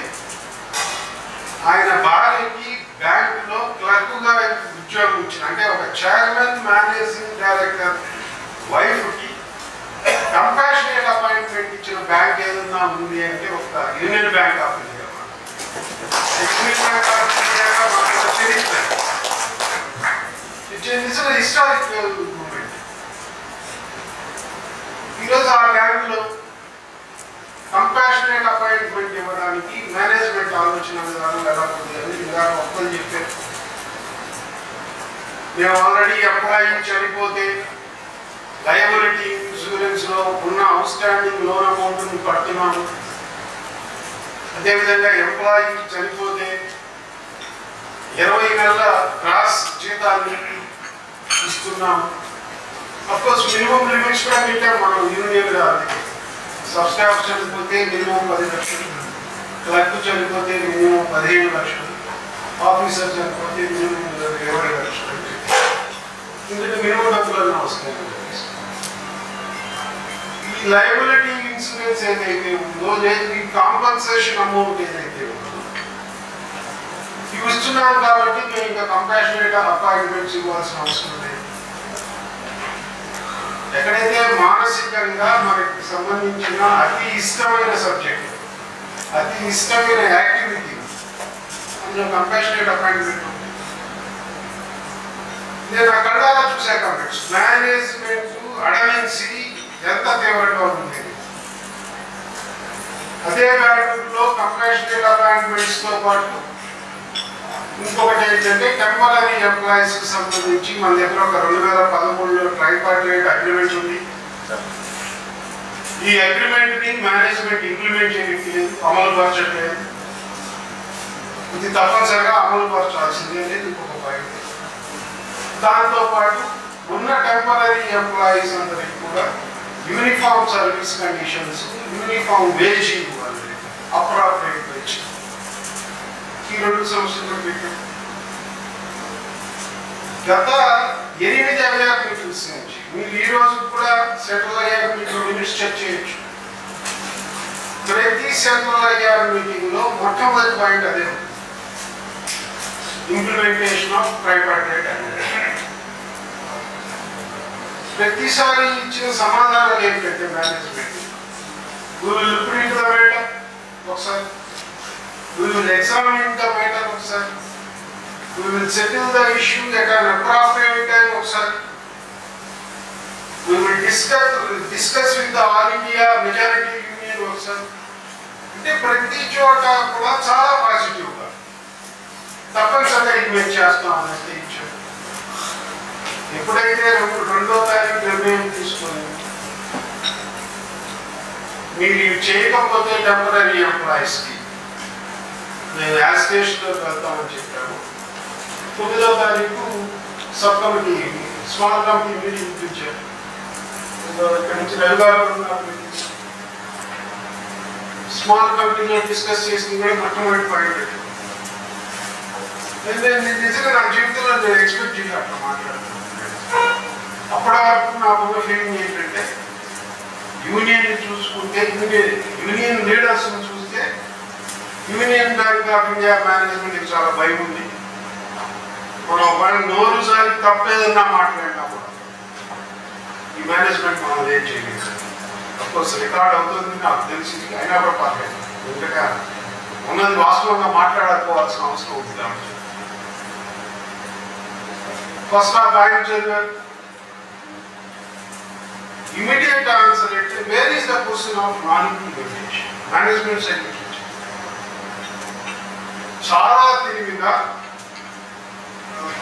ఆయన భార్యకి బ్యాంకులో క్లర్క్గా ఉద్యోగం ఇచ్చిన, అంటే ఒక చైర్మన్ మేనేజింగ్ డైరెక్టర్ వైఫ్కి కంపాషనేట్ అపాయింట్మెంట్ ఇచ్చిన బ్యాంక్ ఏదన్నా ఉంది అంటే ఒక union bank of India. Union bank of ఇండియాగా మనకు చరిత్ర. It's historical moment. ఈరోజు ఆ బ్యాంకులో కంపాషనేట్ అపాయింట్మెంట్ ఇవ్వడానికి మేనేజ్మెంట్ ఆలోచన విధానం ఎలా ఉంది అని ఇలా ఒక్కరు చెప్పారు. మేము ఆల్రెడీ ఎంప్లాయీ చనిపోతే లయబిలిటీ ఇన్సూరెన్స్ లో ఉన్న అవుట్ స్టాండింగ్ లోన్ అమౌంట్ ని కడుతున్నాము. అదేవిధంగా ఎంప్లాయీ చనిపోతే 20 నెలల క్రాస్ జీతాన్ని ఇస్తున్నాము. అఫ్కోర్స్ మినిమం లిమిట్స్ కూడా పెట్టాం మనం యూనియన్ గా. సబ్ స్టాఫ్ చనిపోతే మినిమం 10 లక్షలు, క్లర్క్ చనిపోతే మినిమం 15 లక్షలు, ఆఫీసర్ చనిపోతే మినిమం 20 లక్షలు. ఇందులో మినిమం డబ్బులన్నీ వస్తాయి. ఈ లయబిలిటీ ఇన్సూరెన్స్ ఏదైతే ఉందో, లేదు ఈ కాంపన్సేషన్ అమౌంట్ ఏదైతే ఉందో ఇవి ఇస్తున్నాం కాబట్టి మేము ఇంకా కంపాషనేట్ అపాయింట్మెంట్స్ ఇవ్వాల్సిన అవసరం లేదు. ఎక్కడైతే మానసికంగా మనకి సంబంధించిన అతి ఇష్టమైన సబ్జెక్ట్, అతి ఇష్టమైన యాక్టివిటీ, అందులో కంపాషనేట్ అపాయింట్మెంట్ ఉంది. నేను ఆ కళ్ళారా చూసా కామెంట్స్. మేనేజ్మెంట్ అడమెన్సీ ఎంత తీవ్రంగా ఉంది. అదే బ్యాటరీలో కంపాషనేట్ అపాయింట్మెంట్స్తో పాటు ఇంకొకటి ఏంటంటే టెంపరరీ ఎంప్లాయీస్కి సంబంధించి మన దగ్గర ఒక 2013లో ట్రైపార్టైట్ అగ్రిమెంట్ ఉంది. ఈ అగ్రిమెంట్ని మేనేజ్మెంట్ ఇంప్లిమెంట్ చేయట్లేదు, అమలు పరచట్లేదు. ఇది తప్పనిసరిగా అమలు పరచాల్సిందే అనేది ఇంకొక పాయింట్. దాంతోపాటు ఉన్న టెంపరరీ ఎంప్లాయీస్ అందరికి కూడా uniform service conditions, uniform wage ఇవ్వాలి, అప్రాప్రియేట్ వేజ్. ఈ 2 సంవత్సరాలు పెట్టాం. గత 8 అయ్యాక మీటింగ్స్ నుంచి మీరు ఈ రోజు కూడా సెంట్రల్ అయ్యాక మీటింగ్ మినిట్స్ చెక్ చేయొచ్చు. ప్రతి సెంట్రల్ అయ్యాక మీటింగ్ లో మొట్టమొదటి పాయింట్ అదే, ఇంప్లిమెంటేషన్ ఆఫ్ ట్రైపార్టైట్ అగ్రిమెంట్. ప్రతిసారి ఇచ్చిన సమాధానాలు ఏంటంటే management we will look into the matter ఒకసారి, we will examine the matter ఒకసారి, we will settle the issue at an appropriate time ఒకసారి, we will discuss with the all India majority union ఒకసారి. అంటే ప్రతి చోట కూడా చాలా పాజిటివ్గా తప్పనిసరిగా ఇంప్లిమెంట్ చేస్తాం అనేది ఇచ్చారు. ఎప్పుడైతే 2వ తారీఖు నిర్ణయం తీసుకొని మీరు ఇవి చేయకపోతే టెంపరరీ ఎంప్లాయీస్కి మేము యాజిటేషన్లోకి వెళ్తామని చెప్పాము. 9వ తారీఖు sub committee small committee meeting పిలిచారు. ఇక్కడ నుంచి రవిగారు స్మాల్ కమిటీలో డిస్కస్ చేసింది కూడా మొట్టమొదటి పాయింట్. నేను నిజంగా నా జీవితంలో నేను ఎక్స్పెక్ట్ చేయాలి అట్లా మాట్లాడుతున్నాను. అప్పటి వరకు నాకున్న ఫీలింగ్ ఏంటంటే యూనియన్ చూసుకుంటే యూనియన్ లీడర్స్ చూస్తే యూనియన్ బ్యాంక్ ఆఫ్ ఇండియా మేనేజ్మెంట్కి చాలా భయం ఉంది. మనం వాళ్ళ నోరు సారి తప్పేదన్నా మాట్లాడినా కూడా ఈ మేనేజ్మెంట్ మనం ఏం చేయలేదు. అఫ్కోర్స్ రికార్డ్ అవుతుంది నాకు తెలిసింది, అయినా కూడా పర్లేదు. ఎందుకంటే ఉన్నది వాస్తవంగా మాట్లాడుకోవాల్సిన అవసరం ఉంది కాబట్టి. ఫస్ట్ ఆ పాయింట్ చదివారు. ఇమీడియట్ ఆన్సర్ అంటే where is the question of non implementation management side నుంచి చాలా తెలివిగా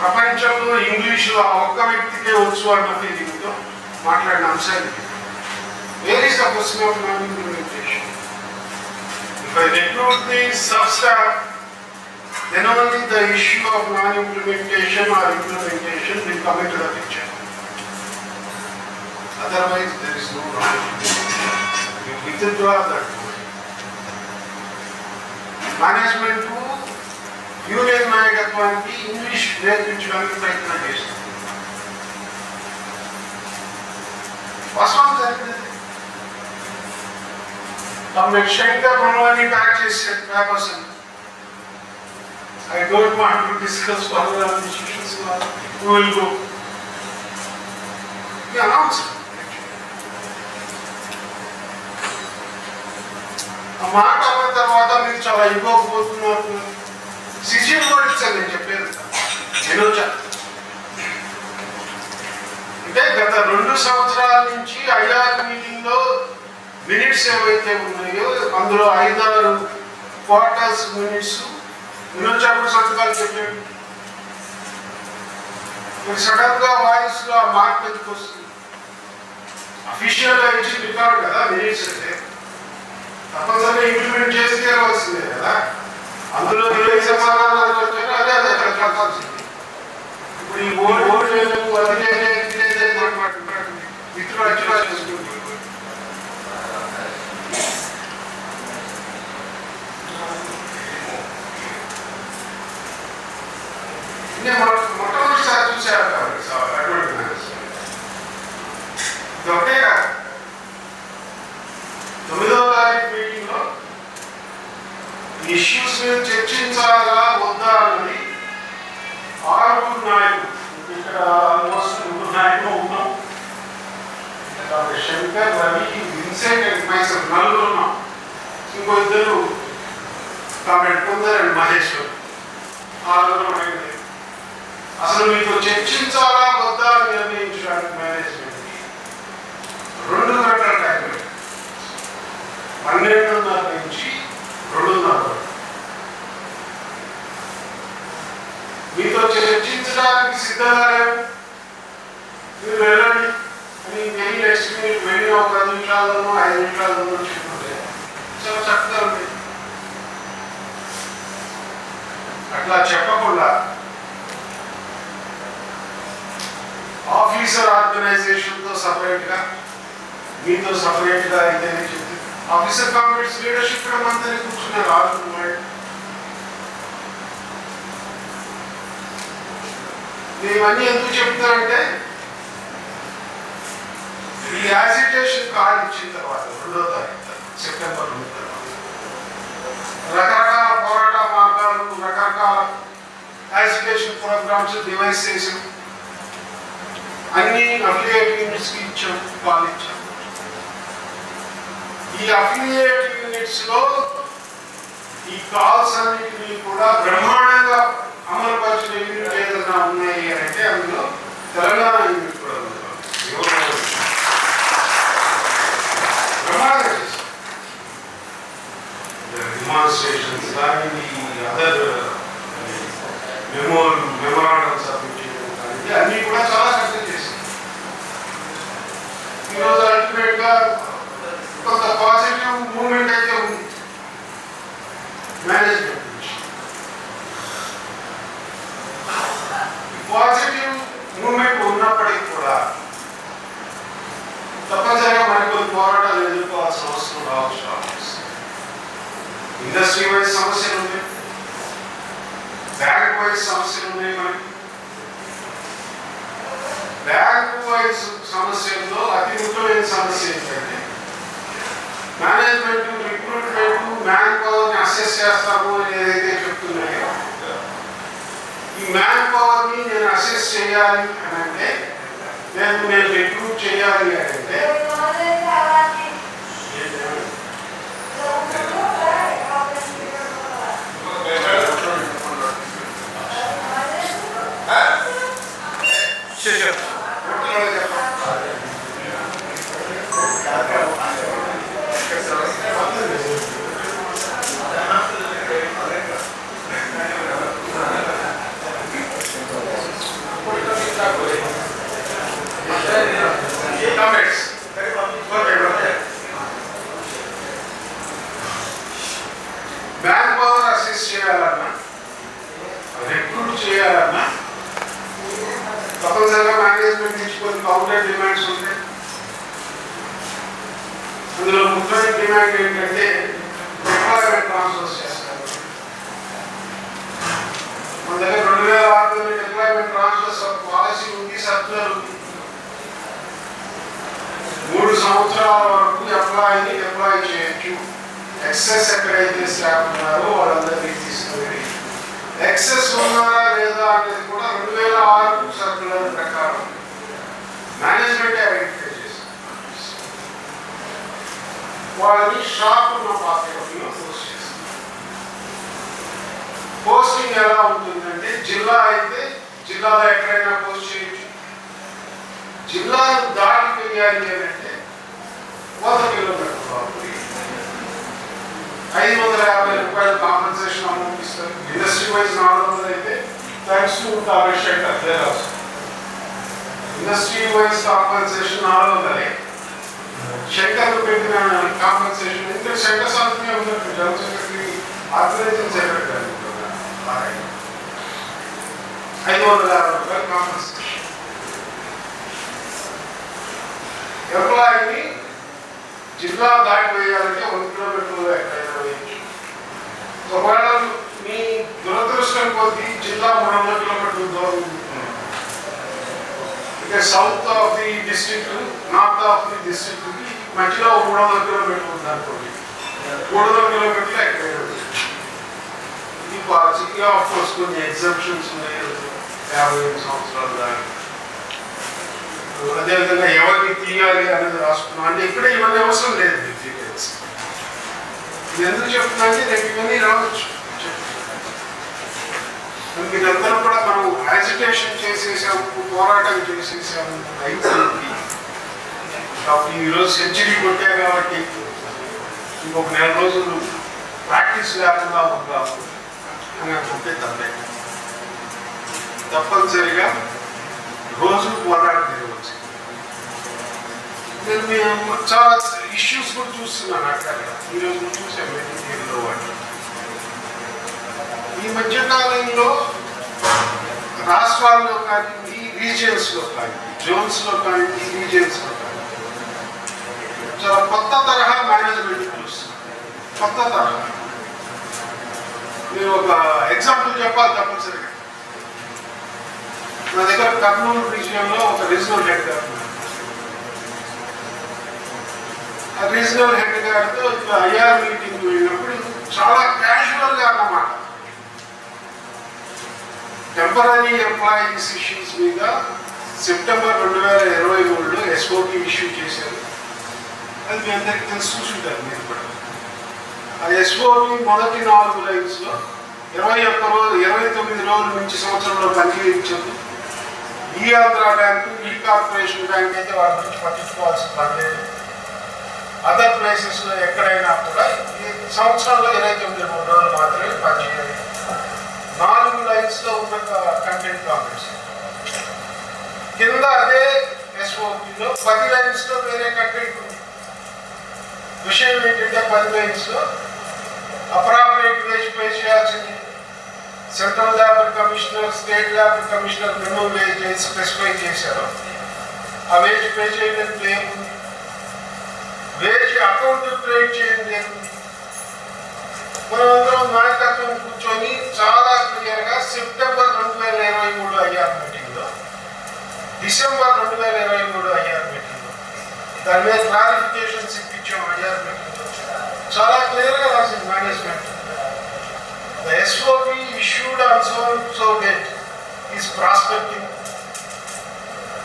ప్రపంచంలో ఇంగ్లీష్లో ఆ ఒక్క వ్యక్తికే వచ్చు అన్న ఫీలింగ్తో మాట్లాడిన అంశాలు. Where is the question of non implementation? If I recruit the sub-staff, then only the issue of non-implementation or implementation will come into the picture. Otherwise, there is no non-implementation. You withdraw that word. Management to union నాయకత్వానికి English నేర్పించడానికి ప్రయత్నం చేస్తుంది. వాస్తవం జరిగింది. తమ Shankar మనవాన్ని pack చేసే papers I don't want to discuss further on these issues. We will go. We announced it. ఆ మాట అన్న తర్వాత మీరు చాలా ఇవ్వకపోతున్నారు. సిజిఎం కూడా ఇచ్చాను నేను చెప్పేది. నేను వచ్చాను అంటే గత 2 సంవత్సరాల నుంచి ఐఆర్ మీటింగ్లో మినిట్స్ ఏవైతే ఉన్నాయో అందులో 5-6 క్వార్టర్స్ మినిట్స్ వినోచాపుడు సంతకాలు పెట్టాడు. మీరు సడన్ గా వాయిస్ లో ఆ మార్క్ ఎందుకు వస్తుంది? అఫీషియల్ గా ఇచ్చి రికార్డు కదా మినిట్స్ అంటే తప్పనిసరిగా ఇంప్లిమెంట్ చేసి తీరవలసిందే కదా. అందులో ఏ సమాధానాలు వచ్చారో అదే అదే కలపాల్సింది. ఇప్పుడు ఈ ఓటు మిత్రులు అచ్చులా చేసుకుంటుంది. నేను మొట్టమొదటిసారి చూశాను ఒకటే కాదు. 9వ తారీఖు మీటింగ్ లో ఇష్యూస్ మీద చర్చించాలా వద్దా అన్నది 6 నాయకులు, ఇక్కడ ఆల్మోస్ట్ 3 నాయకులు ఉన్నాం. Shankar, Ravi, Vincent and myself 4 ఉన్నాం. ఇంకో 2 కామెంట్ పొందారు అండ్ మహేశ్వర్ 6 అయింది. అసలు మీతో చర్చించాలా వద్దా నిర్ణయించడానికి మేనేజ్మెంట్ 12:30 నుంచి 2:30. మీతో చర్చించడానికి సిద్ధంగా లేవు, మీరు వెళ్ళండి అని వెళ్ళి నెక్స్ట్ మినిట్ వెళ్ళి ఒక 10 నిమిషాల్లోనూ 5 నిమిషాల్లోనూ చెప్పుకుంటే చాలా చక్కగా ఉంది. అట్లా చెప్పకుండా ఆఫీసర్ ఆర్గనైజేషన్తో సపరేట్గా మీతో సపరేట్గా అయితేనే చెప్తే ఆఫీసర్ కాంపిటెన్స్ లీడర్షిప్ కూడా మనతో కూర్చున్నారు ఆడుకున్నాడు. నేను అన్నీ ఎందుకు చెప్తానంటే ఈ యాజిటేషన్ కార్డు ఇచ్చిన తర్వాత 2వ తారీఖు సెప్టెంబర్ 2 తర్వాత రకరకాల పోరాట మార్గాలు, రకరకాల యాజిటేషన్ ప్రోగ్రామ్స్ డివైస్ చేసాం. అన్ని అఫిలియేట్ యూనిట్స్కి ఇచ్చాం, కాల్ ఇచ్చాం. ఈ అఫిలియేట్ యూనిట్స్ లో ఈ కాల్స్ అన్నింటినీ కూడా బ్రహ్మాండంగా అమలుపరిచిన యూనిట్ ఏదైనా ఉన్నాయి అంటే అందులో తెలంగాణ యూనిట్ కూడా ఉంది. బ్రహ్మాండంగా చేశాం. డిమాన్స్ట్రేషన్స్ కానీ అదర్ మెమోరాండం సబ్మిట్ చేయడం కానీ అన్నీ కూడా చాలా చక్కగా చేశాం. ఈరోజు అల్టిమేట్ గా కొంత పాజిటివ్ మూవ్మెంట్ అయితే ఉంది మేనేజ్మెంట్ నుంచి. పాజిటివ్ మూవ్మెంట్ ఉన్నప్పటికీ కూడా తప్పనిసరిగా మరికొన్ని పోరాటాలు ఎదుర్కోవాల్సిన అవసరం రావచ్చు. ఇండస్ట్రీ వైజ్ సమస్యలు ఉన్నాయి, బ్యాంక్ వైజ్ సమస్యలు ఉన్నాయి. మనకి బ్యాంక్ వైజ్ సమస్యల్లో అతి ముఖ్యమైన సమస్య ఏంటంటే మేనేజ్మెంట్ రిక్రూట్మెంట్ మ్యాన్ పవర్ని అసెస్ చేస్తాము అని ఏదైతే చెప్తున్నాయో ఈ మ్యాన్ పవర్ని నేను అసెస్ చేయాలి అని అంటే నేను రిక్రూట్ చేయాలి అని అంటే మ్యాన్ పవర్ అసెస్ చేయాలన్నా రిక్రూట్ చేయాలన్నా తప్పనిసరిగా మేనేజ్మెంట్ నుంచి కొన్ని కౌంటర్ డిమాండ్స్ ఉంటాయి. అందులో ముఖ్యమైన డిమాండ్ ఏంటంటే ఎంప్లాయ్మెంట్ ట్రాన్స్ఫర్స్ చేస్తారు. మన దగ్గర 2006లో ఎంప్లాయ్మెంట్ ట్రాన్స్ఫర్స్ పాలసీ ఉంది, సర్క్యులర్ ఉంది. 3 సంవత్సరాల వరకు ఎంప్లాయ్ చేయొచ్చు. ఎక్సెస్ ఎక్కడైతే స్టాఫ్ ఉన్నారో వాళ్ళందరినీ తీసుకుని ఎక్సెస్ ఉన్నారా లేదా అనేది కూడా 2006 సర్క్యులర్ ప్రకారం మేనేజ్మెంట్ ఐడెంటిఫై చేస్తారు. వాళ్ళని షాప్ ఉన్న పాత్రలో పోస్ట్ చేస్తారు. పోస్టింగ్ ఎలా ఉంటుందంటే జిల్లా అయితే జిల్లాలో ఎక్కడైనా పోస్ట్ చేయొచ్చు. జిల్లాను దాటిపోయాలి అంటే 100 కిలోమీటర్లు 550 రూపాయలు కాంపెన్సేషన్ అమౌంట్ ఇస్తారు. ఇండస్ట్రీ వైజ్ 400 అయితే thanks to corporation industry wise compensation 400. Shankar పెట్టిన కాంపెన్సేషన్ ఇంకా శంకర్ సాధనే ఉన్నట్టు జనరల్ సెక్రటరీ ఆర్గనైజింగ్ సెక్రటరీ 550 రూపాయలు కాంపెన్సేషన్. ఎంప్లాయీని జిల్లా దాటి వేయాలంటే 1 కిలోమీటర్లు ఎక్కడైనా వేయచ్చు. ఒకవేళ మీ దురదృష్టం కొద్దీ జిల్లా 300 కిలోమీటర్ల దూరం ఉంటుంది. ఇక south of the district north of the district మధ్యలో 300 కిలోమీటర్లు ఉంది అనుకోండి. 300 కిలోమీటర్లు ఎక్కడైనా ఇది పాలసీకి ఆఫ్ కోర్స్ కొన్ని ఎగ్జామ్షన్స్ ఉన్నాయి. 55 సంవత్సరాలు దాకా అదేవిధంగా ఎవరిని తీయాలి అనేది రాసుకున్నాం. అంటే ఇక్కడ ఇవన్నీ అవసరం లేదు. డీటెయిల్స్ ఇది ఎందుకు చెప్తున్నా అంటే రేపు ఇవన్నీ రావచ్చు. మీరందరూ కూడా మనం యాజిటేషన్ చేసేసాము, పోరాటం చేసేసాము. రైతులకి ఈరోజు సెంచరీ కొట్టా కాబట్టి ఇంకొక 4 రోజులు ప్రాక్టీస్ లేకుండా ఒక అని అనుకుంటే తప్పనిసరిగా రోజు పోరాటం చేయవచ్చు. నేను మేము చాలా ఇష్యూస్ కూడా చూస్తున్నాను అక్కడ. ఈరోజు చూసాను మెటీరియల్లో వాటి. ఈ మధ్యకాలంలో రాష్ట్రాల్లో కానీ రీజియన్స్లో కానీ జోన్స్లో కానీ రీజియన్స్లో కానీ చాలా కొత్త తరహా మేనేజ్మెంట్ చూస్తున్నాను. కొత్త తరహా. మీరు ఒక ఎగ్జాంపుల్ చెప్పాలి తప్పనిసరిగా. నా దగ్గర కర్నూలు రీజియన్లో ఒక రీజనల్ హెడ్ గారు ఉన్నారు. ఆ రీజనల్ హెడ్ గారితో ఇట్లా ఐఆర్ మీటింగ్ వెళ్ళినప్పుడు చాలా క్యాజువల్గా అన్నమాట టెంపరీ ఎంప్లాయీస్ ఇష్యూస్ మీద సెప్టెంబర్ 2023లో ఎస్ఓపి ఇష్యూ చేశారు. అది మీ అందరికీ తెలిసి చూసుంటారు మీరు కూడా. ఆ ఎస్ఓపి మొదటి 4 లైన్స్లో 29 రోజుల నుంచి సంవత్సరంలో పనిచేయించదు. ఈ ఆంధ్ర బ్యాంకు, ఈ కార్పొరేషన్ బ్యాంక్ అయితే వాటి గురించి పట్టించుకోవాల్సిన పని లేదు. అదర్ ప్లేసెస్లో ఎక్కడైనా కూడా ఈ సంవత్సరంలో 29 రోజులు మాత్రమే పనిచేయాలి. 4 లైన్స్లో ఉన్న కంటెంట్ కామెంట్స్ కింద అదే ఎస్ఓపిలో 10 లైన్స్లో వేరే కంటెంట్ ఉంది. విషయం ఏంటంటే 10 లైన్స్లో అప్రాపరియేట్ వేజ్ పే చేయాల్సింది. Central labour commissioner, state labour commissioner minimum wage specify చేశారు. ఆ వేజ్ పే చేయడం క్లియర్ ఉంది. వేజ్ అకౌంట్ క్రియేట్ చేయండి ఉంది. మనమందరం నాయకత్వం కూర్చొని చాలా క్లియర్గా సెప్టెంబర్ 2023 ఐఆర్ మీటింగ్లో, డిసెంబర్ 2023 ఐఆర్ మీటింగ్లో దాని మీద క్లారిఫికేషన్స్ ఇప్పించాం. ఐఆర్ మీటింగ్లో చాలా క్లియర్గా రాసింది management. The SOP issued on so date is prospective.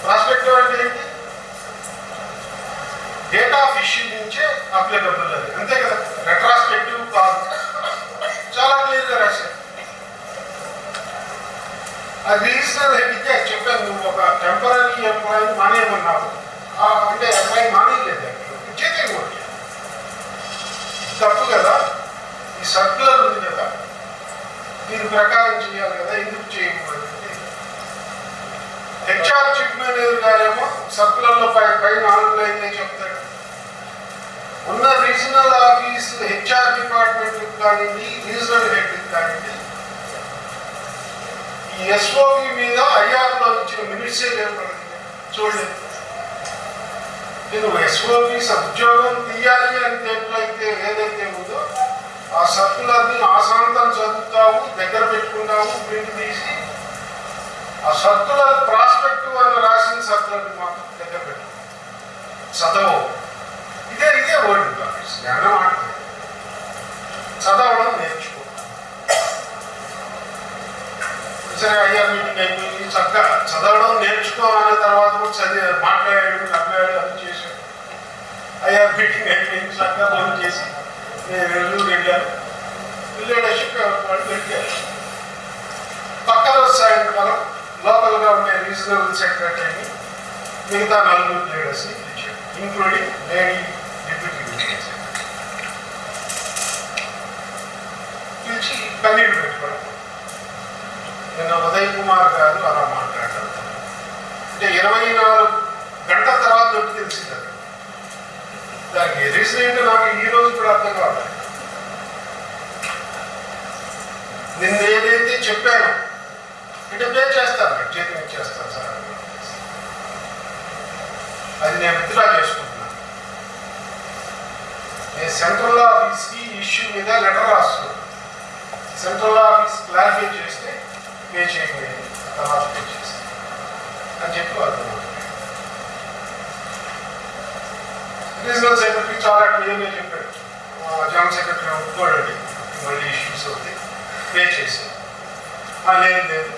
Prospective అంటే ఏంటి? డేట్ ఆఫ్ ఇష్యూ నుంచే అప్లికబుల్ అది, అంతే కదా. రెట్రాస్పెక్టివ్ కాదు. చాలా క్లియర్గా రాశారు. ఆ రీజనల్ హెడ్కి అది చెప్పాను. నువ్వు ఒక టెంపరీ ఎంప్లాయీ మానేయమన్నావు అంటే ఎంప్లాయీ మానేయలేదు, చేతి తప్పు కదా. ఈ సర్క్యులర్ ఉంది కదా, దీని ప్రకారం చేయాలి కదా, ఎందుకు చేయకూడదు. హెచ్ఆర్ చీఫ్ మేనేజర్ గారేమో సర్కులర్లో పై 4 లైన్లే చెప్తాడు. ఉన్న రీజనల్ ఆఫీస్ హెచ్ఆర్ డిపార్ట్మెంట్కి కానివ్వండి, రీజనల్ హెడ్కి కానివ్వండి, ఈ ఎస్ఓపి మీద ఐఆర్లో ఇచ్చిన మినిట్సే లేకపోతే చూడలేదు. నువ్వు ఎస్ఓపి ఉద్యోగం తీయాలి అని దేంట్లో అయితే ఏదైతే ఉందో ఆ సర్కులర్ని ఆశాంతం చదువుతావు, దగ్గర పెట్టుకుంటావు, ప్రింట్ తీసి ఆ సర్కులర్ ప్రాస్పెక్టివ్ అని రాసిన సర్కులర్ని మాత్రం దగ్గర పెట్టు, చదవవు. ఇదే వర్డ్ అన్నమాట. చదవడం నేర్చుకో. సరే ఐఆర్ మీటింగ్ అయిపోయింది, చక్కగా చదవడం నేర్చుకో అన్న తర్వాత కూడా మాట్లాడాడు, నవ్వాడు, అది చేశాడు. ఐఆర్ మీటింగ్ అయిపోయింది, చక్కగా పనులు చేసి నేను నెల్లూరు వెళ్ళాను. లీడర్షిప్ వాళ్ళు వెళ్ళారు. పక్క రోజు సాయంకాలం లోకల్గా ఉండే రీజనల్ సెక్రటరీని మిగతా 4 లీడర్స్ని పిలిచారు, including lady deputy regional secretary. పిలిచి కన్నీళ్ళు పెట్టుకోవడం. నిన్న ఉదయ్ కుమార్ గారు అలా మాట్లాడారు. అంటే 24 గంటల తర్వాత నొప్పి తెలిసింది. దానికి రీజన్ ఏంటో నాకు ఈ రోజు కూడా అర్థం కావాలి. నిన్న ఏదైతే చెప్పానో అంటే పే చేస్తాను, చేతి ఇచ్చేస్తాను సార్, అది నేను విత్డ్రా చేసుకుంటున్నాను. నేను సెంట్రల్ ఆఫీస్కి ఇష్యూ మీద లెటర్ రాస్తున్నాను. సెంట్రల్ ఆఫీస్ క్లారిఫై చేస్తే పే చేయలేదు, తర్వాత పే చేస్తాను అని చెప్పి వాళ్ళు రీజనల్ సెక్రటరీ చాలా క్లియర్గా చెప్పాడు. జాయింట్ సెక్రటరీ ఒప్పుకోడండి, మళ్ళీ ఇష్యూస్ అవుతాయి, పే చేశాను. లేదు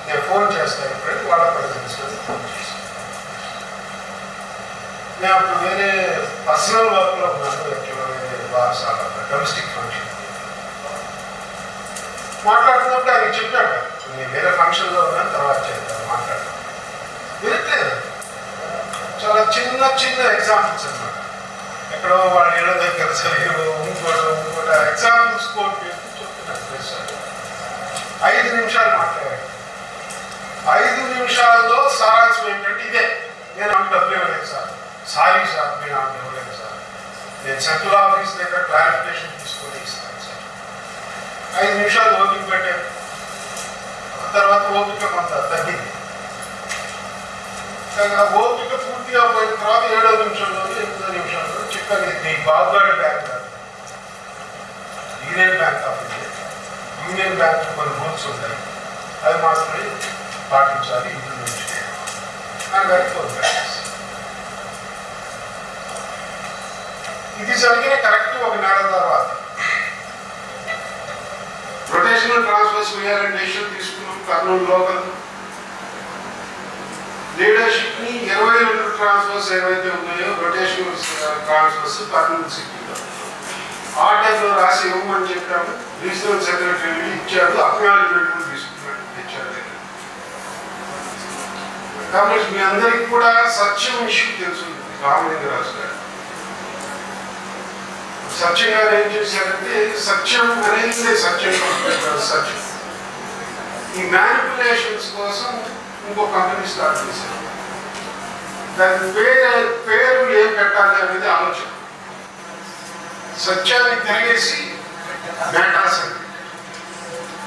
నేను ఫోన్ చేస్తాను ఇప్పుడు వాళ్ళ ప్రెసిడెన్స్లో ఫోన్ చేశాను. నేను అప్పుడు వేరే పర్సనల్ వర్క్లో ఉన్నాను, వేరే బారసాల డొమెస్టిక్ ఫంక్షన్ మాట్లాడుతున్నప్పుడు ఆయన చెప్పాడు, నేను వేరే ఫంక్షన్లో ఉన్నాను, తర్వాత చేస్తాను మాట్లాడతాను. వినట్లేదు. చాలా చిన్న ఎగ్జాంపుల్స్ అన్నమాట. ఎక్కడో వాళ్ళ ఇళ్ళ దగ్గర చదివో ఇంకోటి ఎగ్జాంపుల్స్ కోట్ చేస్తూ చెప్తున్నాను సార్. 5 నిమిషాలు మాట్లాడారు. 5 నిమిషాల్లో సారాంశం ఏంటంటే ఇదే, నేను ఆమె డబ్బులు ఇవ్వలేదు సార్, సారీ సార్ నేను ఆమె ఇవ్వలేదు సార్, నేను సెంట్రల్ ఆఫీస్ దగ్గర క్లారిఫికేషన్ తీసుకొని ఇస్తాను సార్. 5 నిమిషాలు ఓపిక పెట్టారు. తర్వాత ఓపిక కొంత తగ్గింది. ఓపిక పూర్తిగా పోయిన తర్వాత 7వ నిమిషంలో 8వ నిమిషంలో చెప్పాను, ఇది బాబుగాడి బ్యాంక్ కాదు, union bank of India. Union bank కొన్ని రూల్స్ ఉంటాయి, అవి మాత్రమే పాటించాలి, ఇంప్లిమెంట్ చేయాలి అని ఫోన్ బ్యాంక్స్. ఇది జరిగిన కరెక్ట్ 1 నెల తర్వాత రొటేషనల్ ట్రాన్స్ఫర్స్ రీఆరియంటేషన్ తీసుకున్నాం. కర్నూలు లోకల్ లీడర్షిప్ ని 22 ట్రాన్స్ఫర్స్ ఏవైతే ఉన్నాయో రొటేషనల్ ట్రాన్స్ఫర్స్ కర్నూలు సిటీలో ఆర్డర్లో రాసి ఇవ్వమని చెప్పాము. రీజనల్ సెక్రటరీ ఇచ్చాడు, అక్నాలజ్మెంట్ కూడా తీసుకున్నాడు ఇచ్చాడు. కాబట్టి మీ అందరికీ కూడా సత్యం ఇష్యూ తెలుసు. రామలింగరాజు గారు సత్యం గారు ఏం చేశారంటే, సత్యం అనేది సత్యం సత్యం ఈ మ్యానిపులేషన్స్ కోసం ఇంకో కంపెనీ స్టార్ట్ చేశారు. దాని పేరు ఏం పెట్టాలి అనేది ఆలోచన. సత్యాన్ని తిరిగేసి మేటాస్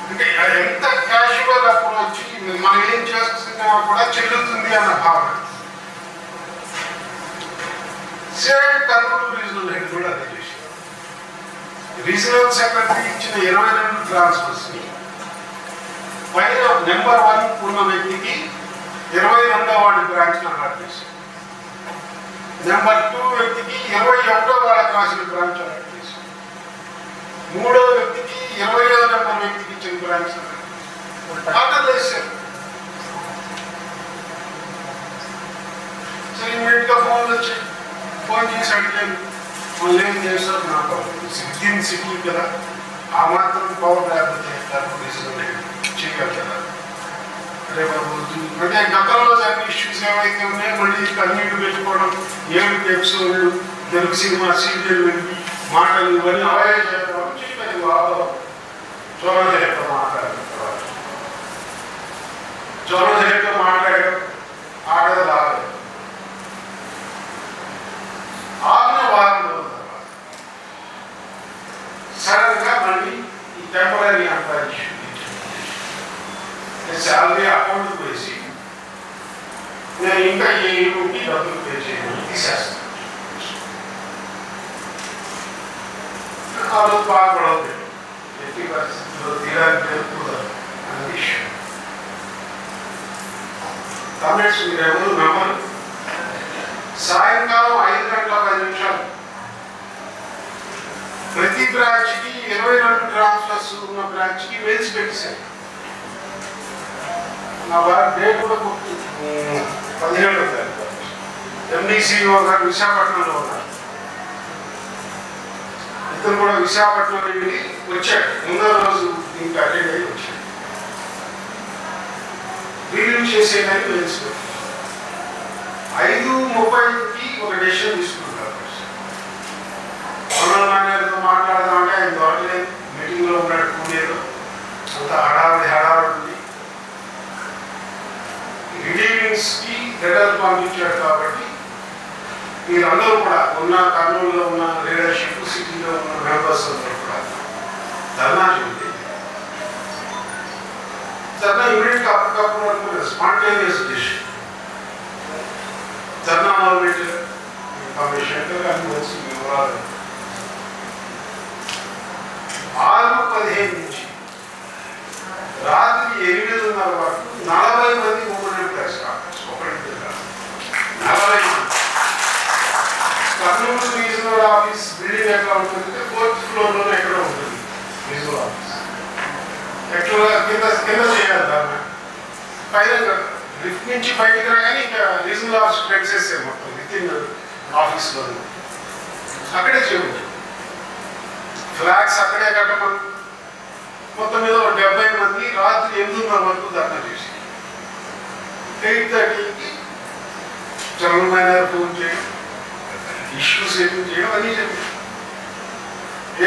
అంటే ఎంత క్యాజువల్ అప్రోచ్, మనం ఏం చేస్తున్నా కూడా చెల్లుతుంది అన్న భావన. సేమ్ కర్నూలు రీజనల్ హెడ్ కూడా అదే చేశారు. రీజనల్ సెక్రటరీ ఇచ్చిన 22 ట్రాన్స్ఫర్స్ ని పైన నెంబర్ 1 ఉన్న వ్యక్తికి 22వ వార్డు బ్రాంచ్ అలాట్ చేశారు. నెంబర్ 2 వ్యక్తికి 21వ వార్డు రాసిన బ్రాంచ్ అలాట్ చేశారు. 3వ వ్యక్తికి 20వ నెంబర్ వ్యక్తికి ఇచ్చిన బ్రాంచ్ ఆర్డర్ చేశారు. సరే ఇమీడియట్ గా ఫోన్ చేసి అడిగాను, వాళ్ళు ఏం చేస్తారు, నాకు సిటీ కదా, ఆ మాత్రం పవర్ లేకపోతే చేయాలి కదా. రేపు అంటే గతంలో జరిగిన ఇష్యూస్ ఏవైతే ఉన్నాయో మళ్ళీ కన్నీళ్లు పెట్టుకోవడం, 7 ఎపిసోడ్లు, తెలుగు సినిమా సీరియల్ మాటలు ఇవన్నీ అవాయిడ్ చేయడం చెప్పాను. చోరదేహతో మాట్లాడడం ఆడదు రాలేదు. 6వ వారంలో సడన్ గా మళ్ళీ ఈ temporary employee issue salary account వేసి నేను ఇంకా ఏ యూకి డబ్బులు పే చేయమని తీసేస్తాను. ఆ రోజు బాగా గొడవ ఎట్టి పరిస్థితుల్లో తీరానికి కుదరదు అనే ఇష్యూ. కమెంట్స్ మీరు ఎవరు నమ్మరు. సాయంకాలం 5 గంటల 10 నిమిషాలు ప్రతి బ్రాంచ్ కి 22 ట్రాన్స్ఫర్స్ ఉన్న బ్రాంచ్ కి మెయిల్స్ పెట్టేశారు. నా వారి డేట్ కూడా 17వ తారీఖు. ఎండిసిఓ గారు విశాఖపట్నంలో ఉన్నారు. ఇతను కూడా విశాఖపట్నం వెళ్ళి వచ్చాడు. ముందు రోజు ఇంకా అటెండ్ అయ్యి వచ్చాడు. రివ్యూ చేసేదాన్ని మెయిల్స్ పెట్టారు. 5:30కి ఒక డెసిషన్ తీసుకుంటారు. జనరల్ మేనేజర్తో మాట్లాడదామంటే ఆయన దొరకలేదు, మీటింగ్లో ఉన్నాడు. పూణేలో అంత హడావిడి ఉంది. రిలీవింగ్స్ కి లెటర్ పంపించాడు. కాబట్టి మీరందరూ కూడా ఉన్న కర్నూలులో ఉన్న లీడర్షిప్, సిటీలో ఉన్న మెంబర్స్ అందరూ కూడా ధర్నా చూడండి. ధర్నా ఇమీడియట్ అప్పటికప్పుడు అనుకునే స్పాంటేనియస్ డిసిషన్. ధర్నా మొదలుపెట్టారు. ఇన్ఫర్మేషన్ అన్ని వచ్చి వివరాలు 6:15 నుంచి రాత్రి 8:30 వరకు 40 మంది ఓపెన్ ప్రెస్ కాన్ఫరెన్స్. 40 మంది. కర్నూలు రీజనల్ ఆఫీస్ బిల్డింగ్ ఎట్లా ఉంటుందంటే 4th ఫ్లోర్లో ఎక్కడ ఉంటుంది రీజనల్ ఆఫీస్. ఎట్లా కింద చేయాలి దాన్ని పైన లిఫ్ట్ నుంచి బయటకు రాగానే ఇంకా రీజనల్ ఆఫీస్ ప్రెక్సెస్ మొత్తం విత్ ఇన్ ఆఫీస్లో అక్కడే చేయండి. ఫ్లాగ్స్ అక్కడే కట్టమని మొత్తం మీద 70 మంది రాత్రి 8:30 వరకు ధర్నా చేసి 8:30కి జనరల్ మేనేజర్ ఫోన్ చేయండి, ఇష్యూస్ ఏమి చేయడం అన్నీ చెప్పి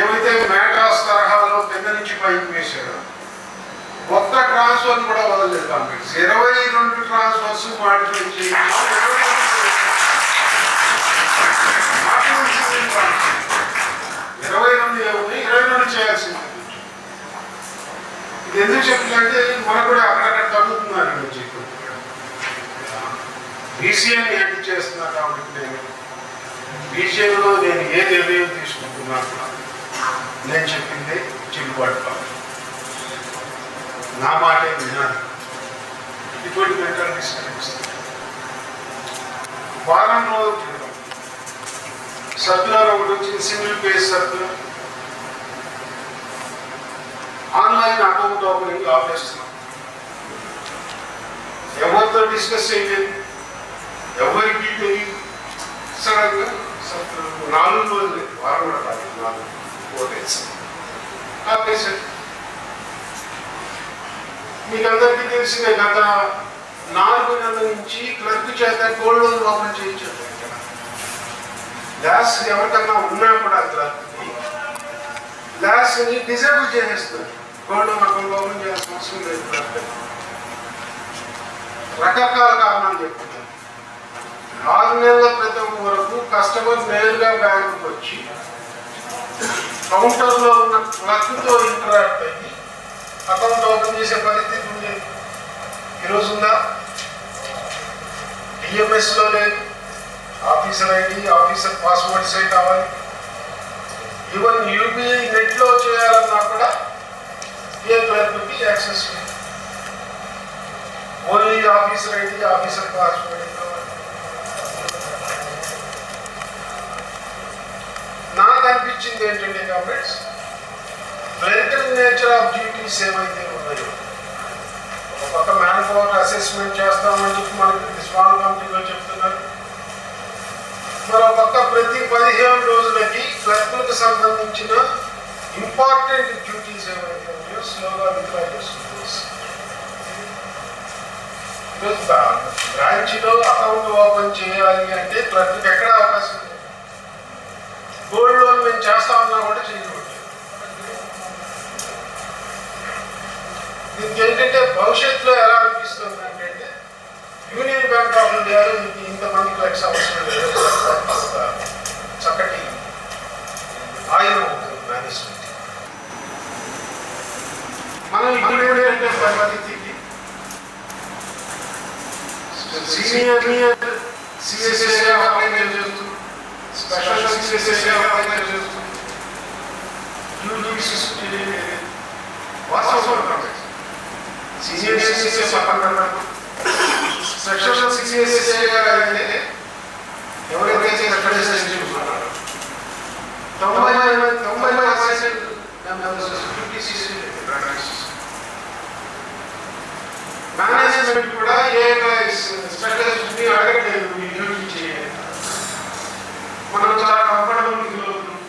ఏమైతే మ్యాటాస్ తరహాలో కింద నుంచి పైకి వేసాడో ఒక్క ట్రాన్స్ఫర్ కూడా వదలలేదు కాంగ్రెస్. 22 ట్రాన్స్ఫర్స్ మాడిఫై చేయాలి. 22 ఏమున్నాయి, 22 చేయాల్సింది. ఇది ఎందుకు చెప్తుందంటే మనకు కూడా అక్కడక్కడ తగ్గుతున్నారు అని చెప్పి బీసీఎని హెడ్ చేస్తున్నా కాబట్టి నేను బీసీఎంలో నేను ఏ నిర్ణయం తీసుకుంటున్నాను నేను చెప్పింది చెల్లుబాటు కాదు, నా మాటే వినాలి. ఇటువంటి మెంటల్ డిస్టర్బెన్స్ వారం రోజులు సర్కులర్ ఒకటి వచ్చింది, single page circular, online account opening ఆపేస్తున్నాం. ఎవరితో డిస్కస్ చేయలేదు, ఎవరికి తెలియదు. సడన్గా 4 రోజులు, వారం కూడా కాదు, 4 days ఆపేశారు. మీకు అందరికీ తెలిసిందే, గత 4 నెలల నుంచి క్లర్క్ చేత గోల్డ్ లోన్ ఓపెన్ చేయించారు. గ్యాస్ ఎవరికన్నా ఉన్నా కూడా క్లర్క్కి గ్యాస్ని డిజేబుల్ చేసేస్తారు. గోల్డ్ లోన్ అకౌంట్ ఓపెన్ చేయాల్సిన అవసరం లేదు. రకరకాల కారణాలు చెప్తున్నారు. 6 నెలల క్రితం వరకు కస్టమర్ నేరుగా బ్యాంకుకి వచ్చి కౌంటర్లో ఉన్న క్లర్క్తో ఇంటరాక్ట్ అయ్యి అకౌంట్ ఓపెన్ చేసే పరిస్థితి ఉండేది. ఈరోజు ఉందా? డిఎంఎస్లో లేదు. ఆఫీసర్ ఐడి, ఆఫీసర్ పాస్వర్డ్సే కావాలి. ఈవెన్ యూపీఐ నెట్లో చేయాలన్నా కూడా ఏ క్లర్క్కి యాక్సెస్ లేదు. Only officer ID, officer password కావాలి. నాకు అనిపించింది ఏంటంటే comments, clerical nature of duties ఏవైతే ఉన్నాయో, ఒక పక్క మ్యాన్ పవర్ అసెస్మెంట్ చేస్తామని చెప్పి మనకి స్మాల్ కంపెనీలో చెప్తున్నారు. మరో పక్క ప్రతి 15 రోజులకి క్లర్కులకు సంబంధించిన ఇంపార్టెంట్ డ్యూటీస్ ఏవైతే ఉన్నాయో స్లోగా విత్డ్రా చేసుకుంటూ ఈరోజు బ్రాంచ్లో అకౌంట్ ఓపెన్ చేయాలి అంటే క్లర్క్కి ఎక్కడ అవకాశం ఉంది? గోల్డ్ లోన్ మేము చేస్తా ఉన్నా కూడా చేయకూడదు. దీనికి ఏంటంటే భవిష్యత్తులో ఎలా అనిపిస్తుంది అంటే యూనియన్ బ్యాంక్ ఆఫ్ ఇండియాలో మీకు ఇంతమంది క్లర్క్స్ అవసరం లేదు, చక్కటి ఆయుధం అవుతుంది మేనేజ్మెంట్. మనం ఇప్పుడు ఏంటంటే పరిస్థితికి సీనియర్ సిఎస్ఏ అప్లై చేస్తూ, స్పెషల్ సిఎస్ఏ అప్లై చేస్తూ సీనియర్ సిఎస్ఏ పక్కన స్పెషల్ సిఎస్ఏ అయితే ఎవరైతే స్పెషలైజేషన్ చూసుకున్నారో 90% మేనేజ్మెంట్ కూడా ఏ స్పెషలిస్ట్ అడగట్లేదు డ్యూటీ చేయాలి. మనం చాలా కంఫర్టబుల్ ఫీల్ అవుతున్నాం.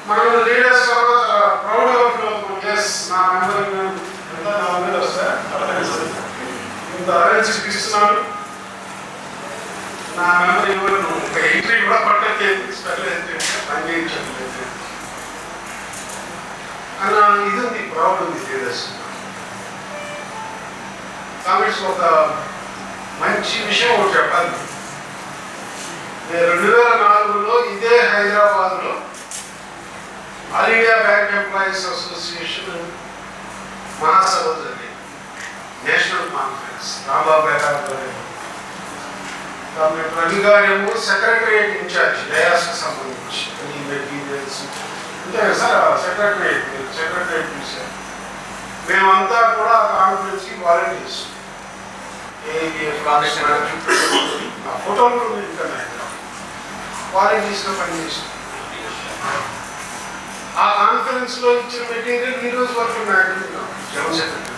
మనం లీడర్స్ ప్రౌడ్గా ఫీల్ అవుతున్నాం. ఎస్, నా మెంబర్ ఎంత నా మెంబర్ వస్తా ఇంత అరేంజ్ ఇస్తున్నాడు, నా మెంబర్ ఎవరు ఒక ఎంట్రీ కూడా పట్టలేదు, స్పెషలైజ్ పనిచేయించలేదు అన్న ఇది ఉంది, ప్రౌడ్ ఉంది లీడర్స్. కాంగ్రెస్ ఒక మంచి విషయం ఒకటి చెప్పాలి. నేను 2004లో ఇదే హైదరాబాద్లో all India bank employees association మహాసభ జరిగింది, నేషనల్ కాన్ఫరెన్స్. రాంబాబు రవి గారేమో సెక్రటరియట్ ఇన్ఛార్జ్ డయాస్కి సంబంధించి అన్ని మెటీరియల్స్ ఉంటాయి సార్. సెక్రటరియట్ చూసారు. మేమంతా కూడా కాన్ఫరెన్స్కి వాలంటీర్స్, ఫోటోలు వాలంటీర్స్లో పనిచేసాం. ఆ కాన్ఫరెన్స్లో ఇచ్చిన మెటీరియల్ ఈ రోజు వరకు జనరల్ సెక్రటరీ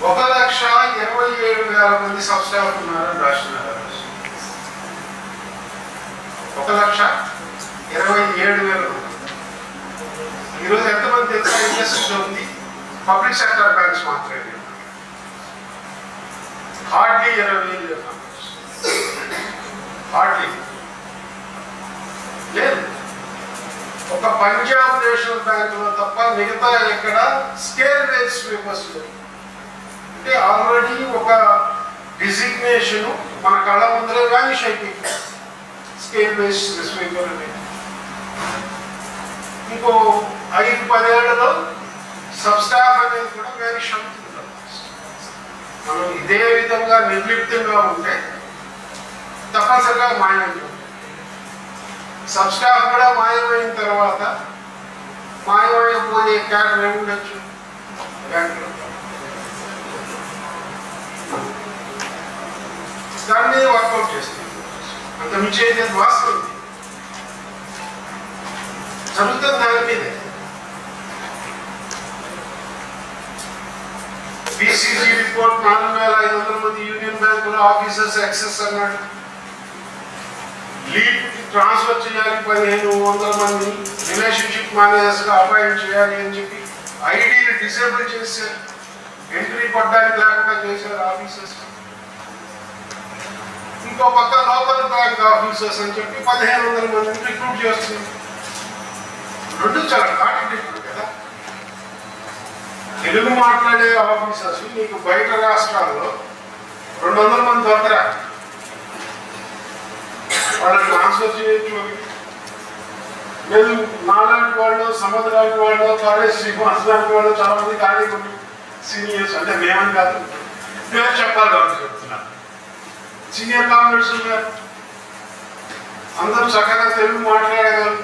1,27,000 మంది సబ్ స్టాఫ్ ఉన్నారని రాస్తున్నారు. 1,27,000. ఈరోజు ఎంతమంది తెలుసా? ఇండస్ట్రీలో ఉంది, పబ్లిక్ సెక్టర్ బ్యాంక్స్ మాత్రమే హార్డ్లీ 20,000. హార్డ్లీ లేదు. ఒక పంజాబ్ నేషనల్ బ్యాంకులో తప్ప మిగతా ఎక్కడ స్కేల్ వేజ్ స్వీపర్స్ అంటే ఆల్రెడీ ఒక డిజిగ్నేషన్ మన కళ్ళ ముందరే వ్యానిష్ అయిపోయింది. స్కేల్ వేజ్ స్వీపర్ అనేది ఇంకో 5-10 ఏళ్లలో సబ్ స్టాఫ్ అనేది కూడా వ్యానిష్ అవుతుంది. మనం ఇదే విధంగా నిర్లిప్తంగా ఉంటే తప్పనిసరిగా మాయమైంది. సబ్ స్టాఫ్ కూడా మాయమైన తర్వాత మాయమైపోయే క్యాడర్ ఏముండొచ్చు బ్యాంకులో. దాని మీద వర్కౌట్ చేస్తుంది. అంత మించి అయితే వాస్తవం జరుగుతుంది దాని మీదే. BCG రిపోర్ట్ 4,500 మంది యూనియన్ బ్యాంకుల ఆఫీసర్స్ యాక్సెస్ అన్నాడు. లీడ్ ట్రాన్స్ఫర్ చేయాలి 1,500 మంది, రిలేషన్షిప్ మేనేజర్స్ గా అపాయింట్ చేయాలి అని చెప్పి ఐడీని డిసేబుల్ చేశారు. ఎంట్రీ కొట్టడానికి లేకుండా చేశారు ఆఫీసర్స్. ఇంకో పక్క లోకల్ బ్యాంక్ ఆఫీసర్స్ అని చెప్పి 1,500 మందిని రిక్రూట్ చేస్తుంది. రెండు చాలా కాంట్రడిక్టరీ కదా. తెలుగు మాట్లాడే ఆఫీసర్స్ నీకు బయట రాష్ట్రాల్లో 200 మంది దొరకరా, వాళ్ళని ట్రాన్స్ఫర్ చేయొచ్చు. లేదు నాలాంటి వాళ్ళు, సముద్రానికి వాళ్ళు, కాలేజ్ శ్రీనివాస్ లాంటి వాళ్ళు చాలా మంది ఖాళీ సీనియర్స్, అంటే మేమని కాదు పేరు చెప్పాలి కాబట్టి చెప్తున్నారు. సీనియర్ కాంగ్రెస్ ఉన్నారు, అందరూ చక్కగా తెలుగు మాట్లాడగలరు.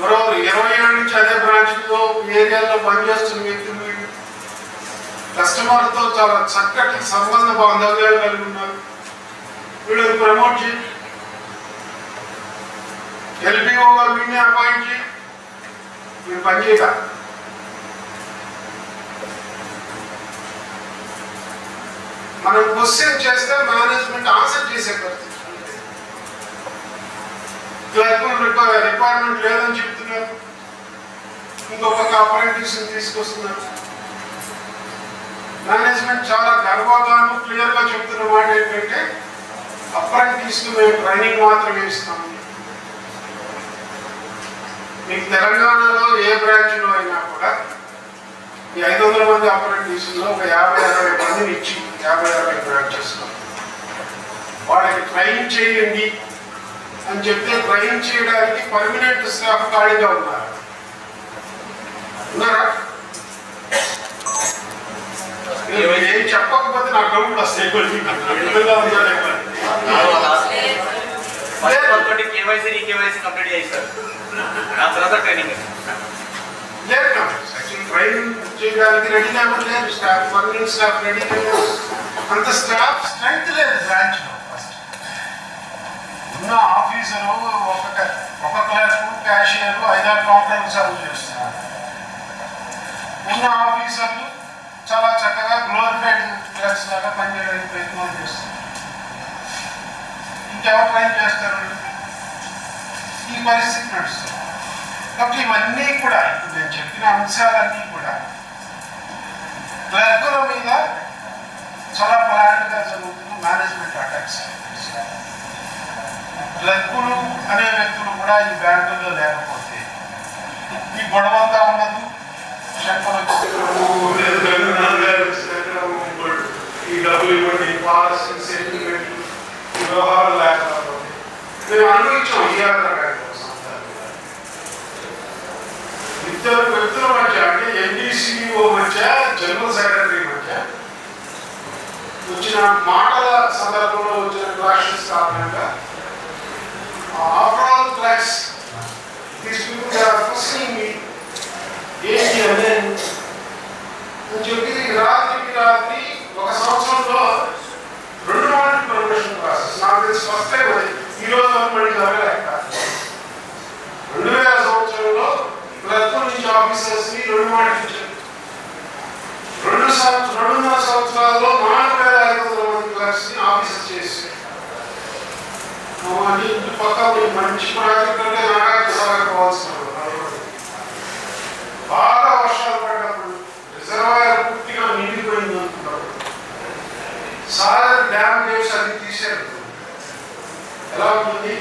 మరో 20 ఏళ్ళ నుంచి అదే బ్రాంచ్లో ఏరియాలో పనిచేస్తున్న వ్యక్తులు కస్టమర్తో చాలా చక్కటి సంబంధ బాంధవ్యాలు కలిగి ఉన్నారు. వీళ్ళని ప్రమోట్ చేయి, ఎల్పిఓ వీడిని అపాయింట్ చేయి, వీళ్ళు పనిచేయక. మనం క్వశ్చన్ చేస్తే మేనేజ్మెంట్ ఆన్సర్ చేసే పరిస్థితి. క్లర్కులు రిక్వైర్మెంట్ లేదని చెప్తున్నారు, ఇంకొక అప్రెంటిస్ తీసుకొస్తున్నారు. మేనేజ్మెంట్ చాలా గర్వంగాను క్లియర్గా చెప్తున్న మాట ఏంటంటే అప్రెంటిస్ మేము ట్రైనింగ్ మాత్రమే ఇస్తాము. మీకు తెలంగాణలో ఏ బ్రాంచ్లో అయినా కూడా ఈ 500 మంది అప్రెంటిస్లో ఒక 50-60 మందిని ఇచ్చి 50-60 బ్రాంచెస్లో వాళ్ళకి ట్రైన్ చేయండి అని చెప్తే ట్రైన్ చేయడానికి పర్మనెంట్ స్టాఫ్ ఖాళీగా ఉన్నారా? ఏం చెప్పకపోతే నాకు డౌట్లు వస్తాయి. ట్రైన్ చేయడానికి రెడీ లేకపోతే స్టాఫ్, పర్మనెంట్ స్టాఫ్ రెడీ లేదు. అంత స్టాఫ్ స్ట్రెంత్ లేదు బ్రాంచ్లో. ఉన్న ఆఫీసరు ఒక క్లర్క్, క్యాషియర్, 5-6 కౌంటర్లు సర్వ్ చేస్తున్నారు. ఉన్న ఆఫీసర్లు చాలా చక్కగా గ్లోరిఫైడ్ క్లర్క్స్ లాగా పనిచేయడానికి ప్రయత్నాలు చేస్తున్నారు. ఇంకెవరు ట్రైన్ చేస్తారు? ఈ పరిస్థితి నడుస్తుంది. కాబట్టి ఇవన్నీ కూడా ఇప్పుడు నేను చెప్పిన అంశాలన్నీ కూడా క్లర్కుల మీద చాలా ప్లాన్గా జరుగుతున్న మేనేజ్మెంట్ అటాక్స్. క్లర్కులు అనే వ్యక్తులు కూడా ఈ బ్యాంకుల్లో లేకపోతే ఈ గొడవంతా ఉండదు. ఈ డబ్బులు ఇవ్వండి, పాలసీ సెటిల్మెంట్ వ్యవహారం లేకపోతే మేము అనుభవించాం. ఇద్దరు వ్యక్తుల మధ్య, అంటే ఎండిసిఓ మధ్య, జనరల్ సెక్రటరీ మధ్య వచ్చిన మాటల సందర్భంలో వచ్చిన క్లాషెస్ కారణంగా after all class, these people are questioning me. ఏంటి అనే చెప్పి రాత్రి 1 సంవత్సరంలో 2 మార్కులు ప్రమోషన్ ప్రాసెస్ నాకు తెలిసి ఫస్ట్ టైం అది. ఈరోజు మళ్ళీ జరగలేక 2000 సంవత్సరంలో క్లర్క్ నుంచి ఆఫీసర్స్ని 2 మార్కులు ఇచ్చారు. 2.5 సంవత్సరాల్లో 4,500 మంది క్లర్క్స్ని ఆఫీసర్ చేశారు. ఇంటి పక్క మంచి ప్రాజెక్ట్ అంటే నాగార్జునసాగర్ బాగా వర్షాలు పడ్డప్పుడు రిజర్వాయర్ పూర్తిగా నిండిపోయింది అనుకున్నారు. సాగర్ డ్యామ్ గేట్స్ అది తీశారు. ఎలా ఉంటుంది?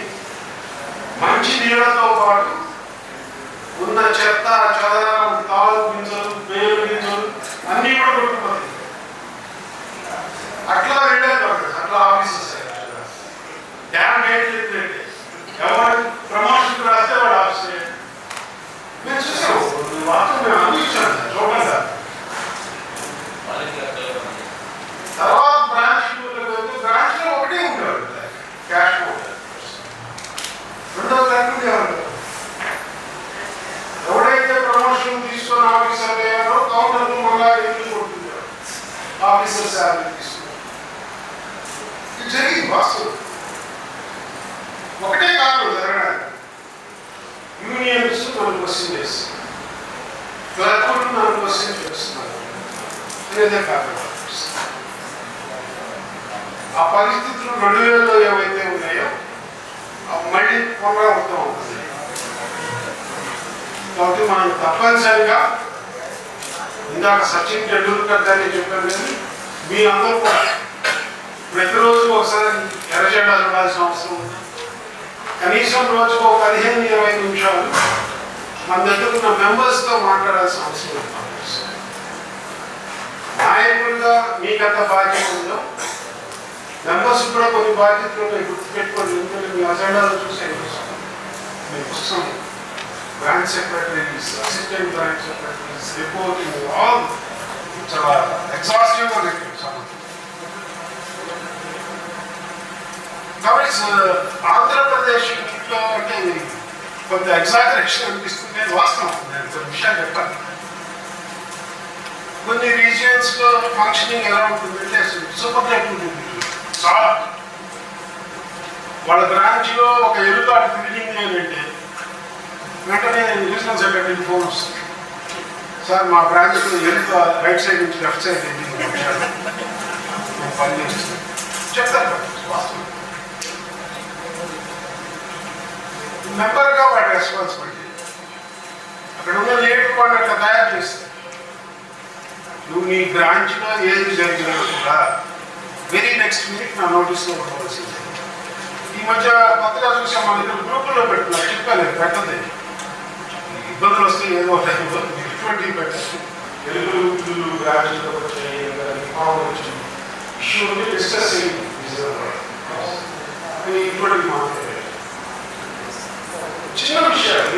మంచి నీళ్ళతో పాటు ఉన్న చెత్త చెదారం తాలు గింజలు వేరు గింజలు అన్నీ కూడా కొట్టుకుపోతాయి. అట్లా వెళ్ళారు అట్లా ఆఫీసెస్ డ్యామ్ ఏంటంటే ఎవరు ప్రమోషన్ రాస్తే వాడు ఆఫీస్ మేము చూసాము. వార్తలు మేము అందించాను చూడండి. తర్వాత బ్రాంచ్ బ్రాంచ్ లో ఒకటే ఉండేవాడు క్యాష్ రెండవ లేకుండా ఎవడైతే ప్రమోషన్ తీసుకొని ఆఫీసర్ అయ్యారో కౌంటర్ మళ్ళా ఎందుకు కొడుతున్నారు ఆఫీసర్ శాలరీ తీసుకున్నారు. ఇది జరిగింది వాస్తవం. ఒకటే కారణం జరగడానికి యూనియన్స్ మనం క్వశ్చన్ చేస్తాం, క్లర్కులు మనం క్వశ్చన్ చేస్తున్నారు అనేదే కారణం. ఆ పరిస్థితులు 2000లో ఏవైతే ఉన్నాయో మళ్ళీ పునరావృతం అవుతుంది. కాబట్టి మనం తప్పనిసరిగా ఇందాక సచిన్ టెండూల్కర్ గారిని చెప్పాను కానీ మీ అందరూ కూడా ప్రతిరోజు ఒకసారి ఎర్రజెండా చూడాల్సిన అవసరం ఉంది. కనీసం రోజుకు 15-20 నిమిషాలు మన దగ్గర ఉన్న మెంబర్స్తో మాట్లాడాల్సిన అవసరం ఉంది. నాయకులుగా మీకంత బాధ్యత ఉందో మెంబర్స్ కూడా కొన్ని బాధ్యతలు ఉన్నాయి, గుర్తుపెట్టుకోండి. ఎందుకంటే మీ అజెండాలో చూసే మీ పుస్తకం branch secretaries, assistant branch secretaries, reporting all చాలా ఎగ్జాస్టివ్ గా ఉంటుంది. కాబట్టి ఆంధ్రప్రదేశ్ అంటే కొంత ఎగ్జాగరేషన్ అనిపిస్తుంది, వాస్తవం. నేను కొన్ని విషయాలు చెప్పాను. కొన్ని రీజియన్స్ లో ఫంక్షనింగ్ ఎలా ఉంటుందంటే సూపర్లెట్ ఉంటుంది. చాలా వాళ్ళ బ్రాంచ్ లో ఒక ఎరుతాడు తిరిగింది అంటే వెంటనే రీజనల్ సెక్రటరీకి ఫోన్ వస్తుంది, సార్ మా బ్రాంచ్ లో ఎరుత రైట్ సైడ్ నుంచి లెఫ్ట్ సైడ్ మేము పని చేస్తాం చెప్తారు. వాస్తవం మెంబర్గా వాడి రెస్పాన్సిబిలిటీ. అక్కడ ఉన్న లీడర్ వాడిని అట్లా తయారు చేస్తారు. నువ్వు నీ బ్రాంచ్లో ఏది జరిగినా కూడా వెరీ నెక్స్ట్ మినిట్ నా నోటీస్లో ఉండవలసింది. ఈ మధ్య కొత్తగా చూసాం, మన ఇద్దరు గ్రూపుల్లో పెట్టుకున్నారు. చెప్పాను పెట్టదు, ఇబ్బందులు వస్తే ఏదో ఇటువంటివి పెట్టారు. తెలుగు బ్రాంచ్లో ఇష్యూ ఉంటే డిస్కస్ చేయండి. ఇటువంటి మాట్లాడారు చిన్న విషయాలు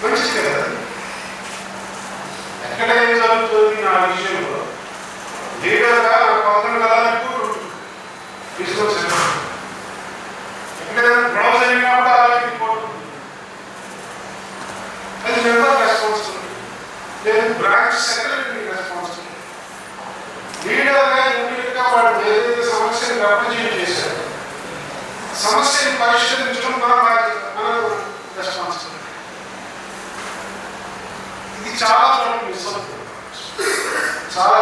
మంచిది కదా. ఎక్కడ ఏం జరుగుతుంది నా విషయంలో లీడర్గా పవన్ కళాలకు తీసుకొచ్చాను. ఎక్కడైనా గొడవ జరిగినా కూడా అలాగే అది మెంబర్ రెస్పాన్సిబిలిటీ, లేదు బ్రాంచ్ సెక్రటరీ రెస్పాన్సిబిలిటీ. లీడర్గా ఇమీడియట్గా వాడు ఏదైతే సమస్యను రిప్రజెంట్ చేశారు, సమస్యను పరిష్కరించడం మన బాధ్యత, మన రెస్పాన్సిబిలిటీ. ఇది చాలా చోట్ల మిస్ అవుతుంది. చాలా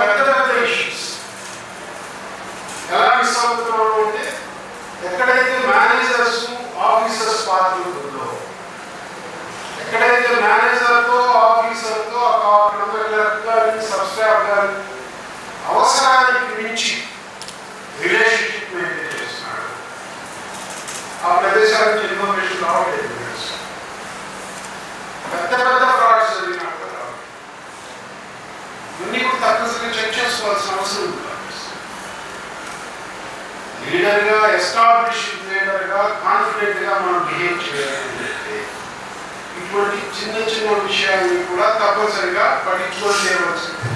పెద్ద పెద్ద ఇష్యూస్ ఎలా మిస్ అవుతున్నాం అంటే ఎక్కడైతే మేనేజర్స్ ఆఫీసర్స్ పార్టీ ఉందో, ఎక్కడైతే మేనేజర్తో ఆఫీసర్తో సబ్స్క్రైబ్ గారి అవసరానికి మించి రిలేషన్షిప్ మెయింటైన్ చేస్తున్నాడు, ఆ ప్రదేశానికి ఇన్ఫర్మేషన్ రావట్లేదు. పెద్ద పెద్ద ఫ్రాడ్స్ జరిగినప్పుడు ఇవన్నీ కూడా తప్పనిసరిగా చెక్ చేసుకోవాల్సిన అవసరం ఉంది. లీడర్గా, ఎస్టాబ్లిష్ లీడర్గా కాన్ఫిడెంట్గా మనం బిహేవ్ చేయాలంటే ఇటువంటి చిన్న చిన్న విషయాన్ని కూడా తప్పనిసరిగా పట్టించుకొని చేయవలసింది.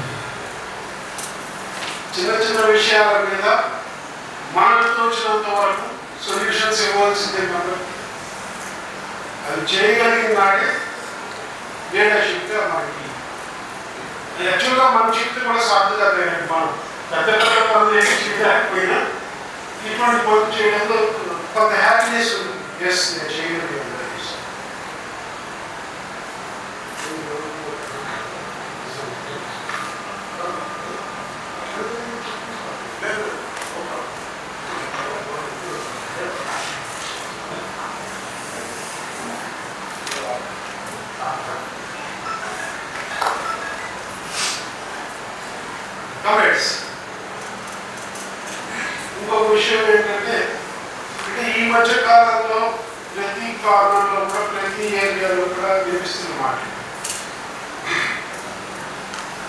చిన్న చిన్న విషయాల మీద మనకు తోచినంత వరకు సొల్యూషన్స్ ఇవ్వాల్సిందే. మనం అది చేయగలిగిన నాడే లీడర్షిప్గా మనకి యాక్చువల్గా మన చెప్తే కూడా సాధ్యత లేదు. మనం పెద్ద పెద్ద పనులు ఏమి చేయలేకపోయినా ఇటువంటి పనులు చేయడంలో కొంత హ్యాపీనెస్ ఉంది. ఎస్ నేను చేయగలిగాను. విషయం ఏంటంటే ఈ మధ్య కాలంలో ప్రతి కార్నర్లో కూడా ప్రతి ఏరియాలో కూడా వినిపిస్తున్న మాట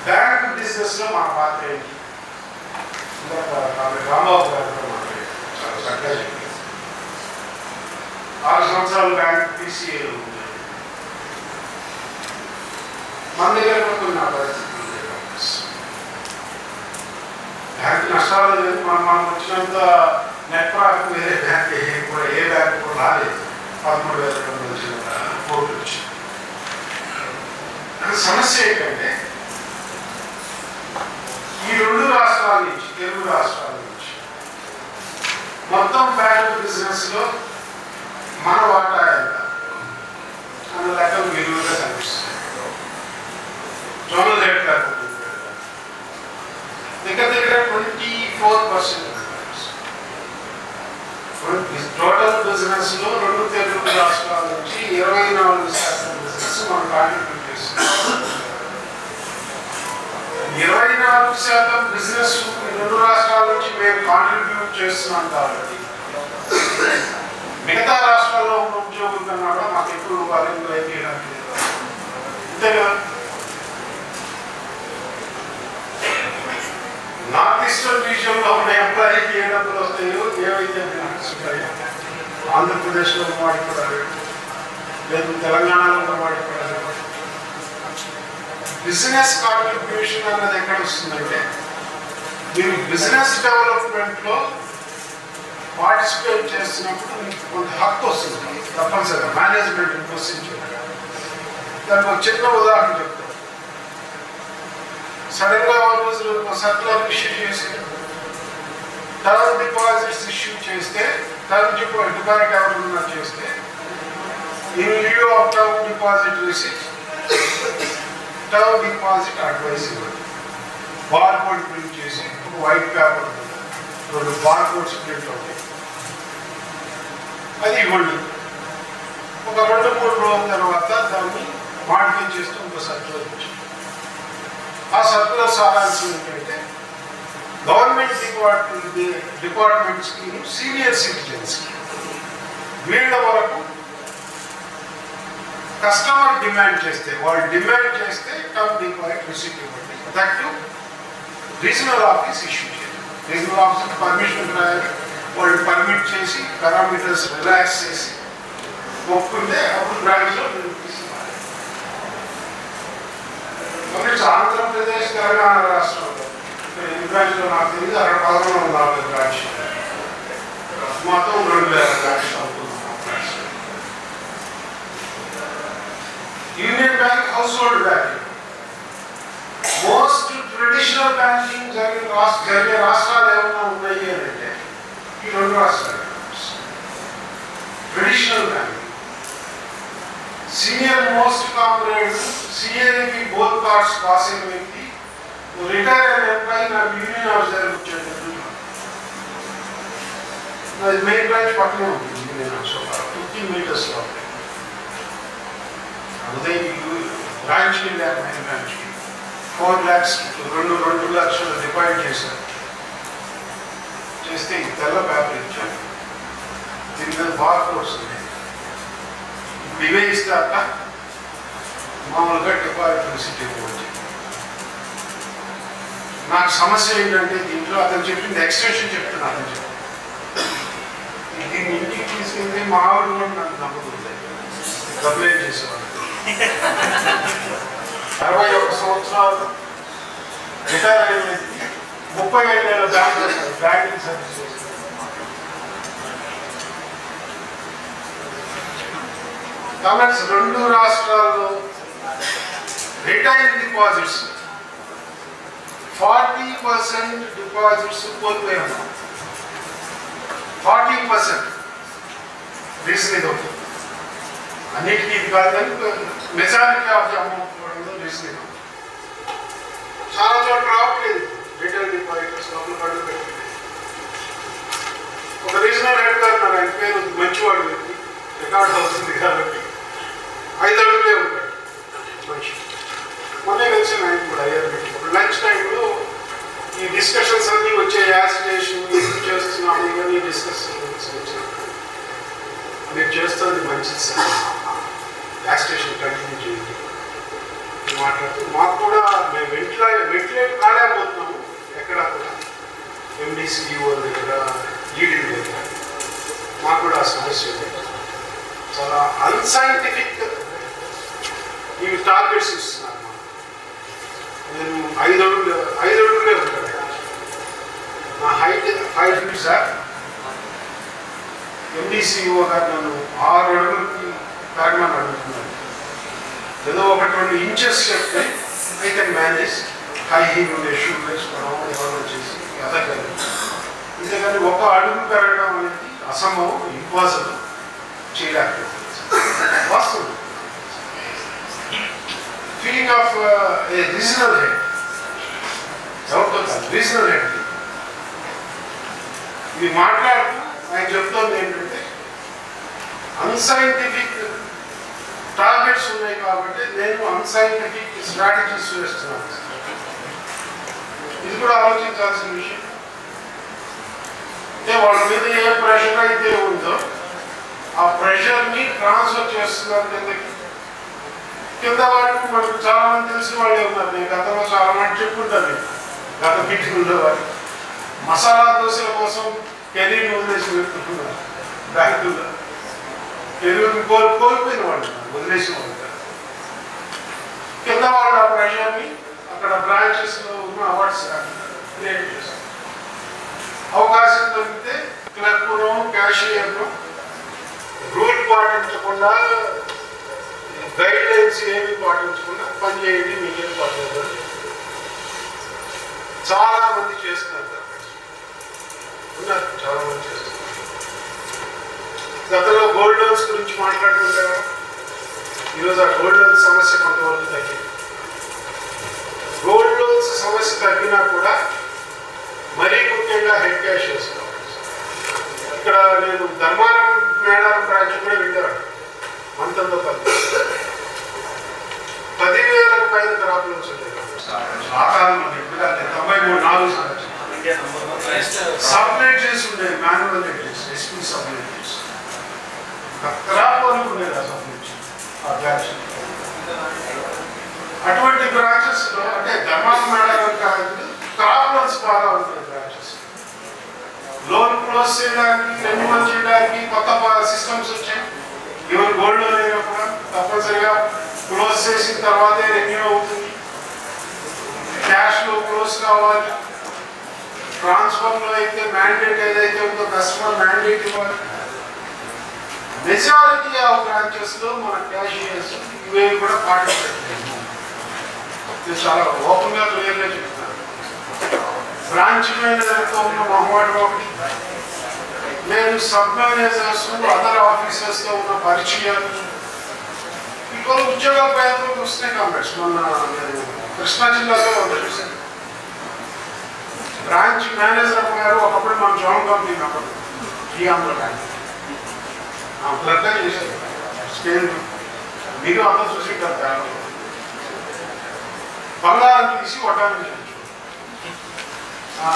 బ్యాంక్ బిజినెస్ లో మా పాత్ర ఏంటి? రాంబాబు గారు కూడా మాట్లాడారు, చాలా చక్కగా చెప్పారు. 6 సంవత్సరాలు బ్యాంక్ PCA ఉంది. మన దగ్గర కొన్ని పరిస్థితులు బ్యాంక్ నష్టాలు లేదు. మనం వచ్చినంత నెట్ ప్రాఫిట్ వేరే బ్యాంక్ కూడా ఏ బ్యాంక్ కూడా రాలేదు. 13,000 వచ్చిన కోట్లు వచ్చింది. సమస్య ఏంటంటే ఈ 2 రాష్ట్రాల నుంచి, తెలుగు రాష్ట్రాల నుంచి మొత్తం బ్యాంక్ బిజినెస్ లో మన వాటా ఎంత అన్న లెక్కలు విలువగా కనిపిస్తుంది. జోనల్ రేట్ కాకుండా దగ్గర 24%. టోటల్ బిజినెస్ లో 2 తెలుగు రాష్ట్రాల నుంచి 24% బిజినెస్ మనం కాంట్రిబ్యూట్ చేస్తున్నాం. 24% బిజినెస్ 2 రాష్ట్రాల నుంచి మేము కాంట్రిబ్యూట్ చేస్తున్నాం కాబట్టి మిగతా రాష్ట్రాల్లో ఉన్న ఉద్యోగుల కన్నా కూడా మాకు ఎక్కువ వాల్యూలు అయిపోయడానికి లేదు. అంతేగా నార్త్ ఈస్టర్న్ రీజియన్ లో ఉన్న ఎంప్లాయీకి ఏ డబ్బులు వస్తాయో, ఏవైతే బెనిఫిట్స్ ఉంటాయో ఆంధ్రప్రదేశ్లో వాడిపడాలి, లేదు తెలంగాణలో వాడిపడాలి. బిజినెస్ కాంట్రిబ్యూషన్ అన్నది ఎక్కడ వస్తుందంటే మీరు బిజినెస్ డెవలప్మెంట్ లో పార్టిసిపేట్ చేస్తున్నప్పుడు మీకు కొంత హక్కు వస్తుంది తప్పనిసరిగా మేనేజ్మెంట్ క్వశ్చన్ చేయడం. దానికి ఒక చిన్న ఉదాహరణ చెప్తాను. సడన్ గా రోజులు సర్కులర్ ఇష్యూ చేసి టర్మ్ డిపాజిట్స్ ఇష్యూ చేస్తే, టర్మ్ డిపాజిట్ ఎవరన్నా చేస్తే in Liu of term deposit receipt term deposit advice ఇవ్వండి. బార్ కోడ్ ప్రింట్ చేసి ఒక వైట్ పేపర్ ఉంటుంది, 2 బార్ కోడ్స్ ప్రింట్ అవుతాయి, అది ఇవ్వండి. ఒక 2-3 రోజుల తర్వాత దాన్ని మాడిఫై చేస్తూ ఇంకో సర్కులర్ వచ్చింది. ఆ సర్కులర్ సారాంశం ఏంటంటే గవర్నమెంట్ డిపార్ట్మెంట్స్కి సీనియర్ సిటిజన్స్కి వీళ్ళ వరకు కస్టమర్ డిమాండ్ చేస్తే, వాళ్ళు డిమాండ్ చేస్తే టర్మ్ డిపాజిట్ రిసిప్ట్ ఇవ్వండి. దట్ రీజనల్ ఆఫీస్ ఇష్యూ చేయాలి. రీజనల్ ఆఫీస్కి పర్మిషన్ రాయాలి. వాళ్ళు పర్మిట్ చేసి పారామీటర్స్ రిలాక్స్ చేసి ఒప్పుకుంటే అప్పుడు బ్రాంచ్లో ఆంధ్రప్రదేశ్, తెలంగాణ రాష్ట్రంలో ఈ బ్రాంచ్లో నాకు తెలియదు, అక్కడ 1140 బ్రాంచ్, మొత్తం 2,000 బ్రాంచ్ అవుతుంది. Union bank, household banking, most traditional banking జరిగే రాష్ట్రాలు ఏమైనా ఉన్నాయి అంటే ఈ 2 రాష్ట్రాలు. Traditional banking, senior most comrade, సిఏకి బోత్ పార్ట్స్ పాస్ అయిన వ్యక్తి, రిటైర్ అయిన ఎంప్లాయీ నాకు యూనియన్ హౌస్ దగ్గర వచ్చేటప్పుడు నాది మెయిన్ బ్రాంచ్ పక్కనే ఉంటుంది. యూనియన్ హౌస్ 15 meters లో ఉదయం బ్రాంచ్కి వెళ్ళాను. మెయిన్ బ్రాంచ్కి 4 lakhs 2 లక్షలు డిపాజిట్ చేశాను. చేస్తే ఈ తెల్ల పేపర్ ఇచ్చాను, దీని మీద బార్ కోడ్స్ ఉన్నాయి. ఇప్పుడు ఇవే ఇస్తాక మామూలుగా డిపాజిట్ రిసిప్ట్ ఇవ్వచ్చు. నాకు సమస్య ఏంటంటే దీంట్లో అతను చెప్పింది ఎక్స్టెన్షన్ చెప్తున్నా. అతను చెప్పి దీన్ని ఇంటికి తీసుకెళ్తే మా ఆవిడ కూడా నాకు నమ్ముతుంది. కంప్లైంట్ చేసేవాడు. 61 సంవత్సరాలు రిటైర్ అయిన వ్యక్తి 35 ఏళ్ళ బ్యాంకింగ్ సర్వీస్ చేస్తారు. కాబట్టి 2 రాష్ట్రాల్లో రిటైల్ డిపాజిట్స్ 40% డిపాజిట్స్ కోల్పోయాము. 40% రీజన్ ఇది ఒకటి. అన్నిటికీ ఇది కాదు కానీ మెజారిటీ ఆఫ్ ది అమౌంట్ కూడా రీజన్ ఇది. చాలా చోట్ల రావట్లేదు రిటైల్ డిపాజిటర్స్, లోపల పడుతూ పెట్టలేదు. ఒక రీజనల్ హెడ్ గారు నాకు ఆయన పేరు మంచివాడు వ్యక్తి, రికార్డు అవుతుంది కాబట్టి 5 అడుగులే ఉంటాడు మనిషి. మొన్నే కలిసి ఆయన కూడా అయ్యారు పెట్టుకున్నాడు. లంచ్ టైంలో ఈ డిస్కషన్స్ అన్నీ వచ్చే యాజిటేషన్ ఎందుకు చేస్తున్నాము ఇవన్నీ మీరు చేస్తుంది మంచిది సార్, యాజిటేషన్ కంటిన్యూ చేయండి మాట్లాడుతూ మాకు కూడా మేము వెంటిలేట్ కాలేకపోతున్నాము ఎక్కడా కూడా ఎండిసిఓ దగ్గర ఈడీ దగ్గర మాకు కూడా ఆ సమస్య ఉంది. చాలా అన్సైంటిఫిక్ ఇవి టార్గెట్స్ ఇస్తున్నారు. నేను 5 అడుగులే ఉంటాను, నా హైట్ 5 feet సార్. ఎండిసిఓ గారు నన్ను 6 అడుగులకి పెరగమని అడుగుతున్నాను. ఏదో 1-2 ఇంచెస్ చెప్తే I can manage. High heel ఉండే షూ వేసుకోవడం ఏమైనా చేసి ఎదగలి. ఇంతేకాని 1 అడుగు పెరగడం అనేది అసంభవం, ఇంపాసిబుల్, చేయలేకపోతుంది. వాస్తవం feeling of A regional head, ఎవరితో కాదు, రీజనల్ హెడ్. ఇది మాట్లాడుతూ ఆయన చెప్తోంది ఏంటంటే అన్సైంటిఫిక్ టార్గెట్స్ ఉన్నాయి కాబట్టి నేను అన్సైంటిఫిక్ స్ట్రాటజీస్ వేస్తున్నాను. ఇది కూడా ఆలోచించాల్సిన విషయం. అంటే వాళ్ళ మీద ఏ ప్రెషర్ అయితే ఉందో ఆ ప్రెషర్ని ట్రాన్స్ఫర్ చేస్తున్నారు కిందకి. కింద వాళ్ళు మనకు చాలా మంది తెలిసిన వాళ్ళే ఉన్నారు. నేను గతంలో చాలా మంది చెప్పుకుంటాను, గత మీటింగ్ ఉండేవాళ్ళు మసాలా దోశల కోసం కెరీర్ని వదిలేసి పెట్టుకుంటున్నారు. బ్యాంకుల్లో కెరీర్ని కోల్పోయిన వాళ్ళు వదిలేసిన వాళ్ళు. కింద వాళ్ళు ఆ ప్రెషర్ని అక్కడ బ్రాంచెస్లో ఉన్న అవార్డ్స్ క్రియేట్ చేస్తారు. అవకాశం దొరికితే క్లర్క్ను, క్యాషియర్ను రూల్ పాటించకుండా, గైడ్ లైన్స్ ఏమి పాటించకుండా పనిచేయండి, మీకేం పడలేదు. చాలా మంది చేస్తున్నారు, చాలా మంది చేస్తున్నారు. గతంలో గోల్డ్ లోన్స్ గురించి మాట్లాడుకుంటారు. ఈరోజు ఆ గోల్డ్ లోన్స్ సమస్య కొంతవరకు తగ్గింది. గోల్డ్ లోన్స్ సమస్య తగ్గినా కూడా మరీ ముఖ్యంగా హెడ్ క్యాష్ చేసుకోవాలి. ఇక్కడ నేను ధర్మారం మేడారం బ్రాంచ్ కూడా వెళ్ళాను. 10,000 పైన క్రాప్ లోన్స్ ఉంటాయి. ఆ కాలంలో ఇప్పుడు 93-4 సబ్లెట్ చేసి ఉండేది, మాన్యువల్ లెటర్స్, ఎస్పీ సబ్లెట్ చేసి క్రాప్ వరకు ఉండేది ఆ సబ్లెట్ ఆ బ్రాంచ్. అటువంటి బ్రాంచెస్ లో అంటే ధర్మారం మేడారం కాలేజీలో క్రాప్ లోన్స్ బాగా ఉంటాయి బ్రాంచెస్. లోన్ క్లోజ్ చేయడానికి, రెన్యువల్ చేయడానికి కొత్త సిస్టమ్స్ వచ్చాయి. ఈవెన్ గోల్డ్ లోన్ అయినా కూడా తప్పనిసరిగా క్లోజ్ చేసిన తర్వాతే రెన్యూ అవుతుంది. క్యాష్ లో క్లోజ్ కావాలి. ట్రాన్స్ఫర్ లో అయితే మ్యాండేట్ ఏదైతే ఉందో కస్టమర్ మ్యాండేట్ ఇవ్వాలి. మెజారిటీ ఆఫ్ బ్రాంచెస్ లో మన క్యాషియర్స్ ఇవేవి కూడా పాటించారు. ఇది చాలా ఓపెన్ గా క్లియర్ గా చెప్తున్నారు. బ్రాంచ్ మేనేజర్తో ఉన్న మొహమాటం ఒకటి, నేను సబ్ మేనేజర్స్, అదర్ ఆఫీసర్స్ తో ఉన్న పరిచయాలు, ఇంకో ఉద్యోగ ప్రయత్నం వస్తున్నాయి. కాంగ్రెస్ మొన్న నేను కృష్ణా జిల్లాలో చూశాను. బ్రాంచ్ మేనేజర్ గారు ఒకప్పుడు మన జాయిన్ కంపెనీ అప్పుడు ఈ ఆంధ్ర బ్యాంక్ బ్లడ్ చేశారు. స్కేల్ మీరు అందరూ చూసి బంగారం తీసి కొట్టాలని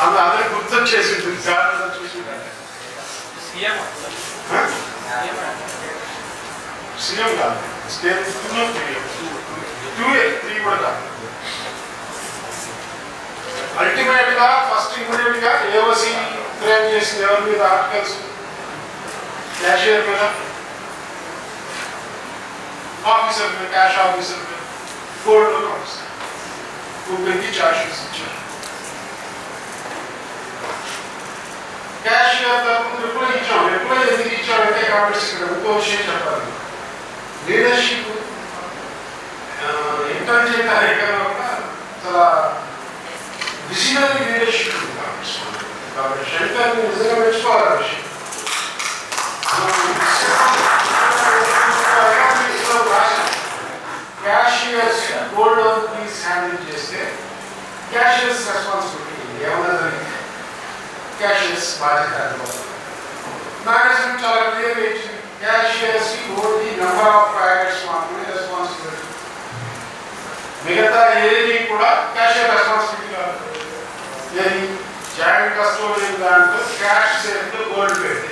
అందరూ గుర్తొచ్చేసి సార్ చూసి సీఎం కాదు, స్కేల్ 2-3 కూడా కాదు. అల్టిమేట్ గా ఫస్ట్ ఇమీడియట్ గా ఏఓసి ఫ్రేమ్ చేసిన ఎవరి మీద ఆర్టికల్స్, క్యాషియర్ మీద, ఆఫీసర్ మీద, క్యాష్ ఆఫీసర్ మీద, గోల్డ్ లోన్ ఆఫీసర్ ముగ్గురికి చార్జెస్ ఇచ్చారు. క్యాషియర్ తరఫున రిప్లై ఇచ్చాం. రిప్లై ఎందుకు ఇచ్చారంటే కాబట్టి ఇక్కడ ఇంకో విషయం చెప్పాలి. లీడర్షిప్ ఇంటర్జెంట్ కార్యక్రమం చాలా విజనరీ లీడర్షిప్ ఉంది కాబట్టి శంకర్ నిజంగా మెచ్చుకోవాలి. విషయం cashiers gold loan please handle చేస్తే క్యాషియర్స్ రెస్పాన్సిబిలిటీ ఏమన్నా జరిగింది, క్యాషియర్స్ బాధ్యత. మేనేజ్మెంట్ చాలా క్లియర్గా ఇచ్చింది. Cashiers only number of packets మాత్రమే రెస్పాన్సిబిలిటీ, మిగతా ఏది కూడా క్యాషియర్ రెస్పాన్సిబిలిటీ కాదు. ఏది జాయింట్ కస్టోడియన్ దాంట్లో క్యాష్ సేఫ్లో గోల్డ్ పెట్టి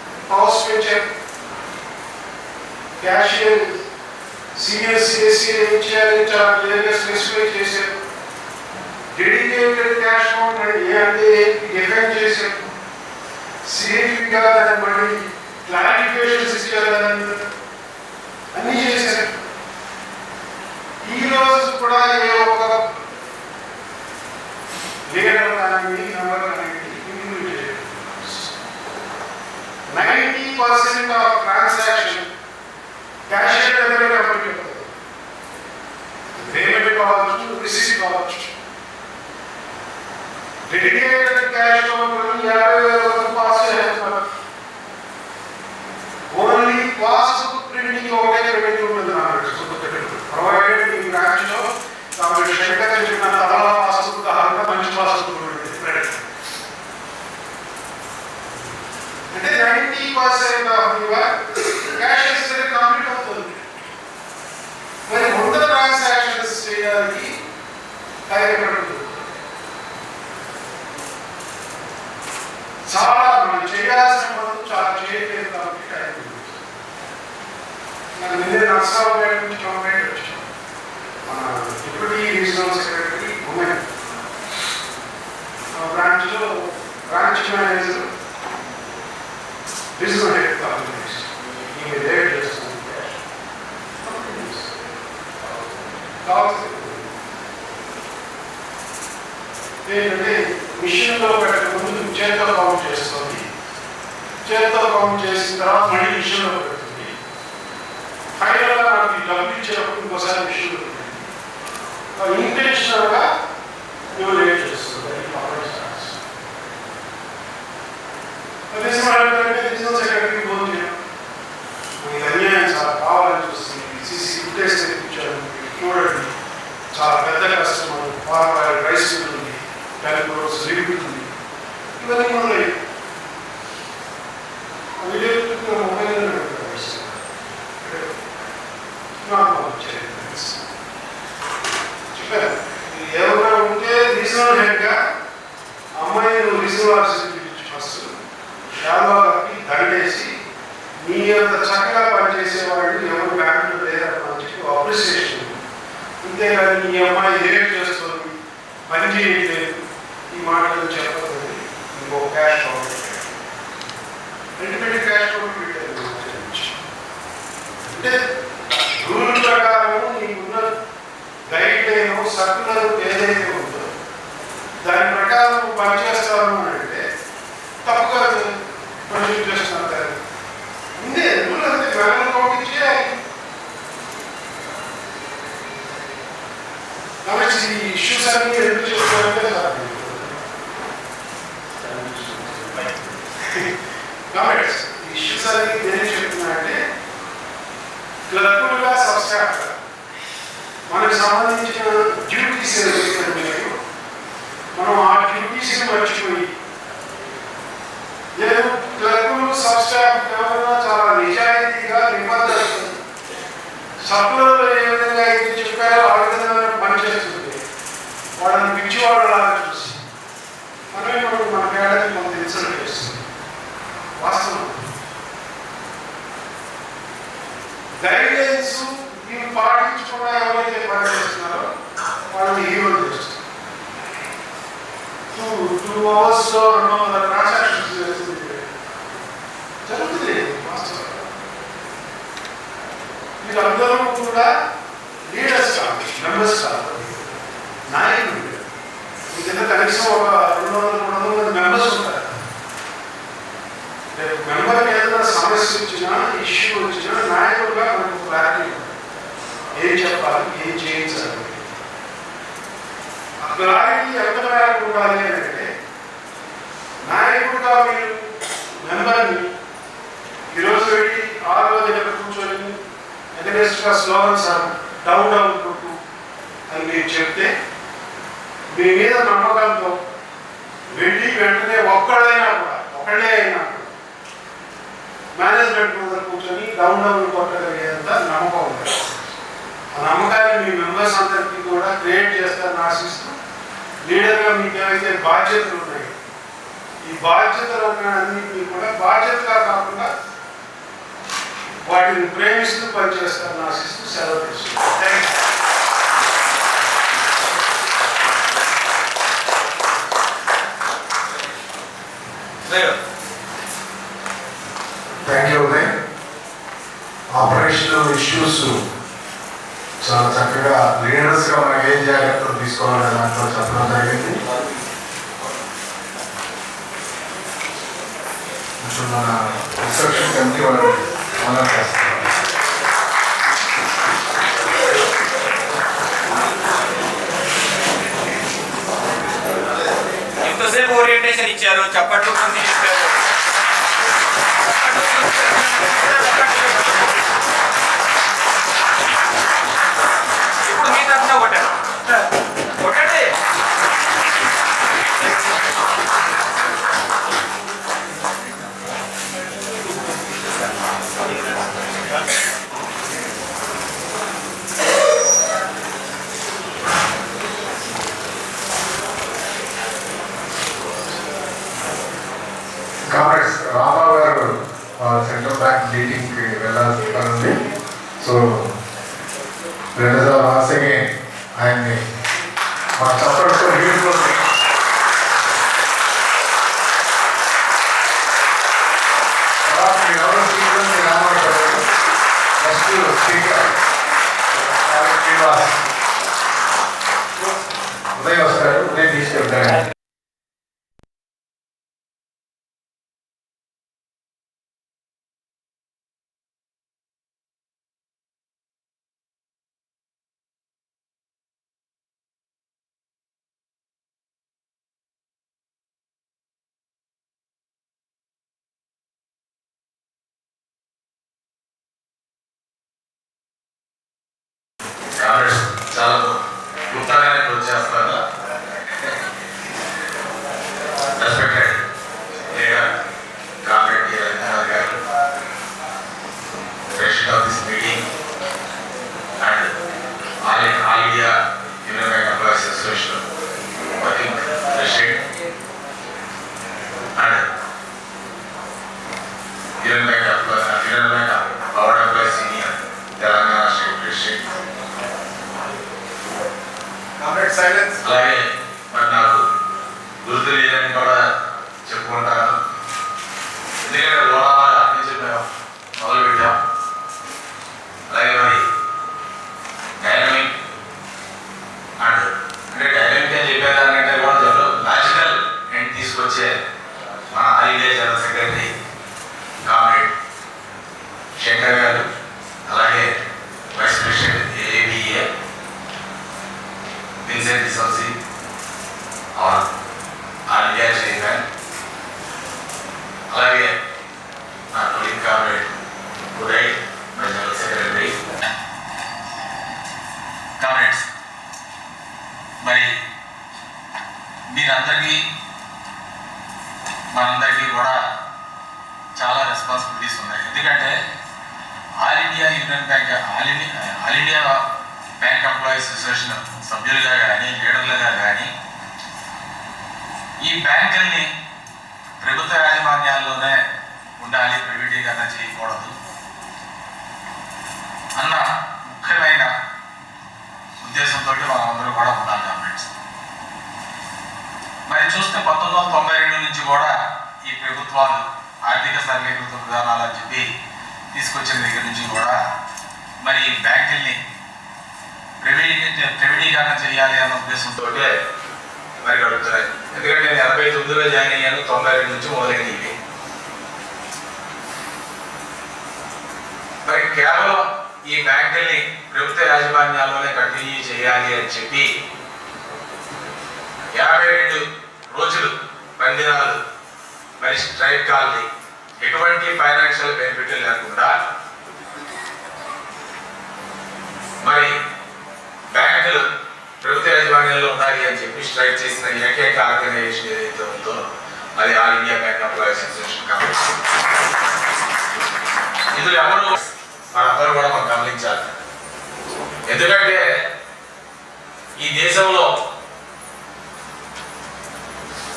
క్యాషియర్ సీనియర్ సిఎస్సీ ఏం చేయాలి చాలా క్లియర్గా స్పెసిఫై చేశారు. డెడికేటెడ్ క్యాష్ అకౌంట్ అంటే డిఫైన్ చేశారు. సేఫ్గా దాన్ని మళ్ళీ క్లారిఫికేషన్స్ ఇచ్చారు, అన్నీ చేశారు. ఈ రోజు కూడా ఏ ఒక లీడర్ కానీ నెంబర్ కానీ 90% ఆఫ్ ట్రాన్సాక్షన్ క్యాషియర్ దగ్గర కంప్లీట్ అవుతుంది. పేమెంట్ కావచ్చు, రిసీట్ కావచ్చు. డెడికేటెడ్ క్యాష్ 50,000 పాస్ చేస్తున్నారు. ఓన్లీ పాస్బుక్ ప్రింటింగ్ ఒకటే రెవెన్యూ ఉంటుంది. ప్రొవైడెడ్ ఈ బ్రాంచ్లో కాబట్టి శంకర్ చెప్పిన తలా పాస్బుక్ మంచి పాస్బుక్ అంటే 90% ఆఫ్ యువర్ క్యాష్ కంప్లీట్ అవుతుంది. మరి 100 ట్రాన్సాక్షన్స్ చేయడానికి టైం పడుతుంది. చాలా మనం చేయాల్సిన పనులు చాలా చేయలేదు కాబట్టి టైం పడుతుంది. నాకు నిన్నే నర్సరావుపేట నుంచి కంప్లైంట్ వచ్చాను. మన డిప్యూటీ రీజనల్ సెక్రటరీ ఉమెన్ బ్రాంచ్లో branch manager regional head complaints ఈ రేట్ చేస్తుంది. ఏంటంటే మిషన్లో పెట్టక ముందు చేతితో కౌంట్ చేస్తుంది. చేతితో కౌంట్ చేసిన తర్వాత మళ్ళీ మిషన్లో పెడుతుంది. ఫైనల్గా నాకు ఈ డబ్బు ఇచ్చేటప్పుడు ఇంకోసారి మిషన్లో పెడుతుంది. ఇంటెన్షనల్గా నువ్వు లేట్ చేస్తుంది. రీజనల్ సెక్రటరీకి ఫోన్ చేయడం మీకు అన్యాయం చాలా కావాలని చూస్తుంది. సీసీ ఫుటేజ్ తెప్పించాను, చూడండి చాలా పెద్ద కస్టమర్, ఫార్మర్ రైస్ ఉంటుంది, 10 crores లిమిట్ ఉంది. ఇవన్నీ ఉన్నాయి. చెప్పారు ఎవరైనా ఉంటే రీజనల్ హెడ్గా అమ్మాయి నువ్వు రీజనల్ ఆఫీసర్ ఫస్ట్ యాదవాకి దండేసి మీ అంత చక్కగా పనిచేసేవాళ్ళు ఎవరు బ్యాంకులో లేదని చెప్పి అప్రిసియేషన్. అంతేగాని ఈ అమ్మాయి రియాక్ట్ చేస్తుంది, పని చేయట్లేదు, ఈ మాటలు చెప్పదని ఇంకో cash counter readymade cash counter పెట్టారు. అంటే రూల్ ప్రకారం నీకున్న గైడ్ లైన్ సర్కులర్ ఏదైతే ఉందో దాని ప్రకారం పనిచేస్తాను అంటే తప్పుగా ప్రొజెక్ట్ చేస్తున్నారు. ఉందే రూల్ అంటే బ్యాంక్ కౌంట్ చేయాలి. కాబట్టి ఈ ఇష్యూస్ అన్ని ఎందుకు చెప్తారంటే కాబట్టి ఈ ఇష్యూస్ అన్ని ఏం చెప్తున్నారంటే క్లర్కులుగా సబ్స్టాఫ్ మనకు సంబంధించిన డ్యూటీస్ ఏదైతే మనం ఆ డ్యూటీస్ని మర్చిపోయి నేను క్లర్కులు సబ్స్టాఫ్ ఎవరైనా చాలా నిజాయితీగా నిబద్ధత సభ్యులలో ఏ విధంగా అయితే చెప్పారో ఆ విధంగా పనిచేస్తుంది. వాళ్ళని పిచ్చివాళ్ళలాగా చూసి మనం మన కేడని మనం ఇన్సల్ట్ చేస్తుంది. వాస్తవం గైడ్ లైన్స్ మీరు పాటించకుండా ఎవరైతే పనిచేస్తున్నారో వాళ్ళని హీరోలు చేస్తారు. 2 hours ట్రాన్సాక్షన్స్ జరుగుతుంది. వాస్తవం వీళ్ళందరూ కూడా లీడర్స్ కాదు, మెంబర్స్ కాదు, నాయకులు. మీ కింద కనీసం ఒక 200-300 మెంబర్స్ ఉంటారు. మెంబర్కి ఏదైనా సమస్య వచ్చినా, ఇష్యూ వచ్చినా నాయకులుగా మనకు క్లారిటీ ఉంటుంది. ఏం చెప్పాలి, ఏం చేయించాలి. ఆ క్లారిటీ ఎంత మేరకు ఉండాలి అంటే నాయకుడుగా మీరు మెంబర్ని ఈరోజు వెళ్ళి 6 దగ్గర కూర్చొని ఎగరెస్ట్గా స్లోగన్స్ డౌన్ డౌన్ కొట్టు అని మీరు చెప్తే మీ మీద నమ్మకంతో వెళ్ళి వెంటనే ఒకళ్ళే అయినా మేనేజ్మెంట్ ముందర కూర్చొని డౌన్ డౌన్ కొట్టగలిగేంత నమ్మకం ఉంది. ఆ నమ్మకాన్ని మీ మెంబర్స్ అందరికీ కూడా క్రియేట్ చేస్తారని ఆశిస్తూ లీడర్గా మీకు ఏవైతే బాధ్యతలు ఉన్నాయి ఈ బాధ్యతలు అన్నింటినీ కూడా బాధ్యతగా కాకుండా వాటిని ప్రేమిస్తూ పనిచేస్తారని ఆశిస్తూ సెలవు తీసుకుంటాను. Thank you Uday. Operational issues చాలా చక్కగా లీడర్స్గా మనకి ఏం జాగ్రత్తలు తీసుకోవాలనే దాంట్లో చెప్పడం జరిగింది. ఇప్పుడు మన రిసెప్షన్ కమిటీ వాళ్ళు మనం చేస్తారు. ఎంతసేపు ఓరియంటేషన్ ఇచ్చారు, చప్పట్లు కొంచెం ఇచ్చారు. ఇప్పుడు మీ తరఫున కొట్టారు కొట్టండి. కామ్రేడ్స్ రామారావు గారు సెంట్రల్ బ్యాంక్ మీటింగ్కి వెళ్ళాల్సి. సో వన్స్ అగైన్ ఆయన్ని మా చప్పట్తో బ్యూటిఫుల్ నెక్స్ట్ స్పీకర్ శ్రీనివాస్ ఉదయం వస్తారు. ఉదయం తీసుకెళ్తారు. చాలా క్లుప్తంగానే క్లోజ్ చేస్తాను. రెస్పెక్టెడ్ లీడర్ కామ్రేడ్ రవీంద్రనాథ్ గారు, president of this meeting and all India union bank employees association working president and union bank power employees union Telangana state president. అలాగే మరి నాకు గుర్తు లేదని కూడా చెప్పుకుంటాను. ఎందుకంటే లోనాల నుంచి మేము మొదలు పెట్టాం. అలాగే మరి డైనమిక్ అండ్ అంటే డైనమిక్ అని చెప్పేదానికంటే కూడా మ్యాజికల్ ఎండ్ తీసుకొచ్చే మన all India general secretary comrade Shankar గారు, అలాగే vice president ABA Vincent Dissosi, our India chairman, అలాగే నా colleague comrade Uday, my general secretary. Comrades, మరి మీరందరికీ మనందరికీ కూడా చాలా రెస్పాన్సిబిలిటీస్ ఉన్నాయి. ఎందుకంటే all India union bank all India bank employees association సభ్యులుగా కానీ లీడర్లుగా కానీ ఈ బ్యాంకుల్ని ప్రభుత్వ యాజమాన్యాల్లోనే ఉండాలి, ప్రైవేటీకరణ చేయకూడదు అన్న ముఖ్యమైన ఉద్దేశంతో మనందరూ కూడా ఉండాలి కామ్రేడ్స్. మరి చూస్తే 1992 నుంచి కూడా ఈ ప్రభుత్వాలు ఆర్థిక సరళీకృత విధానాలు అని చెప్పి తీసుకొచ్చిన దగ్గర నుంచి కూడా మరి బ్యాంకుల్ని ప్రైవేటీకరణ చేయాలి అన్న ఉద్దేశంతో మరి గడుపుతున్నాయి. ఎందుకంటే నేను 89లో జాయిన్ అయ్యాను, 92 నుంచి మొదలైనవి. మరి కేవలం ఈ బ్యాంకుల్ని ప్రభుత్వ యాజమాన్యాల్లోనే కంటిన్యూ చేయాలి అని చెప్పి 52 రోజులు బందినాలు మరి స్ట్రైక్ కాల్ని ఎటువంటి ఫైనాన్షియల్ బెనిఫిట్ లేకుండా మరి బ్యాంకులు ప్రభుత్వ యాజమాన్యంలో ఉండాలి అని చెప్పి స్ట్రైక్ చేసిన ఏకైక ఆర్గనైజేషన్ ఏదైతే ఉందో అది all India bank employees association కాబట్టి ఇందులో ఎవరు మనందరూ కూడా మనం గమనించాలి. ఎందుకంటే ఈ దేశంలో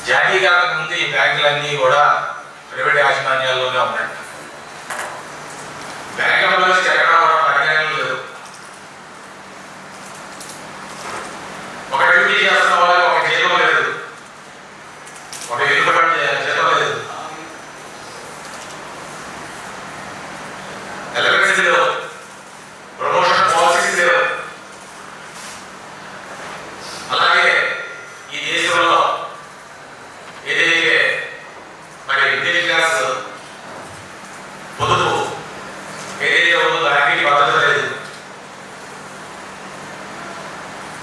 జాతీయకరణకు ముందు ఈ బ్యాంకులన్నీ కూడా ప్రైవేట్ యాజమాన్యాల్లోనే ఉన్నాయి. బ్యాంక్ ఎంప్లాయీస్ ఎక్కడ కూడా పరిగణన లేదు. ఒక డ్యూటీ చేస్తున్న వాళ్ళకి ఒక జీతం లేదు, ఒక ఎన్నికబడి జీతం లేదు, ఎలవెన్స్ లేవు, ప్రమోషన్ పాలసీస్ లేవు. అలాగే ఈ దేశంలో ఏదైతే మరి మిడిల్ క్లాస్ పొదుపు ఏదైతే ఉందో దానికి భద్రత లేదు.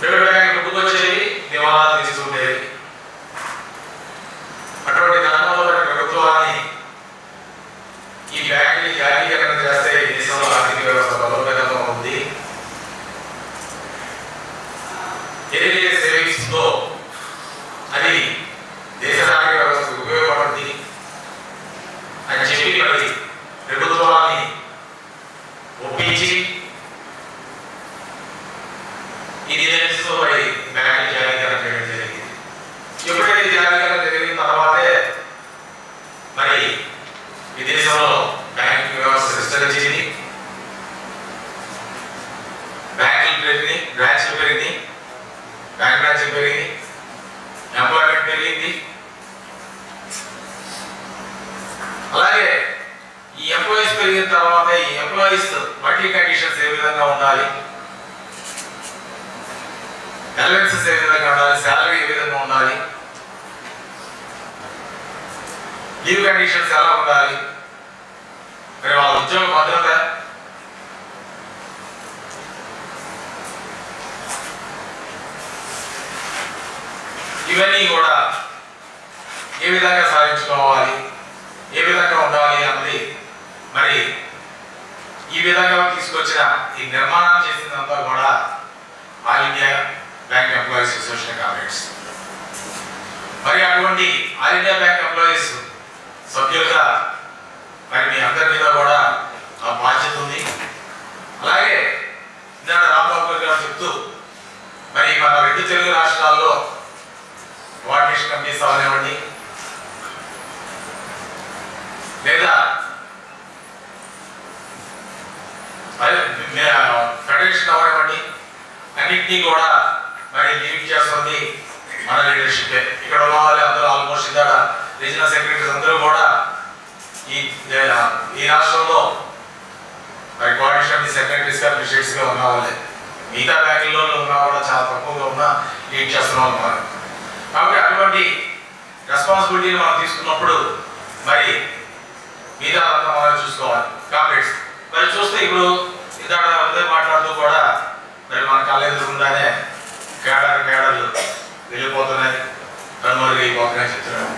ప్రైవేట్ బ్యాంకులు ముందుకొచ్చేవి, దివాళాలు తీసుకుంటేవి. అటువంటి దానిలో ప్రభుత్వాన్ని ఈ బ్యాంకుని జాతీయకరణ చేస్తే ఈ దేశంలో ఆర్థిక వ్యవస్థ బలోపేతంగా ఉంది. ఏదైతే సేవింగ్స్ ఉందో అది దేశ ఆర్థిక వ్యవస్థకు ఉపయోగపడుతుంది అని చెప్పి మరి ప్రభుత్వాన్ని ఒప్పించి ఈ నిర్ణయంతో మరి బ్యాంకులు జాతీయకరణ చేయడం జరిగింది. ఎప్పుడైతే జాతీయకరణ జరిగిన తర్వాతే మరి ఈ దేశంలో బ్యాంకింగ్ వ్యవస్థ విస్తరించింది, బ్యాంకులు పెరిగింది, బ్రాంచ్లు పెరిగింది, బ్యాంక్ బ్రాంచ్లు పెరిగింది, ఎంప్లాయ్మెంట్ పెరిగింది. అలాగే ఈ ఎంప్లాయీస్ పెరిగిన తర్వాత ఈ ఎంప్లాయీస్ వర్కింగ్ కండిషన్స్ ఏ విధంగా ఉండాలి, అలవెన్సెస్ ఏ విధంగా ఉండాలి, శాలరీ ఏ విధంగా ఉండాలి, లీవ్ కండిషన్స్ ఎలా ఉండాలి, మరి వాళ్ళ ఉద్యోగ భద్రత, ఇవన్నీ కూడా ఏ విధంగా సాధించుకోవాలి, ఏ విధంగా ఉండాలి అన్నది మరి ఈ విధంగా తీసుకొచ్చిన ఈ నిర్మాణం చేసిందంతా కూడా all India bank employees association Congress. మరి అటువంటి ఆల్ ఇండియా బ్యాంక్ ఎంప్లాయీస్ సభ్యులుగా మరి మీ అందరి మీద కూడా ఆ బాధ్యత ఉంది. అలాగే ఇందాక రాంబాబు గారు చెప్తూ మరి మన 2 తెలుగు రాష్ట్రాల్లో కోఆర్డినేషన్ కమిటీస్ అవనివ్వండి లేదా ఫెడరేషన్ అవనివ్వండి, అన్నింటినీ కూడా మరి లీడ్ చేస్తుంది మన లీడర్షిప్. ఇక్కడ ఉన్న వాళ్ళు అందరూ ఆల్మోస్ట్ ఇందాక రీజనల్ సెక్రటరీస్ అందరూ కూడా ఈ రాష్ట్రంలో మరి కోఆర్డినేషన్ సెక్రటరీస్గా ప్రెసిడెంట్స్గా ఉన్న వాళ్ళే. మిగతా బ్యాంకుల్లో ఉన్నా కూడా చాలా తక్కువగా ఉన్నా లీడ్ చేస్తున్న వాళ్ళు ఉన్నారు. కాబట్టి అటువంటి రెస్పాన్సిబిలిటీని మనం తీసుకున్నప్పుడు మరి మిగతా అంతా మనం చూసుకోవాలి. కాంగ్రెస్ మరి చూస్తే ఇప్పుడు ఇందాక ఉదయం మాట్లాడుతూ కూడా మరి మన కళ్ళ ఎదురుకుండానే కేడర్లు వెళ్ళిపోతున్నాయి, కనుమరుగైపోతున్నాయి చెప్తున్నాడు.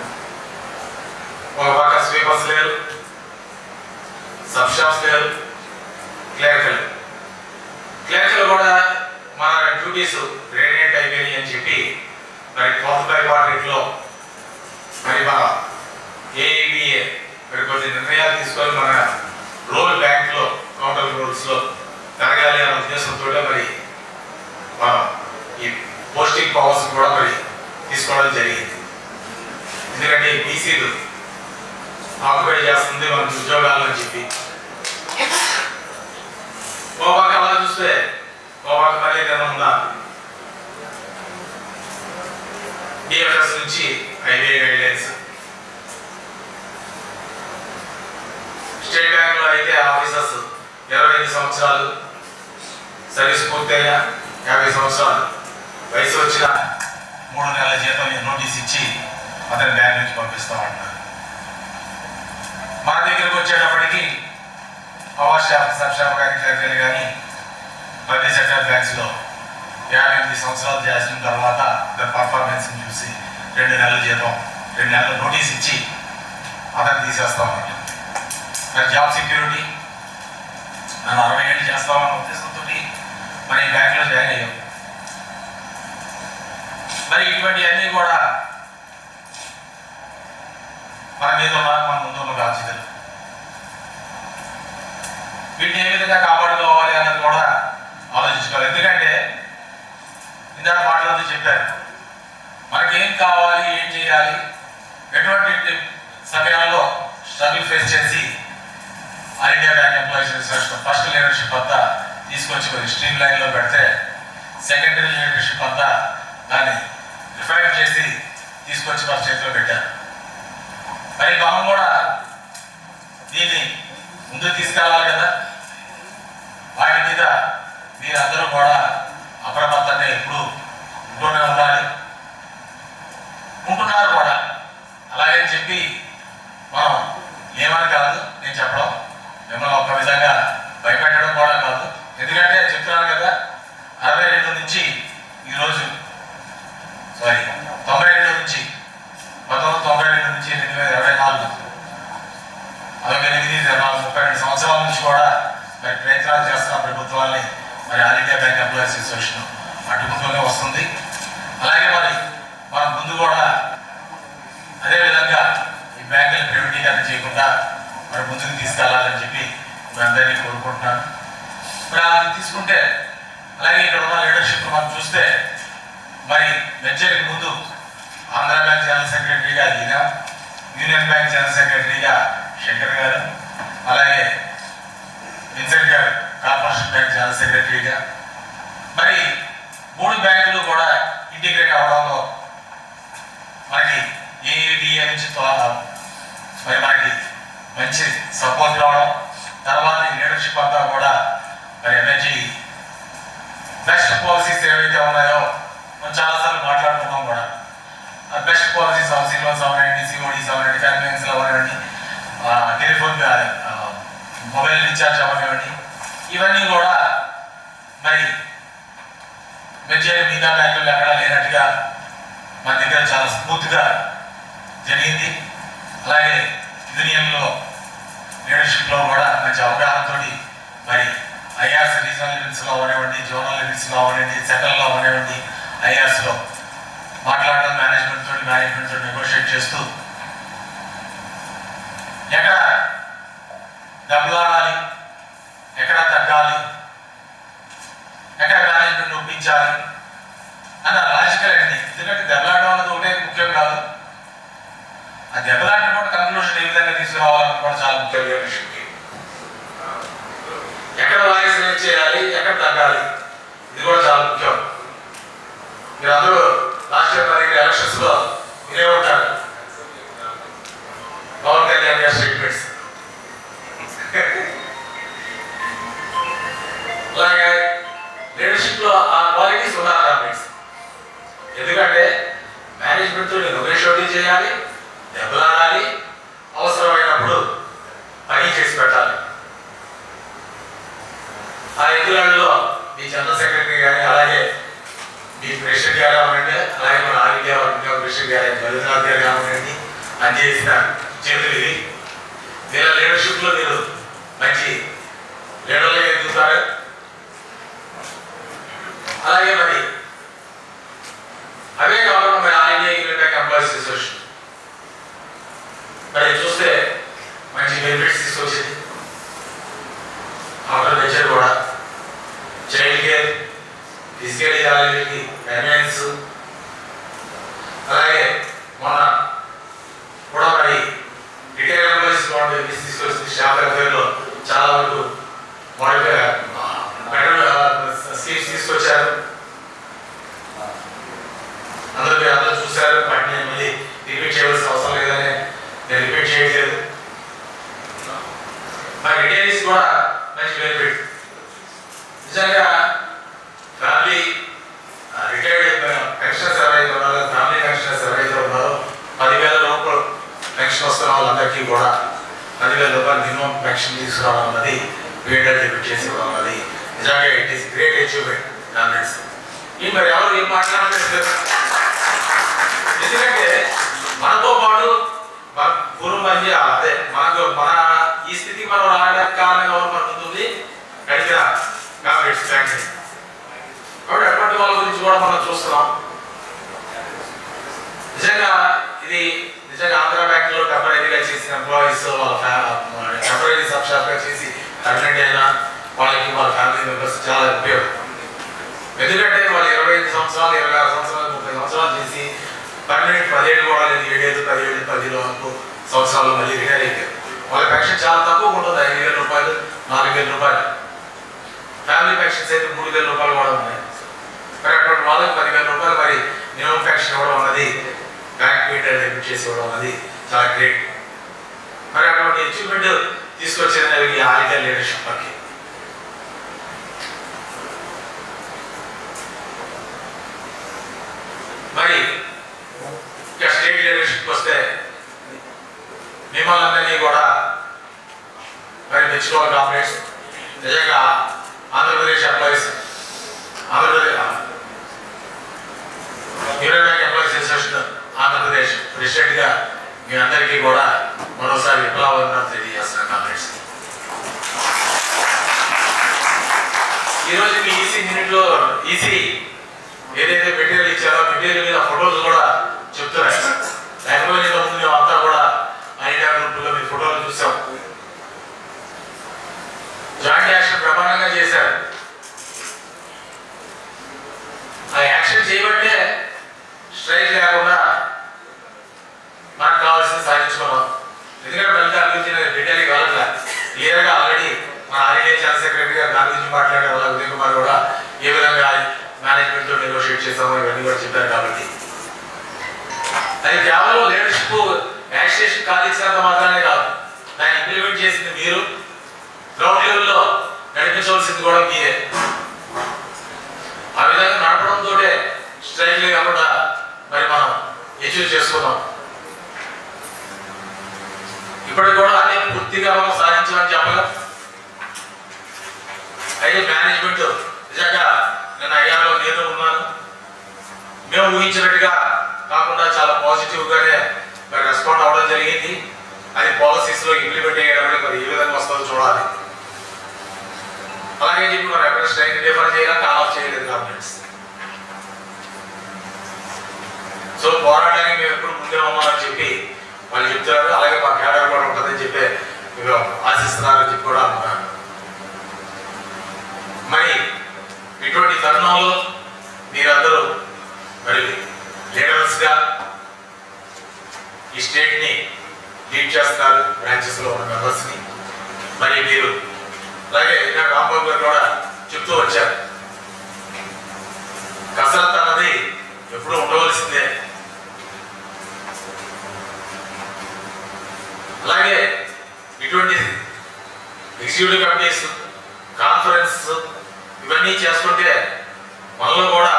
ఒక పక్క స్వీపర్స్ లేరు, సబ్ షాప్స్ లేరు, క్లర్కలు కూడా మన డ్యూటీస్ రేడియేట్ అయిపోయినాయి అని చెప్పి మరి 12 పార్టీలో మరి మన ఏఈబిఏ మరి కొన్ని నిర్ణయాలు తీసుకొని మన రోల్ బ్యాంక్లో కౌంటర్ రోల్స్లో పెరగాలి అనే ఉద్దేశంతో మరి మనం ఈ పోస్టింగ్ పవర్స్ కూడా మరి తీసుకోవడం జరిగింది. ఎందుకంటే బీసీలు ఆక్యుపై చేస్తుంది మన ఉద్యోగాలు అని చెప్పి ఓ పక్క అలా చూస్తే ఓ పక్క మళ్ళీ నేను ఉన్న డిఎఫ్ఎస్ నుంచి ఐబీఐ గైడ్లైన్స్, స్టేట్ బ్యాంకులో అయితే ఆఫీసర్స్ 25 సంవత్సరాలు సర్వీస్ పూర్తయిన 50 సంవత్సరాలు వయసు వచ్చిన 3 నెలల జీతం నోటీస్ ఇచ్చి అతని బ్యాంక్ నుంచి పంపిస్తామంటున్నారు. మన దగ్గరకు వచ్చేటప్పటికి పవర్ షాప్, సబ్ షాప్ కానీ కానీ పబ్లిక్ సెక్టర్ బ్యాంక్స్లో 58 సంవత్సరాలు చేసిన తర్వాత దాని పర్ఫార్మెన్స్ చూసి 2 నెలల జీతం 2 నెలల నోటీస్ ఇచ్చి అతను తీసేస్తామన్నమాట. మరి జాబ్ సెక్యూరిటీ నన్ను 60 ఏళ్ళు చేస్తామన్న ఉద్దేశంతో మరి ఈ బ్యాంకులో జాయిన్ అయ్యాం. మరి ఇటువంటివన్నీ కూడా మన మీద ఉన్న మన ముందు ఉన్న బాధ్యతలు. వీటిని ఏ విధంగా కాపాడుకోవాలి అన్నది కూడా ఆలోచించుకోవాలి. ఎందుకంటే ఇందాక మాట్లాడుతూ చెప్పారు మనకి ఏం కావాలి, ఏం చేయాలి, ఎటువంటి సమయాల్లో స్ట్రగుల్ ఫేస్ చేసి all India bank employees association first leadership అంతా తీసుకొచ్చి మరి స్ట్రీమ్ లైన్లో పెడితే సెకండరీ లీడర్షిప్ అంతా దాన్ని రిఫైన్ చేసి తీసుకొచ్చి మన చేతిలో పెట్టారు. మరి మనం కూడా దీన్ని ముందుకు తీసుకెళ్ళాలి కదా. వాటి మీద మీరందరూ కూడా అప్రమత్తంగా ఎప్పుడు ఉంటూనే ఉండాలి, ఉంటున్నారు కూడా. అలాగని చెప్పి మనం ఏమని కాదు నేను చెప్పడం, మిమ్మల్ని ఒక విధంగా భయపెట్టడం కూడా కాదు. ఎందుకంటే చెప్తున్నాను కదా, 62 నుంచి ఈరోజు 92 నుంచి 1992 నుంచి 2024 అదొక 32 సంవత్సరాల నుంచి కూడా మరి ప్రయత్నాలు చేస్తున్న ప్రభుత్వాన్ని మరి all India bank employees association అడ్డుకుంటూనే వస్తుంది. అలాగే మరి మనం ముందు కూడా అదేవిధంగా ఈ బ్యాంకులను ప్రైవేటీకరణ చేయకుండా మరి ముందుకు తీసుకెళ్లాలని చెప్పి మీ అందరినీ కోరుకుంటున్నాను. మరి అది తీసుకుంటే అలాగే ఇక్కడ ఉన్న లీడర్షిప్ మనం చూస్తే మరి మెజర్కి ముందు ఆంధ్ర బ్యాంక్ జనరల్ సెక్రటరీగా ఈయన, యూనియన్ బ్యాంక్ జనరల్ సెక్రటరీగా శంకర్ గారు, అలాగే విన్సెంట్ గారు కార్పొరేషన్ బ్యాంక్ జనరల్ సెక్రటరీగా, మరి 3 బ్యాంకులు కూడా ఇంటిగ్రేట్ అవడంలో మనకి ఏఏడిఏ నుంచి మరి మనకి మంచి సపోర్ట్ రావడం, తర్వాత లీడర్షిప్ అంతా కూడా మరి ఎనర్జీ బెస్ట్ పాలసీస్ ఏవైతే ఉన్నాయో మనం చాలాసార్లు మాట్లాడుకున్నాం కూడా. బెస్ట్ పాలసీస్ హౌసింగ్ లోన్స్ అవనండి, సిఓడీస్ అవనండి, కన్వీనియన్స్లు అవనివ్వండి, టెలిఫోన్ మొబైల్ రీఛార్జ్ అవనివ్వండి, ఇవన్నీ కూడా మరి మెజారిటీ మిగతా బ్యాంకులు ఎక్కడా లేనట్టుగా మన దగ్గర చాలా స్మూత్గా జరిగింది. అలాగే యూనియన్లో లీడర్షిప్లో కూడా మంచి అవగాహనతో మరి ఐఆర్స్ రీజనల్ లిమిట్స్లో అవనివ్వండి, జోనల్ లిమిట్స్లో అవనివ్వండి, సెంట్రల్లో అవనివ్వండి, ఐఆర్స్లో మాట్లాడడం మేనేజ్మెంట్ తోటి నెగోషియేట్ చేస్తూ ఎక్కడ దెబ్బలాడాలి, ఎక్కడ తగ్గాలి, ఎక్కడ మేనేజ్మెంట్ ఒప్పించాలి అన్న లాజికల్ అండి. ఎందుకంటే దెబ్బలాడడం అన్నది ఒకటే ముఖ్యం కాదు, ఆ దెబ్బలాడిన కూడా కంక్లూషన్ ఏ విధంగా తీసుకురావాలని కూడా చాలా ముఖ్యం. లీడర్షిప్కి ఎక్కడ వాయిస్ రేజ్ చేయాలి, ఎక్కడ తగ్గాలి, ఇది కూడా చాలా ముఖ్యం. మీరు అందరూ లాస్ట్ టైం మరి ఎలక్షన్స్ లో మీరే ఉంటారు, పవన్ కళ్యాణ్ గారి స్టేట్మెంట్స్ అలాగే లీడర్షిప్ లో ఆ క్వాలిటీస్ ఉన్నారు కామెంట్స్. ఎందుకంటే మేనేజ్మెంట్ తో నెగోషియేట్ చేయాలి, దెబ్బలాడాలి, అవసరమైనప్పుడు పని చేసి పెట్టాలి. ఆ ఎదురులో మీ జనరల్ సెక్రటరీ కానీ, అలాగే మీ ప్రెసిడెంట్ గారు అవనండి, అలాగే మన ఆల్ ఇండియా ప్రెసిడెంట్ గారు రవీంద్రనాథ్ గారు కావనండి, అని చేసిన చేతులు ఇది. వీళ్ళ లీడర్షిప్ లో మీరు మంచి లీడర్లుగా ఎదుగుతారు. అలాగే మరి అవే కాకుండా మరి all India union bank employees association మరి చూస్తే మంచి బెనిఫిట్స్ తీసుకొచ్చింది. ఆఫ్టర్ నేచర్ కూడా చైల్డ్ కేర్, ఫిజికల్ ఇయాలిటీ, కన్వీనియన్స్, అలాగే మొన్న కూడా మరి రిటైర్ ఎంప్లాయీస్ బెనిఫిట్స్ తీసుకొచ్చింది. స్టాఫ్ వెల్ఫేర్లో చాలా వరకు స్కీమ్స్ తీసుకొచ్చారు. అందరూ చూశారు. వాటిని మళ్ళీ రిపీట్ చేయవలసిన అవసరం లేదని నేను రిపీట్ చేయట్లేదు. మరి రిటైర్స్ కూడా మంచి బెనిఫిట్. నిజంగా ఫ్యామిలీ రిటైర్డ్ పెన్షనర్స్ ఎవరైతే ఉన్నారో, ఫ్యామిలీ పెన్షనర్స్ ఎవరైతే ఉన్నారో 10,000 రూపాయలు పెన్షన్ వస్తున్న వాళ్ళందరికీ కూడా 10,000 రూపాయలు మినిమం పెన్షన్ తీసుకురావడం అన్నది వేడర్ డెబిట్ చేసి ఇవ్వడం అన్నది నిజంగా it is great achievement governments. ఈ మరి ఎవరు ఏం మాట్లాడలేదు. ఎందుకంటే మనతో పాటు మన పూర్వం మంది అదే మన ఈ స్థితికి మనం రావడానికి కారణం ఎవరు పడుతుంది గడిచిన గవర్నమెంట్స్ బ్యాంక్. కాబట్టి అటువంటి వాళ్ళ గురించి కూడా మనం చూస్తున్నాం. నిజంగా ఇది నిజంగా ఆంధ్ర బ్యాంక్ లో టెంపరీగా చేసిన ఎంప్లాయీస్ వాళ్ళ టెంపరీ సబ్ షాప్ గా చేసి పర్మనెంట్ అయినా వాళ్ళకి వాళ్ళ ఫ్యామిలీ మెంబర్స్ చాలా ఉపయోగం. ఎందుకంటే వాళ్ళు 25 సంవత్సరాలు, 26 సంవత్సరాలు, 30 సంవత్సరాలు చేసి పర్మనెంట్ 17 కూడా లేదు, 7, 17, 10 వరకు సంవత్సరాలు మళ్ళీ రిటైర్ అయిపోయారు. వాళ్ళ పెన్షన్ చాలా తక్కువ ఉంటుంది, 5,000 రూపాయలు, 4,000 రూపాయలు. ఫ్యామిలీ పెన్షన్స్ అయితే 3,000 రూపాయలు కూడా ఉన్నాయి. మరి అటువంటి వాళ్ళకి 10,000 రూపాయలు మరి మినిమం పెన్షన్ ఇవ్వడం అన్నది, బ్యాంక్ మీటర్ డెబిట్ చేసి ఇవ్వడం అన్నది చాలా గ్రేట్. మరి అటువంటి అచీవ్మెంట్ తీసుకొచ్చేది ఈ ఆల్ ఇండియా లీడర్షిప్ మనకి. మరి ఇక స్టేట్ లీడర్షిప్ వస్తే మిమ్మల్ని అందరినీ కూడా మరి మెచ్చుకోవాలి కాంగ్రెస్. నిజంగా Andhra Pradesh employees, Andhra Pradesh union bank employees association Andhra Pradesh president గా మీ అందరికీ కూడా మరోసారి విప్లవాలను తెలియజేస్తున్నాను కాంగ్రెస్. ఈరోజు మీ ఈసీ యూనిట్ లో ఈసీ ఏదైతే మెటీరియల్ ఇచ్చారో మెటీరియల్ మీద ఫోటోలు కూడా చెప్తున్నాయి. లేకపోతే ముందు మేము అంతా కూడా ఐడియా గ్రూప్ లో మీ ఫోటోలు చూసాం. జాయింట్ యాక్షన్ ప్రమాణంగా చేశారు. ఆ యాక్షన్ చేయబట్టే స్ట్రైక్ లేకుండా మనకు కావాల్సింది సాధించుకున్నాం. ఎందుకంటే మళ్ళీ దాని గురించి నేను డీటెయిల్గా వెళ్ళట్లే. క్లియర్గా ఆల్రెడీ మన ఆర్ఐడిఐ జనరల్ సెక్రటరీ గారు దాని గురించి మాట్లాడారు. వాళ్ళ ఉదయ్ కుమార్ కూడా ఏ విధంగా మేనేజ్మెంట్ తో నెగోషియేట్ చేస్తామో ఇవన్నీ కూడా చెప్పారు. కాబట్టి అది కేవలం లీడర్షిప్ యాక్షన్ కాలిచ్చినంత మాత్రమే కాదు, దాన్ని ఇంప్లిమెంట్ చేసింది మీరు, గ్రౌండ్ లెవెల్లో నడిపించవలసింది కూడా మీరే. ఆ విధంగా నడపడంతో స్ట్రైక్లు కాకుండా మరి మనం అచీవ్ చేసుకున్నాం. ఇప్పటికి కూడా అదే పూర్తిగా మనం సాధించామని చెప్పగలం. అయితే మేనేజ్మెంట్ నిజంగా నేను అయ్యాలో నేను ఉన్నాను, మేము ఊహించినట్టుగా కాకుండా చాలా పాజిటివ్ గానే మరి రెస్పాండ్ అవ్వడం జరిగింది. అది పాలసీస్ లో ఇంప్లిమెంట్ చేయడానికి మరి ఏ విధంగా వస్తుందో చూడాలి. అలాగే చెప్పి మనం ఎక్కడ స్ట్రైక్ డిఫర్ చేయాలా, కాల్ ఆఫ్ చేయలేదు గవర్నమెంట్స్. సో పోరాటానికి మేము ఎప్పుడు ముందే ఉన్నామని చెప్పి వాళ్ళు చెప్తున్నారు. అలాగే మా కేడర్ కూడా ఉంటుందని చెప్పి మీరు ఆశిస్తున్నారని చెప్పి కూడా అనుకున్నాను. మరి ఇటువంటి తరుణంలో మీరందరూ మరి లీడర్స్ గా ఈ స్టేట్ ని లీడ్ చేస్తున్నారు, బ్రాంచెస్ లో ఉన్న మెంబర్స్ ని. మరి మీరు అలాగే రాంబాబు గారు కూడా చెప్తూ వచ్చారు, కసరత్ అన్నది ఎప్పుడూ ఉండవలసిందే. అలాగే ఇటువంటి ఎగ్జిక్యూటివ్ కమిటీస్, కాన్ఫరెన్స్ ఇవన్నీ చేసుకుంటే మనలో కూడా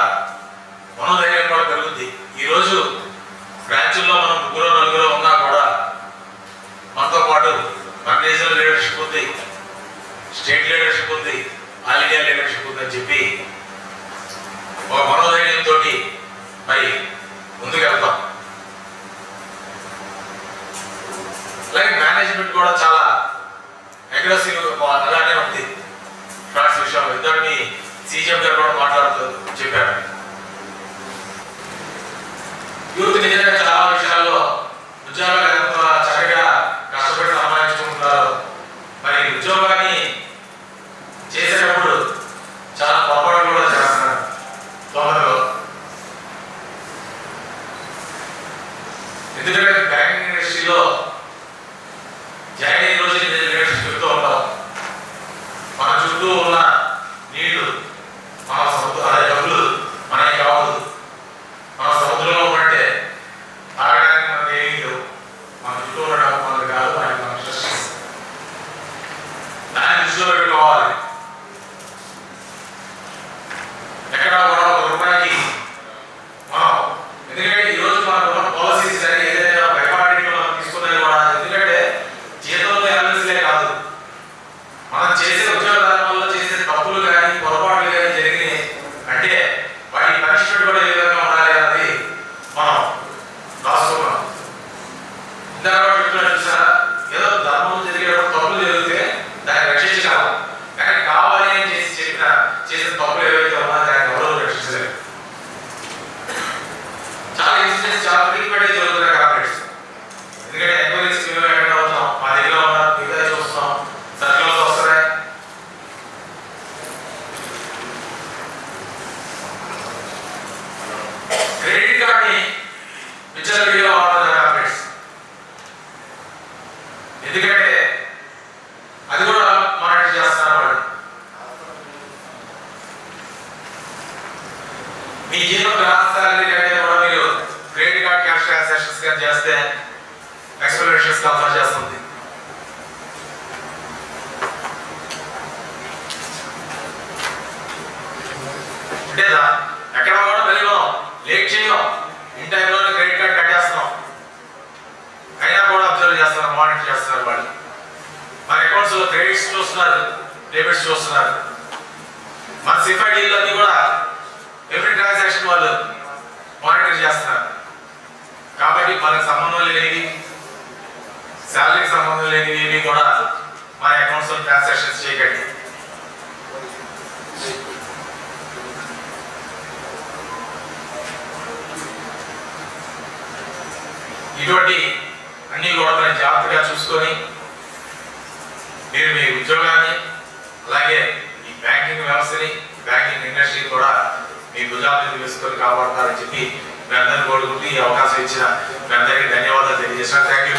మనోధైర్యం కూడా పెరుగుద్ది. ఈరోజు బ్రాంచుల్లో మనం 3-4 ఉన్నా కూడా మనతో పాటు మన రీజనల్ లీడర్షిప్ ఉంది, స్టేట్ లీడర్షిప్ ఉంది, ఆల్ ఇండియా లీడర్షిప్ ఉంది అని చెప్పి ఒక మనోధైర్యంతో మరి ముందుకు వెళ్తాం. అలాగే మేనేజ్మెంట్ కూడా చాలా అగ్రెసివ్ అలానే ఉంది ఫ్రాడ్స్ విషయంలో. ఇద్దరిని సీజీఎం గారు కూడా మాట్లాడుతూ చెప్పారు. యూత్ నిజంగా చాలా విషయాల్లో ఉద్యోగాలు ఎంత చక్కగా కష్టపడి సంపాదించుకుంటున్నారు. మరి ఉద్యోగాన్ని చేసేటప్పుడు చాలా పొరపాటు కూడా చేస్తున్నారు. తొందరలో ఎందుకంటే బ్యాంకింగ్ ఇండస్ట్రీలో జాయిన్ అయిన రోజు లీడర్షిప్ చెప్తూ ఉంటాం. మన చుట్టూ ఉన్న నీళ్లు మన డబ్బులు మనకి కావద్దు. మన సముద్రంలో ఉన్నట్టే తాగడానికి మనకి ఏమీ లేవు. మన చుట్టూ ఉన్న డబ్బు మనకు కాదు, మనకి మనం సృష్టిస్తాం. దాన్ని దృష్టిలో పెట్టుకోవాలి. ఎక్కడ కూడా ఒక రూపాయికి మనం, ఎందుకంటే ఈరోజు మనకు ఉన్న పాలసీస్ కానీ ఏదైనా భయపడి మనం తీసుకున్నది కూడా, ఎందుకంటే జీతంలో ఎమ్మెల్సీలే కాదు, మనం చేసే ఉద్యోగాల వల్ల చేసే తప్పులు కానీ పొరపాట్లు కానీ జరిగినాయి అంటే వాటి పనిష్మెంట్ కూడా ఏ విధంగా ఉండాలి అన్నది మనం రాసుకున్నాం. ఇందాక చూసారా, ఏదో ధర్మం జరిగేటప్పుడు తప్పులు జరిగితే దాన్ని రక్షించగలం, కానీ కావాలి అని చేసిన తప్పులు ఏవైతే ఉన్నా దాన్ని ఎవరూ రక్షించలేదు. చాలా ఇన్సిడెంట్స్ చాలా ఫ్రీక్వెంట్ జరుగుతున్నాయి కాబట్టి, ఎందుకంటే ఎంక్వైరీస్ మేము అటెండ్ అవుతాం, మా దగ్గర ఉన్న మిగతా చూస్తాం, సర్కిల్స్ వస్తున్నాయి. క్రెడిట్ కార్డ్ని విచ్చలవిడిగా వాడుతున్నారు కాబట్టి, ఎందుకంటే ఎక్స్ప్లెనేషన్స్ కన్ఫర్ చేస్తుంది. అంటేదా ఎక్కడ కూడా వెళ్ళాం, లేట్ చేయం, ఇన్ టైంలోనే క్రెడిట్ కార్డ్ కట్టేస్తున్నాం, అయినా కూడా అబ్జర్వ్ చేస్తున్నారు, మానిటర్ చేస్తున్నారు. వాళ్ళు మన అకౌంట్స్ లో క్రెడిట్స్ చూస్తున్నారు, డెబిట్స్ చూస్తున్నారు. మన సిఫైడీలు అన్ని కూడా ఎవ్రీ ట్రాన్సాక్షన్ వాళ్ళు మానిటర్ చేస్తున్నారు. కాబట్టి మనకు సంబంధం లేనివి, శాలరీకి సంబంధం లేనివి కూడా మన అకౌంట్స్ లో ట్రాన్సాక్షన్స్ చేయకండి. ఇటువంటి అన్ని కూడా మనం జాగ్రత్తగా చూసుకొని మీరు మీ ఉద్యోగాన్ని, అలాగే ఈ బ్యాంకింగ్ వ్యవస్థని, బ్యాంకింగ్ ఇండస్ట్రీ కూడా మీ భుజాల మీద వేసుకొని కాపాడతారని చెప్పి మీ అందరినీ కోరుకుంటూ ఈ అవకాశం ఇచ్చిన మీ అందరికీ ధన్యవాదాలు తెలియజేస్తున్నాను. Thank you.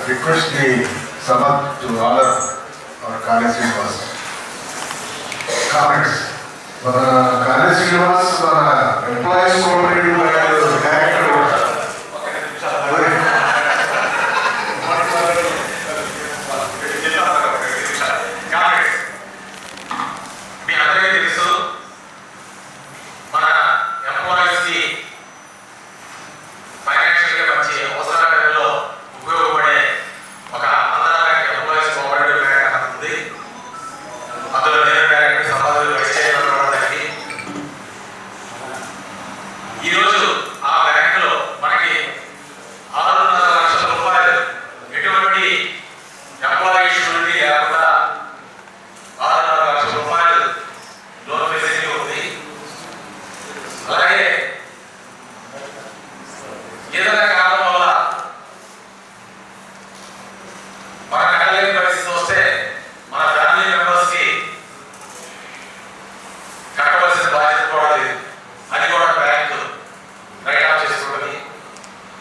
Request the Sabha to honor our Kale Srinivas. Comments. Kale Srinivas, employees cooperative director. మీ అందరికీ తెలుసు, మన ఎంప్లాయీస్ కి ఫైనాన్షియల్ గా మంచి అవసరాలలో ఉపయోగపడే ఒక Andhra bank employees cooperative bank అని ఉంది. అందులో నేను డైరెక్టర్ సమాధానం వచ్చేయడానికి ఈరోజు ఆ బ్యాంకులో మనకి 6.5 లక్షల రూపాయలు ఎటువంటి ఎంప్లాయీ షూరిటీ లేకుండా 6.5 లక్షల రూపాయలు లోన్ ఫెసిలిటీ ఉంది. అలాగే ఏదైనా కారణం వల్ల మన కట్టలేని పరిస్థితి వస్తే మన ఫ్యామిలీ మెంబర్స్ కి కట్టవలసిన బాధ్యత కూడా లేదు. అది కూడా బ్యాంకు రైట్ ఆఫ్ చేసుకుంటుంది.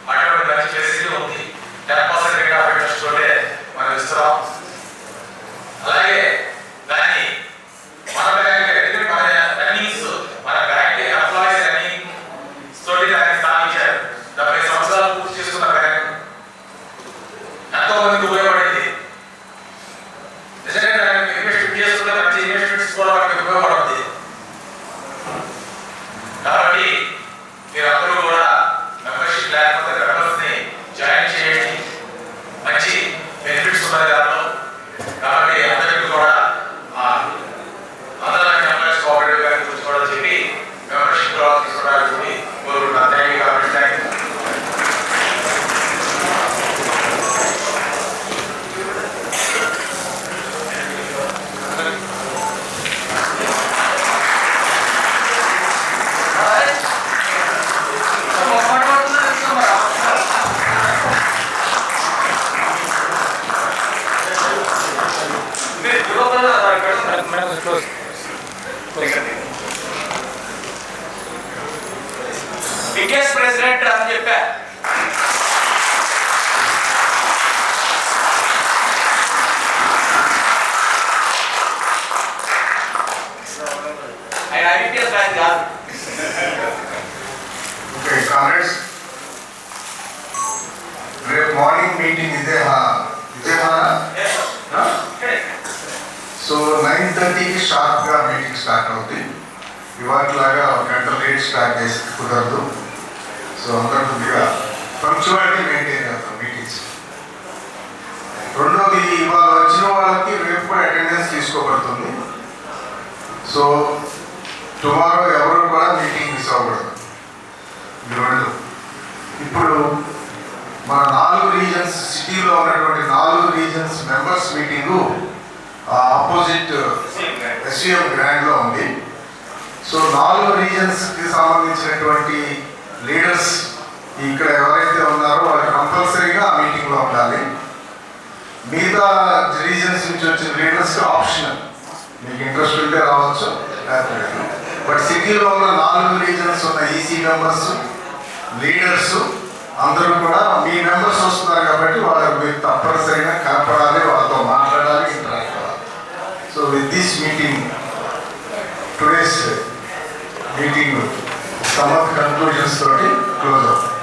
అటువంటి మంచి ఫెసిలిటీ ఉంది. 10% రేట్ ఆఫ్ ఇంట్రెస్ట్ తోటే మనం ఇస్తున్నాం. అలాగే దాన్ని మన బ్యాంక్ మన రన్నింగ్స్, మన బ్యాంక్ ఎంప్లాయీస్ రన్నింగ్ తోటి దాన్ని స్థాపించారు. 70 సంవత్సరాలు పూర్తి చేసుకున్న బ్యాంక్ ఎంతో మందికి ఉపయోగపడింది. నిజంగా ఇన్వెస్ట్మెంట్ చేసుకున్న మంచి ఇన్వెస్ట్మెంట్స్ కూడా మనకి ఉపయోగపడుతుంది. కాబట్టి మీరందరూ కూడా మెంబర్షిప్ లేకపోతే మెంబర్స్ ని జాయిన్ చేయండి. మంచి బెనిఫిట్స్ ఉన్నాయి దాంట్లో. కాబట్టి అందరికీ కూడా అందరూ ఎంప్లాయీస్ కోఆపరేటివ్ బ్యాంక్ గురించి కూడా చెప్పి మెంబర్షిప్ కూడా తీసుకోవడానికి కోరుకుంటున్నాను. Thank you. కాబట్టి thank you. Madam close. Biggest president అని చెప్పా. ఆయన ఐపీఎస్ బ్యాంక్ కాదు. Okay, comments. రేపు మార్నింగ్ మీటింగ్ ఇదే సో 9:30కి షార్ప్గా మీటింగ్ స్టార్ట్ అవుతుంది. ఇవాటిలాగా ఒక గంట లేట్ స్టార్ట్ చేసి కుదరదు. సో అందరూ కొద్దిగా పంక్చువాలిటీ మెయింటైన్ చేస్తాం మీటింగ్స్. రెండోది, ఇవాళ వచ్చిన వాళ్ళకి రేపు కూడా అటెండెన్స్ తీసుకోబడుతుంది. సో టుమారో ఎవరు కూడా మీటింగ్ మిస్ అవ్వకూడదు. ఈ రెండు ఇప్పుడు మన 4 రీజన్స్, సిటీలో ఉన్నటువంటి 4 రీజన్స్ మెంబర్స్ మీటింగు ఆపోజిట్ ఎస్యూఎం గ్రాండ్లో ఉంది. సో 4 రీజన్స్కి సంబంధించినటువంటి లీడర్స్ ఇక్కడ ఎవరైతే ఉన్నారో వాళ్ళు కంపల్సరీగా ఆ మీటింగ్లో ఉండాలి. మిగతా రీజన్స్ నుంచి వచ్చిన లీడర్స్ ఆప్షనల్, మీకు ఇంట్రెస్ట్ ఉంటే రావచ్చు, లేకపోతే. బట్ సిటీలో ఉన్న 4 రీజన్స్ ఉన్న ఈసీ మెంబర్స్, లీడర్స్ అందరూ కూడా మీ మెంబర్స్ వస్తున్నారు కాబట్టి వాళ్ళకి మీరు తప్పనిసరిగా కనపడాలి, వాళ్ళతో మాట్లాడాలి, ఇంటరాక్ట్ అవ్వాలి. So with this meeting, today's meeting some of the conclusions తోటి క్లోజ్ అవుతాం.